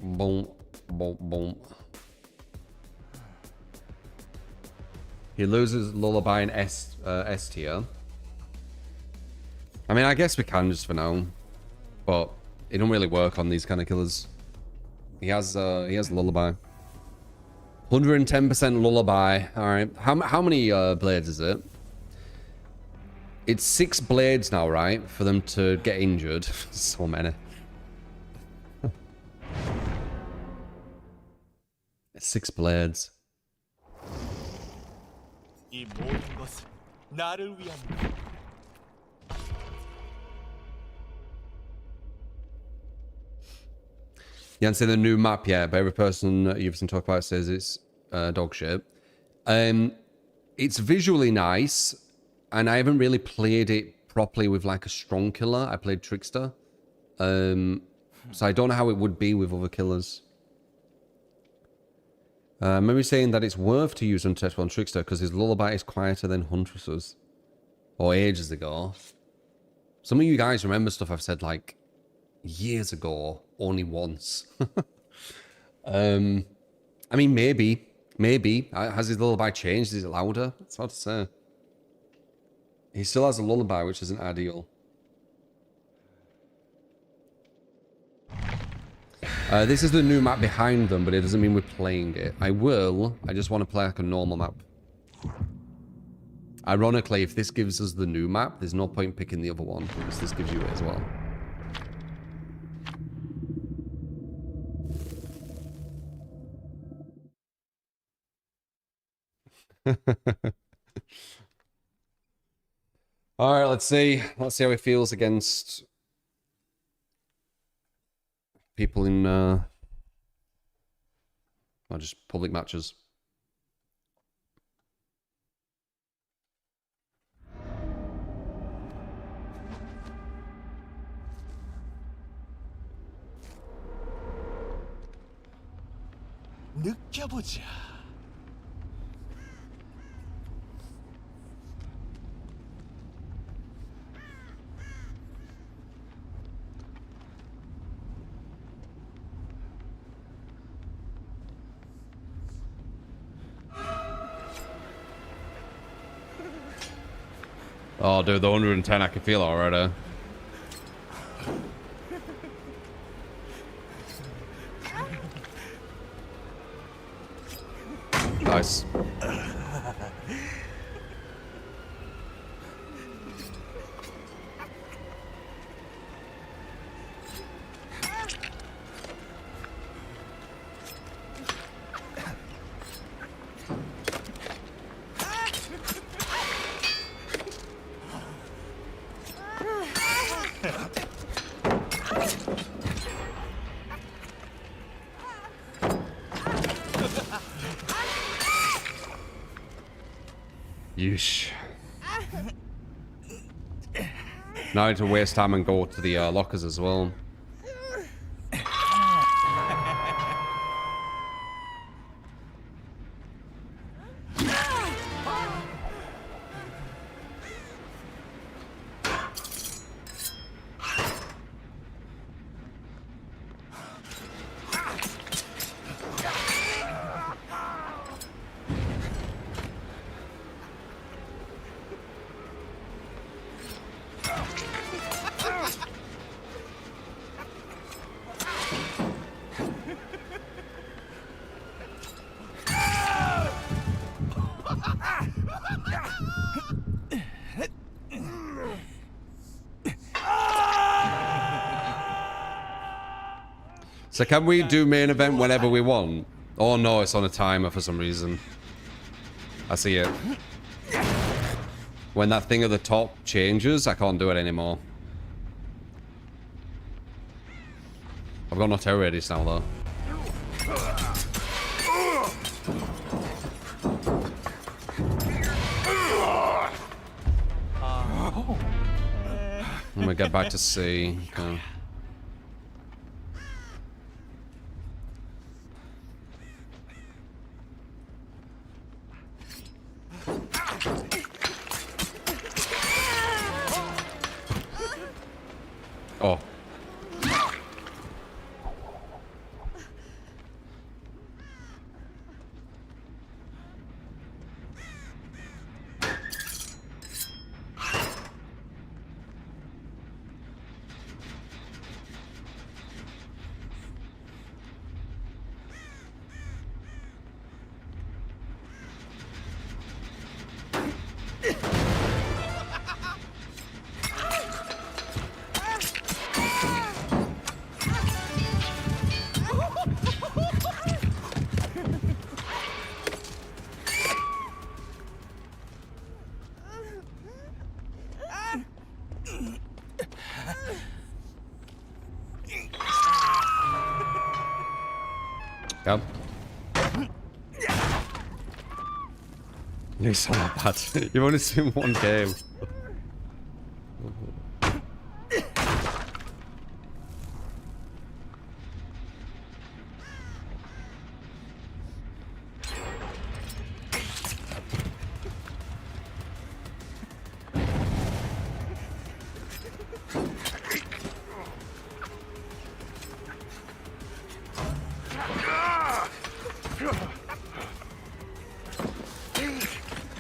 Boom, boom, boom. He loses Lullaby in S tier. I mean, I guess we can just for now, but it don't really work on these kind of killers. He has Lullaby. 110% Lullaby. All right. How many blades is it? It's 6 blades now, right? For them to get injured. So many. It's 6 blades. 이 모든 것은 나를 위함이다. You haven't seen the new map yet, but every person you've seen talk about it says it's dog shit. It's visually nice, and I haven't really played it properly with like a strong killer. I played Trickster. So I don't know how it would be with other killers. Maybe saying that it's worth to use Untouchable on Trickster because his Lullaby is quieter than Huntress's. Or ages ago. Some of you guys remember stuff I've said like years ago, only once. I mean, maybe. Has his Lullaby changed? Is it louder? It's hard to say. He still has a Lullaby, which isn't ideal. This is the new map behind them, but it doesn't mean we're playing it. I just want to play like a normal map. Ironically, if this gives us the new map, there's no point picking the other one, because this gives you it as well. All right, let's see how it feels against people in or just public matches. 느껴보자. Oh, dude, the 110, I can feel it already. Nice. Yeesh. Now I need to waste time and go to the lockers as well. So can we do main event whenever we want? Oh no, it's on a timer for some reason. I see it. When that thing at the top changes, I can't do it anymore. I've got no terror radius now though. I'm gonna get back to C. Okay. Oh. Go. It's not bad. You've only seen one game.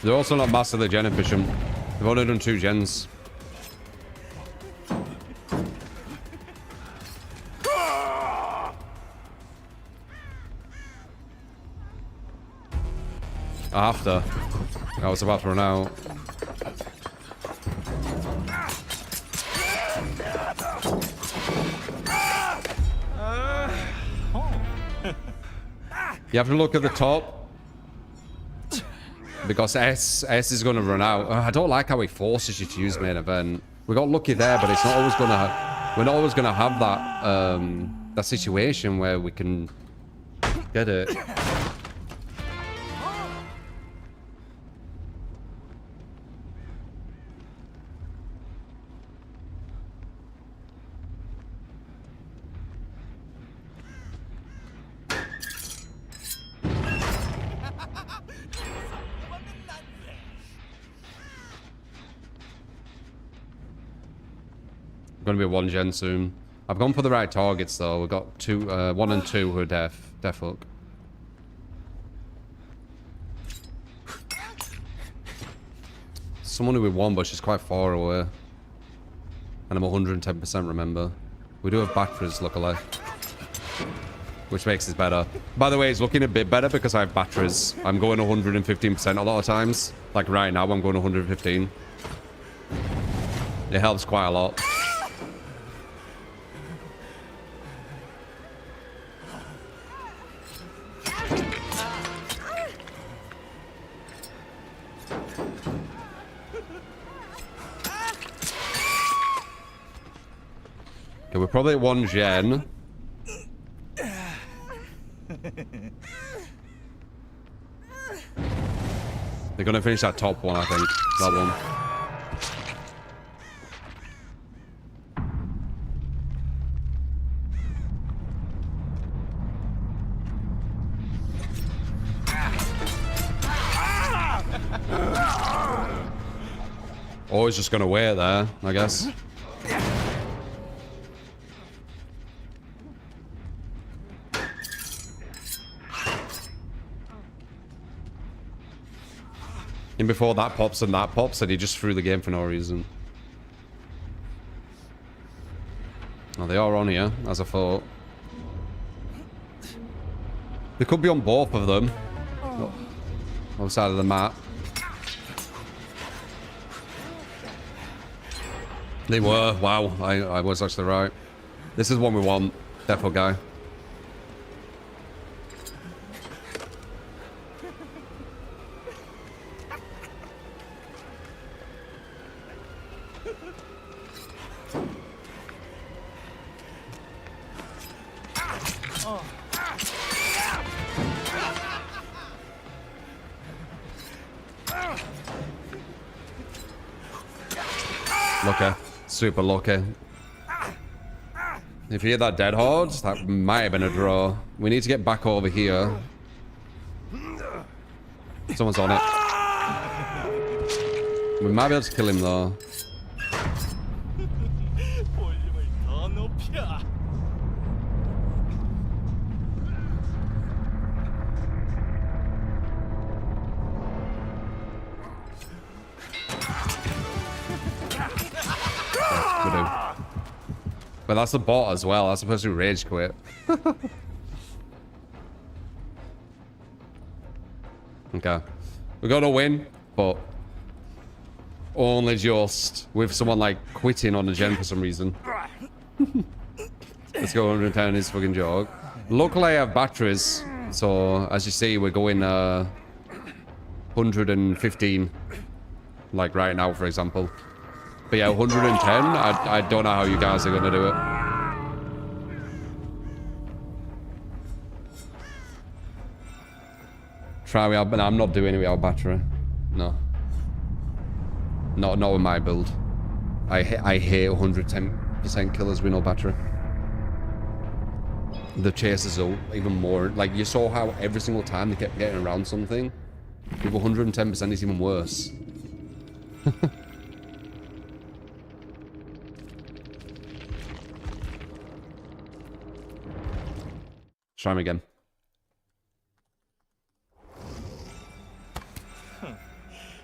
They're also not massively gen efficient. They've only done 2 gens. After. I was about to run out. You have to look at the top. Because S is going to run out. I don't like how he forces you to use main event. We got lucky there, but it's not always going to. We're not always going to have that that situation where we can get it. Going to be 1 gen soon. I've gone for the right targets though. We've got 1 and 2 who are def hook. Someone who we won, but she's quite far away. And I'm 110%, remember. We do have batteries, luckily. Which makes it better. By the way, it's looking a bit better because I have batteries. I'm going 115% a lot of times. Like right now, I'm going 115. It helps quite a lot. Okay, we're probably at 1 gen. They're gonna finish that top one, I think. That one. Or he's just gonna wait there, I guess. And before that pops and that pops, and he just threw the game for no reason. Oh, they are on here, as I thought. They could be on both of them. Other side of the map. They were. Wow, I was actually right. This is one we want. Defo guy. Lucky. Super lucky. If you hear that dead horde, that might have been a draw. We need to get back over here. Someone's on it. We might be able to kill him though. But that's the bot as well. That's the person who rage quit. Okay. We're gonna win, but only just with someone like quitting on a gen for some reason. Let's go 110 is fucking joke. Luckily I have batteries, so as you see we're going 115 like right now, for example. But yeah, 110, I don't know how you guys are gonna do it. Try without, but I'm not doing it without battery. No. Not with my build. I hate 110% killers with no battery. The chasers are even more. Like, you saw how every single time they kept getting around something. With 110% is even worse. Try him again.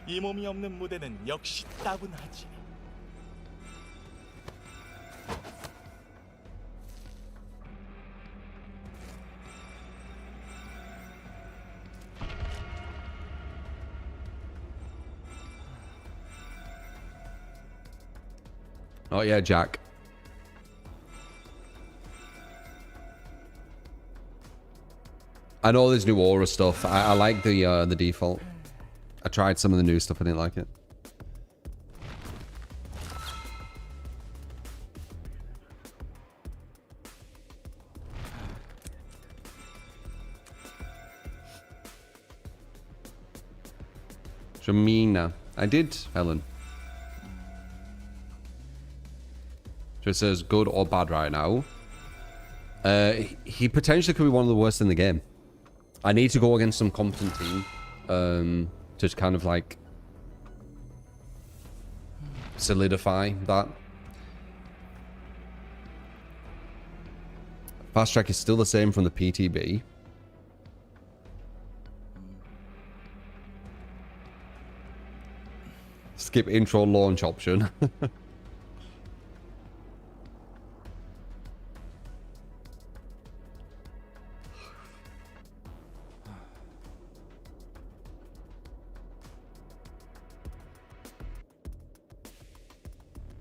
이 몸이 없는 무대는 역시 따분하지. Oh yeah, Jack. I know there's new aura stuff. I like the default. I tried some of the new stuff. I didn't like it. Jamina. I did, Helen. So it says good or bad right now. He potentially could be one of the worst in the game. I need to go against some competent team. To kind of like solidify that. Fast track is still the same from the PTB. Skip intro launch option.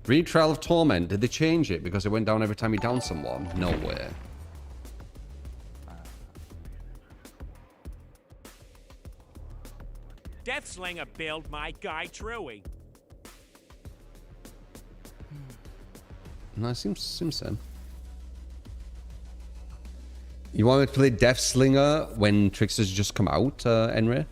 Retrial of Torment. Did they change it because it went down every time you down someone? No way. Death Slinger build my guy Truey. No, it seems same. You want me to play Death Slinger when Trickster's just come out, Henry?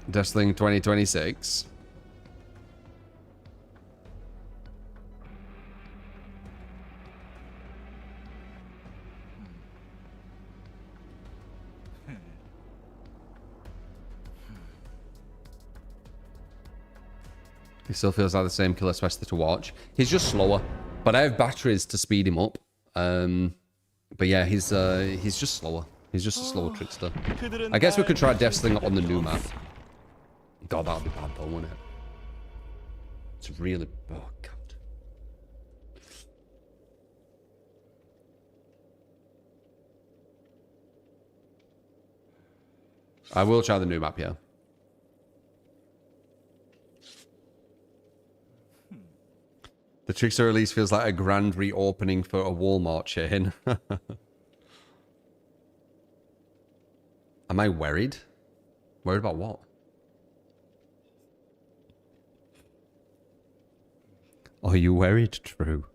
Deathsling 2026. He still feels like the same killer, especially to watch. He's just slower, but I have batteries to speed him up. But yeah, he's just slower. He's just a slower Trickster. I guess we could try Deathsling on the new map. God, that'll be bad though, won't it? It's really... Oh, God. I will try the new map, yeah. The Trickster release feels like a grand reopening for a Walmart chain. Am I worried? Worried about what? Are you worried, Drew?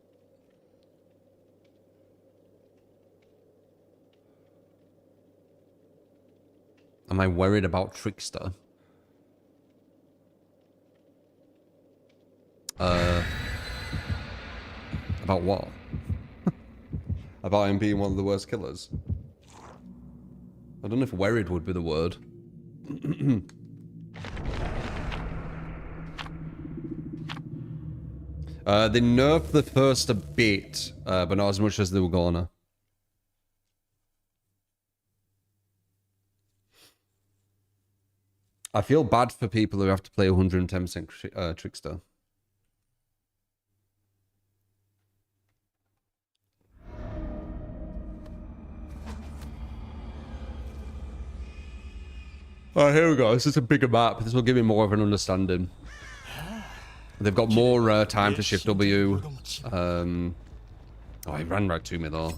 Am I worried about Trickster? About what? About him being one of the worst killers? I don't know if worried would be the word. They nerfed the first a bit, but not as much as they were gonna. I feel bad for people who have to play 110% Trickster. Alright, here we go. This is a bigger map. This will give me more of an understanding. They've got more time to shift W. Oh, he ran right to me though.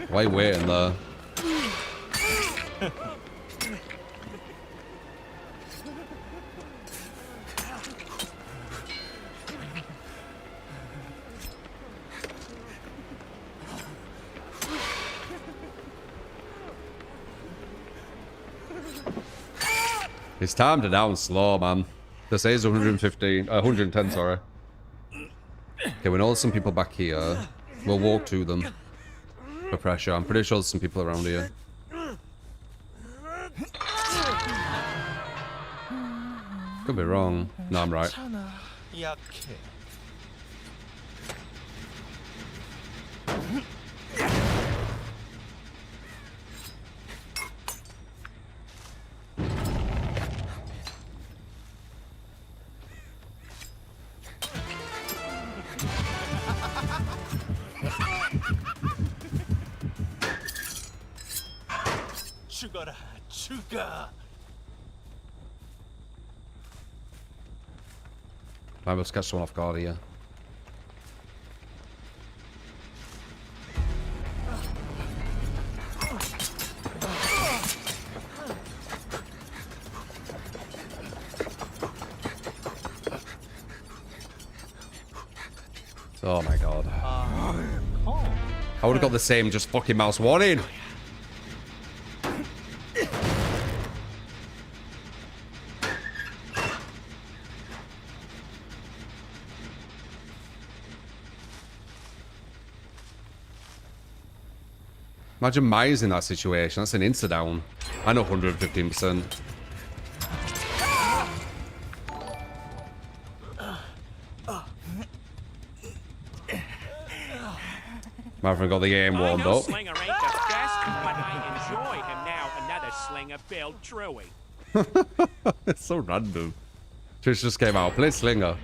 Why are you waiting there? It's time to down slow, man. This is 110, sorry. Okay, we know there's some people back here. We'll walk to them for pressure. I'm pretty sure there's some people around here. Could be wrong. No, I'm right. 죽어라, 죽어. I must catch someone off guard here. Oh my god. I would have got the same just fucking mouse warning. Imagine Myers in that situation. That's an insta-down. I know 115%. Maverick got the game warmed I know up. Slinger ain't the best, but I enjoy him now. Another Slinger build Drewy. It's so random. Trish just came out. Play Slinger.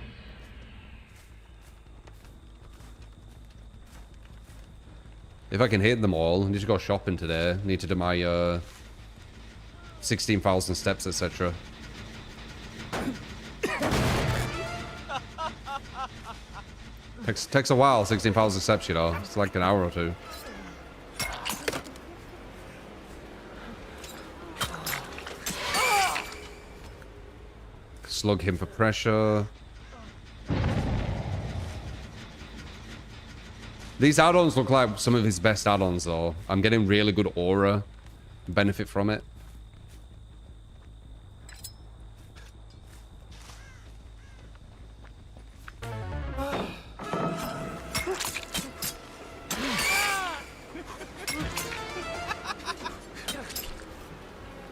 If I can hit them all, I need to go shopping today. I need to do my 16,000 steps, etc. Takes a while, 16,000 steps, you know. It's like an hour or two. Slug him for pressure. These add-ons look like some of his best add-ons, though. I'm getting really good aura benefit from it.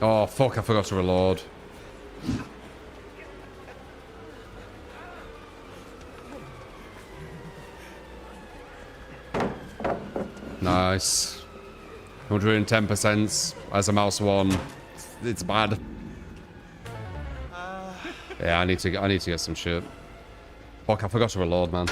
Oh, fuck, I forgot to reload. Nice. 110% as a mouse one. It's bad. Yeah, I need to get some shit. Fuck, I forgot to reload, man.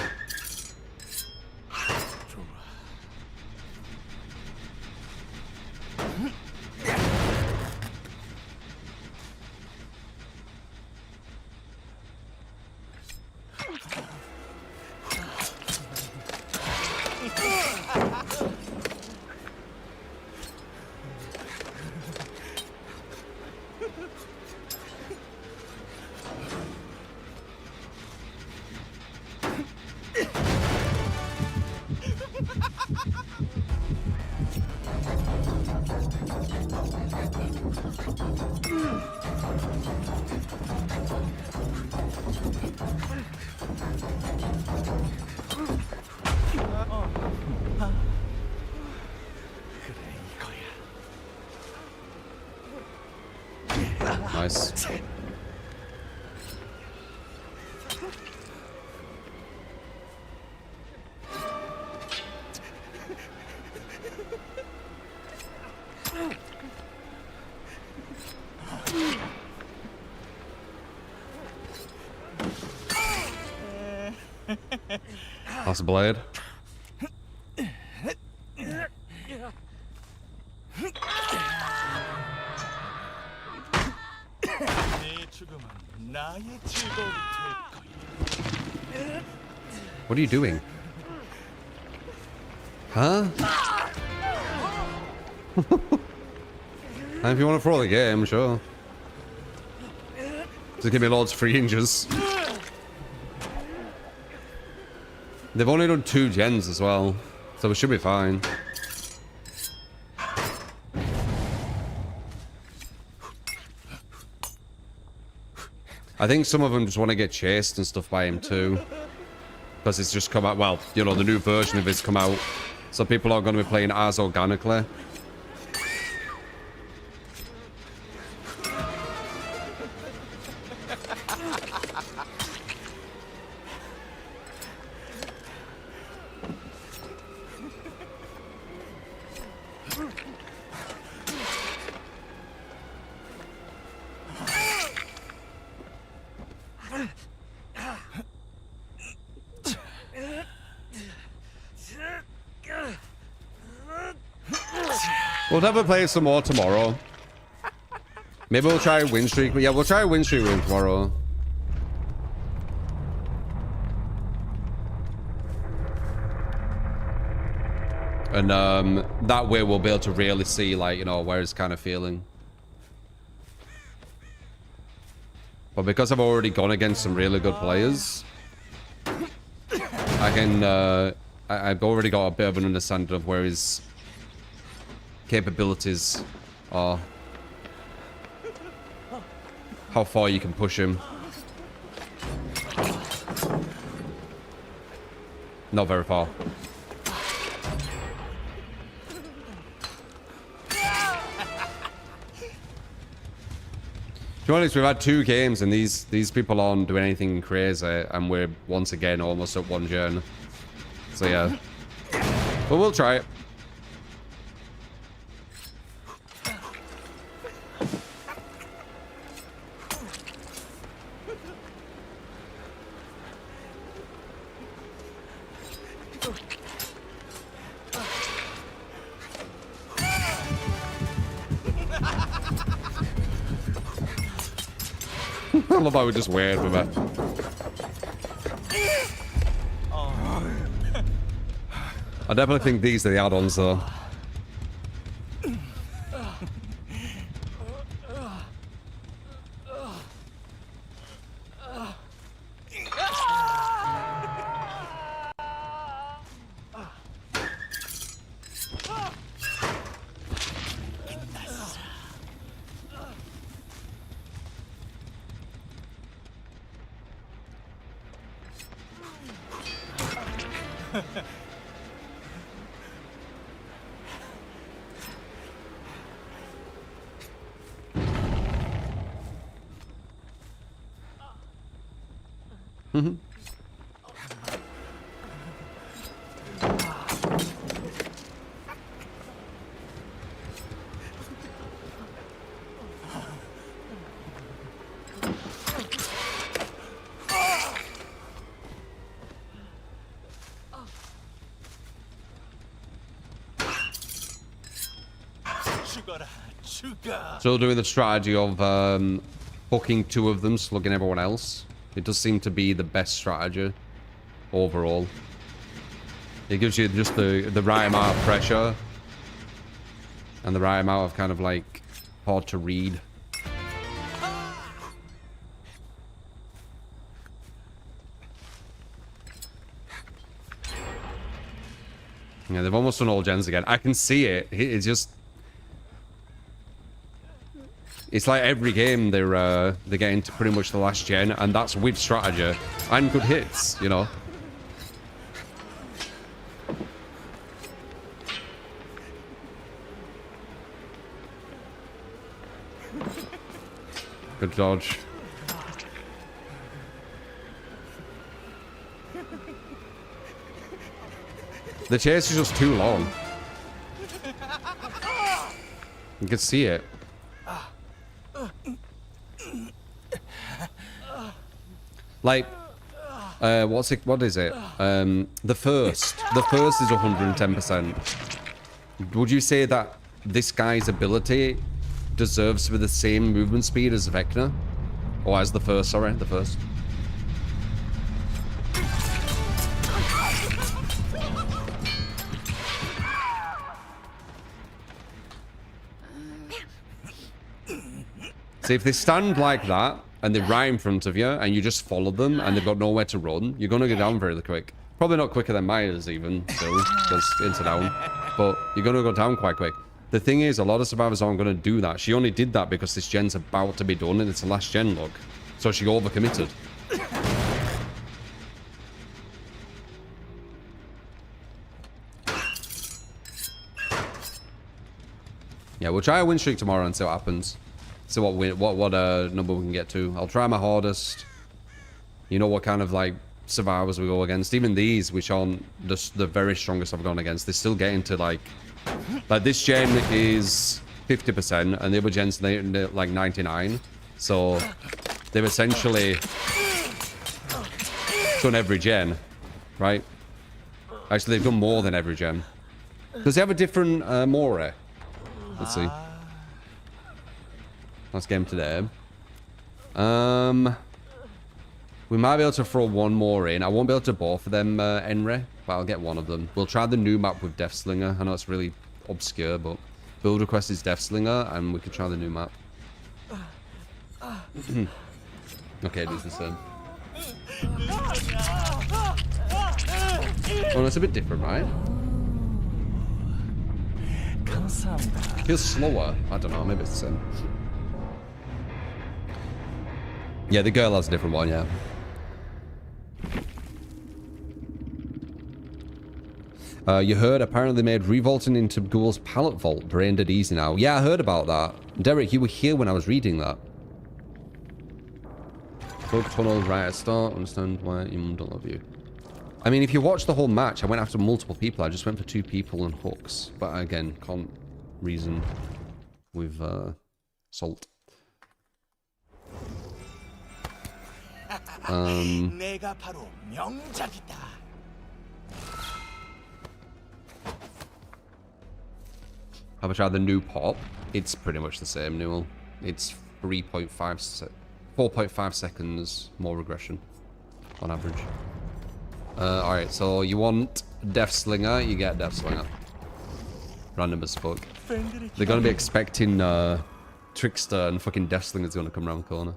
Nice. That's a blade. 네 죽음은 나의 즐거움이 될 거야. What are you doing? Huh? And if you want to throw the game, sure. Just give me loads of free inches. They've only done 2 gens as well, so we should be fine. I think some of them just want to get chased and stuff by him too. Because it's just come out, well, you know, the new version of it's come out. So people are going to be playing as organically. We'll definitely play some more tomorrow. Maybe we'll try a win streak. But yeah, we'll try a win streak win tomorrow. And that way we'll be able to really see, like, you know, where it's kind of feeling. But because I've already gone against some really good players, I can, I've already got a bit of an understanding of where his capabilities are. How far you can push him. Not very far. To be honest, we've had 2 games and these people aren't doing anything crazy, and we're once again almost at 1 gen. So yeah. But we'll try it. I love how we just weird with it. I definitely think these are the add-ons though. Still doing the strategy of booking 2 of them, slugging everyone else. It does seem to be the best strategy overall. It gives you just the right amount of pressure and the right amount of kind of like hard to read. Yeah, they've almost done all gens again. I can see it. It's just... It's like every game they're getting to pretty much the last gen, and that's with strategy and good hits, you know. Good Good dodge. The chase is just too long. You can see it. Like, what is it? The first is 110%. Would you say that this guy's ability deserves to be the same movement speed as Vecna? Or as the first, sorry, the first. See, if they stand like that, and they're right in front of you, and you just follow them, and they've got nowhere to run, you're going to go down very quick. Probably not quicker than Myers, even, still, because into down. But you're going to go down quite quick. The thing is, a lot of survivors aren't going to do that. She only did that because this gen's about to be done, and it's the last gen, look. So she overcommitted. Yeah, we'll try a win streak tomorrow and see what happens. See what number we can get to. I'll try my hardest. You know what kind of like survivors we go against. Even these, which aren't the very strongest I've gone against, they're still getting to like this gen is 50% and the other gen's like 99. So they've essentially done every gen, right? Actually, they've done more than every gen. Does they have a different more? Let's see. Last game today. We might be able to throw one more in. I won't be able to both of them, Enri, but I'll get one of them. We'll try the new map with Death Slinger. I know it's really obscure, but build request is Death Slinger, and we can try the new map. Okay, it is the same. Oh, it's a bit different, right? It feels slower. I don't know, maybe it's the same. Yeah, the girl has a different one, yeah. You heard apparently they made revolting into Ghoul's pallet vault brain dead easy now. Yeah, I heard about that. Derek, you were here when I was reading that. Broke tunnel right at start. Understand why your mum don't love you. I mean, if you watch the whole match, I went after multiple people. I just went for 2 people and hooks. But again, can't reason with salt. 내가 바로 명작이다. Have I tried the new pop? It's pretty much the same, Newell. It's 4.5 seconds more regression on average. Alright, so you want Death Slinger, you get Death Slinger. Random as fuck. They're gonna be expecting Trickster and fucking Death Slinger's gonna come around the corner.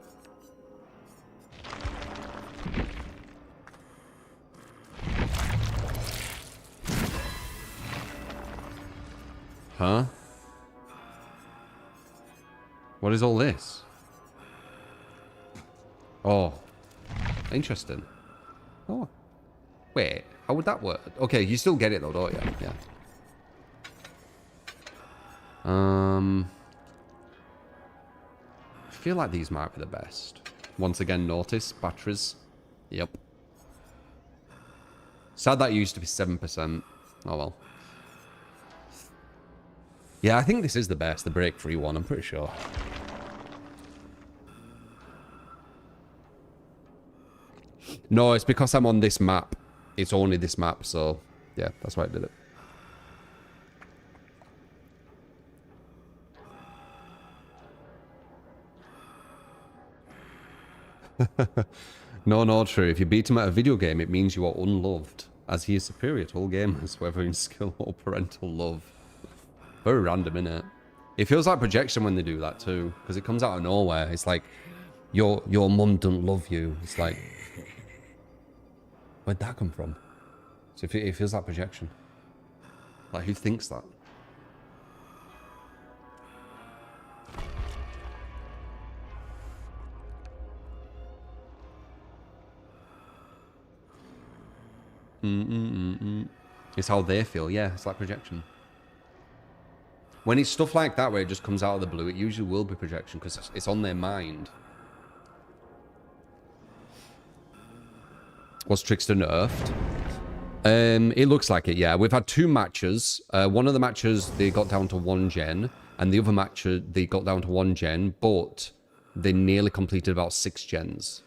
Huh? What is all this? Oh. Interesting. Oh. Wait, how would that work? Okay, you still get it though, don't you? Yeah. I feel like these might be the best. Once again, notice batteries. Yep. Sad that used to be 7%. Oh well. Yeah, I think this is the best, the break-free one, I'm pretty sure. No, it's because I'm on this map. It's only this map, so yeah, that's why I did it. No, true. If you beat him at a video game, it means you are unloved, as he is superior to all gamers, whether in skill or parental love. Very random, innit? It feels like projection when they do that too, because it comes out of nowhere. It's like, your mum doesn't love you. It's like, where'd that come from? So it feels like projection. Like, who thinks that? It's how they feel, yeah. It's like projection. When it's stuff like that where it just comes out of the blue, it usually will be projection because it's on their mind. Was Trickster nerfed? It looks like it, yeah. We've had 2 matches. One of the matches, they got down to 1 gen. And the other match, they got down to 1 gen. But they nearly completed about 6 gens.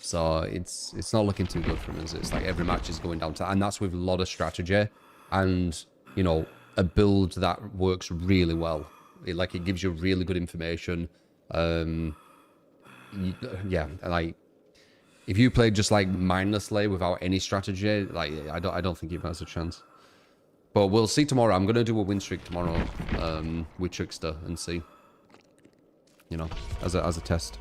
So it's not looking too good for them, is it? It's like every match is going down to... And that's with a lot of strategy. And, you know, a build that works really well. It gives you really good information. Yeah, like... If you played just like mindlessly without any strategy, like I don't think it has a chance. But we'll see tomorrow. I'm gonna do a win streak tomorrow with Trickster and see. You know, as a test.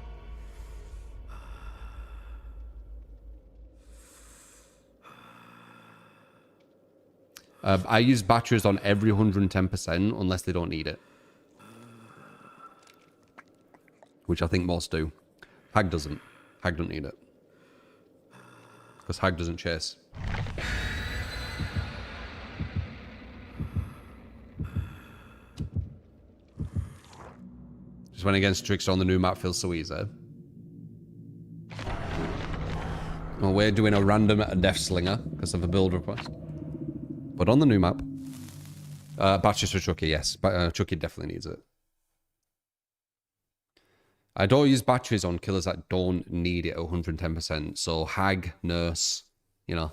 I use batteries on every 110% unless they don't need it. Which I think most do. Hag doesn't. Hag don't need it. Because Hag doesn't chase. Just went against Trickster on the new map, feels so easy. Well, we're doing a random Death Slinger because of a build request. But on the new map, batches for Chucky, yes. But Chucky definitely needs it. I don't use batteries on killers that don't need it at 110%. So Hag, Nurse, you know,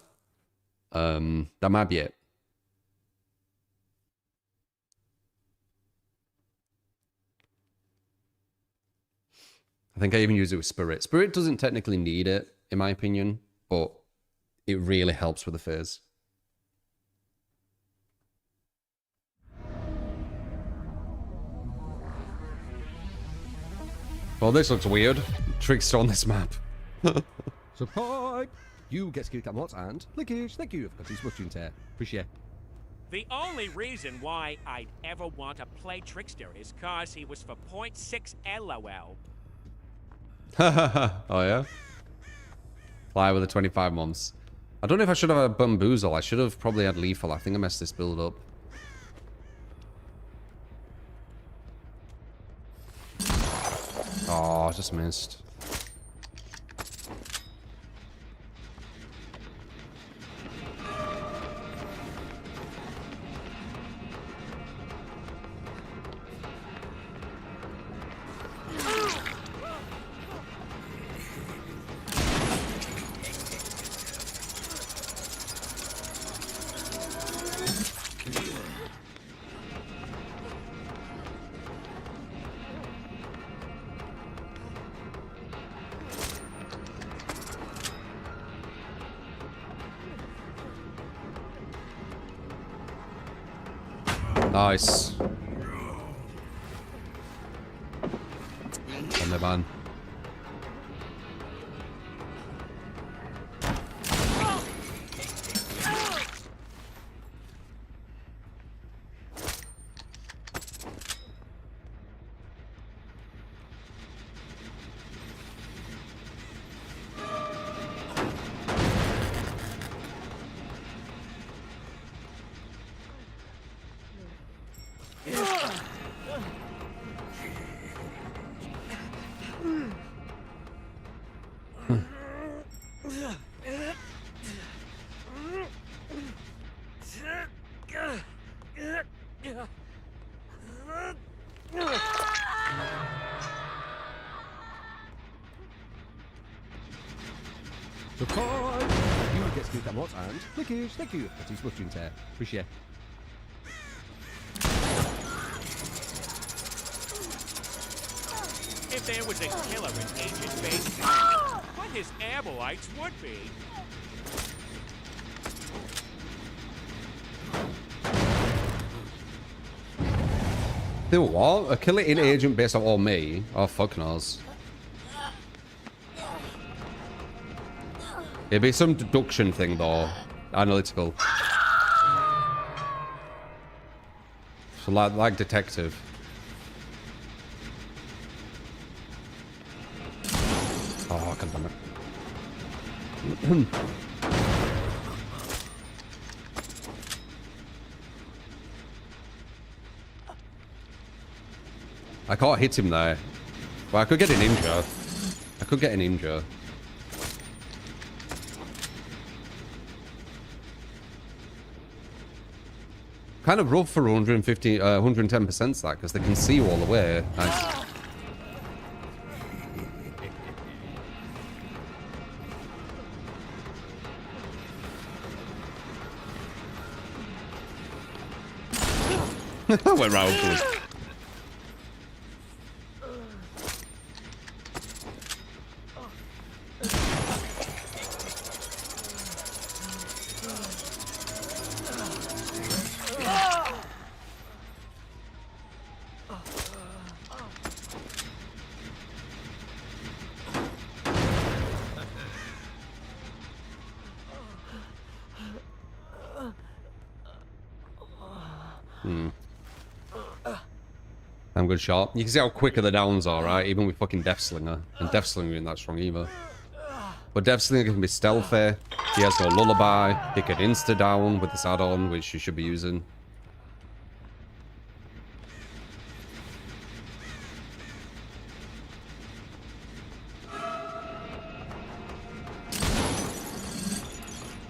that might be it. I think I even use it with Spirit. Spirit doesn't technically need it, in my opinion, but it really helps with the phase. Well, this looks weird. Trickster on this map. So, pipe! You get skill cam and Lickage, thank you for this watching tear. Appreciate. The only reason why I'd ever want to play Trickster is cause he was for 0.6 LOL. Oh, yeah? Fly with the 25 months. I don't know if I should have had Bamboozle. I should have probably had Lethal. I think I messed this build up. Oh, I just missed. Nice. On the van. So, pipe! You get skill cam and Lickage, thank you for this watching tear. Appreciate. If there was a killer in ancient base, what his Abelites would be. Do what? A killer in agent based on all me? Oh, fuck knows. It'd be some deduction thing though. Analytical. So like detective. Oh, god damn it. I can't hit him there. Well, I could get an ninja. I could get an ninja. Kind of rough for 150, 110% that, because they can see you all the way. Nice. Went right up to us. Damn good shot. You can see how quicker the downs are, right? Even with fucking Death Slinger. And Death Slinger isn't that strong either. But Death Slinger can be stealthy. He has no lullaby. He can insta-down with this add-on, which you should be using.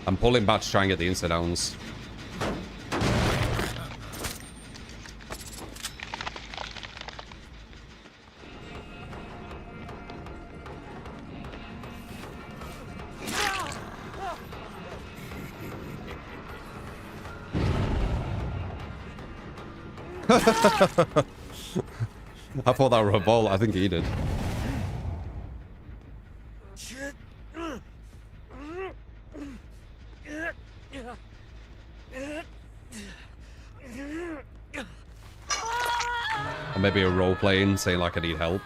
I'm pulling back to try and get the insta-downs. I thought that were a ball. I think he did. Or maybe a role playing, saying like I need help.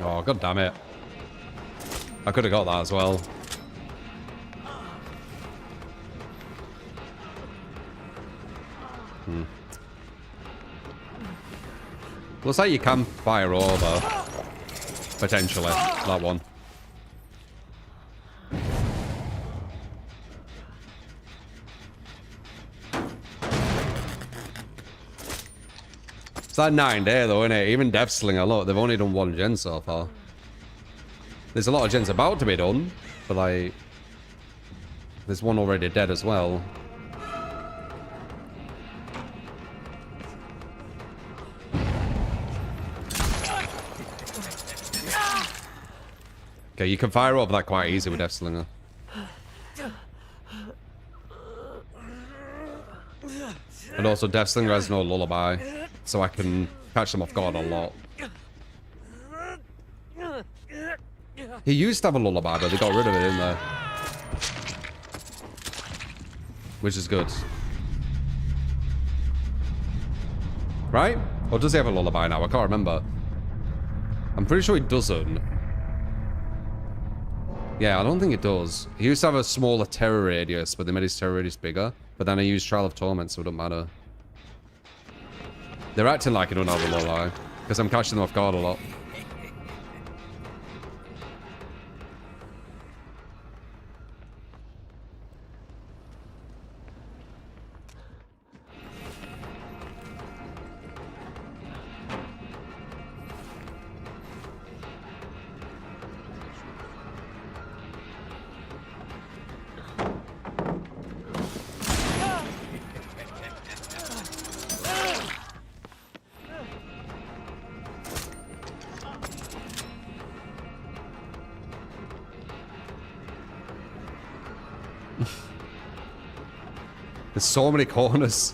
Oh, god damn it. I could have got that as well. Looks like you can fire over. Potentially. That one. It's that 9 day though, isn't it? Even Death Slinger, look, they've only done 1 gen so far. There's a lot of gens about to be done, but like, there's one already dead as well. Okay, you can fire over that quite easy with Death Slinger. And also Death Slinger has no lullaby, so I can catch them off guard a lot. He used to have a lullaby, but they got rid of it in there. Which is good. Right? Or does he have a lullaby now? I can't remember. I'm pretty sure he doesn't. Yeah, I don't think it does. He used to have a smaller terror radius, but they made his terror radius bigger. But then I used Trial of Torment, so it doesn't matter. They're acting like I don't have a lullaby, because I'm catching them off guard a lot. There's so many corners.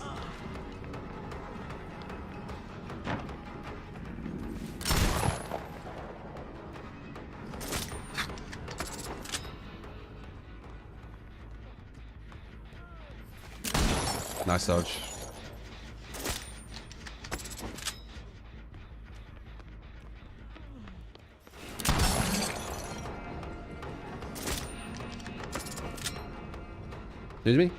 Nice dodge. Excuse me?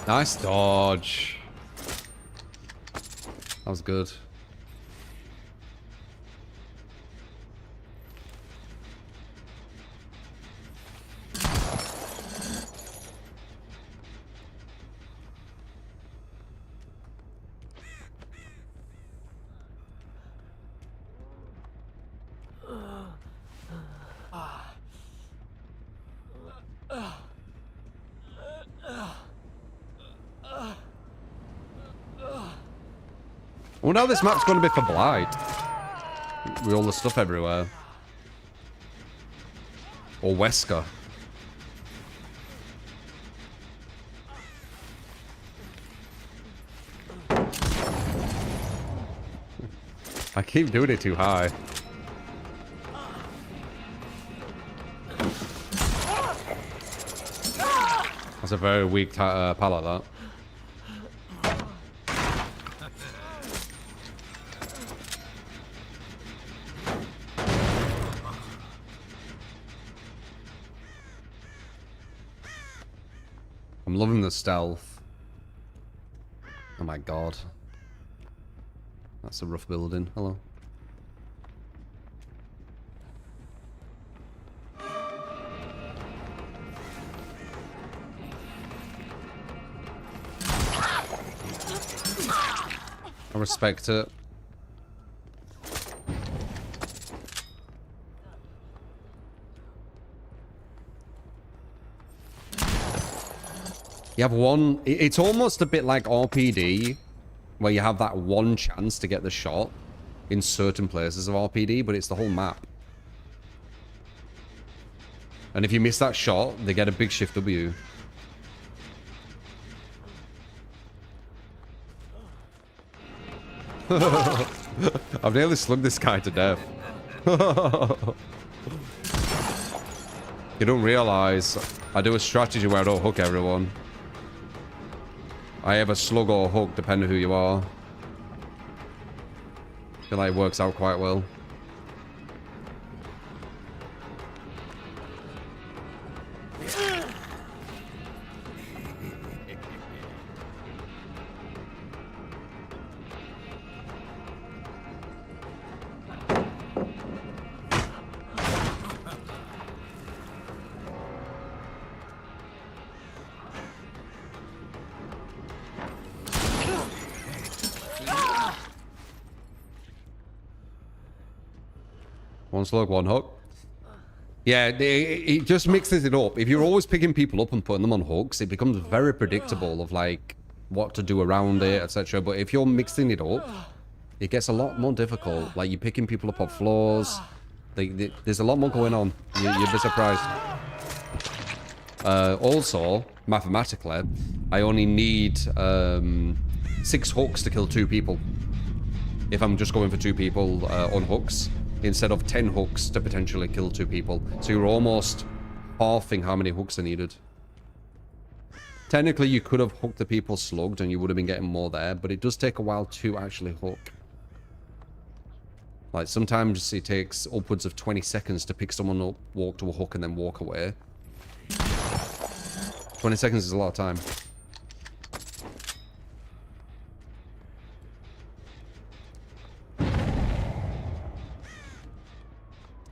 Nice dodge. That was good. I wonder how this map's going to be for Blight. With all the stuff everywhere. Or Wesker. I keep doing it too high. That's a very weak pallet, that. I'm loving the stealth. Oh my god. That's a rough building. Hello. I respect it. You have one... It's almost a bit like RPD, where you have that one chance to get the shot in certain places of RPD, but it's the whole map. And if you miss that shot, they get a big shift W. I've nearly slugged this guy to death. You don't realize I do a strategy where I don't hook everyone. I have a slug or hook, depending on who you are. I feel like it works out quite well. One slug, one hook. Yeah, it just mixes it up. If you're always picking people up and putting them on hooks, it becomes very predictable of like what to do around it, etc. But if you're mixing it up, it gets a lot more difficult. Like you're picking people up off floors. There's a lot more going on. You'd be surprised. Also, mathematically, I only need 6 hooks to kill 2 people. If I'm just going for 2 people on hooks, instead of 10 hooks to potentially kill 2 people. So you're almost halving how many hooks are needed. Technically, you could have hooked the people slugged and you would have been getting more there, but it does take a while to actually hook. Like, sometimes it takes upwards of 20 seconds to pick someone up, walk to a hook, and then walk away. 20 seconds is a lot of time.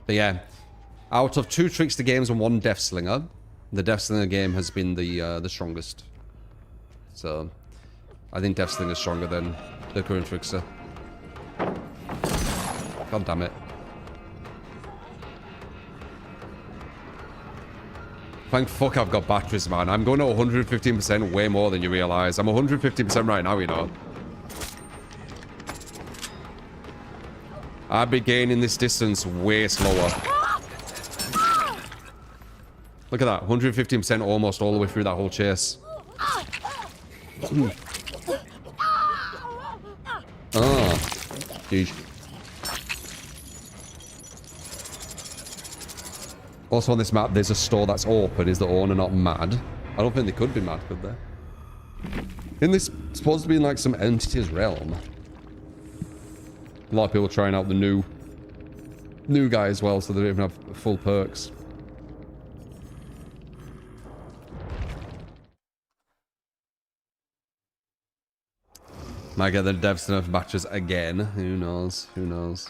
But yeah, out of 2 Trickster games and 1 Death Slinger, the Death Slinger game has been the strongest. So, I think Death Slinger is stronger than the current Trickster. God damn it. Thank fuck I've got batteries, man. I'm going to 115% way more than you realize. I'm 150% right now, you know. I'd be gaining this distance way slower. Look at that, 115% almost all the way through that whole chase. Ah, geez. Also on this map, there's a store that's open. Is the owner not mad? I don't think they could be mad, could they? Isn't this supposed to be in like some entity's realm? A lot of people trying out the new guy as well, so they don't even have full perks. Might get the devs to nerf matches again. Who knows? Who knows?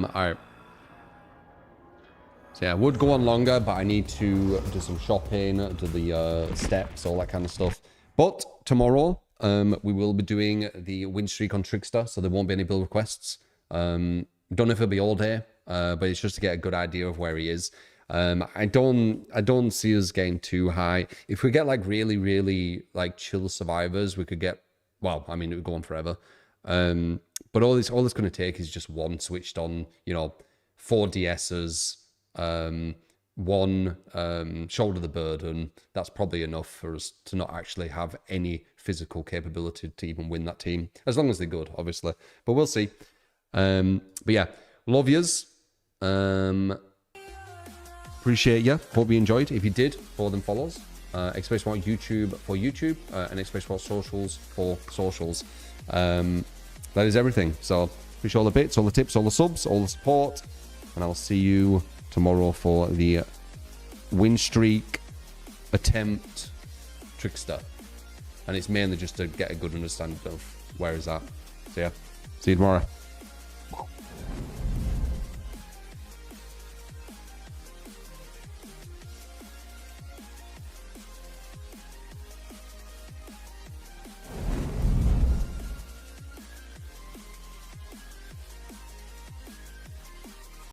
Alright. So yeah, I would go on longer, but I need to do some shopping, do the steps, all that kind of stuff. But tomorrow, we will be doing the win streak on Trickster, so there won't be any build requests. Don't know if it'll be all day, but it's just to get a good idea of where he is. I don't see us getting too high. If we get like really like chill survivors, we could get, well, I mean, it would go on forever. But all it's going to take is just one switched on, you know, 4 DSs, one shoulder the burden. That's probably enough for us to not actually have any physical capability to even win that team, as long as they're good, obviously. But we'll see. But yeah, love yous. Appreciate you. Hope you enjoyed. If you did, follow them follows. Express Sport YouTube for YouTube, and Express Sport socials for socials. That is everything. So appreciate all the bits, all the tips, all the subs, all the support, and I'll see you tomorrow for the win streak attempt Trickster. And it's mainly just to get a good understanding of where is that. So yeah, see you tomorrow.